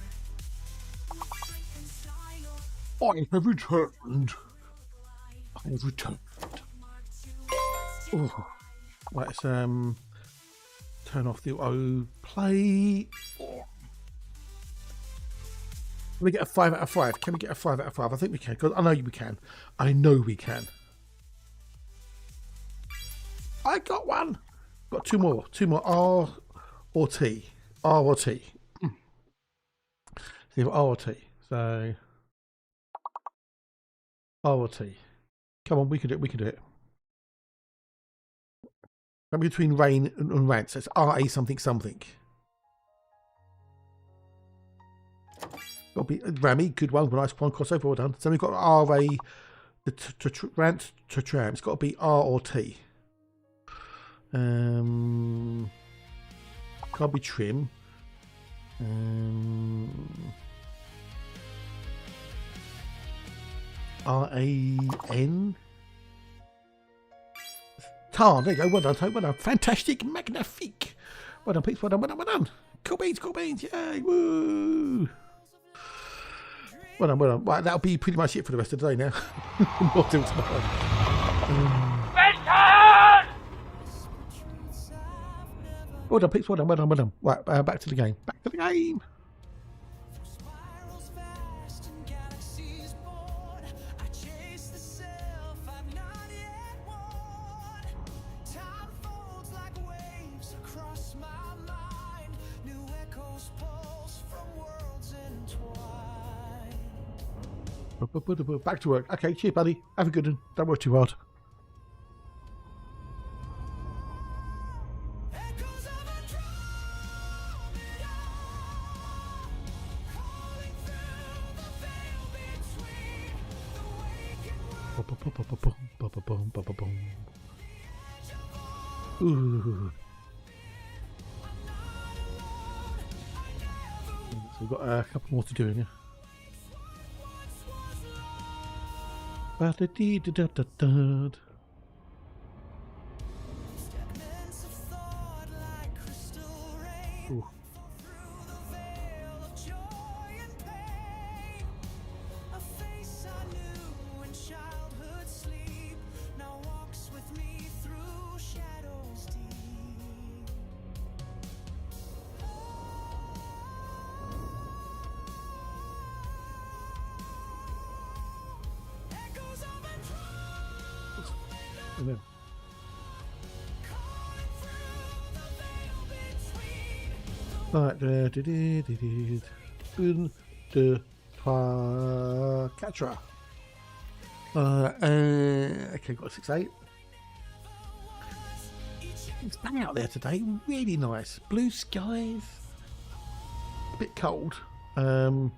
with strength and style. I have returned. I have returned. Mark II, Oh, let's turn off the auto play. Oh. Can we get a 5 out of 5? Can we get a 5 out of 5? I think we can. Because I know we can. I know we can. I got one. Got two more. Two more. R or T. R or T. See, R or T. So R or T. Come on, we can do it. We can do it. Between rain and rant. So it's RA something something. Got to be Rami, good one, nice one, crossover, well done. So we've got RA, the rant to tram. It's got to be R or T. Can't be trim. RAN. Tarn, there you go, well done, well done. Fantastic, magnifique. Well done, Pete, well done, well done, well done. Cool beans, yay, woo. Well done, well done. Right, that'll be pretty much it for the rest of the day now. More till tomorrow. Well done, Pete, well done, well done, well done. Right, back to the game. Back to the game. Spirals vast and galaxies born. I chase the self I've not yet won. Time folds like waves across my mind. New echoes pulse from worlds entwined. Back to work. Okay, cheers, buddy. Have a good one. Don't work too hard. Echoes of a drum and calling through the veil between the waking world. Ooh. So we've got a couple more to do in here. Ba-da-dee-da-da-da-da. Fragments of thought like crystal rain. Ooh. Through the veil of joy and pain, a face I knew in childhood sleep now walks with me through shadows deep. Echoes of a drum And then, calling through the veil between right, une, deux, trois, quatre. Okay, got 6-8. It's bang out there today. Really nice. Blue skies. A bit cold. But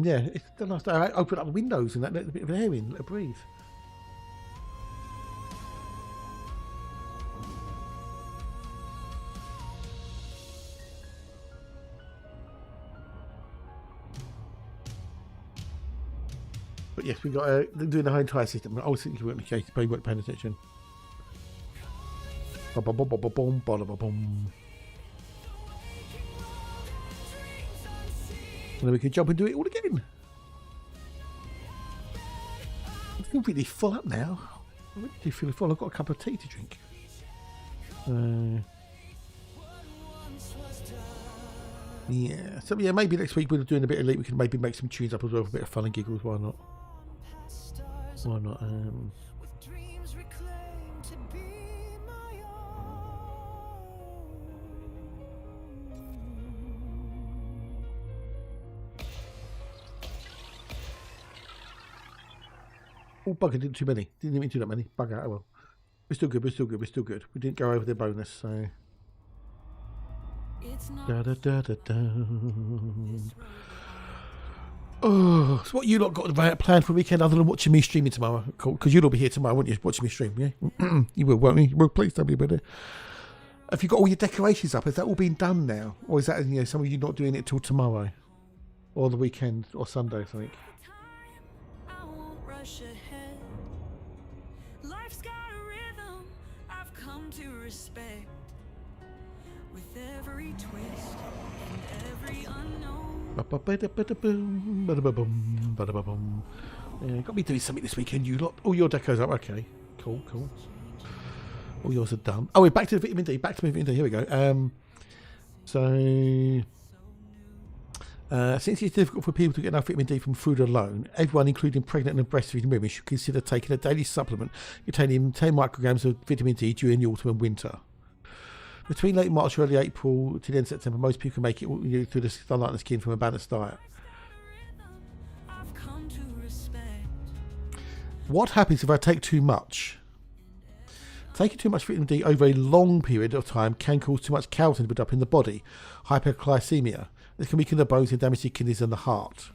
yeah, it's a nice day. I open up the windows and that, let a bit of air in, let it breathe. But yes, we've got doing the whole entire system. I was thinking you weren't in case, but you weren't paying attention. Ba-ba-ba-ba-ba-boom, ba-da-ba-boom. And then we can jump and do it all again. I feel really full up now. I really do feel full. I've got a cup of tea to drink. Yeah. So yeah, maybe next week we're doing a bit of Elite. We can maybe make some tunes up as well for a bit of fun and giggles. Why not? Why not? Oh, bugger, didn't too many. Didn't even do that many. Bugger, oh well. We're still good, we're still good, we're still good. We didn't go over the bonus, so... Da, da, da, da, da. Oh, so what you lot got planned for the weekend other than watching me streaming tomorrow? Cool, because you'll all be here tomorrow, won't you? Watching me stream, yeah? You will, won't you? Well, please tell me about it. Have you got all your decorations up? Has that all been done now? Or is that, you know, some of you not doing it till tomorrow? Or the weekend, or Sunday, I think. I won't rush ahead. Life's got a rhythm I've come to respect. With every twist and every unknown. Yeah, got me doing something this weekend, you lot. All your decos up, okay. Cool, cool. All yours are done. Oh, we're back to the vitamin D. Back to vitamin D. Here we go. Since it's difficult for people to get enough vitamin D from food alone, everyone, including pregnant and breastfeeding women, should consider taking a daily supplement containing 10 micrograms of vitamin D during the autumn and winter. Between late March and early April to the end of September, most people can make it through the sunlight and the skin from a balanced diet. What happens if I take too much? Taking too much vitamin D over a long period of time can cause too much calcium to build up in the body, hyperglycemia. This can weaken the bones and damage the kidneys and the heart.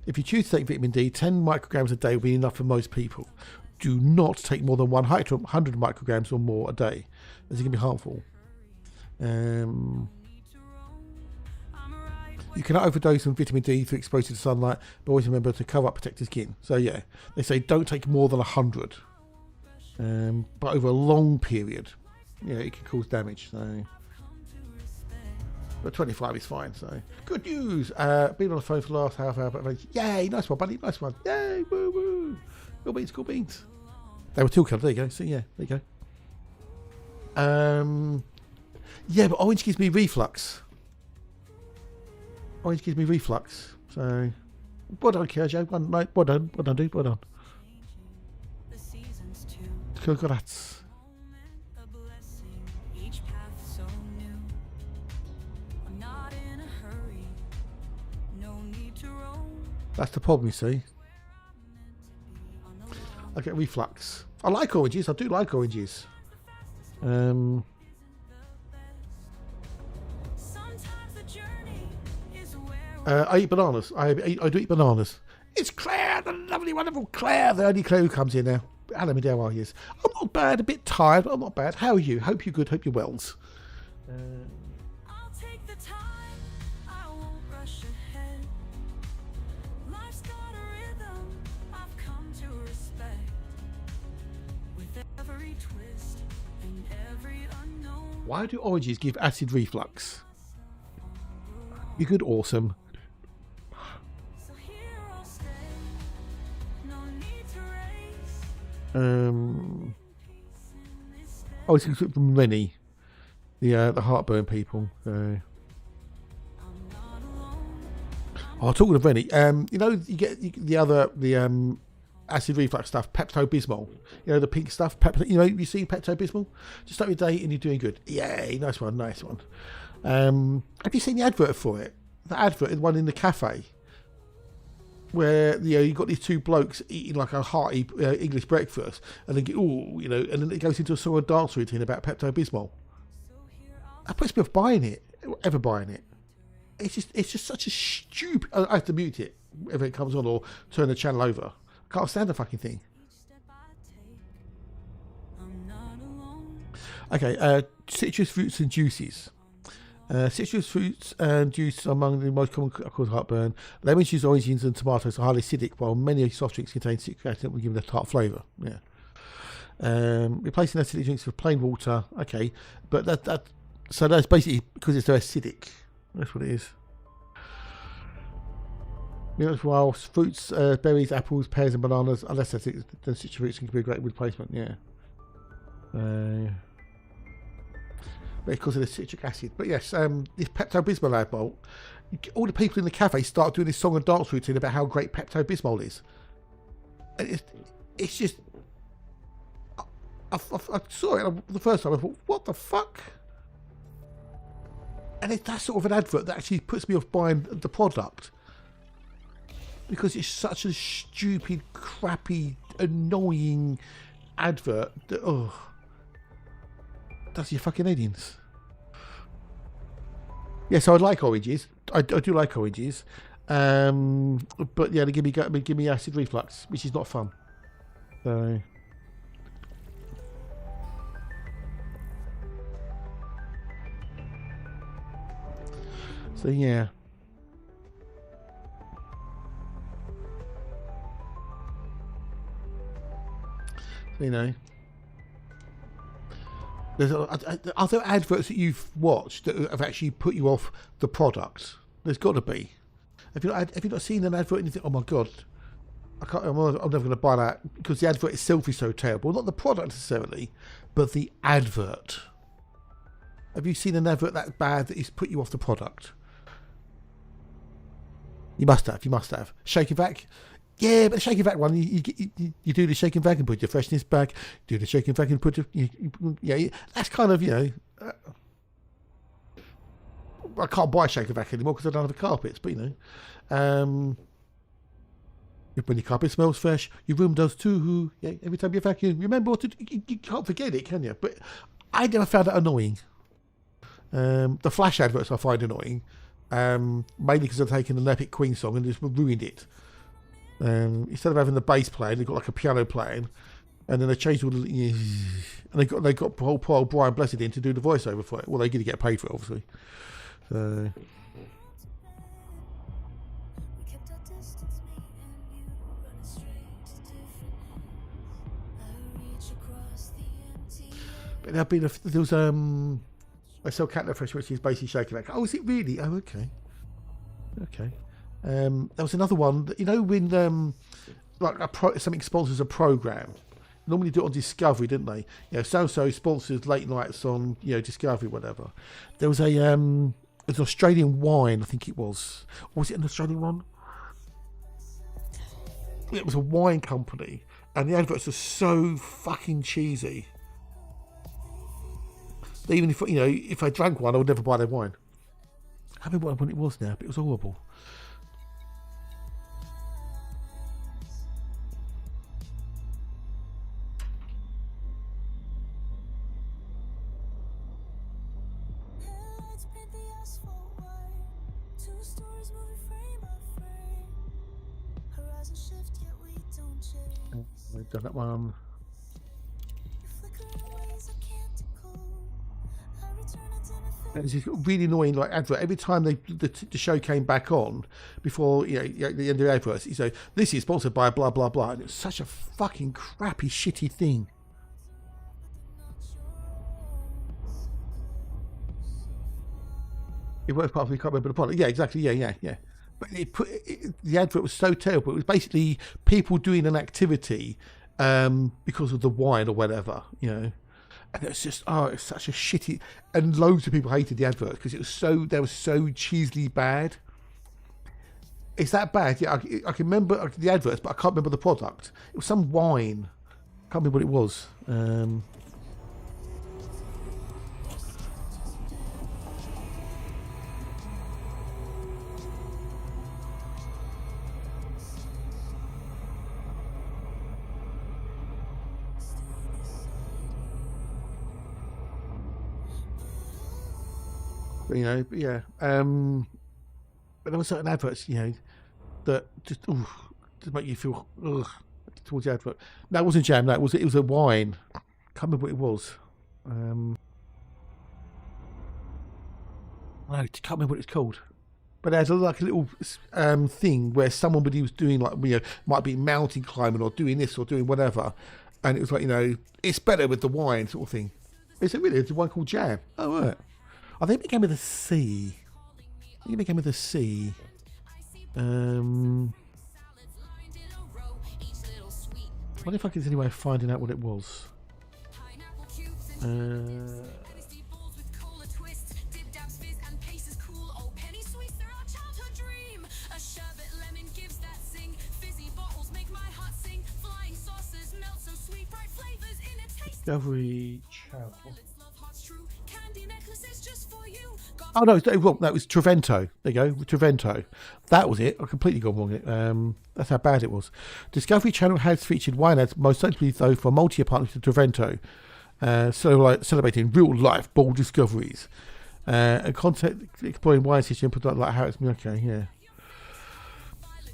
If you choose to take vitamin D, 10 micrograms a day will be enough for most people. Do not take more than 100 micrograms or more a day, as it can be harmful. You cannot overdose on vitamin D through exposure to sunlight, but always remember to cover up, protect your skin. So yeah, they say don't take more than 100. But over a long period, yeah, it can cause damage. So, but 25 is fine. So good news. Been on the phone for the last half hour, but yay, nice one, buddy, nice one. Yay, woo woo. Cool beans, cool beans. They were teal coloured. There you go. So yeah, there you go. Yeah, but orange gives me reflux. Orange gives me reflux. So, well done, Joe. Well done, dude. Well done. Congrats. That's the problem, you see. I get reflux. I like oranges. I do like oranges. I eat bananas. I do eat bananas. It's Claire, the lovely, wonderful Claire, the only Claire who comes in now. Hello, me dear, how are you? I'm not bad, a bit tired, but I'm not bad. How are you? Hope you're good, hope you're wells. I'll take the time, I won't rush ahead. Life's got a rhythm I've come to respect. With every twist and every unknown. Why do oranges give acid reflux? You good, awesome. So here I'll stay. No need to race. Oh, it's from Rennie, the heartburn people. Oh, talking of Rennie, you know, you get the acid reflux stuff, Pepto-Bismol. You know, the pink stuff. You know, you seen Pepto-Bismol? Just start your day and you're doing good. Yay, nice one, nice one. Have you seen the advert for it? The advert, the one in the cafe. where you got these two blokes eating like a hearty English breakfast, and then and then it goes into a sort of dance routine about Pepto-Bismol. That puts me off buying it, ever buying it. It's just such a stupid. I have to mute it if it comes on or turn the channel over. I can't stand the fucking thing. Okay, citrus fruits and juices. Citrus fruits and juice are among the most common cause heartburn. Lemon juice, oranges, and tomatoes are highly acidic, while many soft drinks contain citric acid that will give them a tart flavour. Yeah. Replacing acidic drinks with plain water. Okay, but so that's basically because it's so acidic. That's what it is. While fruits, berries, apples, pears, and bananas are less acidic than citrus fruits, can be a great replacement. Yeah. But because of the citric acid. But yes, this Pepto-Bismol ad bolt, all the people in the cafe start doing this song and dance routine about how great Pepto-Bismol is. And it's just... I saw it the first time, I thought, what the fuck? And it's that sort of an advert that actually puts me off buying the product. Because it's such a stupid, crappy, annoying advert that, that's your fucking aliens. Yeah, so I like oranges. I do like oranges. But yeah, they give me acid reflux, which is not fun. So yeah. You know. Are there adverts that you've watched that have actually put you off the product? There's got to be. Have you not seen an advert and you think, oh my god, I'm never going to buy that because the advert itself is so terrible. Not the product necessarily, but the advert. Have you seen an advert that bad that has put you off the product? You must have. Shake and vac. Yeah, but the shake and vac one, you do the shake and vac and put your freshness back. Do the shake and vac and put your... that's kind of, I can't buy shake and vac anymore because I don't have the carpets, but when your carpet smells fresh, your room does too. Yeah, every time you vacuum, remember what to do. You can't forget it, can you? But I never found that annoying. The Flash adverts I find annoying, mainly because they've taken an Epic Queen song and just ruined it. Instead of having the bass playing, they've got like a piano playing, and then they changed all the... And they got poor old Brian Blessed in to do the voiceover for it. Well, they're going to get paid for it, obviously. So... But there was I sell cat fresh, which is basically shaking back. Oh, is it really? Oh, okay. There was another one that, when something sponsors a program. Normally do it on Discovery, didn't they? So sponsors late nights on Discovery, whatever. There was an Australian wine, I think it was. Or was it an Australian one? It was a wine company, and the adverts were so fucking cheesy. That even if I drank one, I would never buy their wine. I can't remember when it was now, but it was horrible. I've done that one. It's just really annoying, like advert. Every time the show came back on, before the end of the adverts, you say this is sponsored by blah blah blah, and it's such a fucking crappy, shitty thing. It works part of the can't remember the product. Yeah, exactly. Yeah. But the advert was so terrible. It was basically people doing an activity because of the wine or whatever, And it was just, it's such a shitty... And loads of people hated the advert because they were so cheesily bad. It's that bad. Yeah, I can remember the adverts, but I can't remember the product. It was some wine. I can't remember what it was. You know, but yeah. But there were certain adverts, you know, that just make you feel towards the advert. No, it wasn't jam. No, it was a wine. Can't remember what it was. I can't remember what it's called. But there's like a little thing where somebody was doing like, you know, might be mountain climbing or doing this or doing whatever, and it was like, you know, it's better with the wine sort of thing. Is it really? It's a wine called Jam. Oh right. I think it began with a C. I think it began with a C. I wonder if I can see any way of finding out what it was. Discovery Channel. Oh no, it was Trevento. There you go, Trevento. That was it. I completely got wrong. That's how bad it was. Discovery Channel has featured wine ads, most notably though for multi-year partnership with Trevento, celebrating real-life bold discoveries and content exploring wine history and product like how it's okay.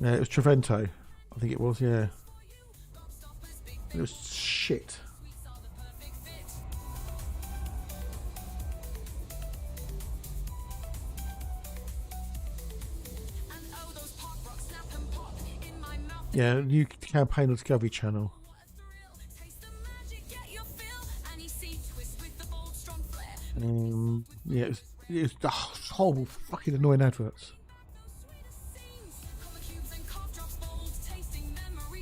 Yeah, it was Trevento. I think it was. Yeah, it was shit. Yeah, new campaign on Discovery Channel. Yeah, it was the horrible, fucking annoying adverts.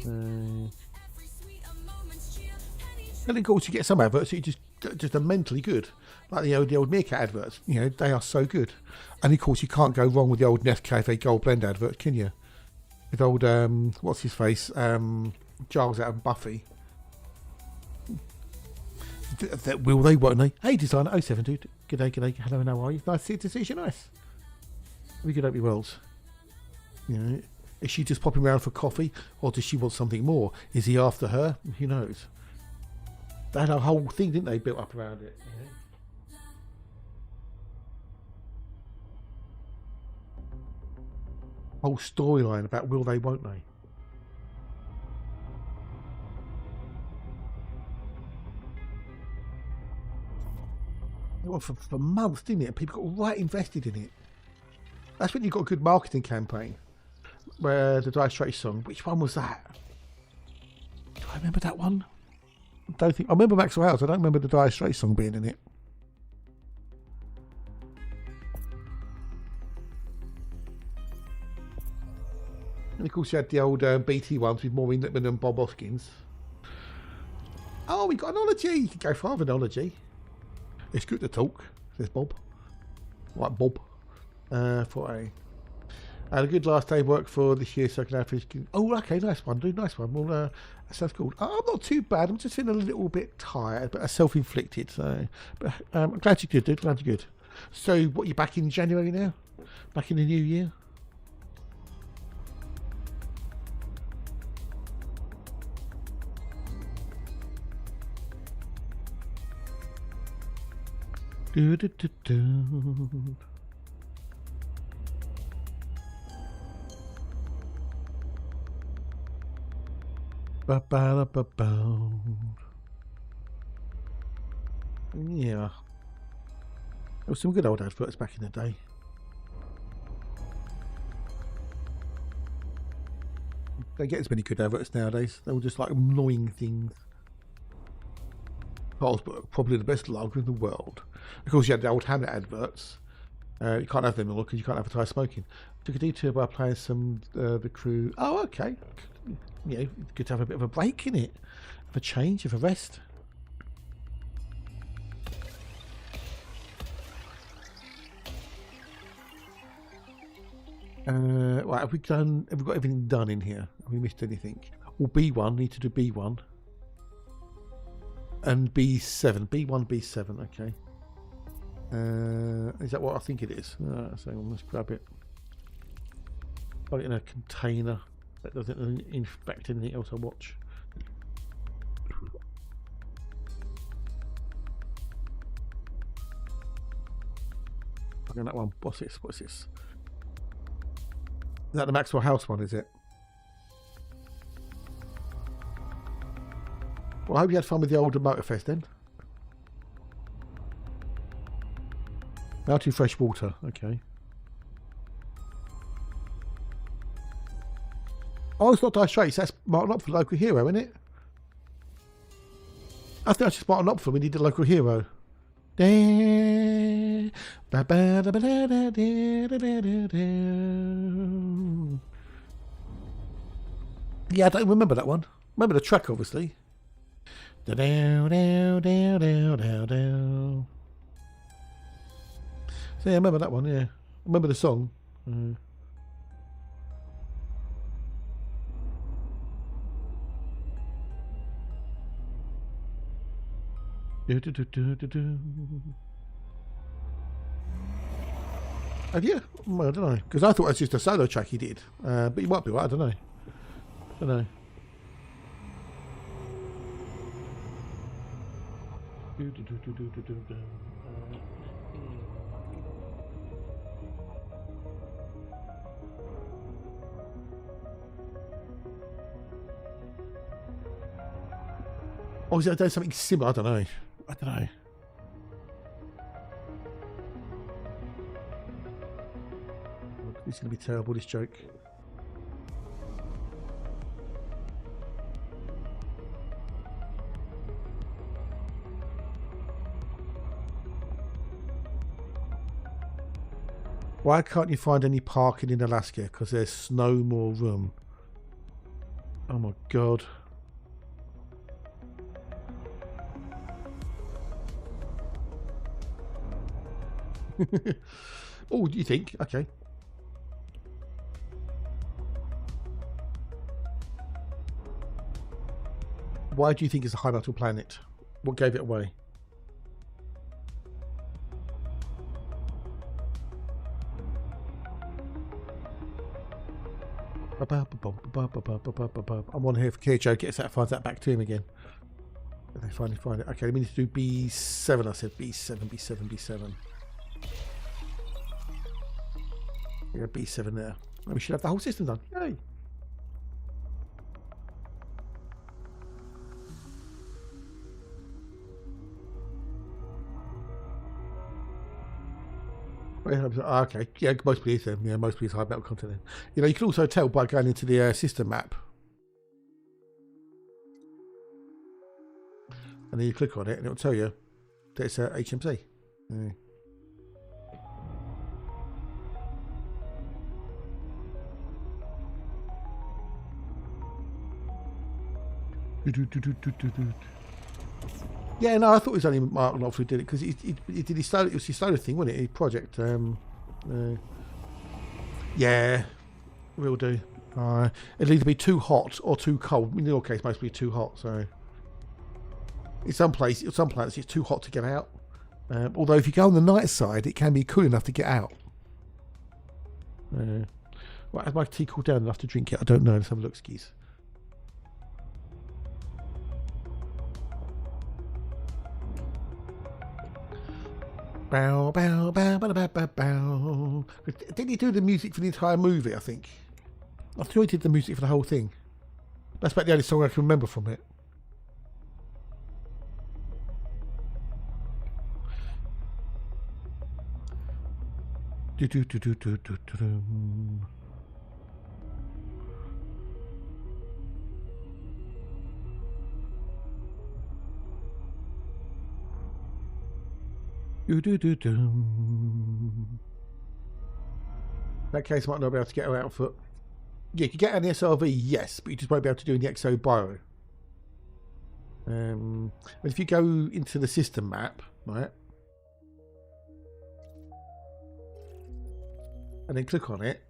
And of course, you get some adverts that just are mentally good, like the old Meerkat adverts. You know, they are so good. And of course, you can't go wrong with the old Nescafe Gold Blend advert, can you? With old what's his face, Giles out of Buffy. That will they, won't they? Hey, designer 072. G'day. Hello, how are you? Nice to see you. Nice. We could hope your worlds. You know, is she just popping around for coffee, or does she want something more? Is he after her? Who knows? They had a whole thing, didn't they, built up around it? You know? Whole storyline about will they, won't they? Well, for months, didn't it? People got right invested in it. That's when you got a good marketing campaign. Where the Dire Straits song, which one was that? Do I remember that one? I remember Maxwell House. I don't remember the Dire Straits song being in it. And of course you had the old BT ones with Maureen Lipman and Bob Hoskins. Oh, we got an ology. You can go for an ology. It's good to talk, says Bob. Right, Bob. For a had a good last day of work for this year, so I can have his. Oh, okay, nice one, dude. Nice one. Well, that sounds cool. I'm not too bad. I'm just feeling a little bit tired, but self-inflicted. So, but I'm glad you're good, dude. Glad you're good. So, what? You back in January now? Back in the new year? Do do do do. Ba ba ba ba. Yeah. There was some good old adverts back in the day. Don't get as many good adverts nowadays. They were just like annoying things. Carlsberg, probably the best lager in the world. Of course, you had the old Hamlet adverts. You can't have them anymore because you can't advertise smoking. Took a detour by playing some the crew. Oh, okay. You know, good to have a bit of a break in it, have a change, have a rest. Right, have we got everything done in here? Have we missed anything? Well, B1, need to do B1. And B7. B1, B7, okay. Is that what I think it is? So let's grab it. Put it in a container that doesn't infect anything else I watch. Click on that one. What's this? What's this? Is that the Maxwell House one, is it? Well, I hope you had fun with the older Motorfest then. Mountain fresh water, okay. Oh, it's not Dire Straits, that's Martin Up for Local Hero, isn't it? I think that's just Martin Up for we need a local hero. Yeah, I don't remember that one. Remember the track, obviously. So yeah, I remember that one, yeah. I remember the song. Have you? Well, I don't know. Because I thought it was just a solo track he did. But you might be right, I don't know. I don't know. Or is it something similar? I don't know. I don't know. This is going to be terrible, this joke. Why can't you find any parking in Alaska? Because there's no more room. Oh my god. Oh, do you think? Okay. Why do you think it's a high metal planet? What gave it away? I'm on here for Kircho, gets that, finds that back to him again. They finally find it. Okay, we need to do B7. I said B7, B7, B7. Yeah, B7 there. And we should have the whole system done. Yay! Okay, yeah, mostly is them. Yeah, mostly is high metal content. Then. You know, you can also tell by going into the system map, and then you click on it, and it'll tell you that it's HMC. Yeah. Yeah, no, I thought it was only Mark Knopfler who did it because he did his solo. It was his solo thing, wasn't it? His project. Yeah, will do. It'll either be too hot or too cold. In your case, mostly too hot. So, in some planets, it's too hot to get out. Although, if you go on the night side, it can be cool enough to get out. Right, has my tea cooled down enough to drink it? I don't know. Let's have a look, skis. Bow, bow, bow, bow, bow, bow, bow. Didn't he do the music for the entire movie, I think? I thought he did the music for the whole thing. That's about the only song I can remember from it. Do, do, do, do, do, do, do, do. Do, do, do, do. In that case, might not be able to get her out on foot. Yeah, you can get an SRV, yes, but you just won't be able to do an XO Bio. But if you go into the system map, right, and then click on it,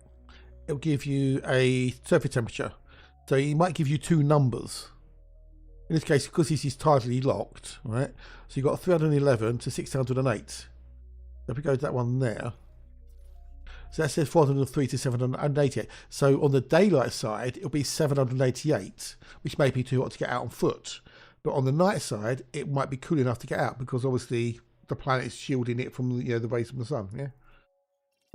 it'll give you a surface temperature. So it might give you two numbers. In this case, because this is tightly locked, right? So you've got 311 to 608. So if we go to that one there, so that says 403 to 788. So on the daylight side, it'll be 788, which may be too hot to get out on foot. But on the night side, it might be cool enough to get out because obviously the planet is shielding it from the rays from the sun. Yeah.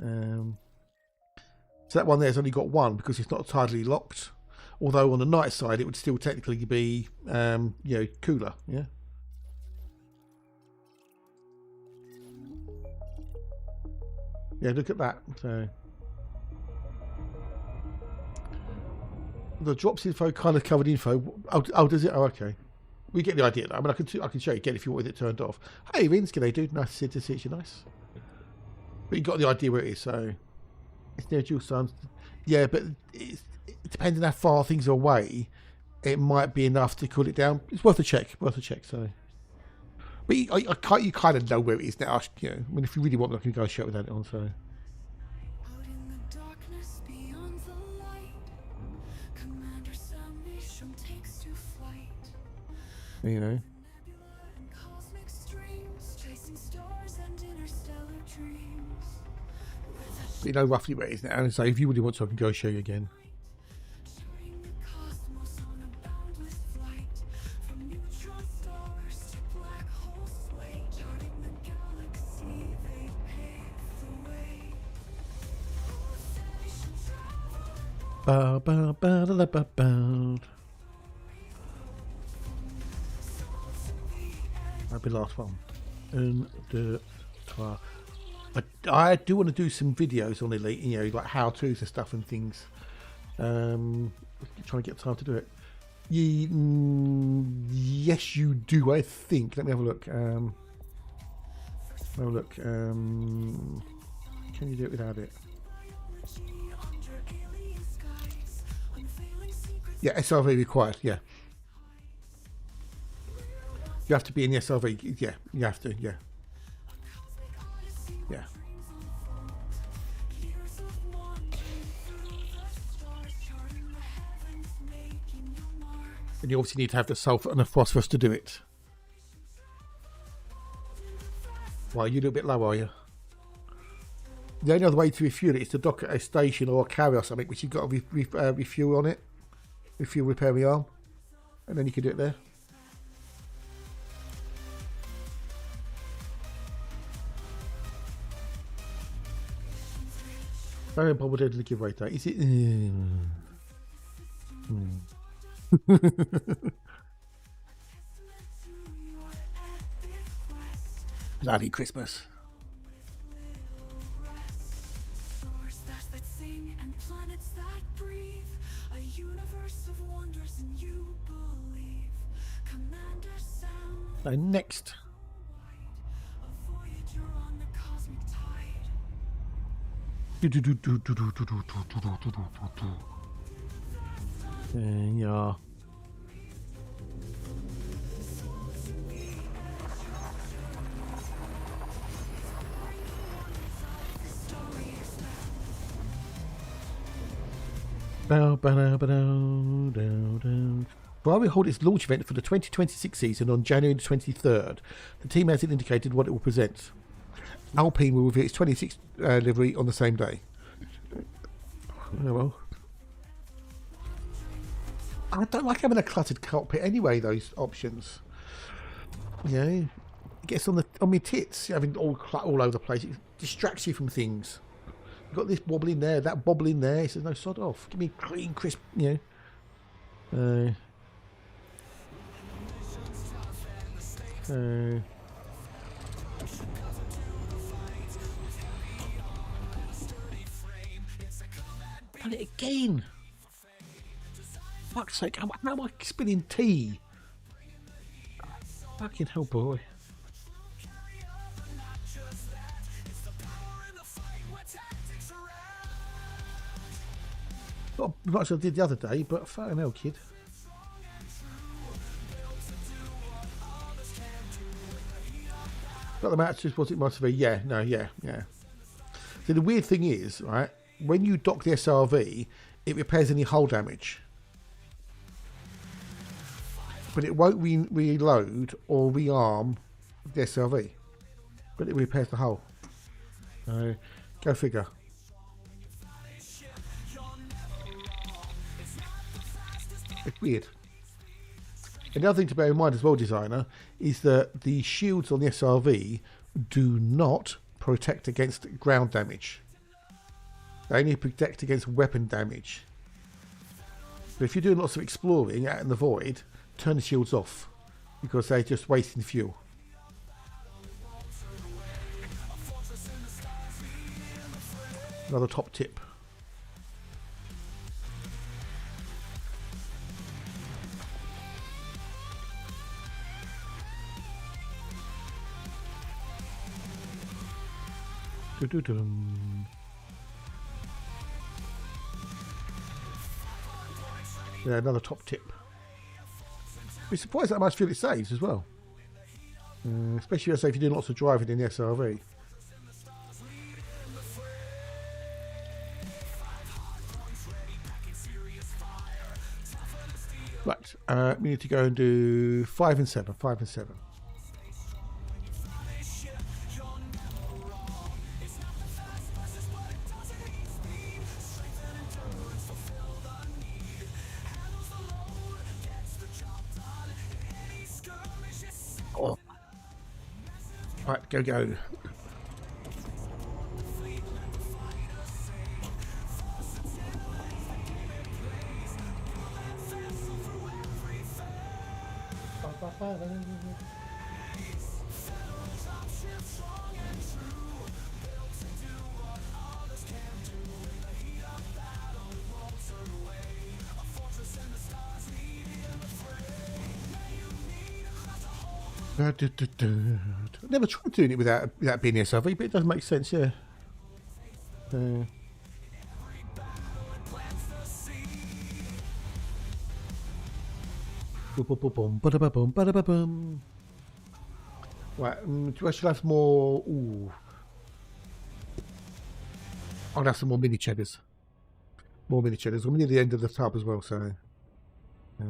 So that one there's only got one because it's not tidally locked. Although on the night side it would still technically be, you know, cooler. Yeah. Yeah, look at that. So the drops info kind of covered info. Oh, does it? Oh, okay. We get the idea. Though. I mean, I can show you again if you want it turned off. Hey, Vince, can they do? Nice to see you. Nice. But you got the idea where it is. So it's near dual sun. Yeah, but it depends on how far things are away. It might be enough to cool it down. It's worth a check. Worth a check. So, but you kind of know where it is now. You know, I mean, if you really want, I can go and show it without it on. So. Out in the darkness beyond the light, Commander Sam Nisham takes to flight. You know. Nebula and cosmic streams, chasing stars and interstellar dreams. With a You know roughly where it is now. And so if you really want to, I can go show you again. soaring the cosmos on a boundless flight. From neutron stars to black holes sway. Charting the galaxy, they pave the way. Station travel. Ba, ba, ba, da, da, ba, ba. That'll be the last one. Un, deux, trois. I do want to do some videos on Elite, you know, like how-tos and stuff and things. Trying to get time to do it. Yes, you do, I think. Let me have a look. Can you do it without it? Yeah, SRV required, yeah. You have to be in the SRV, yeah, you have to, yeah. Yeah. And you obviously need to have the sulfur and the phosphorus to do it. Why, you a little bit low, are you? The only other way to refuel it is to dock at a station or a carrier or something, which you've got to refuel on it. Refuel, repair the arm. And then you can do it there. Very Bob did the giveaway day. Is it? Bloody Christmas. Stars that sing and planets that breathe. A universe of wonders and you believe. Commander Sam, So next. a voyager on the cosmic tide. Yeah. While we hold its launch event for the 2026 season on January the 23rd, the team hasn't indicated what it will present. Alpine will reveal its 26th livery on the same day. Oh well. I don't like having a cluttered cockpit anyway, those options. You know, it gets on my tits, having all over the place. It distracts you from things. You've got this wobble in there, that bobble in there. It says, no, sod off. Give me clean, crisp, you know. Done it again. Fuck's sake, how am I spilling tea? Fucking hell, boy. Not as much as I did the other day, but fucking hell, kid. Got the matches, was it must be? Yeah, no, yeah. So the weird thing is, right, when you dock the SRV, it repairs any hull damage. But it won't reload or rearm the SRV. But it repairs the hull. Go figure. It's weird. And the other thing to bear in mind as well, designer, is that the shields on the SRV do not protect against ground damage. They only protect against weapon damage. But if you're doing lots of exploring out in the void, turn the shields off because they're just wasting fuel. Another top tip. Doo-doo-dum. Yeah, another top tip. Be surprised how much fuel it saves as well. Especially if you're doing lots of driving in the SRV. Right, we need to go and do 5 and 7. 5 and 7. Oh. Right, go. Never tried doing it without being the SRV, but it does make sense, yeah. Right, do I should have more? Ooh, I'll have some more mini cheddars. More mini cheddars. I'm near the end of the tub as well, so. I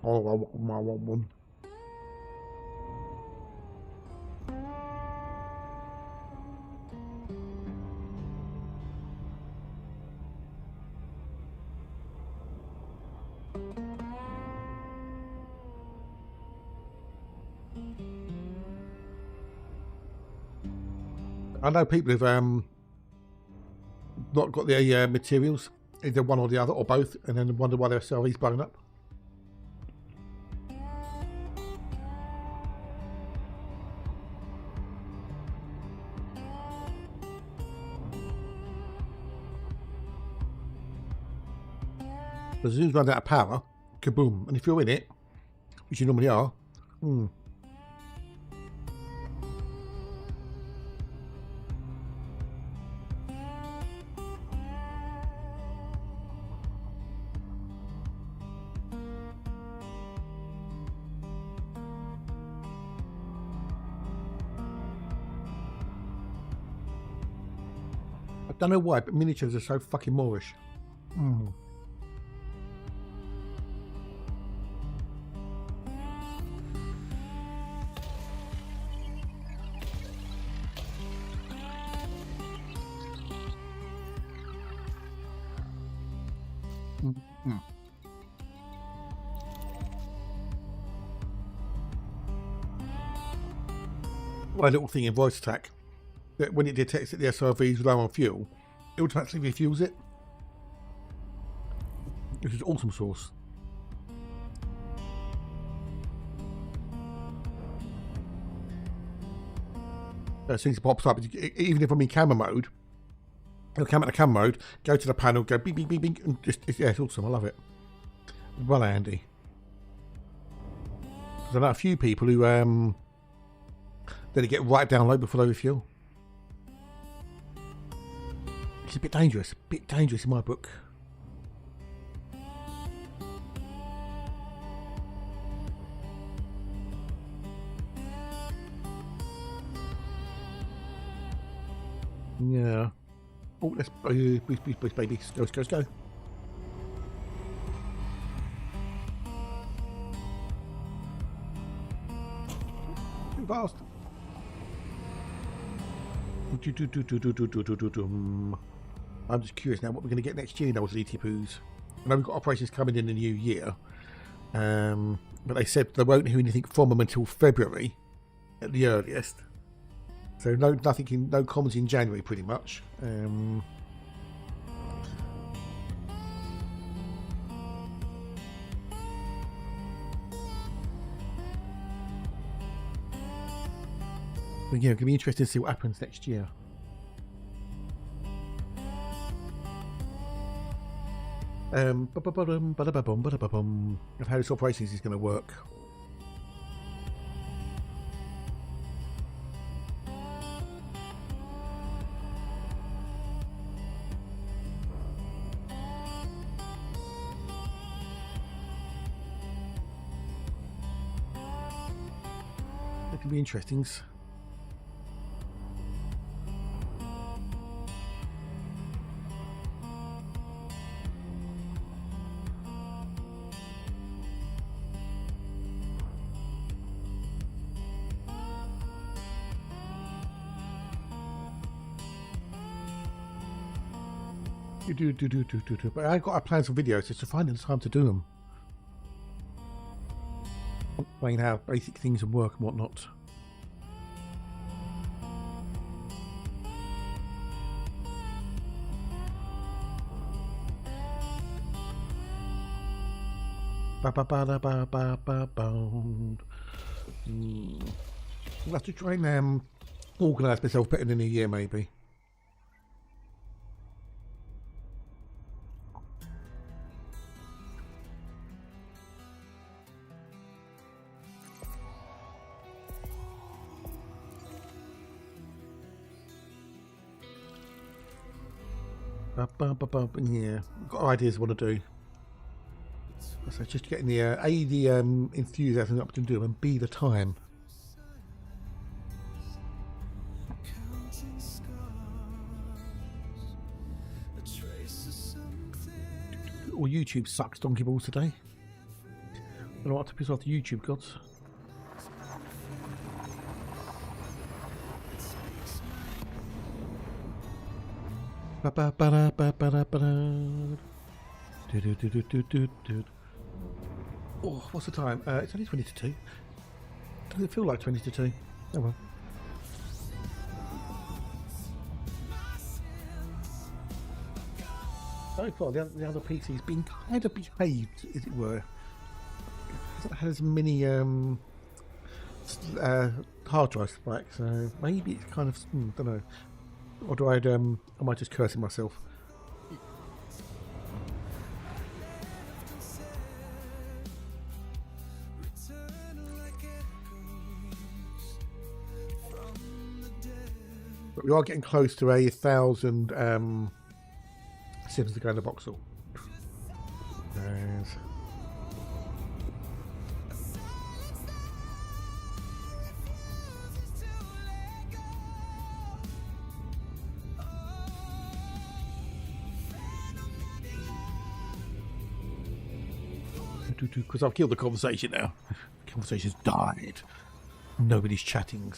want one. I know people who've not got the materials, either one or the other, or both, and then wonder why their SRV's blown up. But as soon as you run out of power, kaboom! And if you're in it, which you normally are, I don't know why, but miniatures are so fucking Moorish. Well, a little thing in voice attack that when it detects that the SRV is low on fuel, it automatically refuels it, which is awesome sauce. As soon as it pops up, even if I'm in camera mode, it'll come out of camera mode, go to the panel, go bing, bing, bing, bing, and just, yeah, it's awesome. I love it. Well handy. Because I know a few people who let it get right down low before they refuel. It's a bit dangerous in my book. Yeah. Oh, let's boost, baby. Go. Too fast. I'm just curious now what we're going to get next year, those ET-poos. I know we've got operations coming in the new year, but they said they won't hear anything from them until February at the earliest. So no comms in January, pretty much. But yeah, it's gonna be interesting to see what happens next year. Of how this operations is going to work. It can be interesting. But I've got plans for videos, just to find the time to do them. Explain how basic things work and whatnot. I'll have to try and organise myself better in the new year, maybe. Yeah, got ideas what to do. So just getting the enthusiasm up to do them, and B, the time. Or YouTube sucks donkey balls today. I don't want to piss off the YouTube gods. Oh, what's the time? It's only 20 to 2. Doesn't it feel like 20 to 2? Oh well. So far, the other PC's been kind of behaved, as it were. It hasn't had as many hard drive spikes, so maybe it's kind of, don't know. Or do I might just cursing myself. But we are getting close to 1,000 Sims to go in the Boxel. Yes. Because I've killed the conversation now. The conversation's died. Nobody's chatting.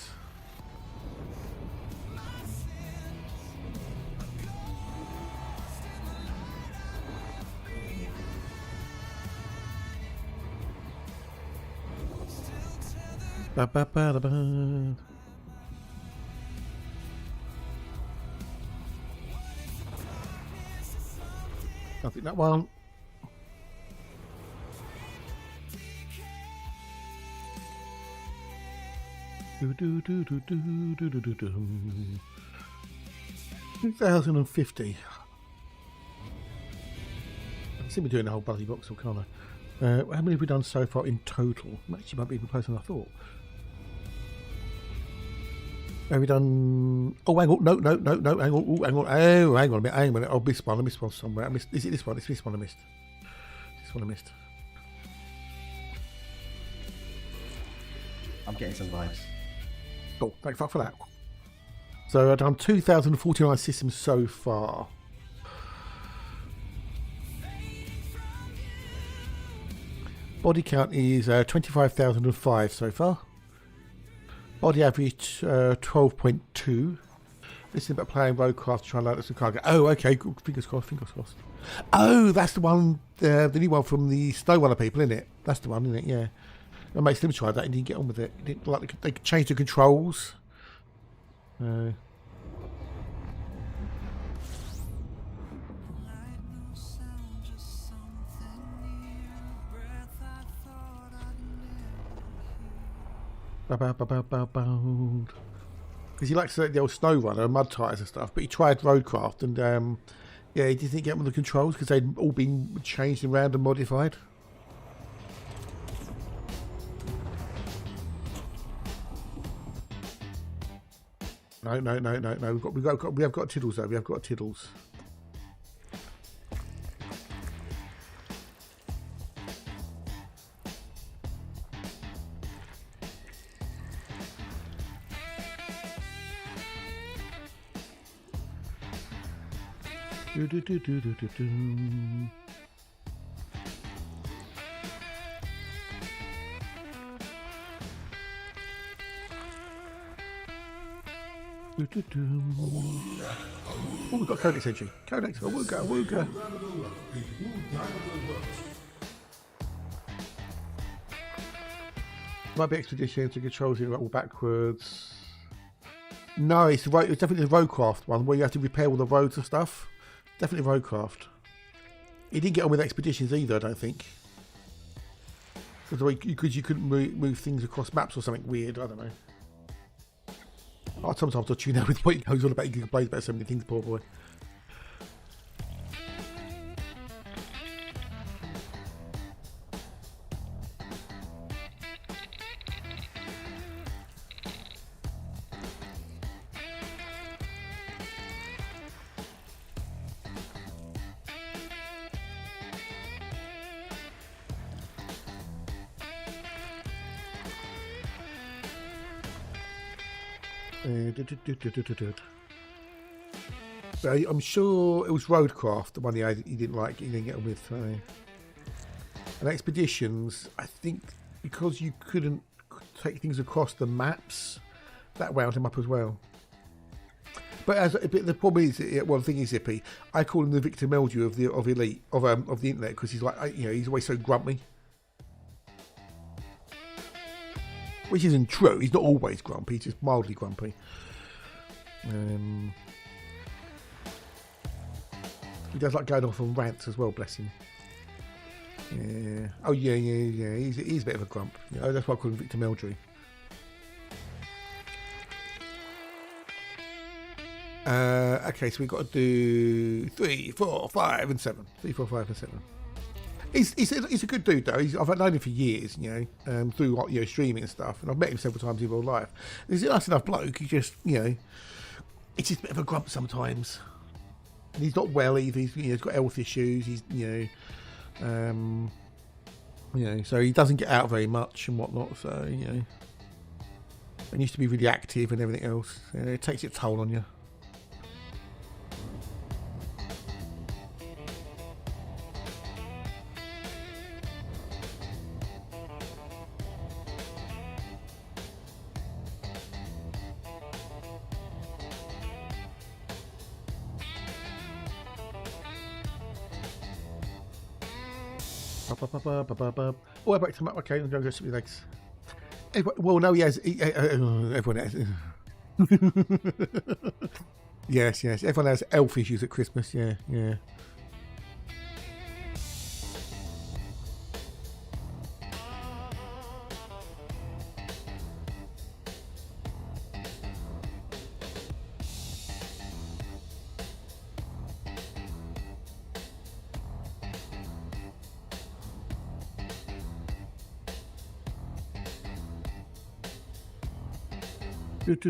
Ba ba ba da ba. I think that one. Do, do, do, do, do, do, do, do, do. 2050. I seem to be doing the whole bloody Boxel, can't I? How many have we done so far in total? Actually, might be even closer than I thought. Have we done? Oh, hang on, no, hang on. Oh, hang on. Oh, hang on a minute. Hang on a minute. Oh, I missed one somewhere. Is it this one? It's this one I missed. This one I missed. I'm getting some vibes. Oh, thank fuck for that. So I've done 2,049 systems so far. Body count is 25,005 so far. Body average 12.2. This is about playing roadcraft to try and load some cargo. Oh, okay. Good. Fingers crossed. Fingers crossed. Oh, that's the one. The new one from the Snow Runner people, isn't it? That's the one, isn't it? Yeah. My mate Slim tried that and didn't get on with it. He didn't like they changed the controls. because he likes the old snow runner and mud tires and stuff. But he tried roadcraft, and yeah, he didn't get on with the controls because they'd all been changed around and modified. No. We have got tiddles though. We have got tiddles. Do. Oh, we've got Codex entry. Codex, Awooga. Might be expedition to controls it all backwards. No, it's definitely the roadcraft one where you have to repair all the roads and stuff. Definitely roadcraft. He didn't get on with expeditions either, I don't think. Because you couldn't move things across maps or something weird. I don't know. Sometimes I'll tune out with what he goes on about. He complains about so many things, poor boy. But I'm sure it was roadcraft, the one he didn't like. He didn't get on with. And expeditions, I think, because you couldn't take things across the maps, that wound him up as well. But the problem is, well, the thing is, Zippy, I call him the Victor Meldrew of the internet because he's like, he's always so grumpy. Which isn't true. He's not always grumpy. He's just mildly grumpy. He does like going off on rants as well. Bless him. Yeah. Oh yeah. He's a bit of a grump. That's why I call him Victor Meldrew. Okay, so we've got to do 3, 4, 5, and 7. 3, 4, 5, and 7. He's a good dude though. I've known him for years, through streaming and stuff, and I've met him several times in real life. He's a nice enough bloke. He just, it's just a bit of a grump sometimes. And he's not well either. He's got health issues. So he doesn't get out very much and whatnot. So and he used to be really active and everything else. It takes its toll on you. Oh, back to my okay. I'm going to go sit with legs. Well, no, he has. Everyone has. Yes. Everyone has elf issues at Christmas. Yeah. Do.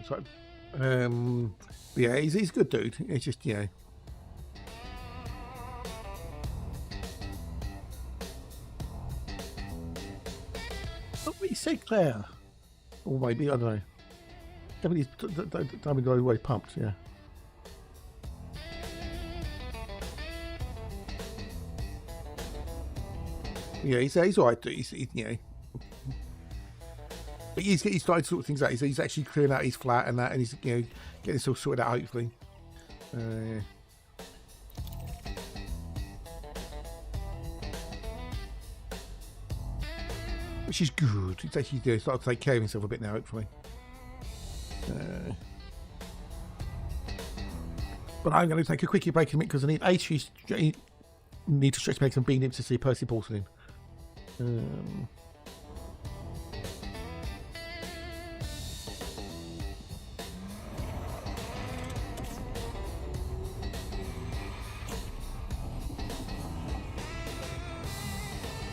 So, yeah, he's a good dude. It's just, What did he say, Claire? Or maybe, I don't know. Definitely don't go away pumped, yeah. Yeah, he's alright. He's you know, but he's starting to sort things out. He's actually clearing out his flat and that, and he's getting this all sorted out hopefully. Yeah. Which is good. He's actually starting to take care of himself a bit now, hopefully. But I'm going to take a quickie break in a minute because I need to stretch my legs and bean him to see Percy Porcelain.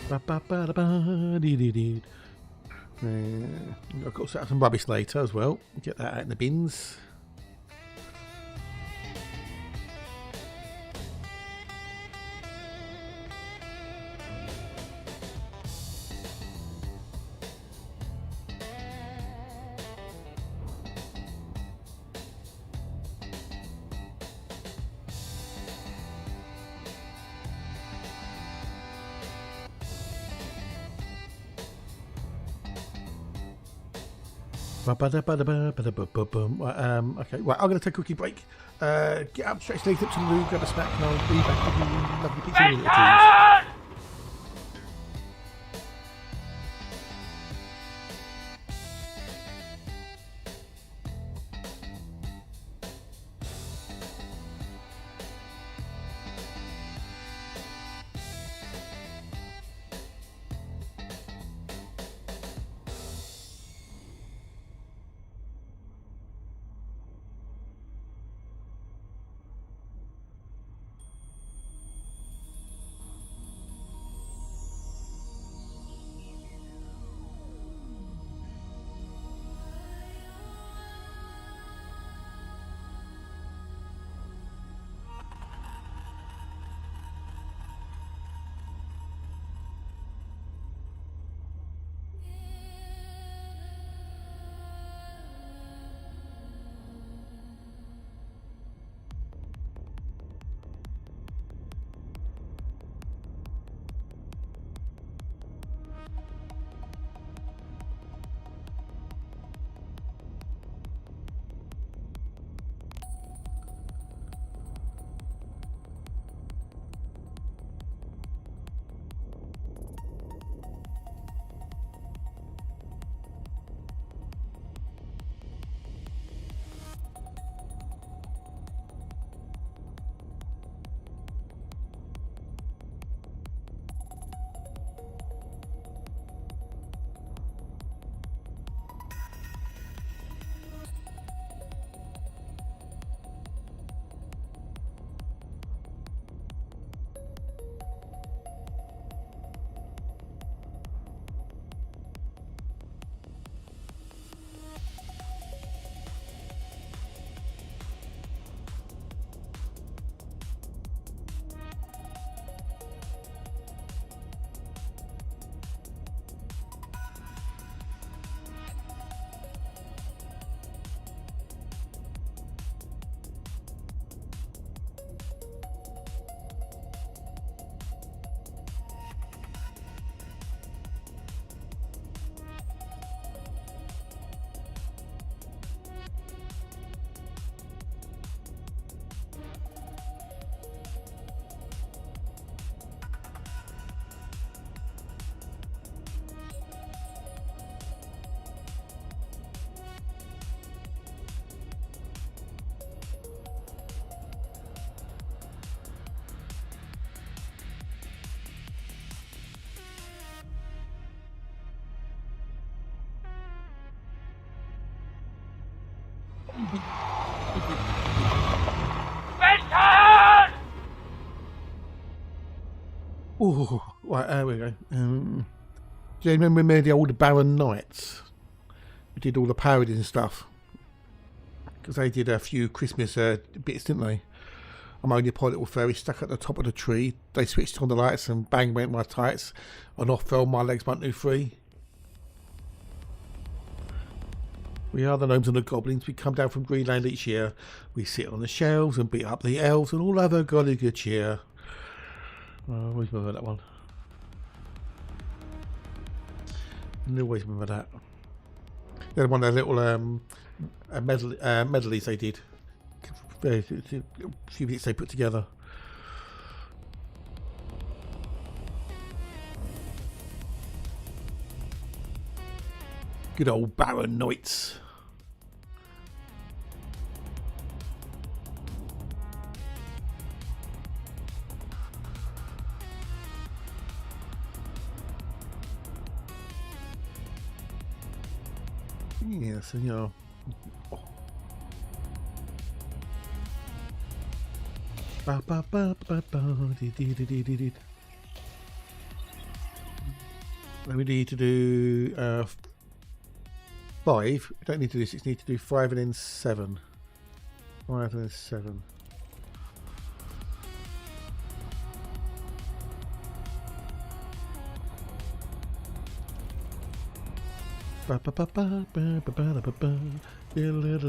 I've got to set up some rubbish later as well. Get that out in the bins. Okay, right, I'm going to take a quickie break. Get up, stretch legs up to the loo, grab a snack, and I'll be back with you lovely pizza in a minute. Oh, right, there we go. Do you remember we made the old Baron Knights? We did all the parodies and stuff. Because they did a few Christmas bits, didn't they? I'm only a poor little fairy stuck at the top of the tree. They switched on the lights and bang went my tights. And off fell my legs 1, 2, 3. We are the gnomes and the goblins. We come down from Greenland each year. We sit on the shelves and beat up the elves and all other golly good cheer. I always remember that one. I always remember that. They had one of their little medleys they did. A few bits they put together. Good old Baron Knights. Yeah, so you know. Ba, ba, ba, ba, ba, dee, dee, dee, dee, dee. Then we need to do 5. We don't need to do 6, we need to do 5 and then 7. 5 and then 7. Ba ba ba ba ba ba ba ba ba. Ba ba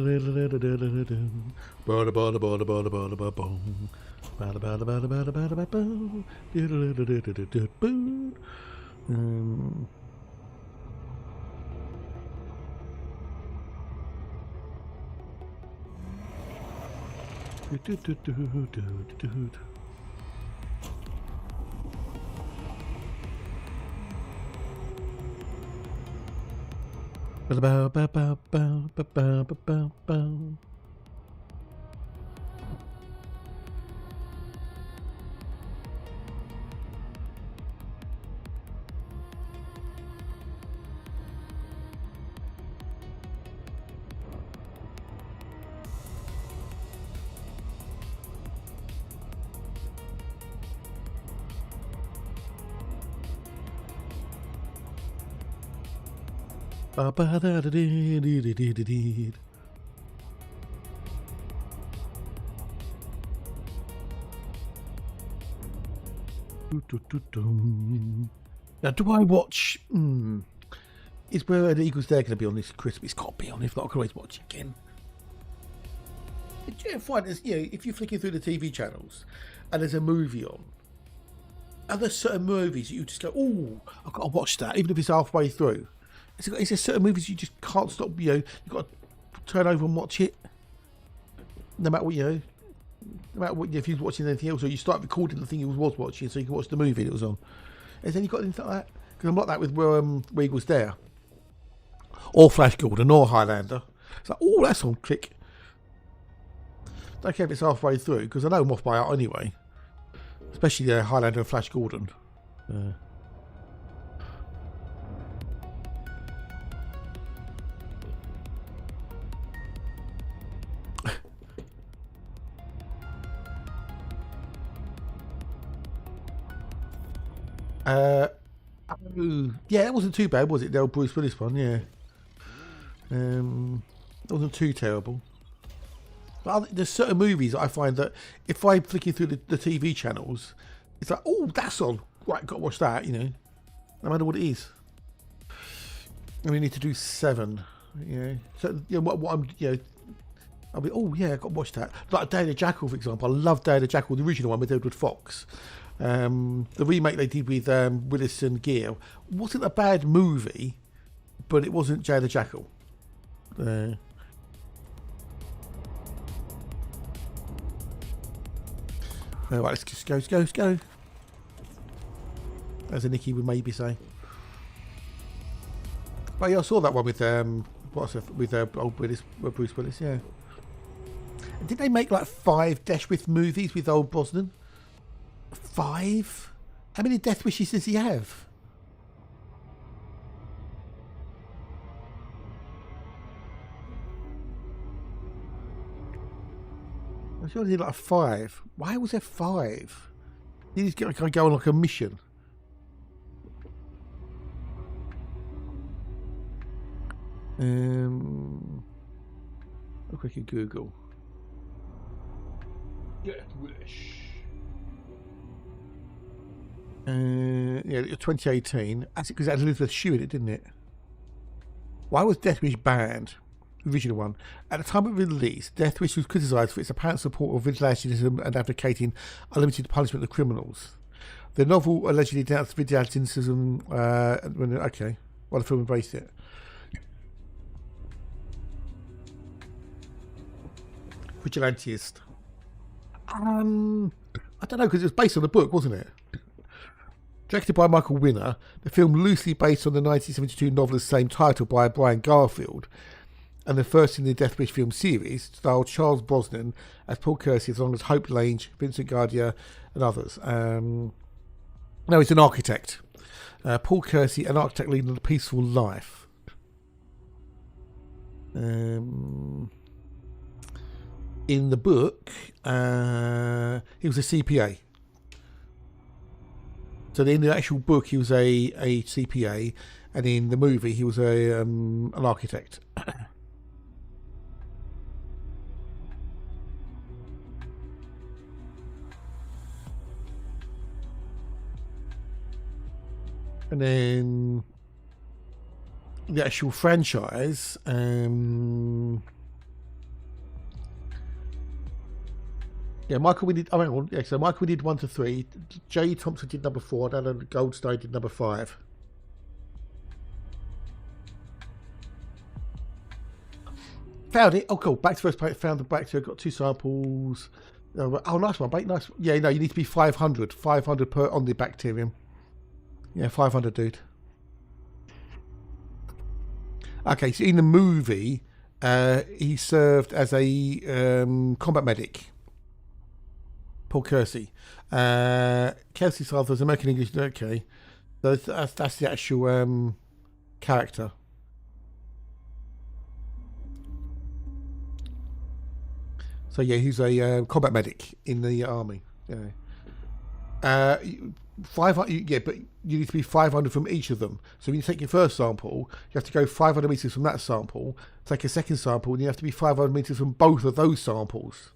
ba ba ba ba ba ba ba. Ba ba ba ba ba ba ba ba. Ba ba ba ba ba ba ba ba ba. Ba ba da da dee dee dee dee dee dee. Now, do I watch? Is Where the Eagles There going to be on this Christmas? It's got to be on. If not, I can always watch it again. Do you ever find this? You know, if you're flicking through the TV channels and there's a movie on, are there certain movies that you just go, "Oh, I've got to watch that," even if it's halfway through? Is there certain movies you just can't stop? You know, you've got to turn over and watch it, no matter what, you know. No matter what, if you're watching anything else, or you start recording the thing you was watching, so you can watch the movie that was on. Has any got anything like that? Because I'm like that with Where Eagles There, or Flash Gordon, or Highlander. It's like, oh, that's on. Click. Don't care if it's halfway through, because I know I'm off by out anyway. Especially Highlander and Flash Gordon. Yeah, that wasn't too bad, was it? The old Bruce Willis one, yeah. That wasn't too terrible. But there's certain movies that I find that if I'm flicking through the TV channels, it's like, oh, that's on. Right, got to watch that, you know. No matter what it is. And we need to do 7, you know. So, you know, what I'm, you know, I'll be, oh, yeah, I've got to watch that. Like Day of the Jackal, for example. I love Day of the Jackal, the original one with Edward Fox. The remake they did with Willis and Gere wasn't a bad movie, but it wasn't Day of the Jackal. Right, let's just go. As a Nicky would maybe say. But yeah, I saw that one with old Bruce Willis, yeah. Did they make like 5 Death Wish movies with old Brosnan? 5? How many death wishes does he have? I'm sure he did like 5. Why was there 5? He just go on like a mission. I'll quickly Google. Death Wish. Yeah, 2018. That's because it had Elizabeth Shue in it, didn't it? Why was Death Wish banned? original one. At the time of release, Death Wish was criticised for its apparent support of vigilantism and advocating unlimited punishment of criminals. The novel allegedly denounced vigilantism. Okay, well, the film embraced it. Vigilantist. I don't know, because it was based on a book, wasn't it? Directed by Michael Winner, the film loosely based on the 1972 novel of the same title by Brian Garfield, and the first in the Death Wish film series, starred Charles Brosnan as Paul Kersey, as long as Hope Lange, Vincent Gardia, and others. No, he's an architect. Paul Kersey, an architect leading a peaceful life. In the book, he was a CPA. So in the actual book, he was a CPA, and in the movie, he was an architect. And then the actual franchise, yeah, Michael, we did. Oh, hang on. Yeah, so Michael, we did 1 to 3. J. Thompson did number 4. And Alan Goldstein did number 5. Found it. Oh, cool. Back to first page. Found the back to. Got 2 samples. Oh, nice one, mate. Nice. Yeah, no, you need to be 500. 500 per on the bacterium. Yeah, 500, dude. Okay, so in the movie, he served as a combat medic. Paul Kersey. Kelsey's father was American English. Okay, so that's the actual character. So yeah, he's a combat medic in the army. Yeah. 500. Yeah, but you need to be 500 from each of them. So when you take your first sample, you have to go 500 meters from that sample. Take a second sample, and you have to be 500 meters from both of those samples.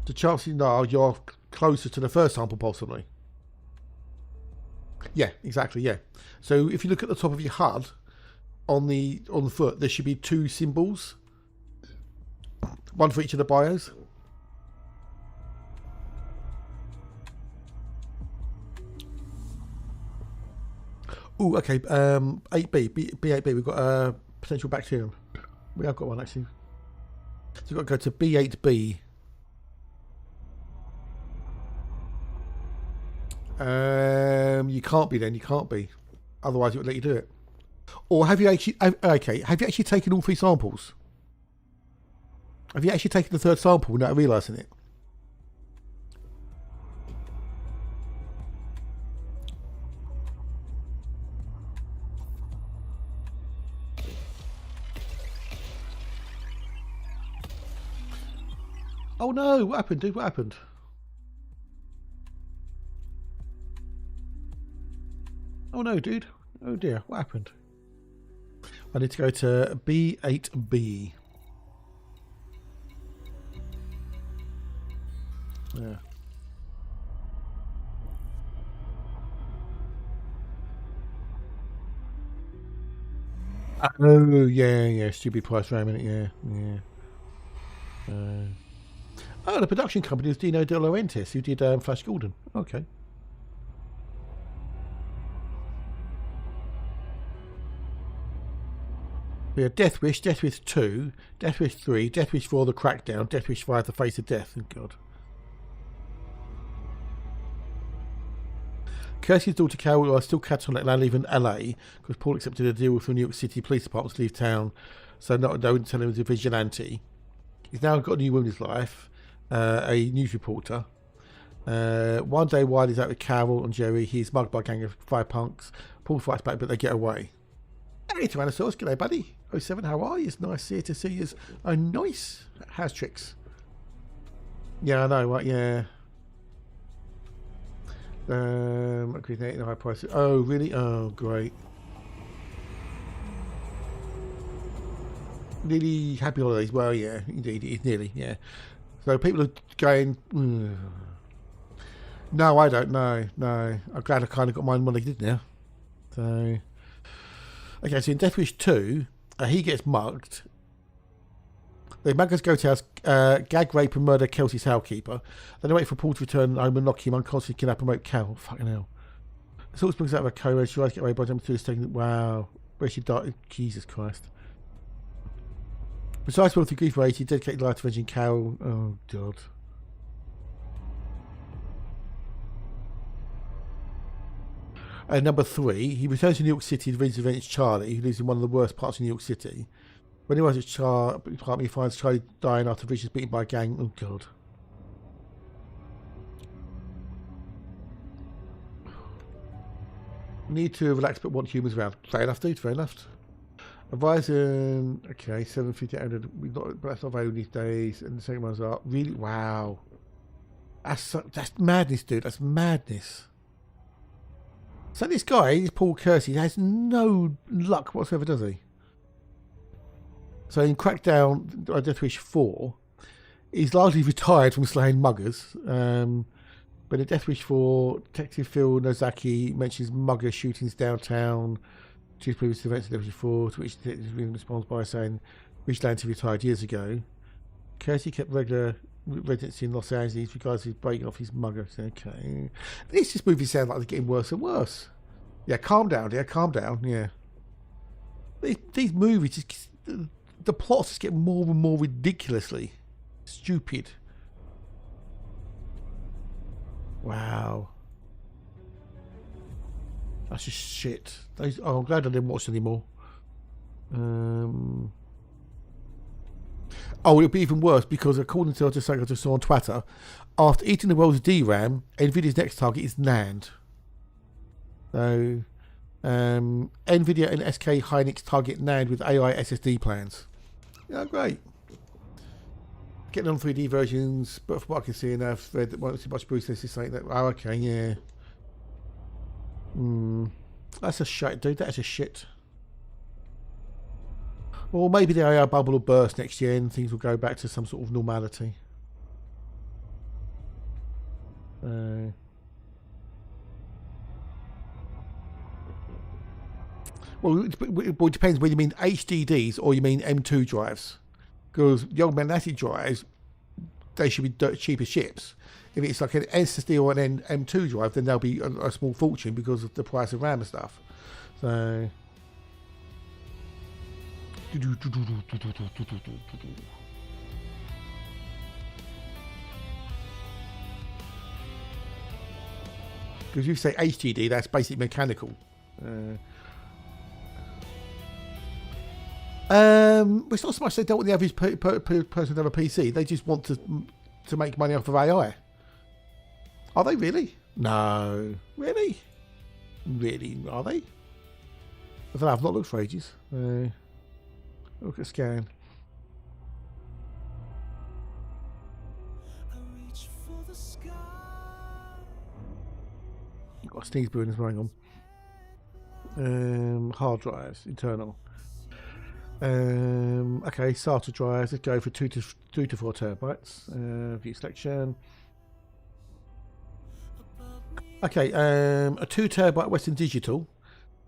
The chances are you're closer to the first sample, possibly. Yeah, exactly. Yeah. So if you look at the top of your HUD, on the foot, there should be 2 symbols, one for each of the bios. Oh, okay. 8B, B8B. We've got a potential bacterium. We have got one actually. So you've got to go to B8B. You can't be then. You can't be. Otherwise, it would let you do it. Or have you actually? Okay. Have you actually taken all 3 samples? Have you actually taken the 3rd sample without realising it? Oh no! What happened, dude? What happened? Oh no, dude. Oh dear, what happened? I need to go to B8B. Yeah. Oh, yeah. Stupid price ram in it, yeah. Oh, the production company is Dino De Laurentiis, who did Flash Gordon. Okay. We have Death Wish, Death Wish 2, Death Wish 3, Death Wish 4, The Crackdown, Death Wish 5, The Face of Death. Oh, God. Kirsty's daughter Carol are still catatonic and live in LA because Paul accepted a deal with the New York City Police Department to leave town, so no one tell him he was a vigilante. He's now got a new woman in his life, a news reporter. One day while he's out with Carol and Jerry, he's mugged by a gang of 5 punks. Paul fights back, but they get away. Hey, Tyrannosaurus, g'day, buddy. 07, how are you? It's nice here to see you. Oh, nice. How's tricks? Yeah, I know, right? Yeah. Okay, high prices. Oh, really? Oh, great. Nearly happy holidays. Well, yeah, indeed, it's nearly, yeah. So people are going, no, I don't know. No, I'm glad I kind of got mine when I did now. So, Okay, so in Death Wish 2, he gets mugged. The muggers go to house, gag, rape, and murder Kelsey's housekeeper. Then they wait for Paul to return home and knock him unconscious, kidnap and rape Cal. Fucking hell. The sort springs out of a coma. She tries to get away by jumping through the station. Wow. Where she died. Jesus Christ. Besides both the grief rate, he dedicated life to avenging Cal. Oh, God. And number 3, he returns to New York City to visit Charlie, who lives in one of the worst parts of New York City. When he arrives at he finds Charlie dying after Richard's beaten by a gang. Oh, God. Need to relax but want humans around. Fair enough, dude. Fair enough. Horizon. Okay, 750. But that's not available these days. And the second one's are really. Wow. That's madness, dude. That's madness. So this guy, this Paul Kersey, has no luck whatsoever, does he? So in Crackdown, Death Wish 4, he's largely retired from slaying muggers. But in Death Wish 4, Detective Phil Nozaki mentions mugger shootings downtown. Two previous events in Death Wish 4, to which the detective responds by saying Vigilante retired years ago. Kersey kept regular residency in Los Angeles because he's breaking off his mugger. Okay. This movie sounds like they're getting worse and worse. Yeah, calm down, dear. Calm down. Yeah. These movies, just, the plots just get more and more ridiculously stupid. Wow. That's just shit. I'm glad I didn't watch anymore. Oh, it'll be even worse because according to I just saw on Twitter, after eating the world's DRAM, Nvidia's next target is NAND. So, Nvidia and SK Hynix target NAND with AI SSD plans. Yeah, great. Getting on 3D versions, but from what I can see, and I've read that once too much Bruce is saying that. Oh, okay, yeah. That's a shit, dude. That's a shit. Or maybe the AI bubble will burst next year and things will go back to some sort of normality. Well, it depends whether you mean HDDs or you mean M2 drives. Because the old magnetic drives, they should be dirt cheap as chips. If it's like an SSD or an M2 drive, then they'll be a small fortune because of the price of RAM and stuff. So... Because you say HDD, that's basically mechanical. It's not so much they don't want the average person to have a PC. They just want to make money off of AI. Are they really? No. Really? Really? Are they? I don't know. I've not looked for ages. Look at scan. You've got a sneeze brewing as well. Hang on. Hard drives, internal. Okay, SATA drives. Let's go for 2 to 4 terabytes. View selection. Okay, a 2 terabyte Western Digital,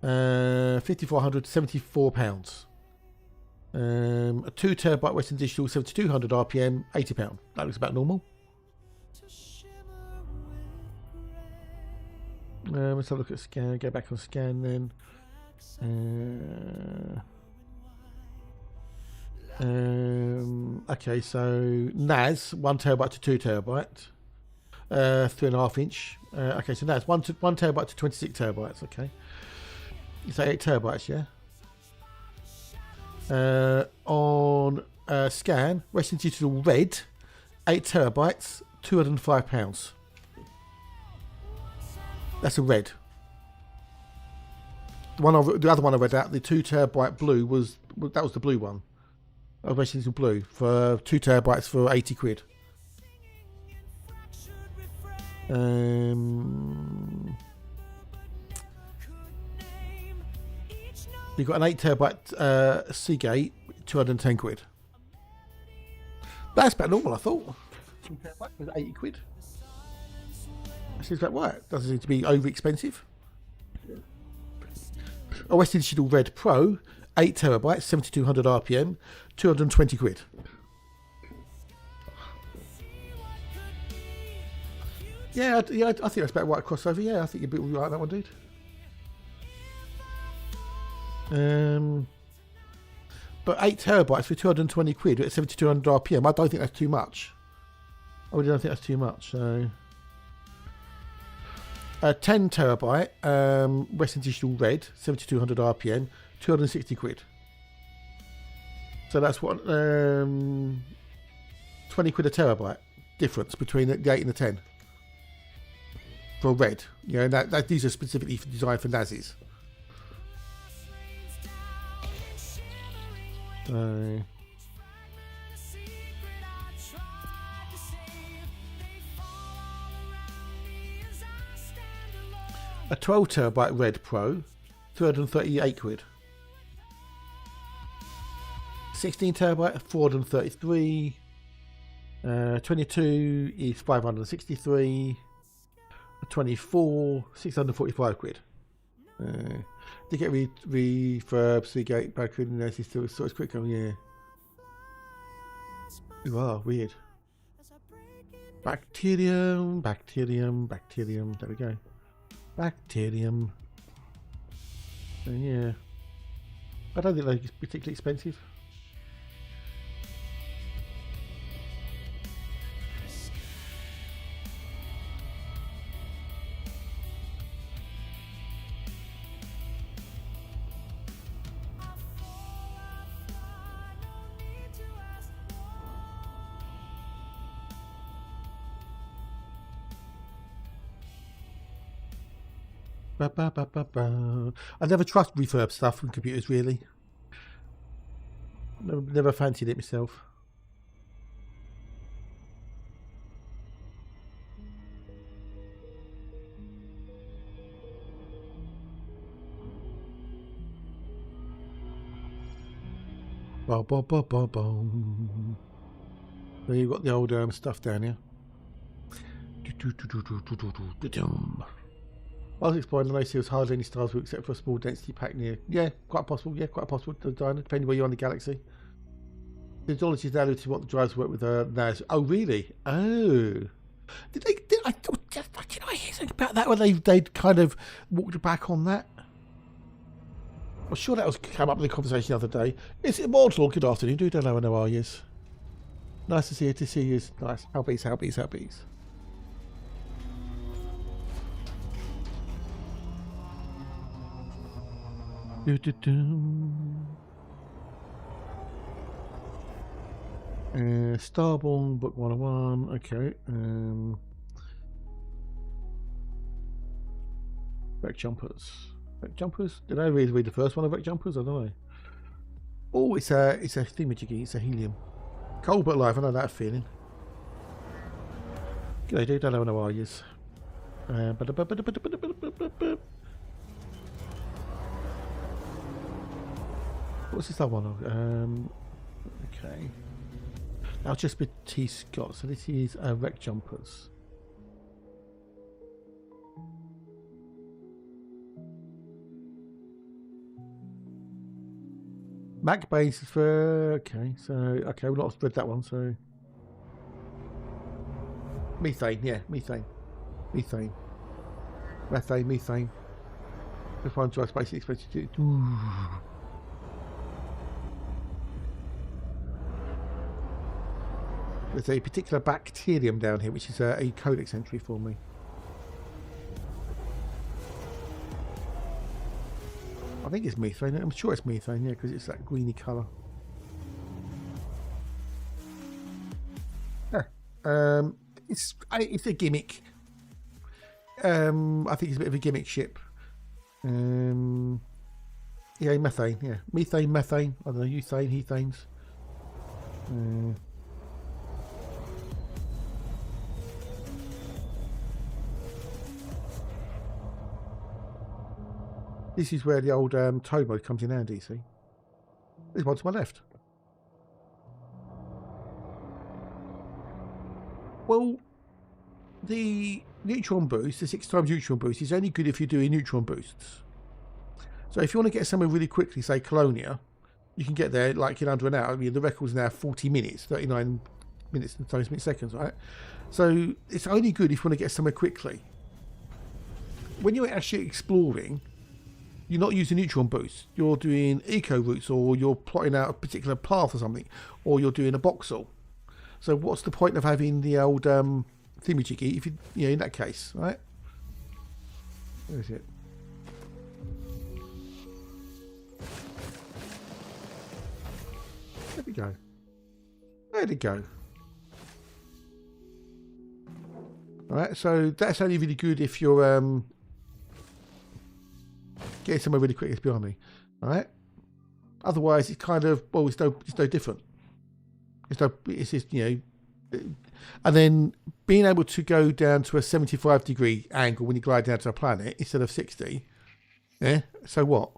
5,400 £74. A 2 terabyte Western Digital, 7,200 RPM, £80. That looks about normal. Let's have a look at scan. Go back on scan then. Okay, so NAS 1 terabyte to 2 terabyte, 3.5 inch. Okay, so NAS 1 terabyte to 26 terabytes. Okay, you say 8 terabytes, yeah. On scan, Western Digital Red, 8 terabytes, £205. That's a red. The other one I read out, the 2 terabyte blue was the blue one. Western Digital Blue for 2 terabytes for 80 quid. You've got an 8 terabyte Seagate, 210 quid. That's about normal, I thought. 2 terabyte was 80 quid. That seems about right. Doesn't seem to be over expensive. a Western Digital Red Pro, 8 terabytes, 7200 RPM, 220 quid. Yeah, I think that's about right crossover. Yeah, I think you'd be right on that one, dude. But 8 terabytes for 220 quid at 7200 RPM, I don't think that's too much. I really don't think that's too much. So, 10 terabyte Western Digital Red, 7200 RPM, 260 quid. So that's what 20 quid a terabyte difference between the 8 and the 10 for red. You know, that these are specifically designed for Nazis. So, a 12 terabyte Red Pro, 338 quid. 16 terabyte, 433. 22 is 563. 24, 645 quid. To get refurb, Seagate, Backwood, and this is still sort of quick. Yeah. Wow, weird. Bacterium. There we go. Bacterium. So, yeah. I don't think they're particularly expensive. I never trust refurb stuff from computers, really. Never fancied it myself. So you've got the old stuff down here. I was exploring the most, there was hardly any stars except for a small density pack near. Yeah, quite possible. Yeah, quite possible. Depending where you're on the galaxy. The technology is now to what the drives work with NAS. Oh, really? Oh. Did I hear something about that when they'd kind of walked back on that? I'm sure that was came up in the conversation the other day. It's Immortal. Good afternoon. Do know how are you? Nice to see you. To see you. Nice. How bees. Starborn Book 101. Okay. Wreck Jumpers. Did I read the first one of Wreck Jumpers? I don't know. Oh, it's a thingamajiggy. It's a helium. Cold but alive. I know that feeling. G'day, dude. Hello, how are yous? What's this other one? Okay. Now just with T Scott. So this is Wreck Jumpers. Mac base for we've not read that one. So methane. Methane. Refine dry space expected to. There's a particular bacterium down here, which is a codex entry for me. I think it's methane. I'm sure it's methane, yeah, because it's that greeny colour. Yeah. It's a gimmick. I think it's a bit of a gimmick ship. Yeah, methane. Yeah, methane. I don't know, ethane, hethanes. This is where the old tow mode comes in handy, see? There's one to my left. Well, the neutron boost, the 6 times neutron boost, is only good if you're doing neutron boosts. So if you want to get somewhere really quickly, say Colonia, you can get there like in under an hour. I mean, the record's now 40 minutes, 39 minutes and 30 seconds, right? So it's only good if you want to get somewhere quickly. When you're actually exploring, you're not using neutron boosts. You're doing eco routes, or you're plotting out a particular path or something, or you're doing a Boxel. So what's the point of having the old thingy-jiggy if you know, in that case, right? Where is it? There we go. Where'd it go? Alright, so that's only really good if you're getting somewhere really quick. It's behind me. Alright? Otherwise, it's kind of, well, it's no different. It's just, you know. And then being able to go down to a 75-degree angle when you glide down to a planet instead of 60. Yeah? So what?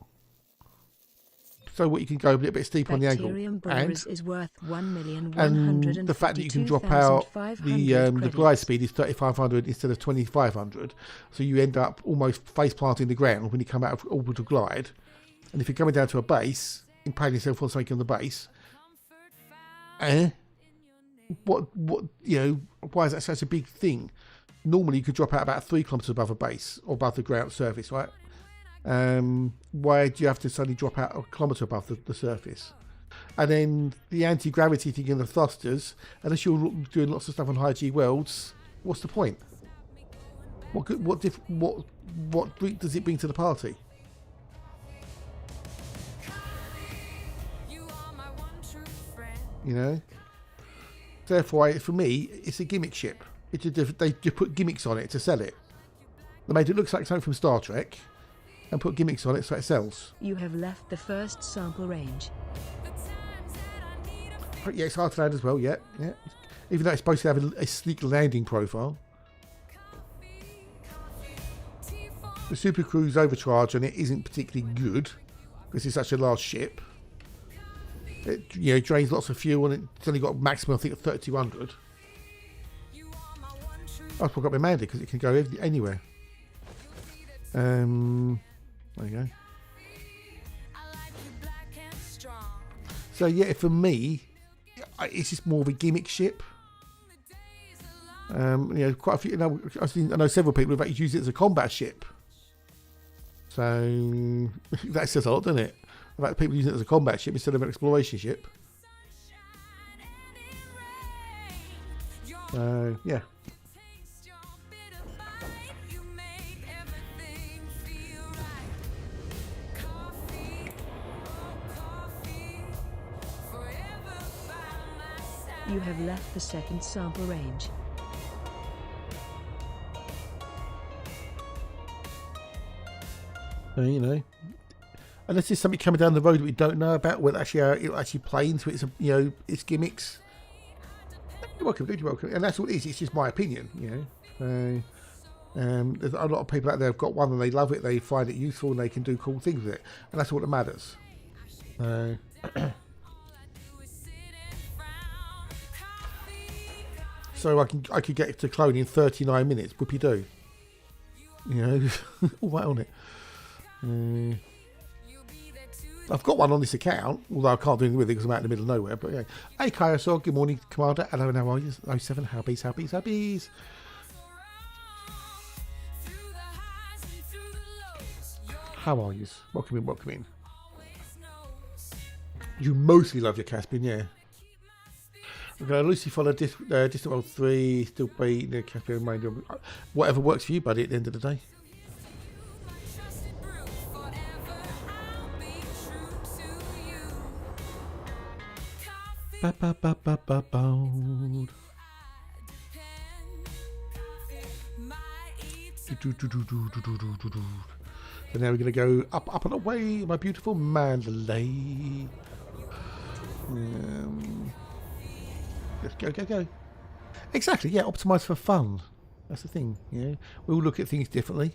So what, you can go a little bit steeper on the angle. And is worth the fact that you can drop out the glide speed is 3,500 instead of 2,500. So you end up almost face planting the ground when you come out of orbital glide. And if you're coming down to a base, impaling yourself on something on the base, what, you know, why is that such a big thing? Normally you could drop out about 3 kilometers above a base or above the ground surface, right? Why do you have to suddenly drop out 1 kilometer above the surface? And then the anti-gravity thing in the thrusters, unless you're doing lots of stuff on high G worlds, what's the point? What does it bring to the party? You know. Therefore, for me, it's a gimmick ship. It's they put gimmicks on it to sell it. They made it look like something from Star Trek, and put gimmicks on it so it sells. You have left the first sample range. Yeah, it's hard to land as well. Yeah. Even though it's supposed to have a sleek landing profile. The Super Cruise overcharge on it isn't particularly good because it's such a large ship. It, you know, drains lots of fuel, and it's only got a maximum, I think, of 3,200. I've got my Mandy because it can go anywhere. There you go. So yeah, for me, it's just more of a gimmick ship. You know, quite a few. You know, I know several people who've used it as a combat ship. So that says a lot, doesn't it? About people using it as a combat ship instead of an exploration ship. Yeah. You have left the second sample range. You know, unless there's something coming down the road that we don't know about, whether actually it'll actually play into its, you know, its gimmicks. You're welcome, dude. You're welcome. And that's what it is. It's just my opinion, you know. There's a lot of people out there who've got one and they love it, they find it useful, and they can do cool things with it, and that's all that matters. So I could get to clone in 39 minutes. Whoopie do. You know, all right on it. I've got one on this account, although I can't do anything with it because I'm out in the middle of nowhere. But yeah. Hey, Kaiosor, good morning, Commander. Hello, and how are you? 07, how bees. How are you? Welcome in. You mostly love your Caspian, yeah. I'm going to loosely follow Distant World 3, still be the Caspian remainder. Whatever works for you, buddy, at the end of the day. So now we're going to go up and away, my beautiful Mandalay. Let's go. Exactly, yeah, optimise for fun. That's the thing, you know. We'll look at things differently.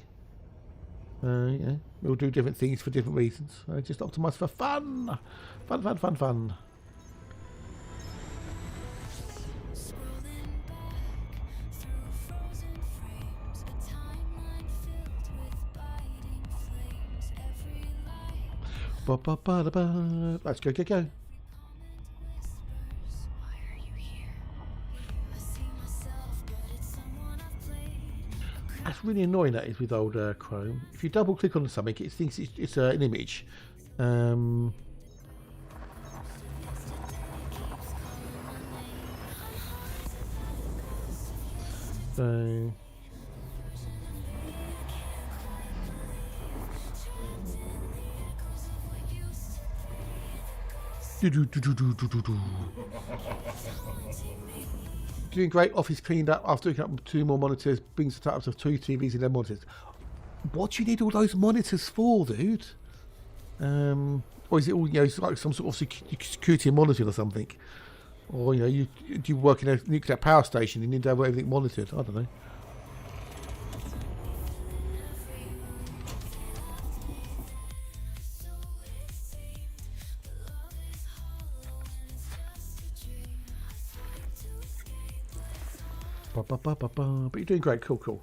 Yeah, we'll do different things for different reasons. Just optimise for fun. Fun. Ba-ba-ba-da-ba. Let's go, go, go. That's really annoying, that is, with old Chrome. If you double click on something, it thinks it's an image. So doing great. Office cleaned up after hooking up 2 more monitors. Brings the setups of 2 TVs and 11 monitors. What do you need all those monitors for, dude? Or is it all, you know, it's like some sort of security monitoring or something? Or, you know, you work in a nuclear power station, you need to have everything monitored. I don't know. But you're doing great. Cool, cool.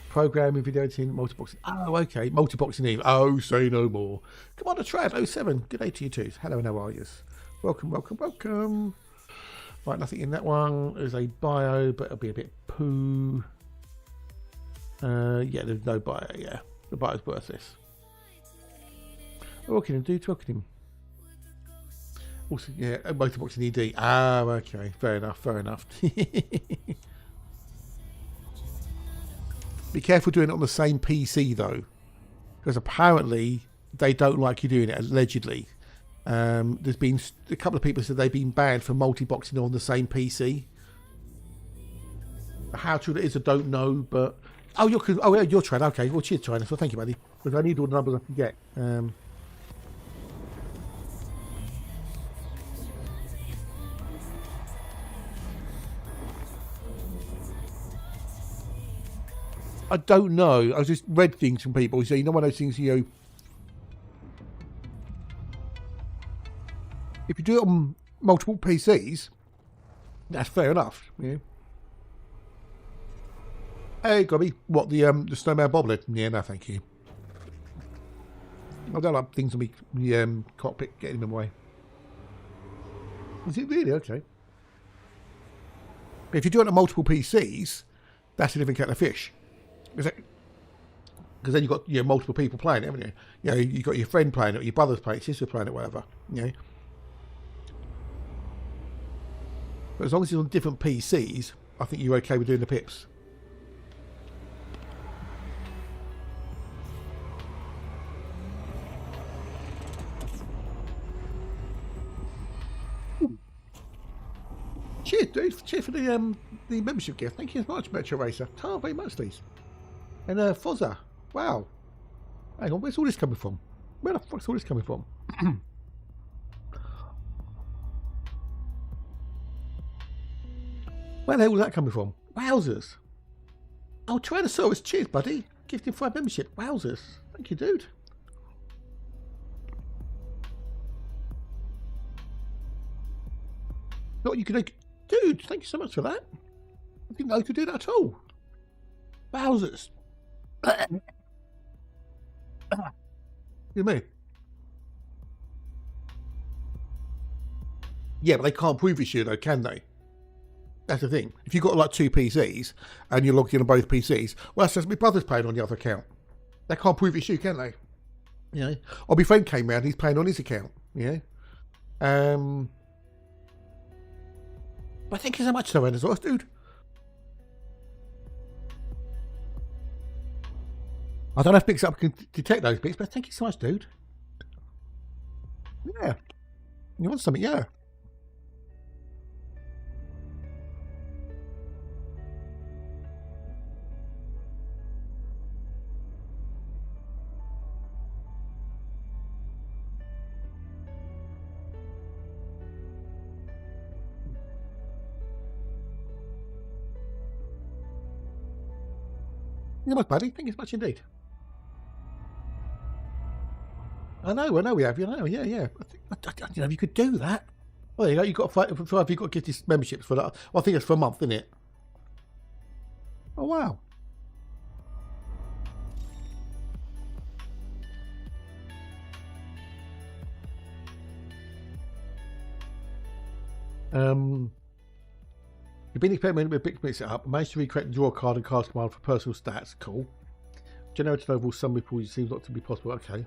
Programming, video editing, multiboxing. Oh, okay. Multiboxing Eve. Oh, say no more. Come on, Trad 07. Good day to you too. Hello and how are you? Welcome, welcome, welcome. Right, nothing in that one. There's a bio, but it'll be a bit poo. Yeah, there's no bio. Yeah, the bio's worthless. Welcome him, dude. Welcome him. Also, yeah, multiboxing ED. Ah, okay. Fair enough. Fair enough. Be careful doing it on the same PC though, because apparently they don't like you doing it. Allegedly, there's been a couple of people said they've been banned for multi-boxing on the same PC. How true that is, I don't know. But you're Trad. Okay, well, cheers, China. So thank you, buddy. Because I need all the numbers I can get. I don't know. I just read things from people who say, you know, one of those things, you know, if you do it on multiple PCs, that's fair enough. Yeah. Hey, Gobby, what, the snowman bobblehead? Yeah, no, thank you. I don't like things on the cockpit getting in the way. Is it really? Okay. But if you do it on multiple PCs, that's a different kettle of fish. Because then you've got, you know, multiple people playing it, haven't you? You know, you've got your friend playing it, your brother's playing it, sister playing it, whatever. You know. But as long as it's on different PCs, I think you're okay with doing the pips. Cheers, dude. Cheers for the membership gift. Thank you so much, Metro Racer. Oh, very much, please. And Fozza. Wow. Hang on, where's all this coming from? Where the fuck's all this coming from? Where the hell was that coming from? Wowzers. Oh, Tyrannosaurus. Cheers, buddy. Gifted 5 membership. Wowzers. Thank you, dude. Not you could... Dude, thank you so much for that. I didn't know you could do that at all. Wowzers. You mean? Yeah, but they can't prove it's you though, can they? That's the thing. If you've got like 2 PCs and you're logged in on both PCs, well, that's just my brother's playing on the other account. They can't prove it's you, can they? You know? Or my friend came round, he's playing on his account. You know? But thank you so much, Tyrannosaurus, dude. I don't know if Pixup can detect those bits, but thank you so much, dude. Yeah. You want something? Yeah. You much, buddy. Thank you so much indeed. I know we have. You know, yeah. I don't know if you could do that. Well, you know, you've got to fight. You've got to give this memberships for that. Well, I think it's for a month, isn't it? Oh wow. You've been experimenting with Big Mix It Up. Managed to recreate the draw card and cast command for personal stats. Cool. Generated overall sum reports seems not to be possible. Okay.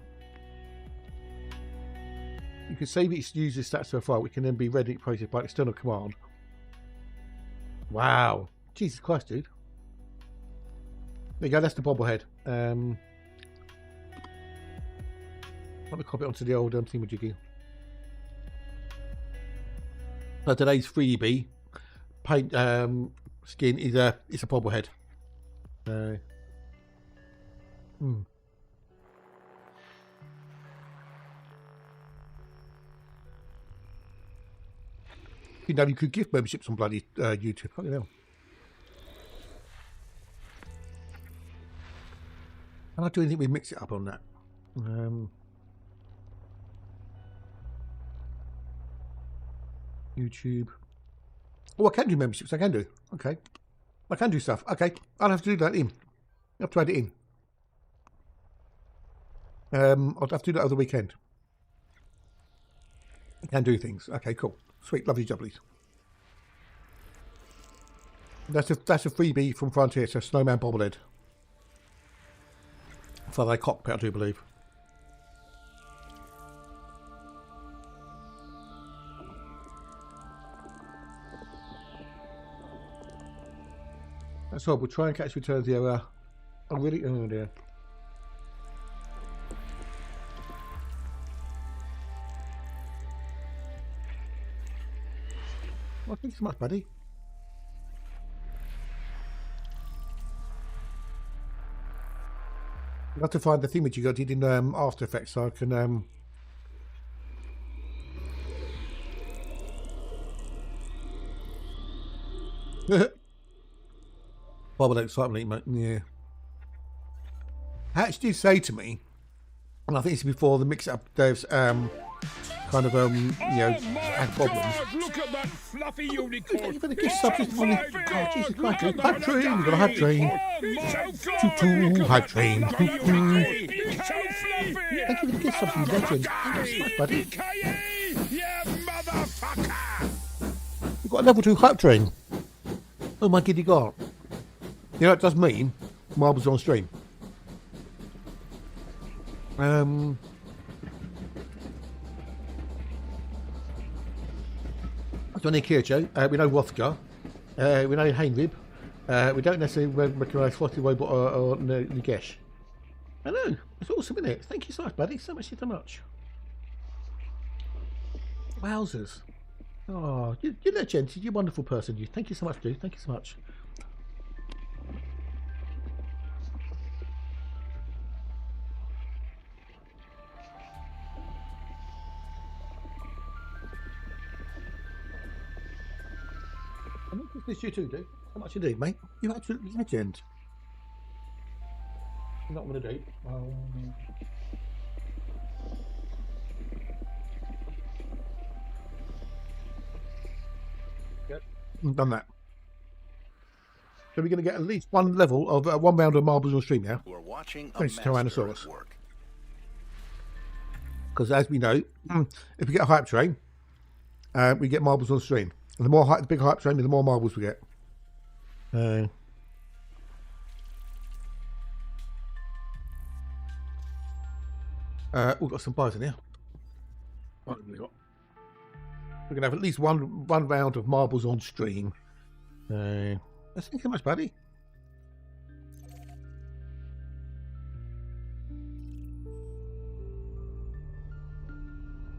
You can save each user's stats to a file, which can then be read and processed by external command. Wow. Jesus Christ, dude. There you go, that's the bobblehead. Let me copy it onto the old thingamajiggy. So today's freebie paint skin is it's a bobblehead. You know, you could gift memberships on bloody YouTube. Fucking hell. Can I do anything with Mix It Up on that? YouTube. Oh, I can do memberships. I can do. Okay. I can do stuff. Okay. I'll have to do that in. I have to add it in. I'll have to do that over the weekend. I can do things. Okay, cool. Sweet. Lovely jubblies. That's a freebie from Frontier. It's a snowman bobblehead. For their cockpit, I do believe. That's all. We'll try and catch returns the error. Oh, really? Oh, dear. Well, thanks so much, buddy. I'll have to find the image you did in After Effects so I can Bobble excitement, mate. Yeah. Actually say to me, and I think it's before the Mix It Up devs kind of you know, had problems. Look at that fluffy unicorn. You're going to get subject on it. Oh, Jesus Christ. Hype train. We've got a hype train. Choo-choo. Hype train. Thank you for the gift subsidy, legend. Thanks, buddy. We've got a level 2 hype train. Oh my giddy god. You know, it does mean marbles on stream. Johnny Kircho, we know Rothgar, we know Hainrib, we don't necessarily recognise Frosty Robot or Nagesh. I know, it's awesome, isn't it? Thank you so much, buddy, so much. Wowzers. Oh, you're legend, you're a wonderful person, you. Thank you so much, dude, thank you so much. This you too, dude. How much you do, mate? You're absolutely legend. Not gonna do. Yep, done that. So we're gonna get at least one level of 1 round of marbles on stream now. We're watching a Thanks to master Tyrannosaurus. at work. Because as we know, if we get a hype train, we get marbles on stream. And the more the bigger hype train, the more marbles we get. We've got some buys in here. What have we got? We're going to have at least one round of marbles on stream. Thank you so much, buddy.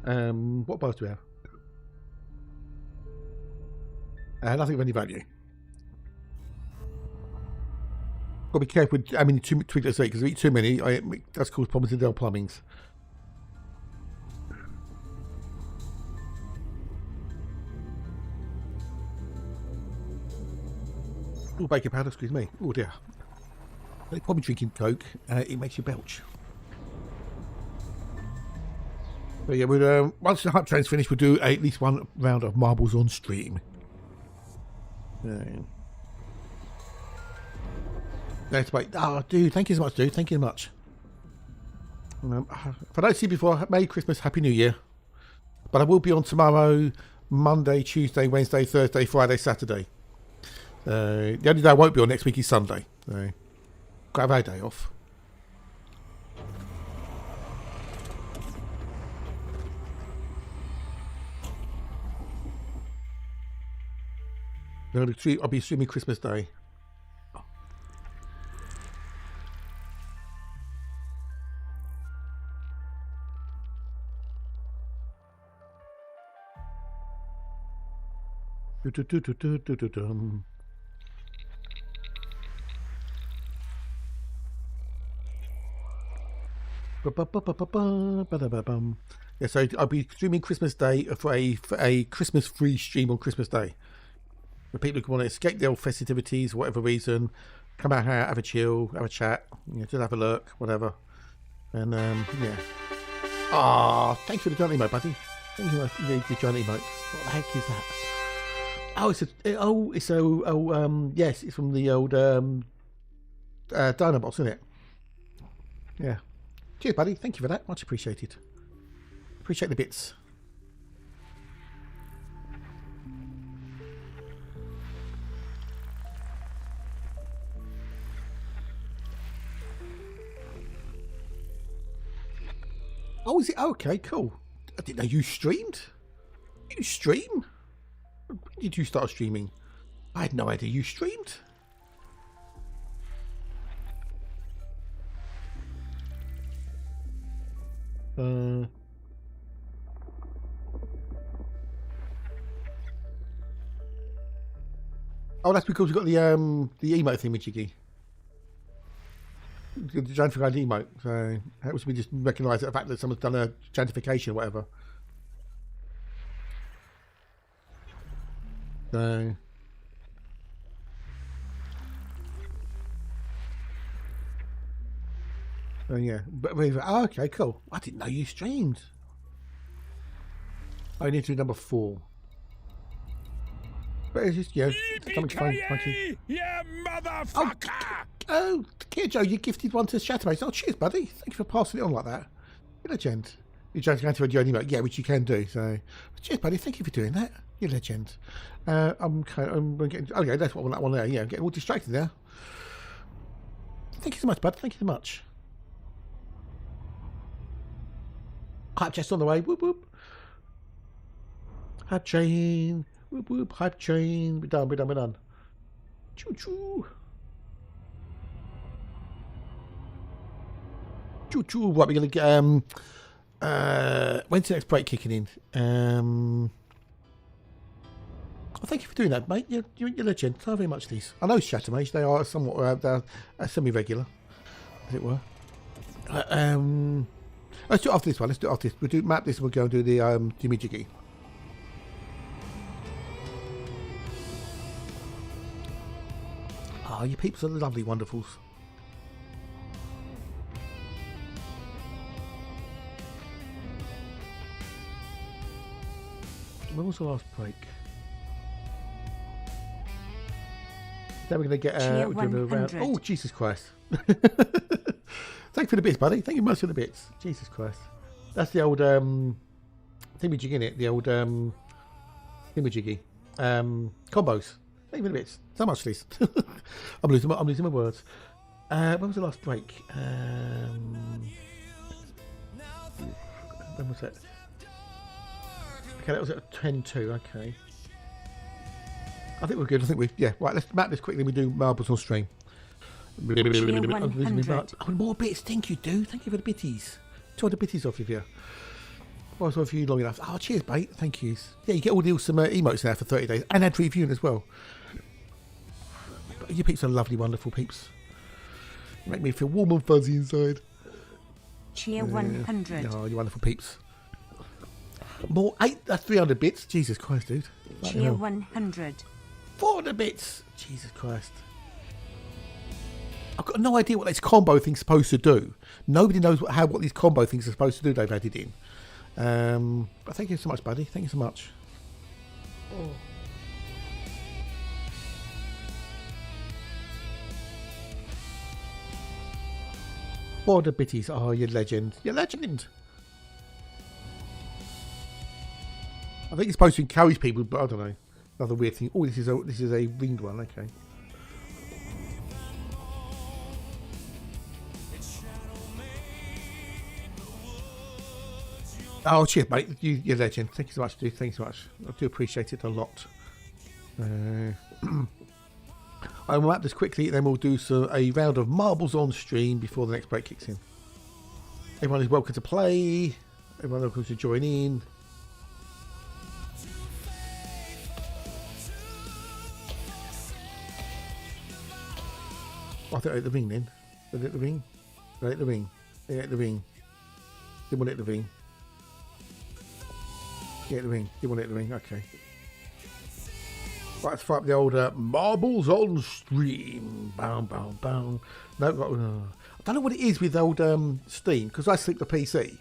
What buys do we have? Nothing of any value. Got to be careful with how many tweaks I say, because if you eat too many, it does cause problems in their plumbings. Oh, baking powder, excuse me. Oh dear. They're probably drinking Coke, it makes you belch. But yeah, we'll, once the hype train's finished, we'll do at least one round of marbles on stream. Let's wait. Oh, dude, thank you so much, dude. Thank you so much. If I don't see you before, Merry Christmas, Happy New Year. But I will be on tomorrow, Monday, Tuesday, Wednesday, Thursday, Friday, Saturday. The only day I won't be on next week is Sunday. So, got to have a day off. I'll be streaming Christmas Day. Yeah, so I'll be streaming Christmas Day for a Christmas free stream on Christmas Day. For people who want to escape the old festivities, for whatever reason, come out here, have a chill, have a chat, just have a look, whatever. And yeah. Ah, thanks for the joint emote, buddy. Thank you for the joint emote. What the heck is that? Oh, yes, it's from the old Dinobots, isn't it? Yeah. Cheers, buddy. Thank you for that. Much appreciated. Appreciate the bits. Oh, is it? Oh, okay, cool. I didn't know you streamed. You stream? When did you start streaming? I had no idea you streamed. Oh, that's because we've got the emote thing with Jiggy. The gentrified emote. So that was we just recognise the fact that someone's done a gentrification or whatever. So yeah, but oh, okay, cool. I didn't know you streamed. I need to do number 4. But it's just something fun. Yeah, motherfucker! Oh, Kid Joe, you gifted one to Shattermates. Oh, cheers, buddy. Thank you for passing it on like that. You're a legend. You're trying to go into a journey mode, yeah, which you can do. So, cheers, buddy. Thank you for doing that. You're a legend. I'm getting. Oh yeah, that's what I want there. Yeah, I'm getting all distracted there. Thank you so much, bud. Thank you so much. Hype chest on the way. Whoop whoop. Hype chain. Whoop whoop. Hype chain. We're done. We're done. We're done. Choo choo. Choo choo. Right, we're gonna get when's the next break kicking in? Oh, thank you for doing that, mate. You're a legend. Thank you very much, these. I know Shattermates. They are somewhat they're semi-regular, as it were. Let's do it after this one. Let's do it after this. We'll map this and we'll go and do the Jimmy Jiggy. Oh, you peeps are lovely wonderfuls. When was the last break? Then we're going to get we're doing a round. Oh, Jesus Christ. Thank you for the bits, buddy. Thank you much for the bits. Jesus Christ. That's the old thingy-jig, innit? The old thingy-jiggy. Combos. Thank you for the bits. So much, please. I'm losing my words. When was the last break? When was it? Okay, that was at 10-2. Okay. I think we're good. I think we right. Let's map this quickly. We do marbles on stream. Oh, more bits. Thank you, dude. Thank you for the bitties. 200 bitties off of you. Well, for you long enough. Oh, cheers, mate. Thank you. Yeah, you get all the awesome emotes now for 30 days and ad reviewing as well. You peeps are lovely, wonderful peeps. You make me feel warm and fuzzy inside. Cheer 100. Oh, you wonderful peeps. More 300 bits. Jesus Christ, dude. Cheer 100. 400 bits. Jesus Christ. I've got no idea what this combo thing's supposed to do. Nobody knows what these combo things are supposed to do. They've added in. But thank you so much, buddy. Thank you so much. Oh. Border bitties. Oh, you're legend. You're legend. I think it's supposed to encourage people, but I don't know. Another weird thing. Oh, this is a ringed one. Okay. Oh, cheers, mate. You're a legend. Thank you so much, dude. Thanks so much. I do appreciate it a lot. I will wrap this quickly, then we'll do a round of marbles on stream before the next break kicks in. Everyone is welcome to play. Everyone is welcome to join in. I think I ate the ring then. Did I ate the ring? Did I ate the ring? I ate the ring. Didn't want to eat the ring. Yeah, the ring. Didn't want to eat the ring. Okay. Right, let's fire up the old marbles on stream. Bow, bow, bow. No, I don't know what it is with old Steam, because I sleep the PC.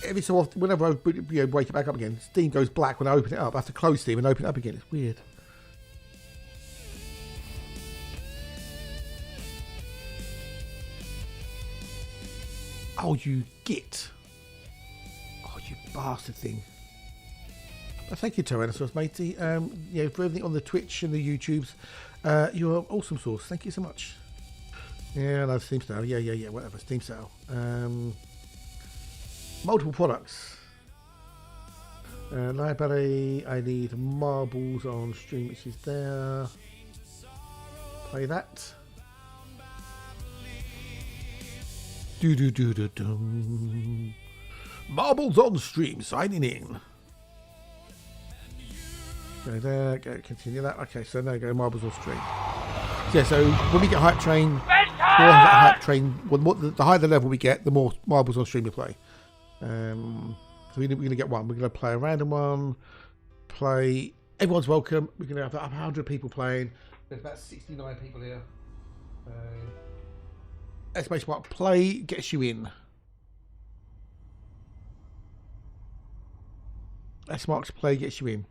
Every so often, whenever I wake it back up again, Steam goes black when I open it up. I have to close Steam and open it up again. It's weird. Oh, you git. Oh, you bastard thing. Thank you, Tyrannosaurus, matey. Yeah, for everything on the Twitch and the YouTubes. You're an awesome source. Thank you so much. Yeah, no, Steam sale. Yeah, whatever. Steam sale. Multiple products. Library. I need marbles on stream, which is there. Play that. Do-do-do-do-dum. Marbles on stream, signing in. Go there, go continue that. Okay, so now go marbles on stream. So yeah, so when we get hype train, the higher the level we get, the more marbles on stream we play. So we're going to get one. We're going to play a random one. Play. Everyone's welcome. We're going to have 100 people playing. There's about 69 people here. Exclamation mark play gets you in. Exclamation mark play gets you in.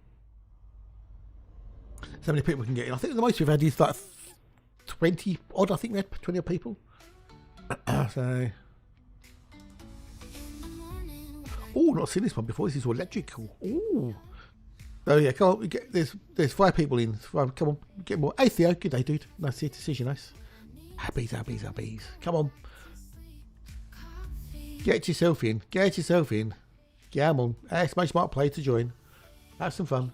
So many people can get in. I think the most we've had is like 20 odd. I think we had 20 odd people. So. Oh, not seen this one before. This is all electrical. Oh. Oh yeah, come on. There's 5 people in. Come on, get more. Hey Theo, good day, dude. Nice to see you. Nice. Habbies. Come on. Get yourself in. Come on. Exclamation mark play to join. Have some fun.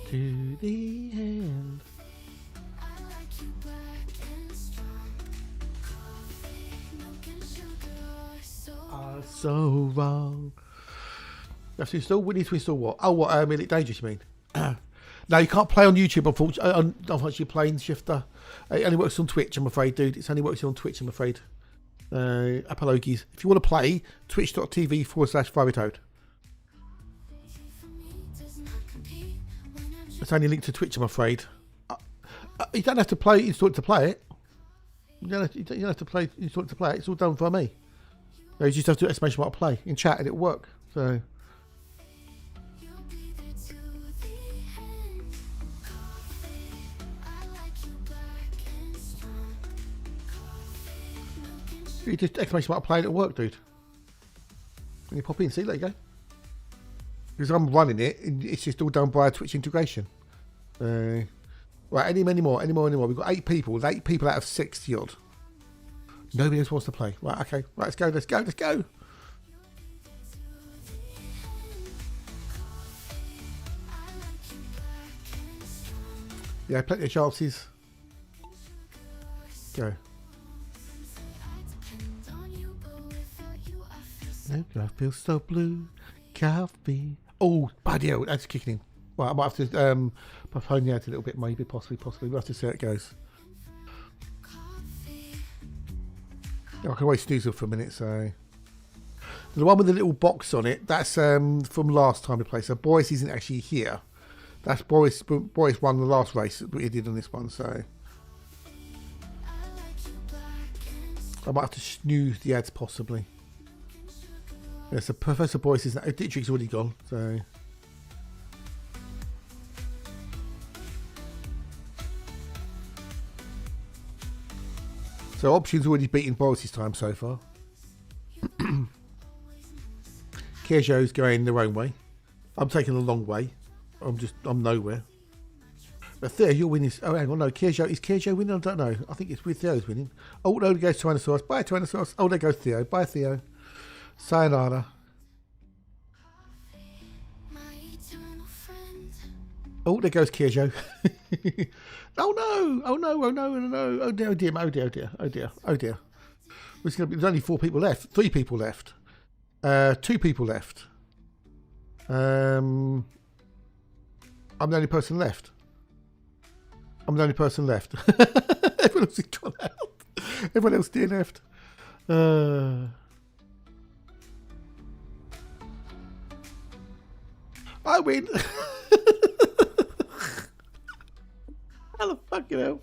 To the end. Are so wrong. That's install. We need to install what? Oh, what? Elite Dangerous, you mean? No, you can't play on YouTube, unfortunately. Playing Shifter. It only works on Twitch, I'm afraid, dude. It's only works on Twitch, I'm afraid. Apologies. If you want to play, twitch.tv/FireToad. It's only linked to Twitch, I'm afraid. You don't have to install it to play it. You don't have to install it to play it. It's all done for me. You just have to exclamation mark play in chat and it'll work. So. You just exclamation mark play and it'll work, dude. When you pop in, see, there you go. Because I'm running it, it's just all done by a Twitch integration. Right, any more. We've got 8 people. With 8 people out of 60 odd. Nobody else wants to play. Right, okay. Right, let's go. Yeah, plenty of chances. Go. I feel so blue. Coffee. Oh, bloody hell, that's kicking in. Well, I might have to postpone out a little bit, maybe, possibly. We'll have to see how it goes. I can always snooze it for a minute, so. The one with the little box on it, that's from last time we played. So Boris isn't actually here. That's Boris won the last race that he did on this one, so. I might have to snooze the ads, possibly. Yeah, so Professor Boris isn't. Dietrich's already gone, so. So Option's already beaten Boris's time so far. Kyrgyz's going the wrong way. I'm taking the long way. I'm nowhere. But Theo, you're winning. Oh, hang on, no. Kyrgyz, is Kyrgyz winning? I don't know. I think it's with Theo's winning. Oh, no, there goes Tyrannosaurus. Bye, Tyrannosaurus. Oh, there goes Theo. Bye, Theo. Sayonara. My eternal friend. Oh, there goes Kyrgyz. Oh, no. Oh, no. Oh, no. Oh, no. Oh, dear. Oh, dear. Oh, dear. Oh, dear. Oh, dear. Oh, dear. There's only 4 people left. 3 people left. 2 people left. I'm the only person left. Everyone else is gone out. Everyone else DNF'd. I win. How the fucking hell?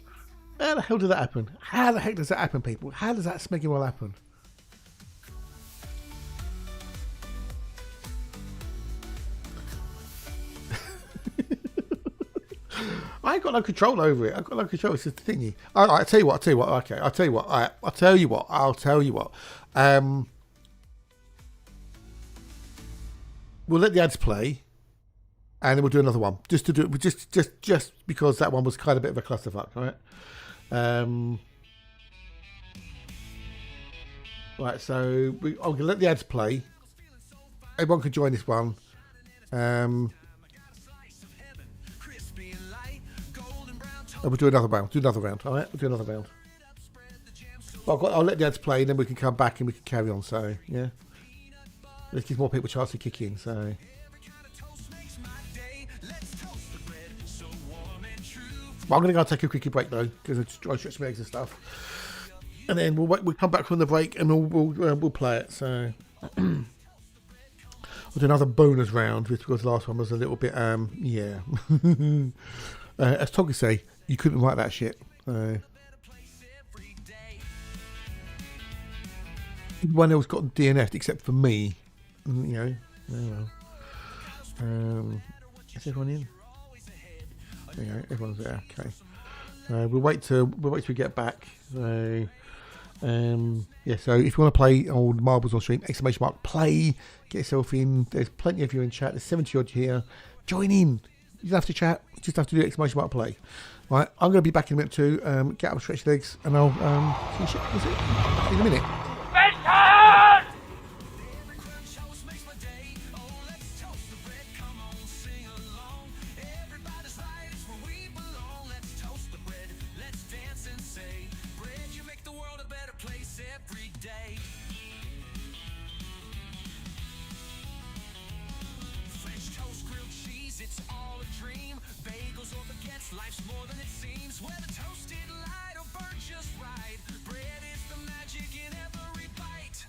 How the hell did that happen? How the heck does that happen, people? How does that smegging all happen? I ain't got no control over it. I've got no control. It's just a thingy. I'll tell you what. Okay, I'll tell you what. I'll tell you what. We'll let the ads play, and then we'll do another one. Just to do it, just because that one was kind of a bit of a clusterfuck, right? Right. So I'm gonna let the ads play. Everyone can join this one. We'll do another round. All right, we'll do another round. I'll let the ads play, and then we can come back and we can carry on. So yeah, let's give more people a chance to kick in. So. Well, I'm going to go take a quickie break though, because I'm trying to stretch my legs and stuff, and then we'll come back from the break and we'll play it. So we'll do another bonus round, because the last one was a little bit yeah. As Toggy say, you couldn't write that shit. Everyone else got DNF'd except for me. You know. Is everyone in? There you go, everyone's there. Okay. We'll wait till we get back. So yeah. So if you want to play old marbles on stream, ! Play. Get yourself in. There's plenty of you in chat. There's 70 odd here. Join in. You don't have to chat. You just have to do ! Play. Right, I'm going to be back in a minute too. Get up, stretch your legs, and I'll see you in a minute. Life's more than it seems, whether toasted light or burnt just right. Bread is the magic in every bite.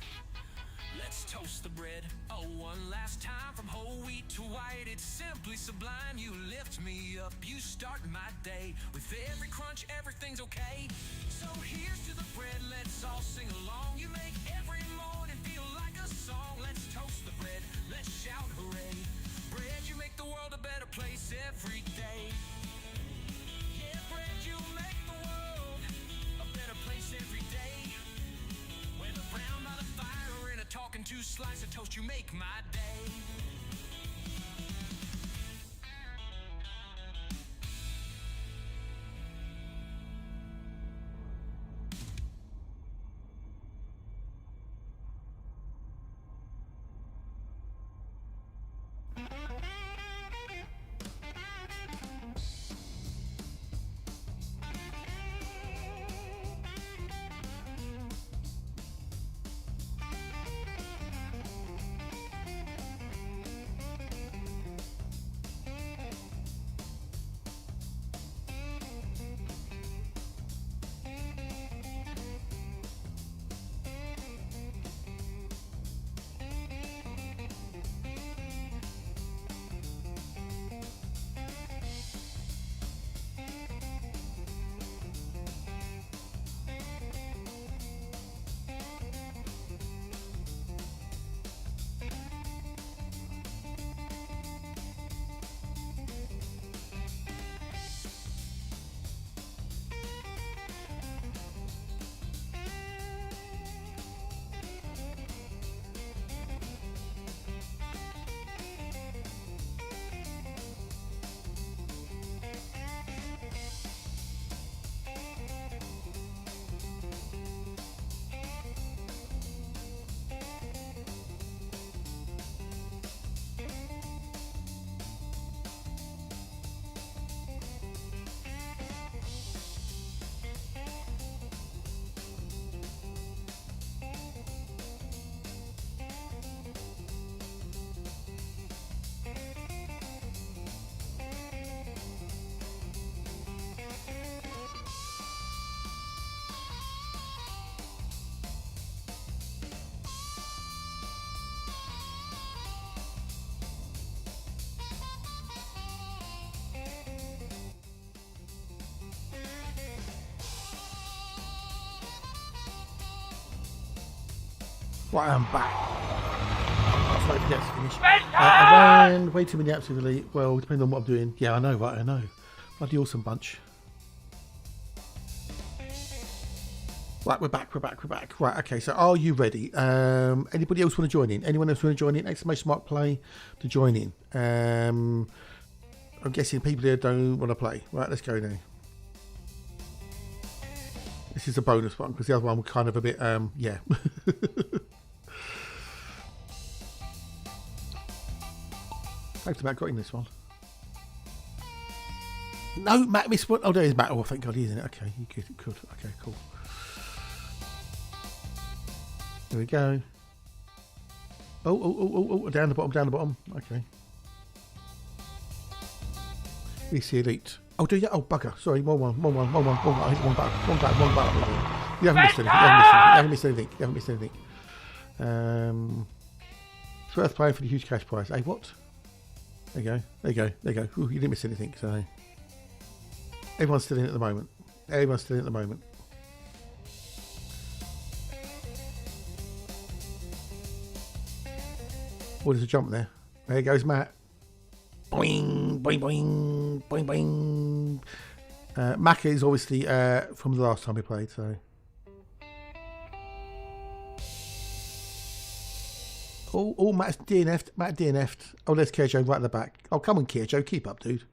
Let's toast the bread, oh, one last time. From whole wheat to white, it's simply sublime. You lift me up, you start my day. With every crunch, everything's okay. So here's to the bread, let's all sing along. You make every morning feel like a song. Let's toast the bread, let's shout hooray. Bread, you make the world a better place every day. You make the world a better place every day. Whether brown by the fire or in a talking to slice of toast, you make my day. Right, I'm back. Sorry, let's finish. I ran way too many absolutely. Well, depending on what I'm doing. Yeah, I know, right? I know. Bloody awesome bunch. Right, we're back. Right, okay. So, are you ready? Anybody else want to join in? Anyone else want to join in? Exclamation mark play to join in. I'm guessing people here don't want to play. Right, let's go now. This is a bonus one because the other one was kind of a bit, yeah. Thanks about getting this one. No, Matt missed one. Oh, there is Matt. Oh, thank God he isn't it. Okay, you could. Okay, cool. Here we go. Oh, down the bottom. Okay. BC Elite. Oh, do you? Oh, bugger. Sorry, one. I hit one button. You haven't missed anything. It's worth playing for the huge cash prize. Hey, what? There you go. Ooh, you didn't miss anything, so. Everyone's still in at the moment. Oh, there's a jump there. There goes Matt. Boing, boing, boing, boing, boing. Maka is obviously from the last time we played, so. Oh, Matt's DNF'd. Matt DNF'd. Oh, there's Kirjo right at the back. Oh, come on, Kirjo. Keep up, dude.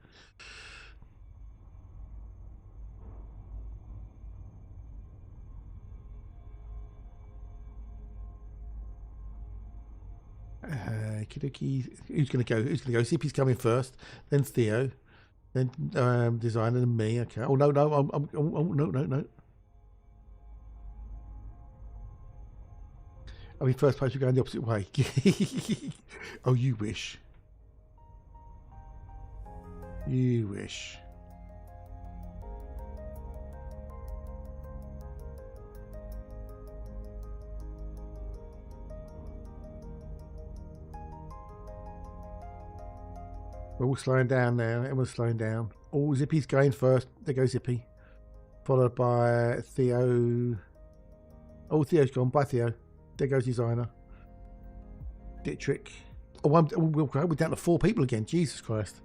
Kidoki. Who's going to go? Zippy's coming first. Then Theo. Then Designer and me. Okay. Oh, no. No. I mean, first place, we're going the opposite way. Oh, you wish. We're all slowing down now. Everyone's slowing down. Oh, Zippy's going first. There goes Zippy. Followed by Theo. Oh, Theo's gone. Bye, Theo. There goes Designer. Dietrich. Oh, we're down to 4 people again. Jesus Christ.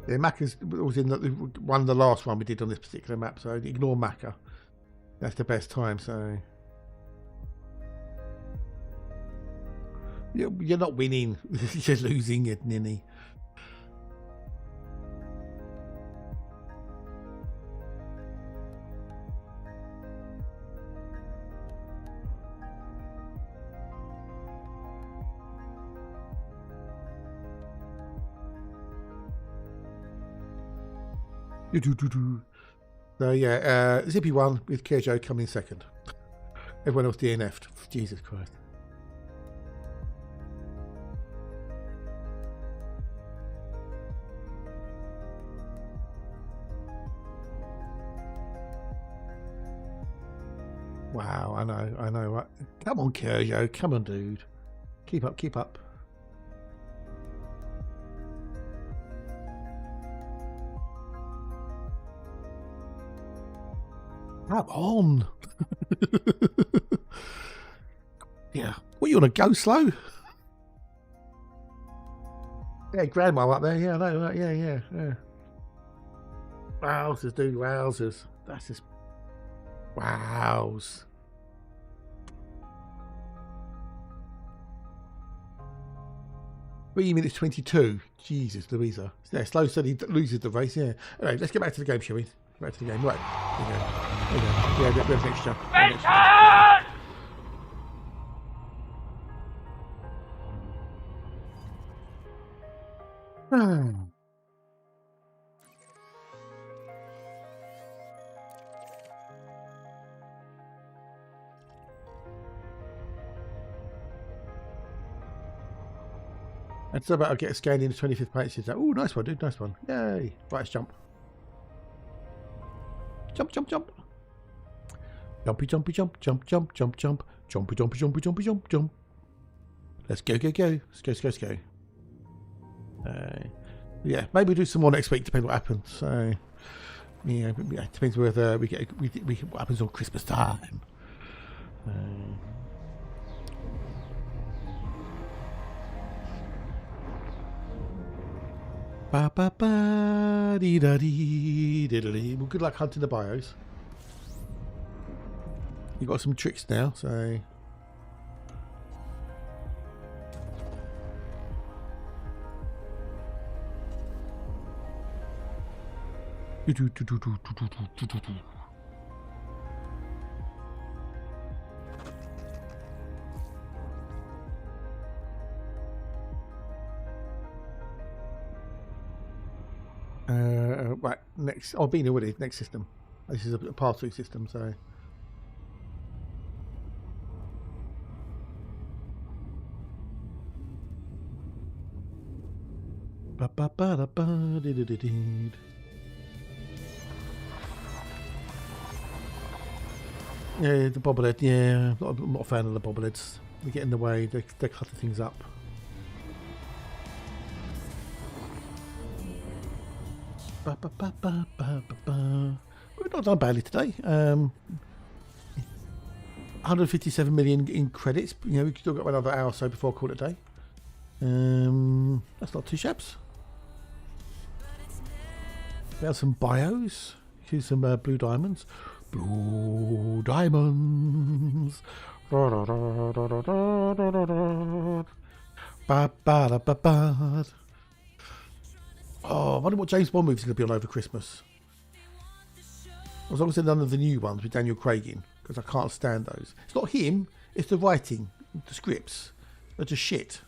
Yeah, Macca's was in one of the last one we did on this particular map, so ignore Macca. That's the best time, so. You're not winning. You're losing, you ninny. So yeah, Zippy won with Kirjo coming second. Everyone else DNF'd. Jesus Christ. Wow, I know. Right? Come on, Kirjo. Come on, dude. Keep up. Come on. Yeah. What, you want to go slow? Yeah, grandma up there. Yeah, I know. Right? Yeah. Wowzers, dude. Wowzers. That's just... Wows. Minutes 22. Jesus, Louisa. Yeah, slow, steady loses the race. Yeah. All right, let's get back to the game, shall we? Back to the game. Right. There you go. Yeah, we have next jump. And so about I'll get a scan in the 25th place. Oh, nice one, dude. Nice one. Yay. Right, let's jump. Jump. Jumpy, jump. Jump. Let's go. Yeah, maybe we'll do some more next week, depending on what happens. So, Yeah, it depends whether we get what happens on Christmas time. Ba ba ba dee da dee diddly. Well, good luck hunting the bios. You got some tricks now, so. Right, next. Oh, been already. Next system. This is a part 2 system, so. Ba ba ba da ba dee dee dee dee. Yeah, the bobblehead. Yeah, I'm not a fan of the bobbleheads. They get in the way. They cut things up. Ba, ba, ba, ba, ba, ba, ba. We've not done badly today. 157 million in credits. You know, we've still got another hour or so before I call it a day. That's not too shabs. We have some bios. Here's some blue diamonds. Blue diamonds. Ba ba da ba ba. Oh, I wonder what James Bond movie's going to be on over Christmas. As long as they're none of the new ones with Daniel Craig in, because I can't stand those. It's not him, it's the writing, the scripts. They're just shit.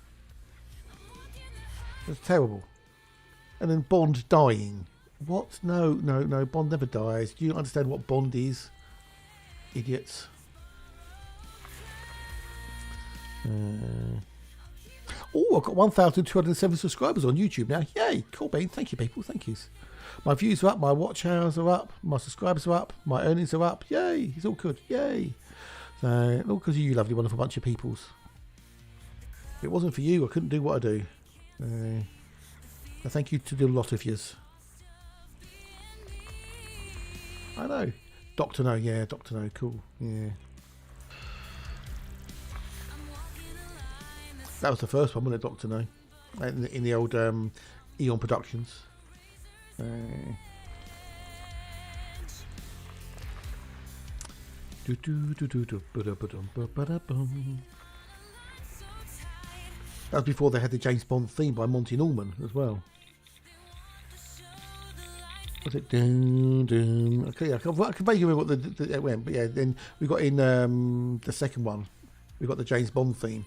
That's terrible. And then Bond dying. What? No, Bond never dies. Do you understand what Bond is? Idiots. Oh, I've got 1,207 subscribers on YouTube now. Yay! Cool, Bean. Thank you, people. Thank yous. My views are up. My watch hours are up. My subscribers are up. My earnings are up. Yay! It's all good. Yay! So, all because of you, lovely, wonderful bunch of peoples. If it wasn't for you, I couldn't do what I do. So thank you to the lot of yous. I know. Dr. No, yeah, Dr. No, cool. Yeah. That was the first one, wasn't it, Dr. No? In the old Eon Productions. That was before they had the James Bond theme by Monty Norman as well. Was it dun, dun? Okay, I can vaguely remember what it went, but yeah, then we got in the second one, we got the James Bond theme.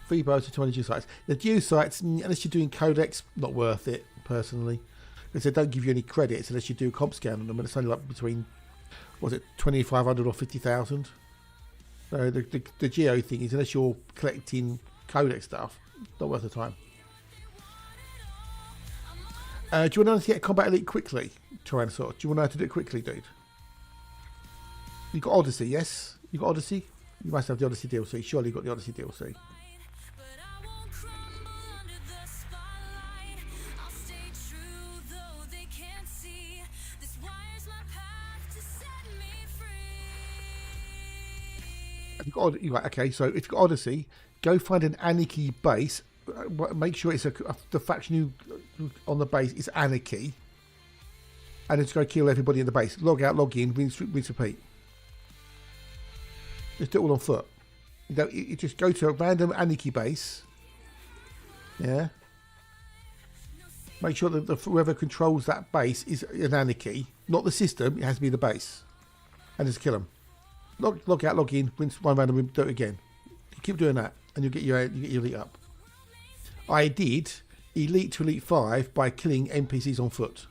3 bios to 20 sites. The due sites, unless you're doing codex, not worth it personally, because they don't give you any credits unless you do a comp scan on them, and it's only like between, was it 2,500 or 50,000? So the geo thing is, unless you're collecting codex stuff, not worth the time. Do you want to know how to get Combat Elite quickly, Tyrannosaurus? Do you want to know how to do it quickly, dude? You got Odyssey, yes? You got Odyssey? You must have the Odyssey DLC. Surely you got the Odyssey DLC. Right, okay, so if you've got Odyssey, go find an Anarchy base. Make sure it's the faction on the base is Anarchy, and just go kill everybody in the base. Log out, log in, rinse, repeat. Just do it all on foot. You just go to a random Anarchy base. Yeah. Make sure that whoever controls that base is an Anarchy, not the system. It has to be the base, and just kill them. Log out, log in, rinse one random, do it again. You keep doing that, and you get your elite up. I did elite to elite 5 by killing NPCs on foot.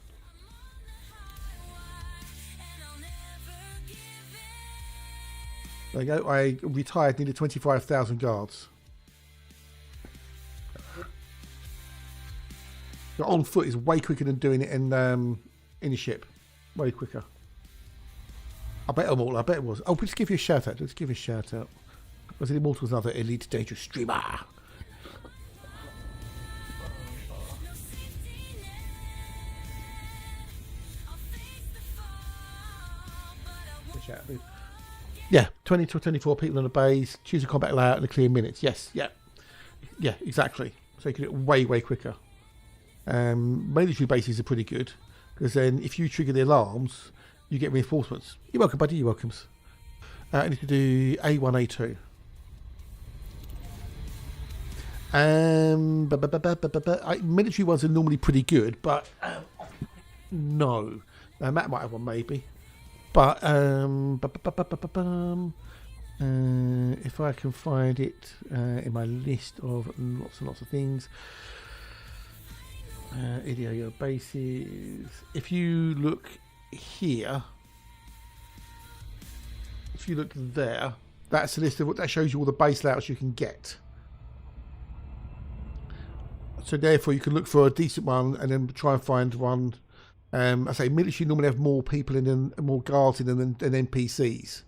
There you go. I retired nearly 25,000 guards. But on foot is way quicker than doing it in a ship. Way quicker. I bet them all. I bet it was. Oh, let's give you a shout out. Let's give you a shout out. Was it Immortals, another elite dangerous streamer? Yeah, 20 to 24 people on the base. Choose a combat layout and a clear minutes. Yes, yeah. Yeah, exactly. So you can do it way, way quicker. Military bases are pretty good, because then if you trigger the alarms, you get reinforcements. You're welcome, buddy. You're welcomes. I need to do A1, A2. Military ones are normally pretty good, but no. Matt might have one maybe. But if I can find it in my list of lots and lots of things. Idea bases. If you look here, if you look there, that's a list of what that shows you all the base layouts you can get. So therefore you can look for a decent one and then try and find one. I say military normally have more people in them, more guards in them than NPCs.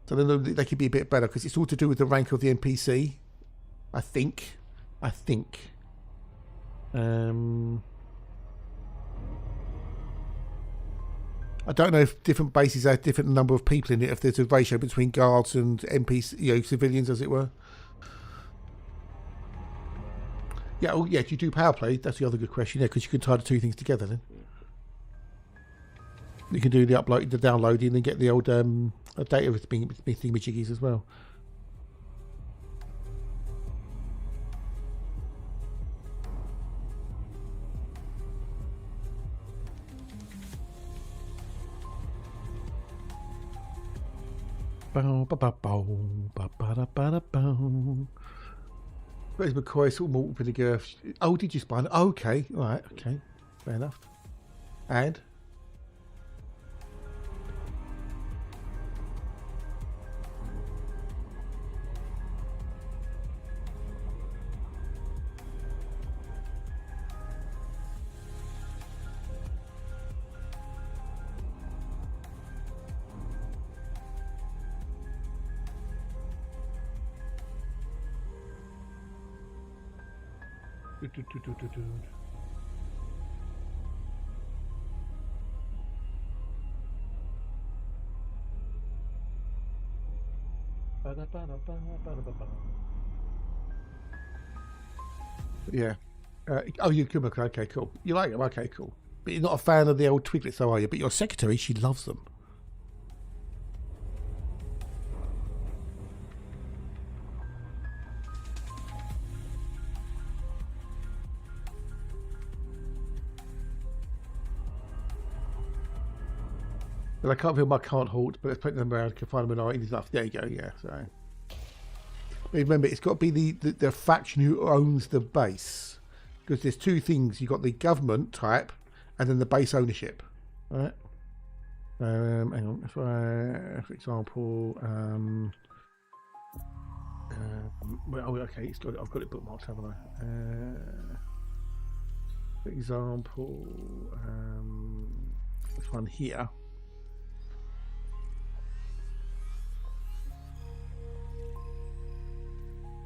So then they could be a bit better because it's all to do with the rank of the NPC. I think. I don't know if different bases have different number of people in it, if there's a ratio between guards and NPC, civilians as it were. Yeah, oh, yeah, do you do power play? That's the other good question, because you can tie the two things together then. You can do the upload, the downloading, and get the old data thingamajiggies as well. Where's McCoy? Sort of malt vinegar. Oh, did you spine? Oh, okay, all right, okay, fair enough. And yeah. Oh, you could. Okay, cool. You like them? Okay, cool. But you're not a fan of the old Twiglets, though, are you? But your secretary, she loves them. But I can't feel my can't halt, but let's put them around, can find them in enough. There you go, yeah. So, but remember, it's got to be the faction who owns the base, because there's two things. You've got the government type, and then the base ownership. All right. Hang on. If I, for example, well, okay, it's got. I've got it bookmarked, haven't I? For example, this one here.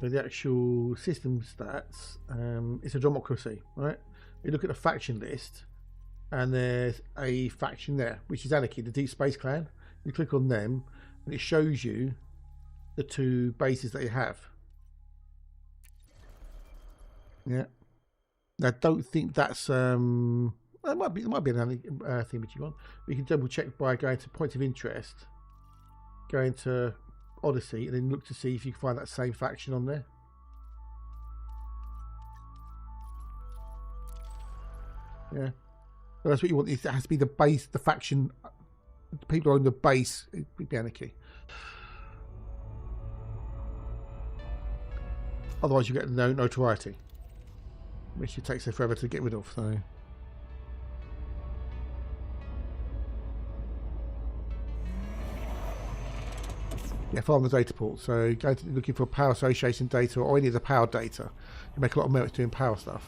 So the actual system stats, it's a democracy, right? You look at the faction list, and there's a faction there, which is Anarchy, the Deep Space Clan. You click on them, and it shows you the two bases that you have. Yeah. Now, I don't think that's it might be another thing which you want. We can double check by going to points of interest, going to Odyssey, and then look to see if you can find that same faction on there. Yeah, so that's what you want. It has to be the base, the faction. The people who own the base. It would be Anarchy. Otherwise, you get no notoriety, which it takes forever to get rid of. So. Yeah, farm the data port. So go to looking for power association data or any of the power data. You make a lot of merits doing power stuff.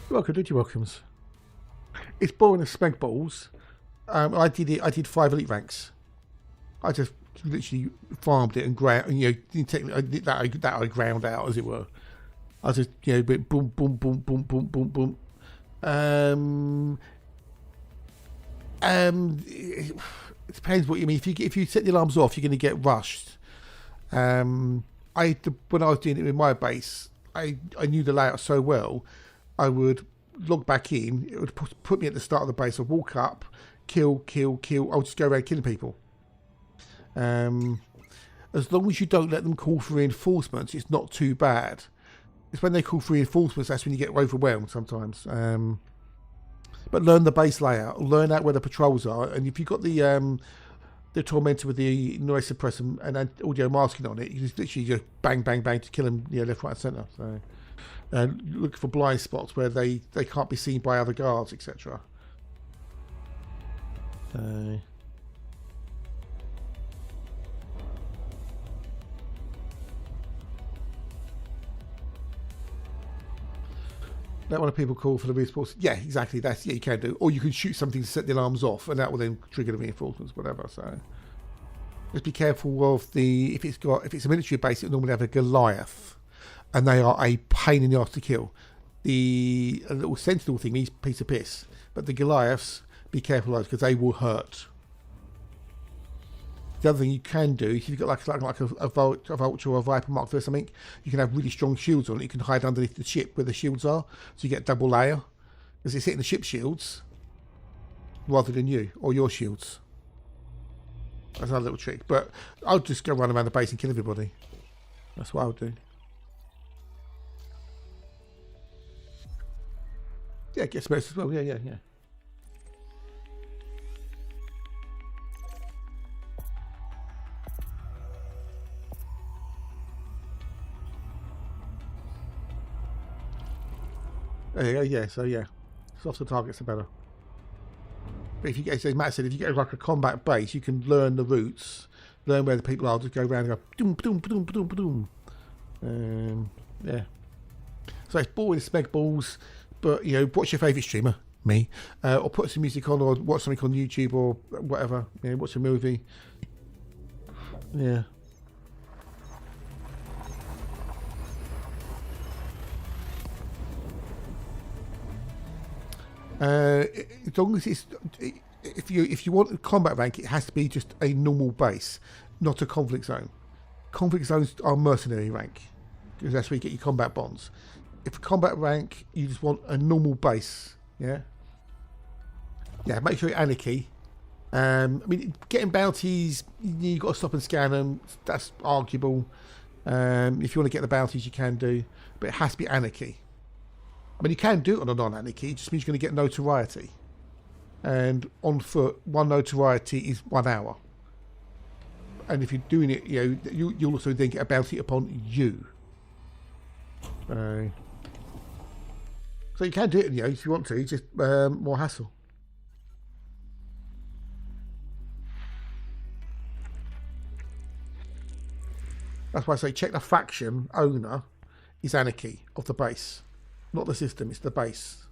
You're welcome, dude. You're welcomes. It's boring as speg balls. I did 5 elite ranks. I just literally farmed it and ground. You know, that I ground out, as it were. I just, you know, boom, boom, boom, boom, boom, boom, boom. It depends what you mean. If you set the alarms off, you're going to get rushed. When I was doing it with my base, I knew the layout so well. I would log back in. It would put me at the start of the base. I'd walk up, kill. I would just go around killing people. As long as you don't let them call for reinforcements, it's not too bad. It's when they call for reinforcements that's when you get overwhelmed sometimes. But learn the base layout, learn out where the patrols are, and if you've got the tormentor with the noise suppressor and audio masking on it, you just literally just bang to kill them, you know, left, right, and centre. So look for blind spots where they can't be seen by other guards, etc. That one of people call for the reinforcements. Yeah, exactly. You can do. Or you can shoot something to set the alarms off, and that will then trigger the reinforcements, whatever. So just be careful of if it's a military base, it'll normally have a Goliath, and they are a pain in the arse to kill. A little sentinel thing is a piece of piss, but the Goliaths, be careful of those because they will hurt. The other thing you can do, if you've got like a Vulture or a Viper Mark or something, you can have really strong shields on it. You can hide underneath the ship where the shields are, so you get double layer. Because it's hitting the ship shields rather than you or your shields. That's another little trick. But I'll just go run around the base and kill everybody. That's what I would do. Yeah, get smokes as well. Yeah. Yeah, so yeah, softer targets the better. But if you get, as Matt said, if you get like a combat base, you can learn the routes, learn where the people are, just go around and go doom, boom, boom, boom, boom. Yeah. So it's boring smeg balls, but you know, watch your favourite streamer, me, or put some music on, or watch something on YouTube or whatever. You know, watch a movie. Yeah. As long as it's, if you want a combat rank, it has to be just a normal base, not a conflict zone. Conflict zones are mercenary rank because that's where you get your combat bonds. If a combat rank, you just want a normal base. Yeah. Make sure you're anarchy. I mean, getting bounties, you got to stop and scan them. That's arguable. If you want to get the bounties, you can do, but it has to be anarchy. I mean, you can do it on a non-anarchy, it just means you're going to get notoriety. And on foot, one notoriety is 1 hour. And if you're doing it, you know, you'll also then get a bounty upon you. So you can do it, you know, if you want to, just more hassle. That's why I say check the faction owner is anarchy of the base. Not the system, it's the base.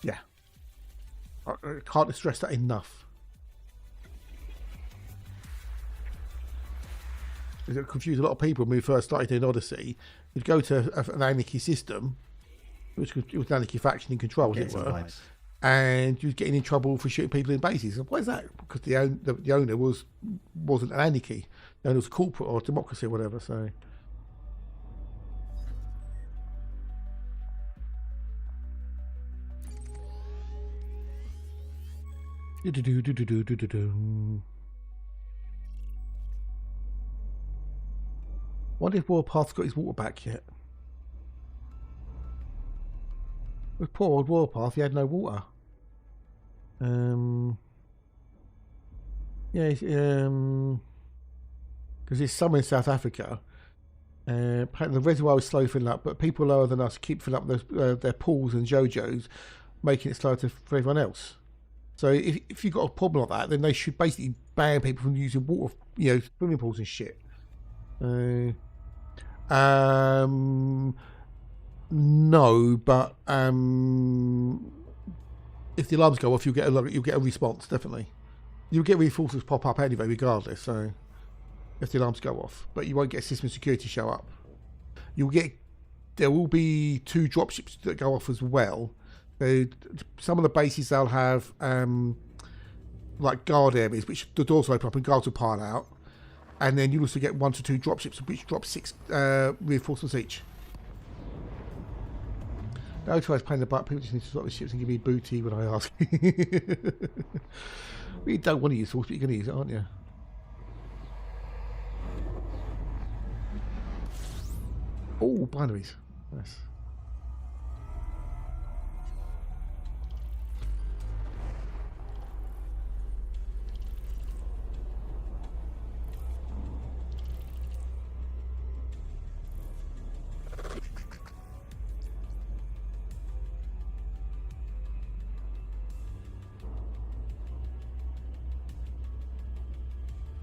Yeah. I can't stress that enough. It confused a lot of people when we first started doing Odyssey. You'd go to an anarchy system, which was an anarchy faction in control, as it were. And you was getting in trouble for shooting people in bases. Why is that? Because the owner wasn't an anarchy. The owner was corporate or democracy or whatever. So wonder if Warpath's got his water back yet. With poor old Warpath, he had no water. Because it's summer in South Africa. Apparently the reservoir is slow filling up, but people lower than us keep filling up their pools and JoJo's, making it slower for everyone else. So if you've got a problem like that, then they should basically ban people from using water, you know, swimming pools and shit. No, but if the alarms go off, you'll get a response, definitely. You'll get reinforcements pop up anyway, regardless. So if the alarms go off, but you won't get system security show up. There will be 2 dropships that go off as well. So some of the bases they'll have like guard areas, which the doors will open up and guards will pile out, and then you also get 1 to 2 dropships, which drop 6 reinforcements each. No tries playing the butt. People just need to swap the ships and give me booty when I ask. You don't want to use force, but you're going to use it, aren't you? Oh, binaries. Nice.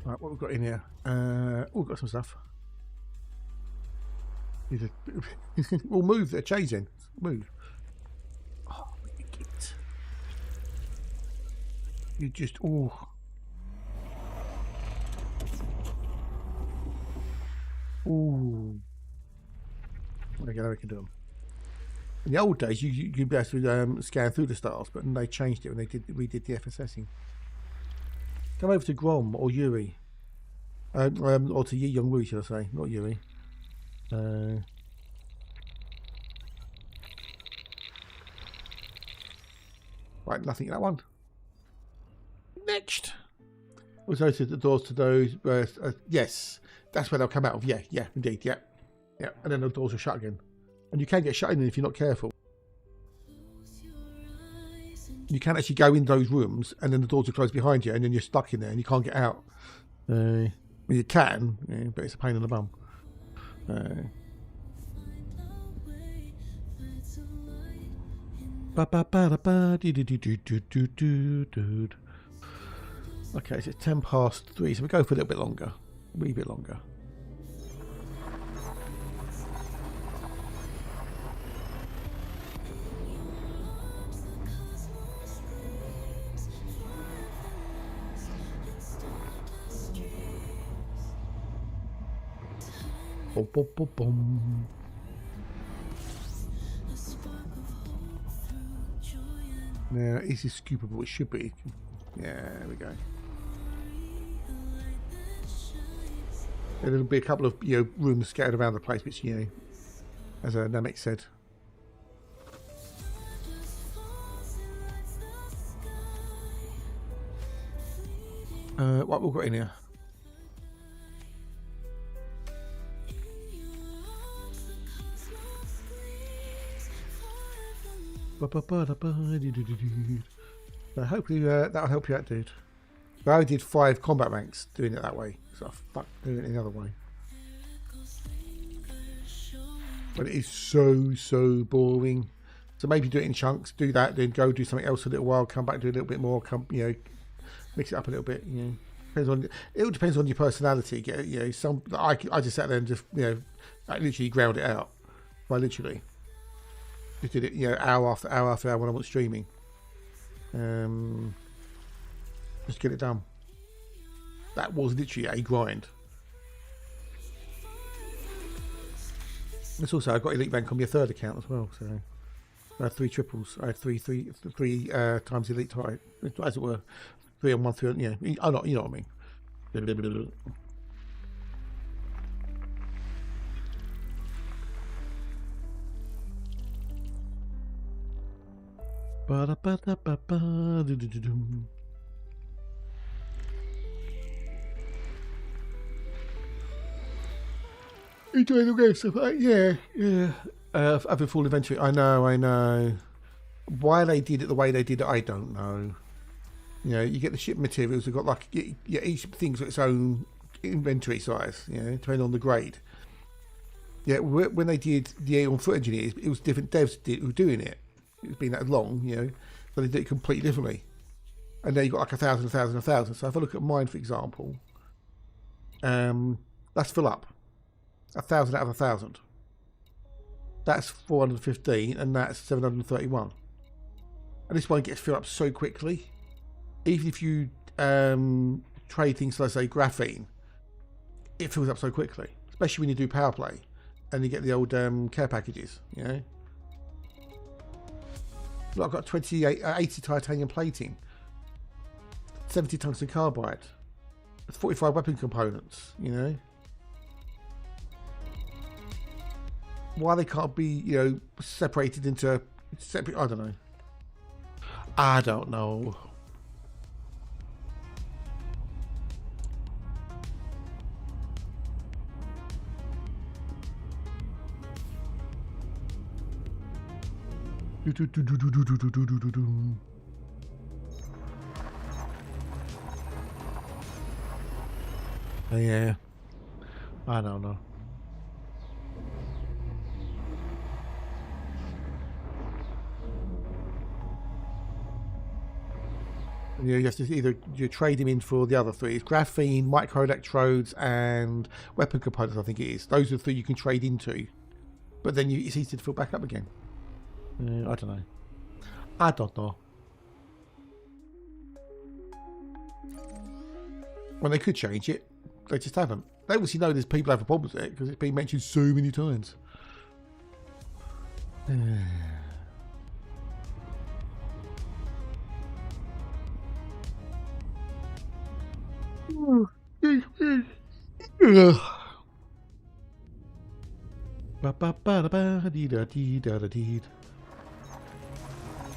Right, what we've got in here? We've got some stuff. We'll move. They're chasing. Move. Oh, idiot. You just. Oh. Ooh. Okay, we can do them. In the old days, you'd be able to scan through the stars, but they changed it when we did the FSSing. Come over to Grom or Yuri. Or to Yi Young Woo, should I say, not Yuri. Right, nothing in that one. Next. We'll go to the doors to those. Yes, that's where they'll come out of. Yeah, indeed, yeah. And then the doors will shut again. And you can get shut in if you're not careful. You can actually go in those rooms and then the doors will close behind you and then you're stuck in there and you can't get out. Well, you can, yeah, but it's a pain in the bum. Okay, so it's 10 past 3, so we go for a little bit longer. A wee bit longer. Boom, boom, boom, boom. Now, is this scoopable? It should be. Yeah, there we go. There'll be a couple of rooms scattered around the place, which as Namek said. What we've got in here? So hopefully that'll help you out, dude. But I did 5 combat ranks doing it that way, so I fuck doing it the other way. But it is so boring. So maybe do it in chunks, do that, then go do something else a little while, come back, do a little bit more, mix it up a little bit. It all depends on your personality. I just sat there and just I literally ground it out. I literally just did it hour after hour after hour when I was streaming. Just get it done. That was literally a grind. It's also I got elite rank on my 3rd account as well, so I had 3 triples. I had three times elite type, as it were. 3 on 1, 3 on, you know what I mean. Enjoying the rest of it, yeah. Having full inventory, I know. Why they did it the way they did it, I don't know. You get the ship materials. They've got each thing's got its own inventory size. Depending on the grade. Yeah, when they did the Aeon Foot Engineers, it was different devs who were doing it. It's been that long, so they did it completely differently. And then you got 1,000, 1,000, 1,000. So if I look at mine, for example, that's full up. 1,000 out of 1,000. That's 415, and that's 731. And this one gets filled up so quickly. Even if you trade things like, say, graphene, it fills up so quickly. Especially when you do power play, and you get the old care packages. You know. Look, I've got 80 titanium plating, 70 tungsten carbide, 45 weapon components. You know. Why they can't be, you know, separated into separate? I don't know. I don't know. Yeah, I don't know. You have to either you trade him in for the other three. It's graphene, microelectrodes, and weapon components, I think it is. Those are the three you can trade into. But then it's easy to fill back up again. I don't know. I don't know. Well, they could change it. They just haven't. They obviously know there's people have a problem with it because it's been mentioned so many times.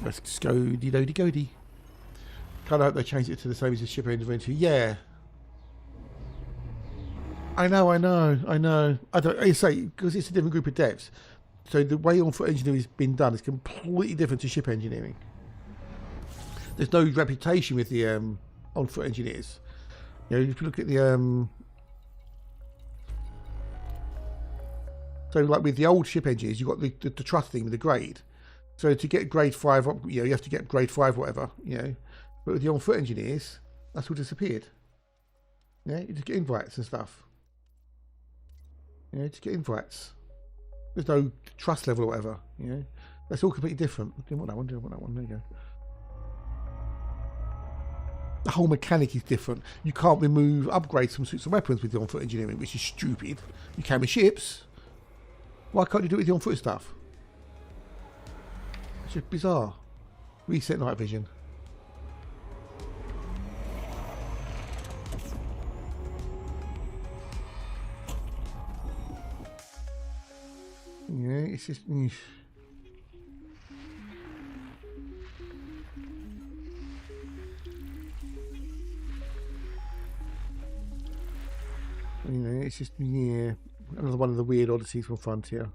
Let's go de-do-de-go-de. Kind of hope they changed it to the same as the ship inventory. Yeah. I know. I don't. I say because it's a different group of devs. So the way on-foot engineering has been done is completely different to ship engineering. There's no reputation with the on-foot engineers. You know, if you look at the so like with the old ship engineers, you've got the trust thing with the grade. So to get grade 5 up, you know, you have to get grade 5, whatever, you know. But with the on-foot engineers, that's all disappeared. Yeah, you just get invites and stuff. Yeah, just get invites. There's no trust level or whatever, you know. That's all completely different. I didn't want that one, there you go. The whole mechanic is different. You can't remove upgrades from suits and weapons with the on-foot engineering, which is stupid. You can with ships. Why can't you do it with the on-foot stuff? It's just bizarre. Reset night vision. Yeah, it's just... You know, it's just, yeah, another one of the weird oddities from Frontier.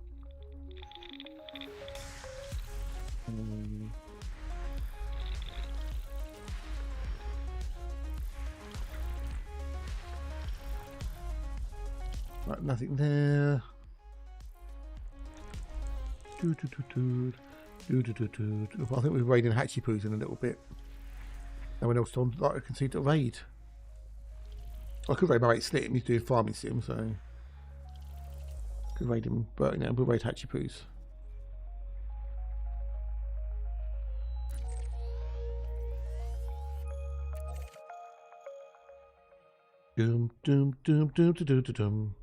Right, nothing there. I think we're raiding Hatchipoos in a little bit. No one else on like I can see to raid. I could raid my mate Slim, he's doing farming sim, so could raid him, but you know, we'll raid Hatchipoos. Dum dum dum dum dum dum dum.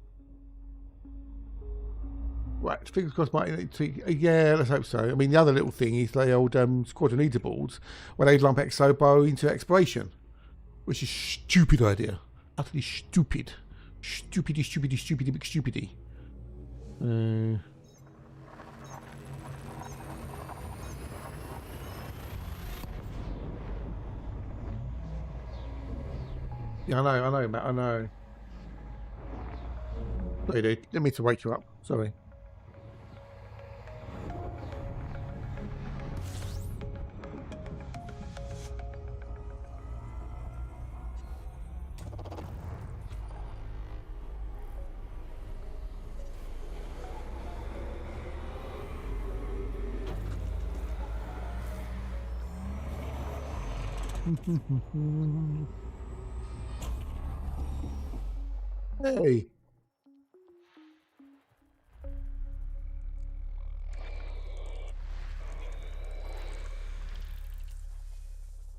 Right, fingers crossed. Yeah, let's hope so. I mean, the other little thing is the old squadron leaderboards where they lump Exobo into exploration, which is a stupid idea. Utterly stupid. Stupidity. Yeah, I know, Matt, I know. Sorry, dude. Didn't mean to wake you up. Sorry. Hey.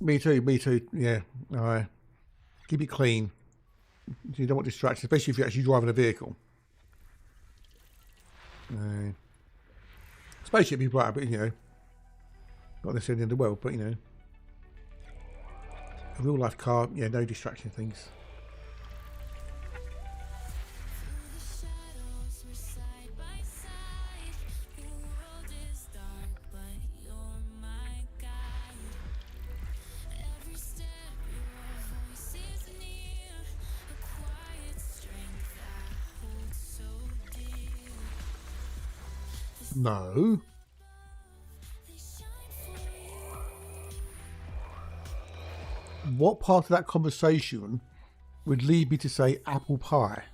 Me too. Me too. Yeah. All right. Keep it clean. You don't want distractions, especially if you're actually driving a vehicle. Spaceship be right, but you know, not necessarily in the world, but you know, a real life car, yeah, no distraction things. Shadows were side by side. The world is dark, but you're my guide. Every step, your voice is near. A quiet strength I hold so dear. No. They shine for you. What part of that conversation would lead me to say apple pie?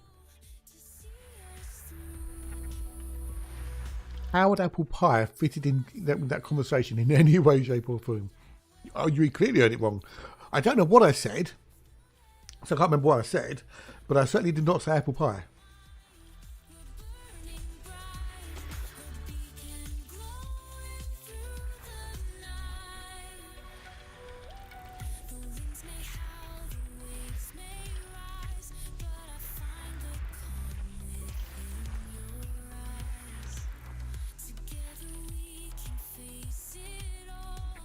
How would apple pie fitted in that conversation in any way, shape, or form? Oh, you clearly heard it wrong. I don't know what I said, so I can't remember what I said, but I certainly did not say apple pie. Burning bright, a beacon glowing through the night. The winds may howl, the waves may rise, but I find the calm within your eyes. Together we can face it all.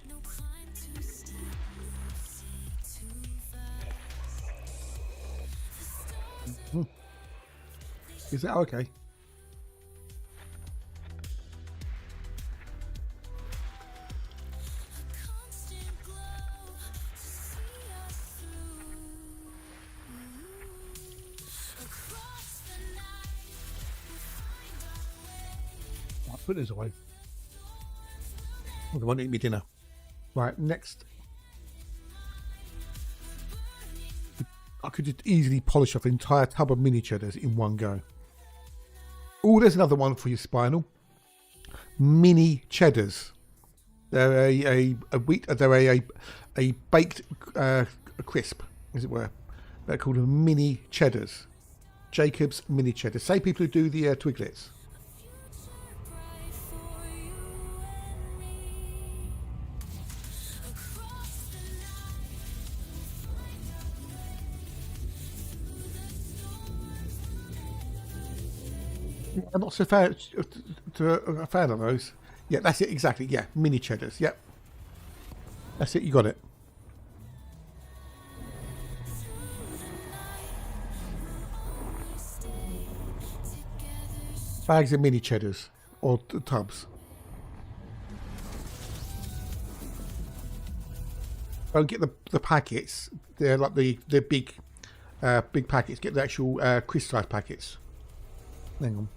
No climb too steep, no sea too vast. The stars Is that okay? constant glow to see us through. Across the night, we'll find our way. I'll put this away. Oh, they won't eat me dinner. Right, next. I could just easily polish off an entire tub of mini cheddars in one go. Oh, there's another one for your spinal. Mini cheddars. They're a wheat. They're a baked crisp, as it were. They're called mini cheddars. Jacob's mini cheddars. Same people who do the Twiglets. Bright for you and me. Across the night, we'll find our way through the storms. I'm not so a fan of those. Yeah, that's it exactly. Yeah, mini cheddars. Yep, that's it. You got it. Bags of mini cheddars or tubs. Don't get the packets. They're like the big packets. Get the actual crystallized packets. Hang on.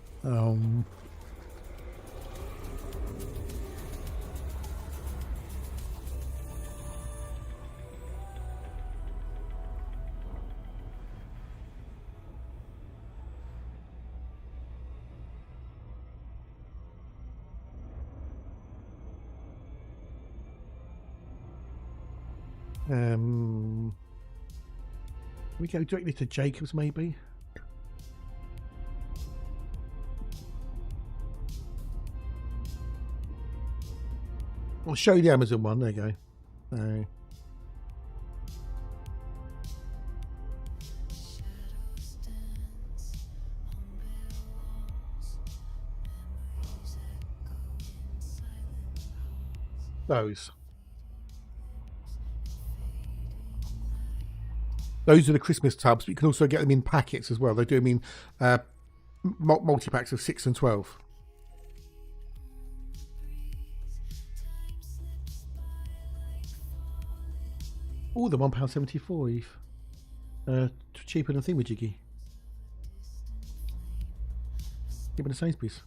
We go directly to Jacob's, maybe. I'll show you the Amazon one. There you go. Those are the Christmas tubs, but you can also get them in packets as well. They do them in multi-packs of 6 and 12. Oh, the £1.74, Eve. Cheaper than Thingamajiggy. Cheaper than Sainsbury's.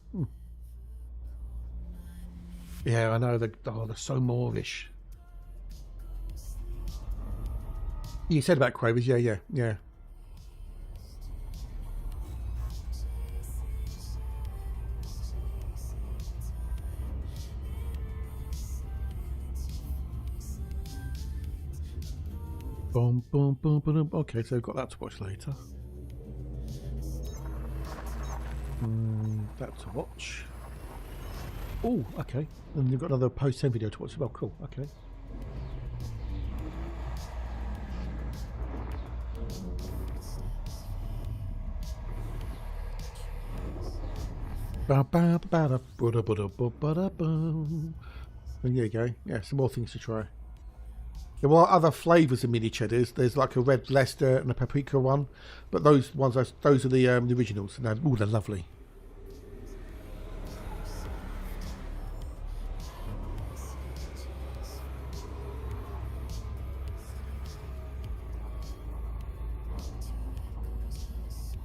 Yeah, I know. They're so Moorish. You said about Quavers, yeah. Boom, boom, boom, boom. Okay, so we've got that to watch later. That to watch. Oh, okay. And you've got another post-10 video to watch as well. Cool, okay. And there you go. Yeah, some more things to try. There are other flavours of mini cheddars. There's like a red Leicester and a paprika one, but those ones, those are the originals. And they're lovely.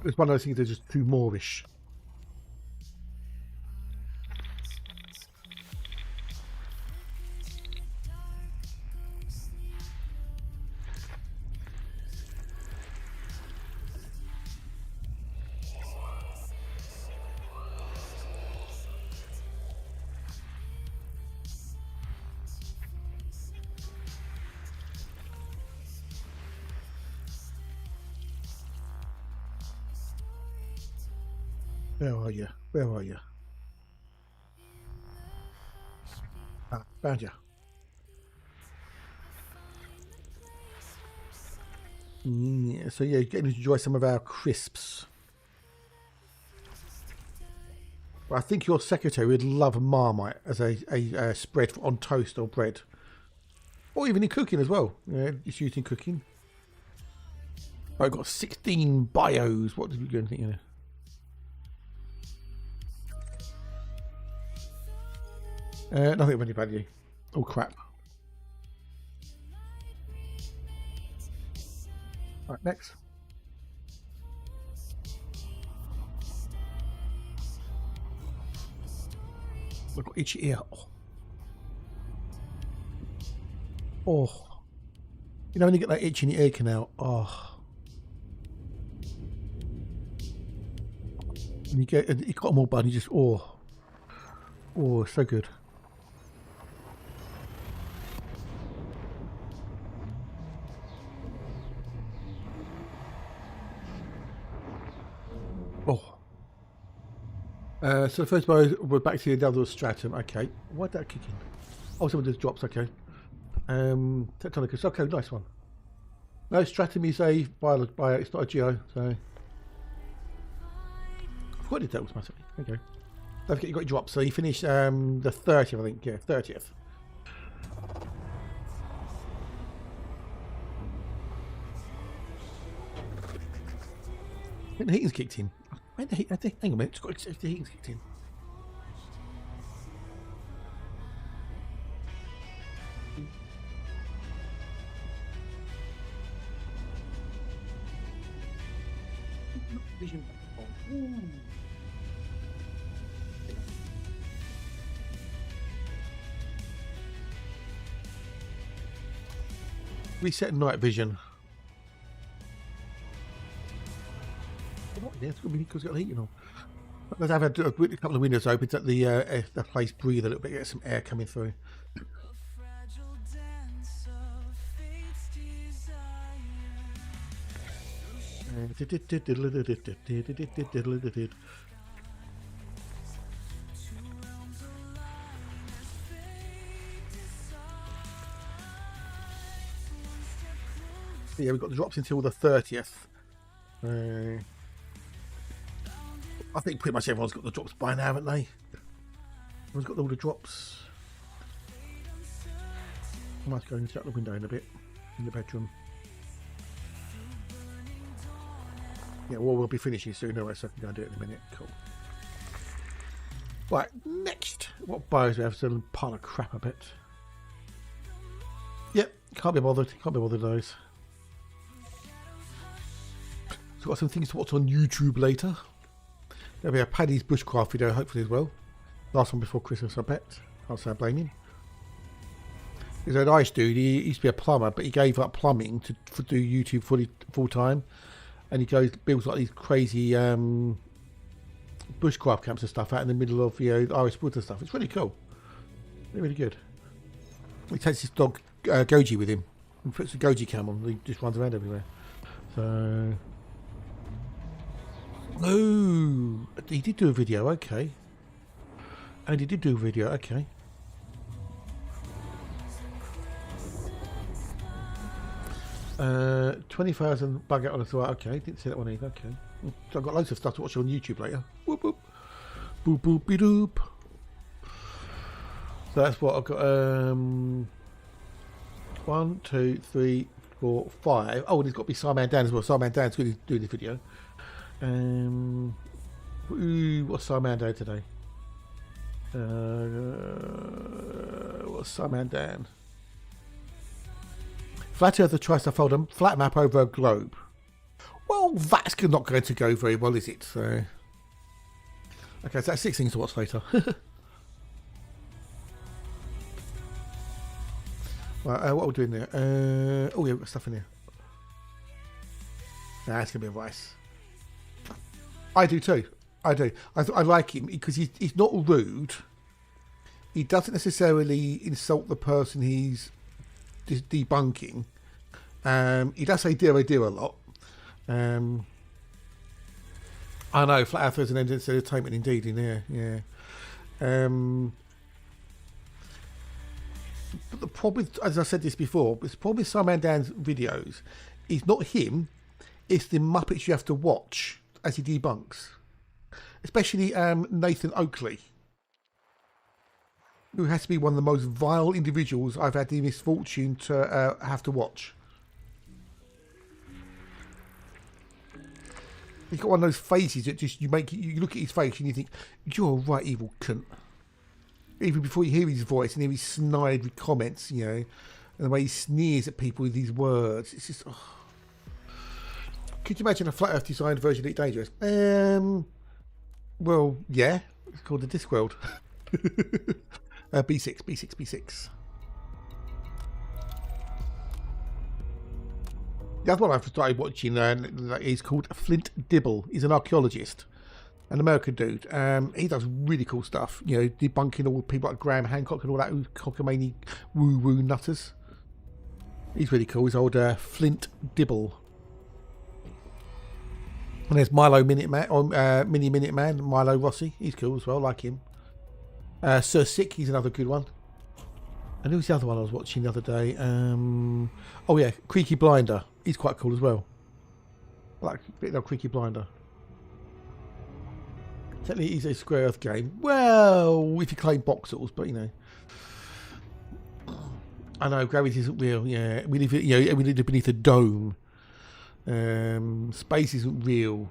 It's one of those things that's just too Moorish. Where are you? Where are you? Ah, found you. Yeah, so yeah, getting to enjoy some of our crisps. Well, I think your secretary would love a Marmite as a spread on toast or bread. Or even in cooking as well. Yeah, it's used in cooking. I've got 16 bios. What did we go and think? Nothing of any value. Oh crap. Right, next. I've got itchy ear. Oh. You know when you get that itch in your ear canal? Oh. And you got them all bad, you just, oh. Oh, so good. Oh. So the first bow, we're back to the other stratum. Okay. Why'd that kick in? Oh, some of those drops. Okay. Tectonicus. Okay, nice one. No, stratum is a bio. It's not a geo. So I forgot it automatically. Okay. Don't forget you got your drops. So you finished the 30th, I think. Yeah, 30th. I think the heating's kicked in. Hang on a minute. It's got the heating's kicked in. Vision. Ooh. Reset night vision. Yeah, it's going to be because it's got heating on. Let's have a couple of windows open to let the place breathe a little bit, get some air coming through. Yeah, we've got the drops until the 30th. I think pretty much everyone's got the drops by now, haven't they? Everyone's got all the drops. I might go and shut the window in a bit in the bedroom. Yeah, well, we'll be finishing soon anyway, so I can go and do it in a minute. Cool. Right, next. What bios we have? So a pile of crap a bit. Yep, can't be bothered. Can't be bothered with those. So we've got some things to watch on YouTube later. There'll be a Paddy's Bushcraft video hopefully as well. Last one before Christmas, I bet. Can't say I blame him. He's a nice dude. He used to be a plumber, but he gave up plumbing to do YouTube full time. And he builds like these crazy bushcraft camps and stuff out in the middle of Irish woods and stuff. It's really cool. Really good. He takes his dog Goji with him and puts the Goji cam on. He just runs around everywhere. So. Oh, he did do a video, okay. And he did do a video, okay. Uh, 20,000 bug out on the throat, okay. Didn't see that one either, okay. So I've got loads of stuff to watch on YouTube later. Whoop whoop. Boop boop be doop. So that's what I've got. 1, 2, 3, 4, 5. Oh, and there's got to be Simon Dan as well. Simon Dan's going to do the video. What's Simon Dan today? What's Simon Dan? Flat Earther tries to fold a flat map over a globe. Well, that's not going to go very well, is it? So, okay, so that's 6 things to watch later. Right, what are we doing there? Oh, yeah, we've got stuff in here. Nah, it's going to be a vice. I do too. I do. I like him because he's not rude. He doesn't necessarily insult the person he's debunking. He does say dear a lot. I know, Flat Earth is an entertainment indeed in there, yeah. But the problem with, as I said this before, the problem with Simon Dan's videos is not him, it's the Muppets you have to watch as he debunks. Especially Nathan Oakley, who has to be one of the most vile individuals I've had the misfortune to have to watch. He's got one of those faces that just you look at his face and you think, you're a right evil cunt. Even before you hear his voice and hear his snide comments, you know, and the way he sneers at people with these words, it's just. Oh. Could you imagine a flat Earth designed version of Elite Dangerous? Well, yeah, it's called the Discworld. B6. The other one I've started watching is called Flint Dibble. He's an archaeologist, an American dude. He does really cool stuff, you know, debunking all people like Graham Hancock and all that cockamamie woo-woo nutters. He's really cool. He's old Flint Dibble. And there's Milo Minuteman, Mini Minuteman, Milo Rossi. He's cool as well, like him. Sir Sick, he's another good one. And who's the other one I was watching the other day? Oh yeah, Creaky Blinder. He's quite cool as well. Like a bit of Creaky Blinder. Technically, he's a Square Earth game. Well, if you claim Boxels, but you know. I know gravity isn't real. Yeah, we live, you know, we live beneath a dome. Space isn't real.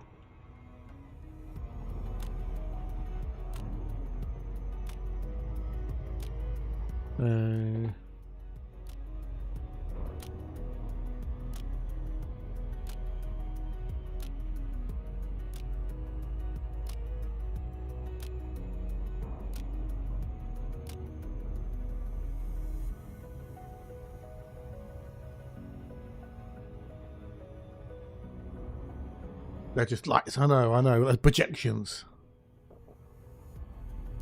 They're just lights. I know. Projections.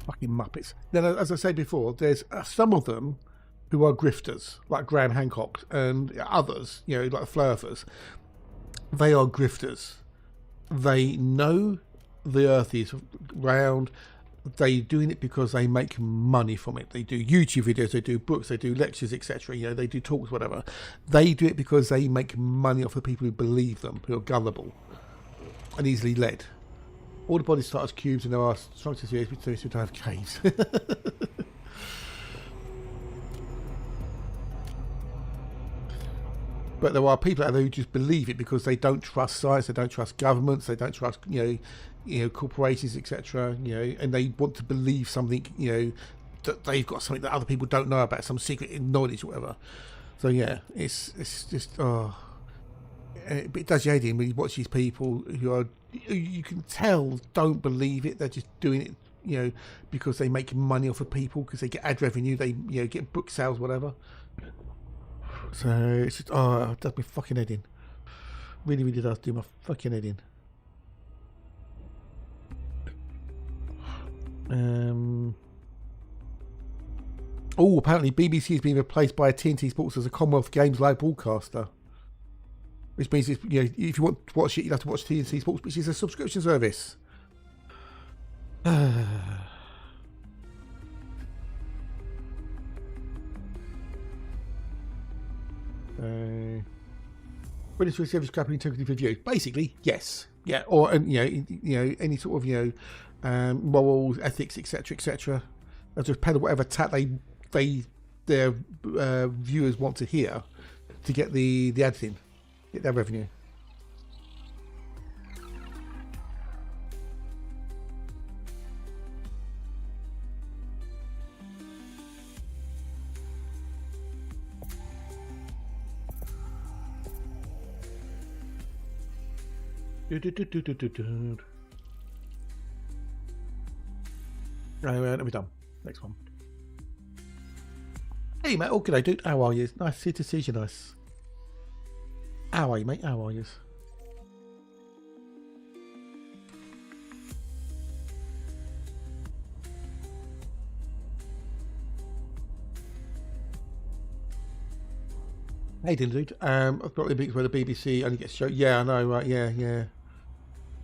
Fucking Muppets. Then, as I said before, there's some of them who are grifters, like Graham Hancock, and others, you know, like the Flurfers. They are grifters. They know the Earth is round. They're doing it because they make money from it. They do YouTube videos, they do books, they do lectures, etc. You know, they do talks, whatever. They do it because they make money off the people who believe them, who are gullible and easily led. All the bodies start as cubes and there are structures here which don't have caves. But there are people out there who just believe it because they don't trust science, they don't trust governments, they don't trust you know corporations, etc. You know, and they want to believe something, you know, that they've got something that other people don't know about, some secret knowledge or whatever. So yeah, it's just it does you head in when you watch these people who are, you can tell, don't believe it. They're just doing it, you know, because they make money off of people, because they get ad revenue, they, you know, get book sales, whatever. So it's just, it does my fucking head in. Really, really does do my fucking head in. Oh, apparently BBC is being replaced by TNT Sports as a Commonwealth Games live broadcaster. Which means, you know, if you want to watch it, you'll have to watch TNT Sports, which is a subscription service. British Service Scrapping Integrity Review. Basically, yes. Yeah, or and any sort of morals, ethics, etc. They'll just peddle whatever tat their viewers want to hear to get the ads in, get their revenue. Right, we're done. Next one. Hey mate, all good, dude. How are you? Nice to see you. Nice. How are you, mate? How are you? Hey, dude. I've got the big where the BBC only gets show. Yeah, I know, right? Yeah.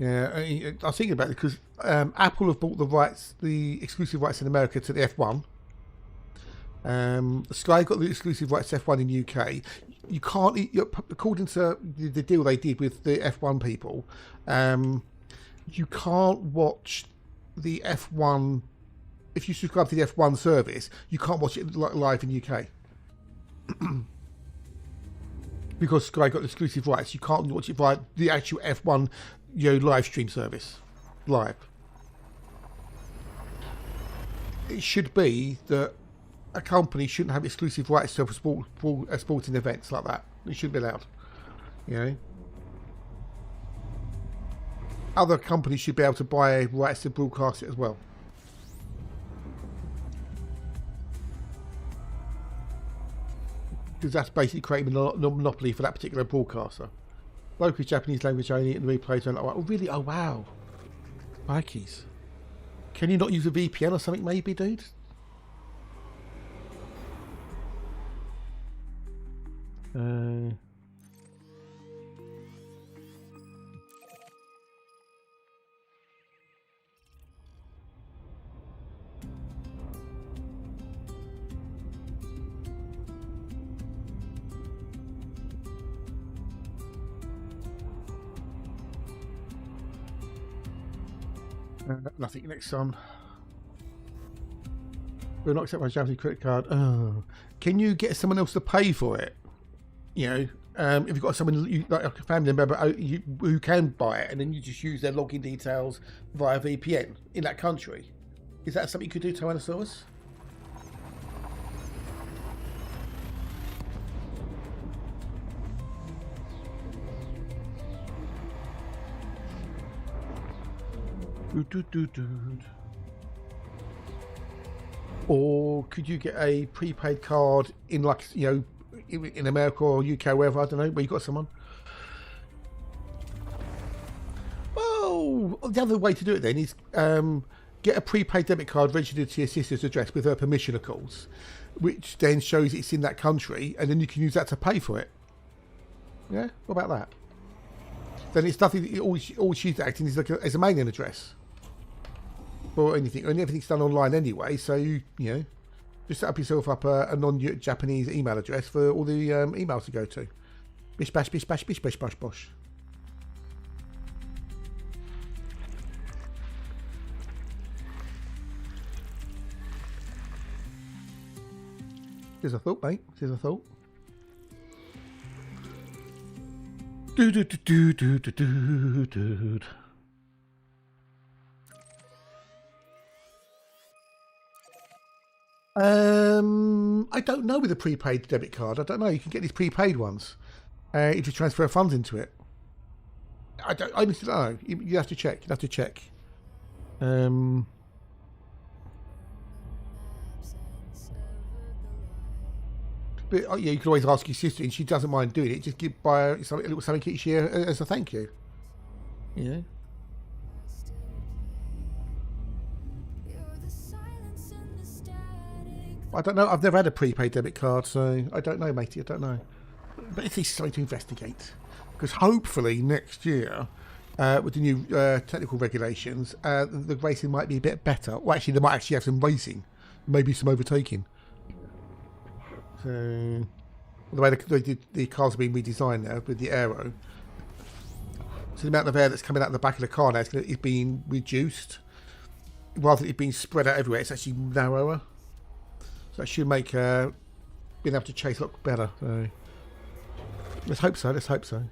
I was thinking about it because Apple have bought the rights, the exclusive rights in America to the F1. Sky got the exclusive rights to F1 in UK. You can't, according to the deal they did with the F1 people, you can't watch the F1 if you subscribe to the F1 service. You can't watch it live in UK because Sky got the exclusive rights. You can't watch it via the actual F1 live stream service live. It should be that a company shouldn't have exclusive rights to sporting events like that. It shouldn't be allowed. Other companies should be able to buy rights to broadcast it as well. Because that's basically creating a monopoly for that particular broadcaster. Local Japanese language only, and the replays are like, oh really? Oh wow. Nikes. Can you not use a VPN or something maybe, dude? Nothing. Next on. We'll not accept my Japanese credit card. Oh. Can you get someone else to pay for it? If you've got someone like a family member who can buy it, and then you just use their login details via VPN in that country. Is that something you could do, Tyrannosaurus? Or could you get a prepaid card in in America or UK or wherever, I don't know, where you got someone? Oh, the other way to do it then is get a prepaid debit card registered to your sister's address with her permission, of course, which then shows it's in that country, and then you can use that to pay for it. Yeah, what about that? Then it's nothing. All she's acting is as a mailing address or anything, and everything's done online anyway. So just set up yourself up a non-Japanese email address for all the emails to go to. Bish bash bish bash bish bash bosh bosh. Here's a thought, mate. Here's a thought. Dude. I don't know with a prepaid debit card. I don't know. You can get these prepaid ones if you transfer funds into it. I honestly don't know. You have to check. But you can always ask your sister, and she doesn't mind doing it. Just buy her a little something each year as a thank you. I don't know. I've never had a prepaid debit card, so I don't know, matey. I don't know. But it's something to investigate. Because hopefully next year, with the new technical regulations, the racing might be a bit better. Well, actually, they might actually have some racing, maybe some overtaking. So the way the cars are being redesigned now with the aero, So the amount of air that's coming out of the back of the car now is being reduced. Rather than it being spread out everywhere, it's actually narrower. So that should make being able to chase look better. So let's hope so. Let's hope so.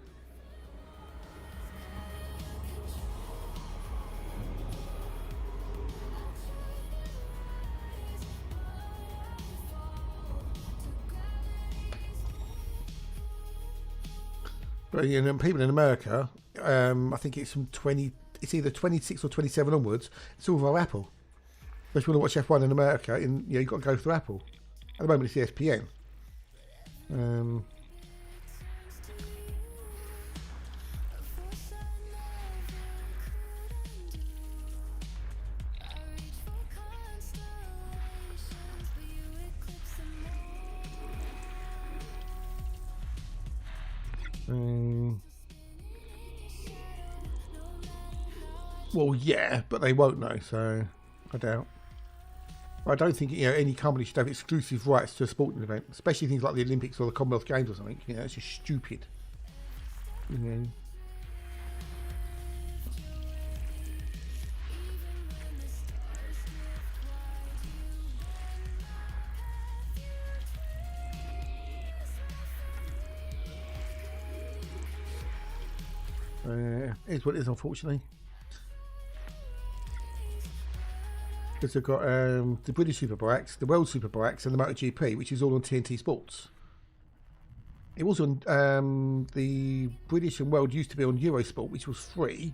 But you know, people in America, I think it's from 20. It's either 26 or 27 onwards. It's all via Apple. If you want to watch F1 in America, you've got to go through Apple. At the moment, it's ESPN. Well, yeah, but they won't know, so I doubt. I don't think any company should have exclusive rights to a sporting event, especially things like the Olympics or the Commonwealth Games or something. It's just stupid. It's what it is, unfortunately. Because they've got the British Superbikes, the World Superbikes, and the MotoGP, which is all on TNT Sports. It was on the British and World used to be on Eurosport, which was free,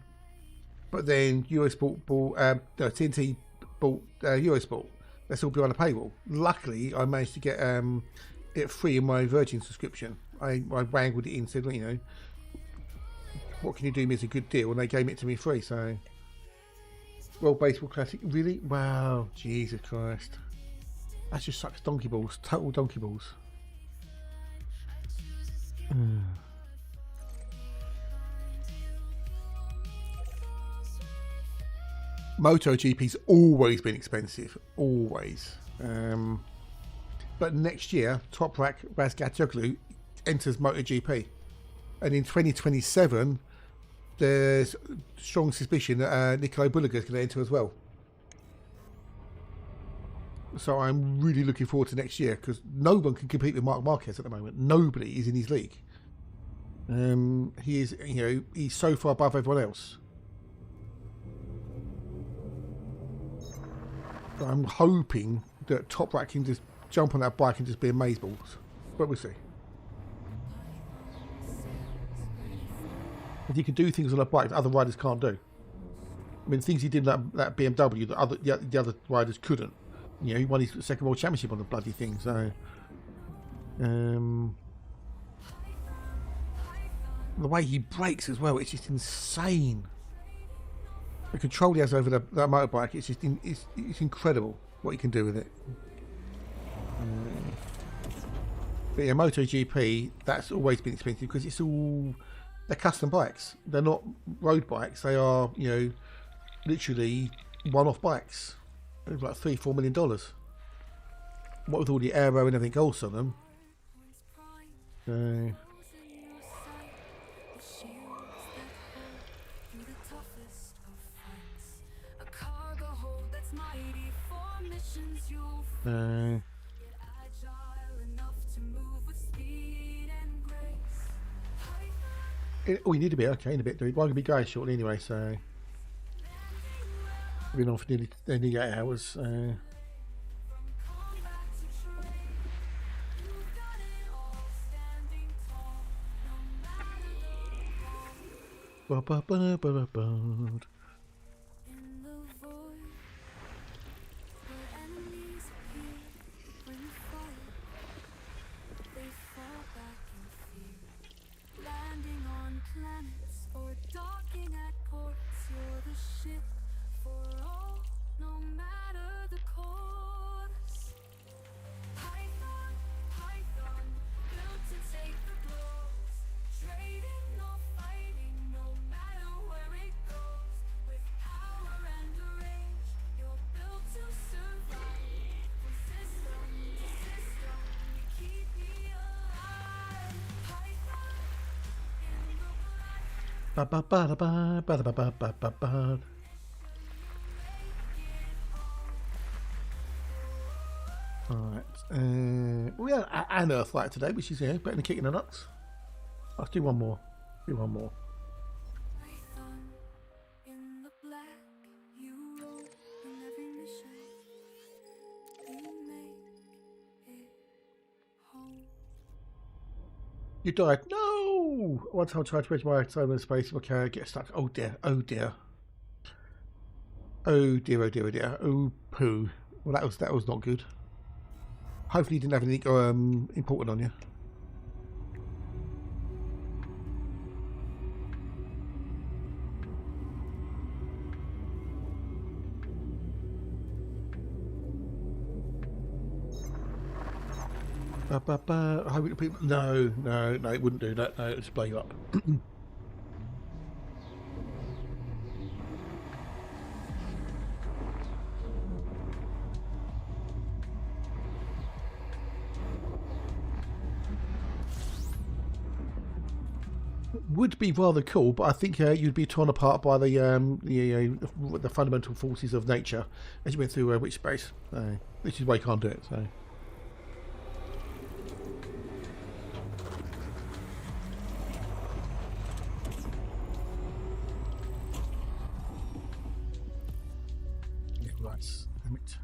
but then Eurosport bought TNT bought Eurosport. That's all behind a paywall. Luckily, I managed to get it free in my Virgin subscription. I wrangled it in, said, what can you do me as a good deal? And they gave it to me free. So, World Baseball Classic, really? Wow, Jesus Christ. That just sucks donkey balls, total donkey balls. MotoGP's always been expensive, always. But next year, Toprak Razgatoglu enters MotoGP. And in 2027, there's strong suspicion that Nikolai Bulliger is going to enter as well. So I'm really looking forward to next year because no one can compete with Marc Marquez at the moment. Nobody is in his league. He is, he's so far above everyone else. So I'm hoping that Toprak can just jump on that bike and just be amazeballs. But we'll see. If he can do things on a bike that other riders can't do. I mean, things he did in that BMW that the other riders couldn't. He won his second world championship on the bloody thing. So, the way he brakes as well, it's just insane. The control he has over that motorbike, it's just it's incredible what he can do with it. But yeah, MotoGP, that's always been expensive because it's all. They're custom bikes. They're not road bikes. They are, literally one-off bikes. They're like $3-4 million. What with all the aero and everything else on them. We need to be okay in a bit, dude. We're going to be going shortly anyway, so we've been on for nearly 8 hours. Ba ba ba da ba ba da ba ba ba ba ba. Alright. We had an Earthlight today, which is better than kicking the nuts. Let's do one more. Do one more. Python in the black, you roll in every mission. You make it home. You died. No! One time I tried to reach my time in space, my carrier gets stuck. Oh dear, oh dear. Oh dear, oh dear, oh dear. Oh poo. Well, that was not good. Hopefully you didn't have anything important on you. I hope people. No, it wouldn't do that. No, it'd just blow you up. Would be rather cool, but I think you'd be torn apart by the fundamental forces of nature as you went through witch space. Which is why you can't do it. So. Yeah, right. Damn it.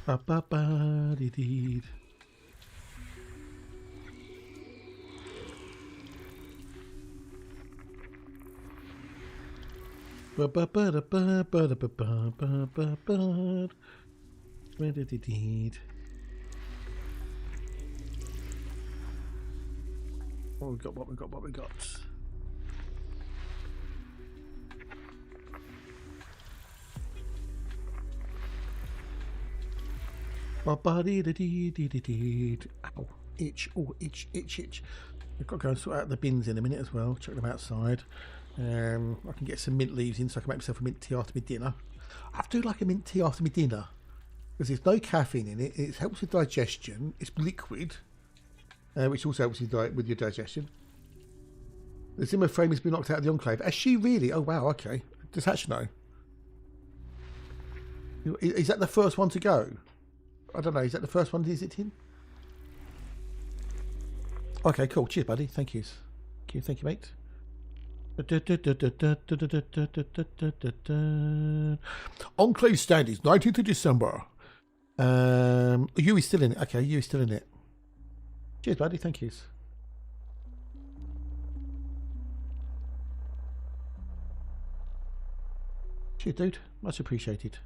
Ba ba ba dee dee. Ba ba ba da ba ba da ba ba ba ba ba. Ba dee dee dee. What we got? What we got? What we got? Ow, itch, oh, itch. I've got to go and sort out the bins in a minute as well, check them outside. I can get some mint leaves in so I can make myself a mint tea after my dinner. I do like a mint tea after my dinner because there's no caffeine in it, it helps with digestion, it's liquid, which also helps with your digestion. The Zimmer frame has been knocked out of the Enclave. Has she really? Oh wow, okay. Does Hatch know? Is that the first one to go? I don't know, is that the first one to visit him? Okay, cool. Cheers, buddy. Thank you. Thank you, mate. Enclave standings, 19th of December. You is still in it. Okay, you is still in it. Cheers, buddy. Thank you. Cheers, dude. Much appreciated.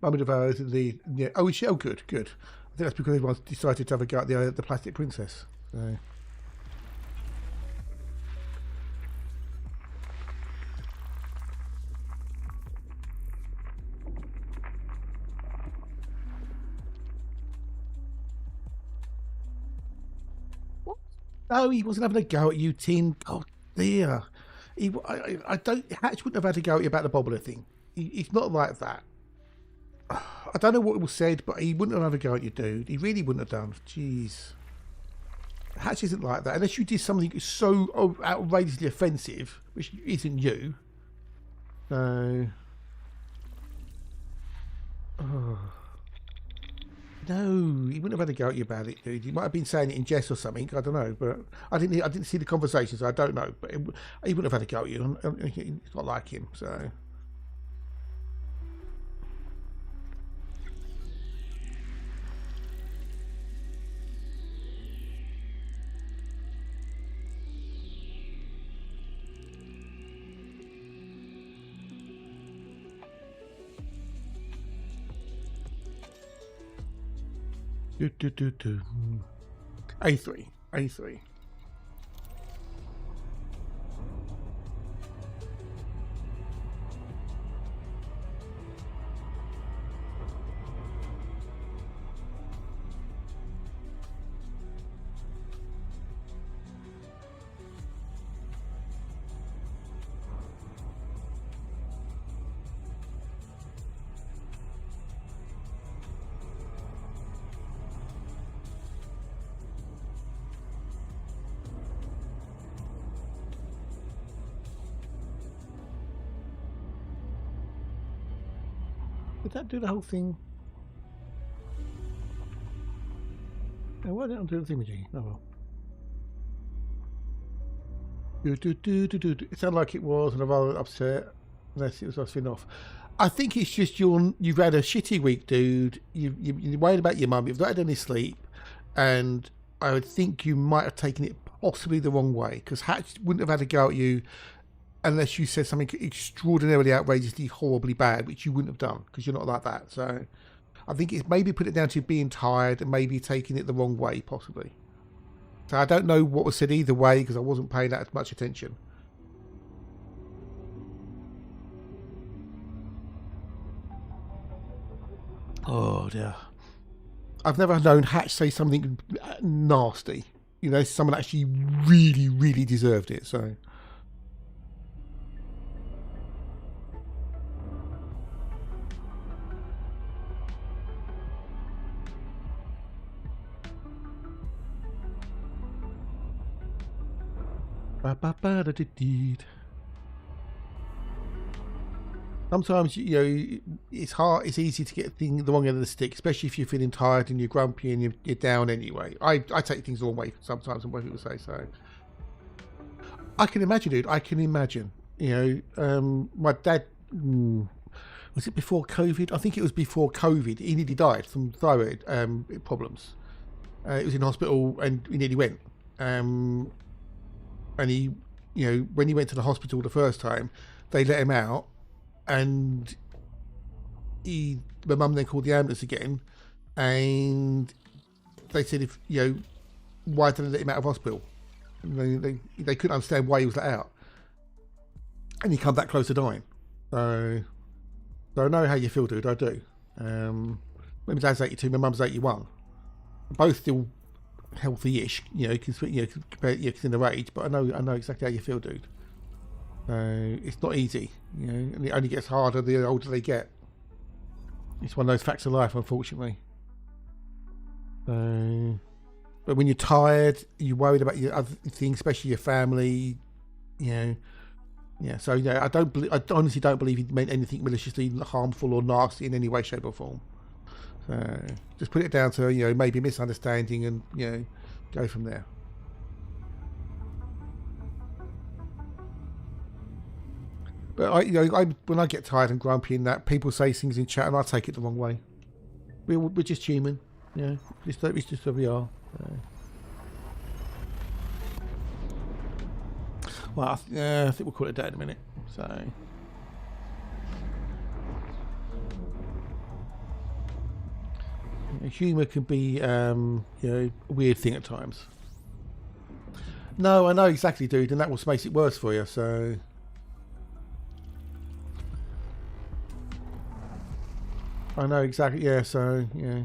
Moment of ours, yeah. Oh, is she? Oh, good. I think that's because everyone's decided to have a go at the plastic princess. So. What? No, he wasn't having a go at you, Tim. Oh dear. I don't. Hatch wouldn't have had a go at you about the bobbler thing. He's not like that. I don't know what was said, but he wouldn't have had a go at you, dude. He really wouldn't have done. Jeez. Hatch isn't like that. Unless you did something so outrageously offensive, which isn't you. So... Oh. No, he wouldn't have had a go at you about it, dude. He might have been saying it in jest or something. I don't know, but I didn't see the conversation, so I don't know. But he wouldn't have had a go at you. It's not like him, so. A3. Did that do the whole thing? No, why didn't I do the thing with you? Oh well. It sounded like it was, and I'm rather upset. Unless it was us off. I think it's just you've had a shitty week, dude. You're worried about your mum. You've not had any sleep, and I would think you might have taken it possibly the wrong way, because Hatch wouldn't have had a go at you unless you said something extraordinarily outrageously horribly bad, which you wouldn't have done because you're not like that. So I think it's maybe put it down to being tired and maybe taking it the wrong way, possibly. So I don't know what was said either way because I wasn't paying that much attention. Oh dear. I've never known Hatch say something nasty. You know, someone actually really, really deserved it. So. Sometimes, you know, it's hard. It's easy to get the wrong end of the stick, especially if you're feeling tired and you're grumpy and you're down anyway. I take things the wrong way sometimes, and what people say. So I can imagine, dude. I can imagine. You know, my dad. Was it before COVID? I think it was before COVID. He nearly died from thyroid problems. He was in hospital and he nearly went. And he, you know, when he went to the hospital the first time, they let him out, and my mum then called the ambulance again, and they said, if you know, why did they let him out of hospital? And they couldn't understand why he was let out, and he come that close to dying. So I know how you feel, dude. I do. My dad's 82, my mum's 81, both still healthy-ish, you know, compared to their age, but I know exactly how you feel, dude. It's not easy, you know, and it only gets harder the older they get. It's one of those facts of life, unfortunately. But when you're tired, you're worried about your other things, especially your family, you know. Yeah, so yeah, I honestly don't believe he meant anything maliciously harmful or nasty in any way, shape, or form. So just put it down to, you know, maybe misunderstanding, and you know, go from there. But when I get tired and grumpy and that, people say things in chat and I take it the wrong way. We're just human, you know. It's just who we are. So. Well, I think we'll call it a day in a minute. So. Humour can be, you know, a weird thing at times. No, I know exactly, dude, and that will makes it worse for you. So, I know exactly. Yeah. So, yeah,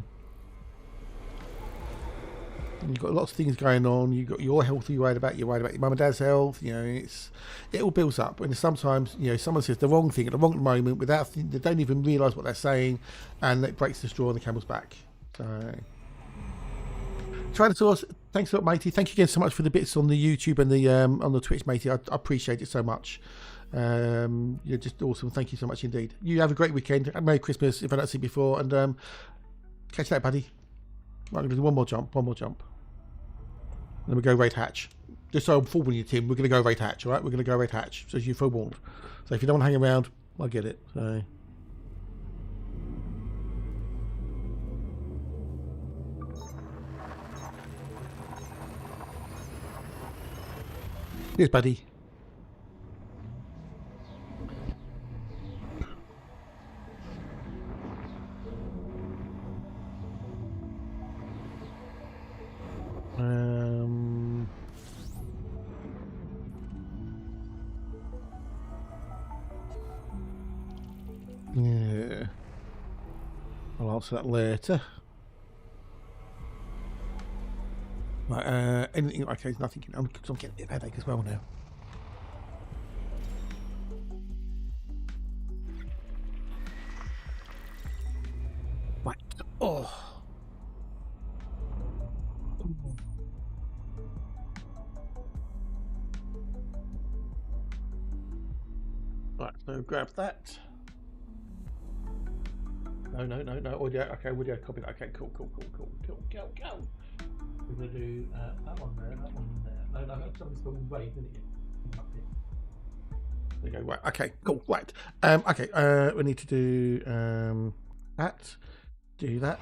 you've got lots of things going on. You've got your health. You're worried about your mum and dad's health. You know, it all builds up. And sometimes, you know, someone says the wrong thing at the wrong moment without they don't even realise what they're saying, and it breaks the straw on the camel's back. So, Tyrannosaurus, thanks a lot, matey. Thank you again so much for the bits on the YouTube and the on the Twitch, matey. I appreciate it so much. You're just awesome. Thank you so much indeed. You have a great weekend. Merry Christmas if I don't see you before, and catch you later, buddy. Right, I'm going to do one more jump. Then we go raid hatch. Just so I'm forewarning you, Tim, we're going to go raid hatch, alright? We're going to go raid hatch, so you're forewarned. So if you don't want to hang around, I get it. So. Here's buddy. Yeah. I'll answer that later. Right, anything, okay, nothing, I'm getting a bit of a headache as well now. Right, oh. Right, so grab that. No, audio, okay, audio, copy that, okay, cool. Go. We're going to do that one there. No, something's called wave, isn't it? There we go, right, okay, cool, right. Okay, we need to do that, do that.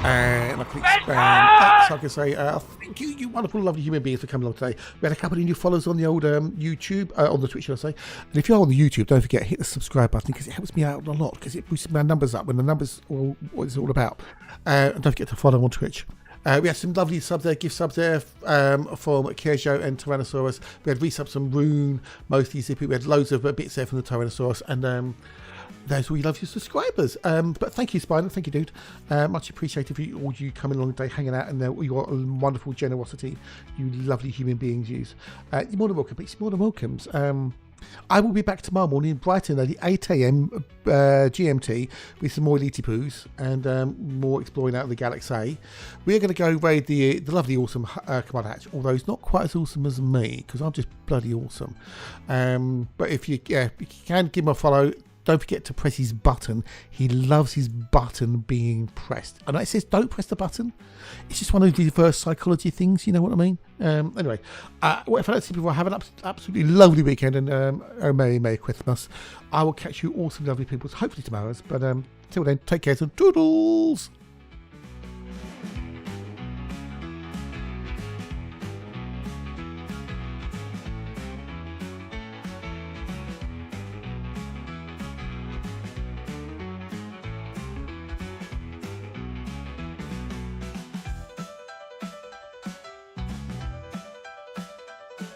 And I can expand that, so I can say thank you, you wonderful, lovely human beings for coming along today. We had a couple of new followers on the old YouTube, on the Twitch, should I say. And if you're on the YouTube, don't forget, hit the subscribe button because it helps me out a lot because it boosts my numbers up when the numbers are what it's all about. And don't forget to follow on Twitch. We had some lovely subs there, gift subs there from Kyrjo and Tyrannosaurus. We had resubs from Rune, mostly Zippy. We had loads of bits there from the Tyrannosaurus. And those we love your subscribers. But thank you, Spider. Thank you, dude. Much appreciated for all you coming along today, hanging out, and your wonderful generosity. You lovely human beings use. You're more than welcome. It's more than welcomes. I will be back tomorrow morning in Brighton at 8 a.m. GMT with some more Elite Poos and more exploring out of the galaxy. We're going to go raid the lovely, awesome Command Hatch, although it's not quite as awesome as me because I'm just bloody awesome. But if you can give him a follow. Don't forget to press his button. He loves his button being pressed. I know it says don't press the button. It's just one of those reverse psychology things. You know what I mean? Anyway, if I don't see people, have an absolutely lovely weekend and a Merry Christmas. I will catch you all some lovely people, hopefully tomorrow's. But till then, take care and toodles.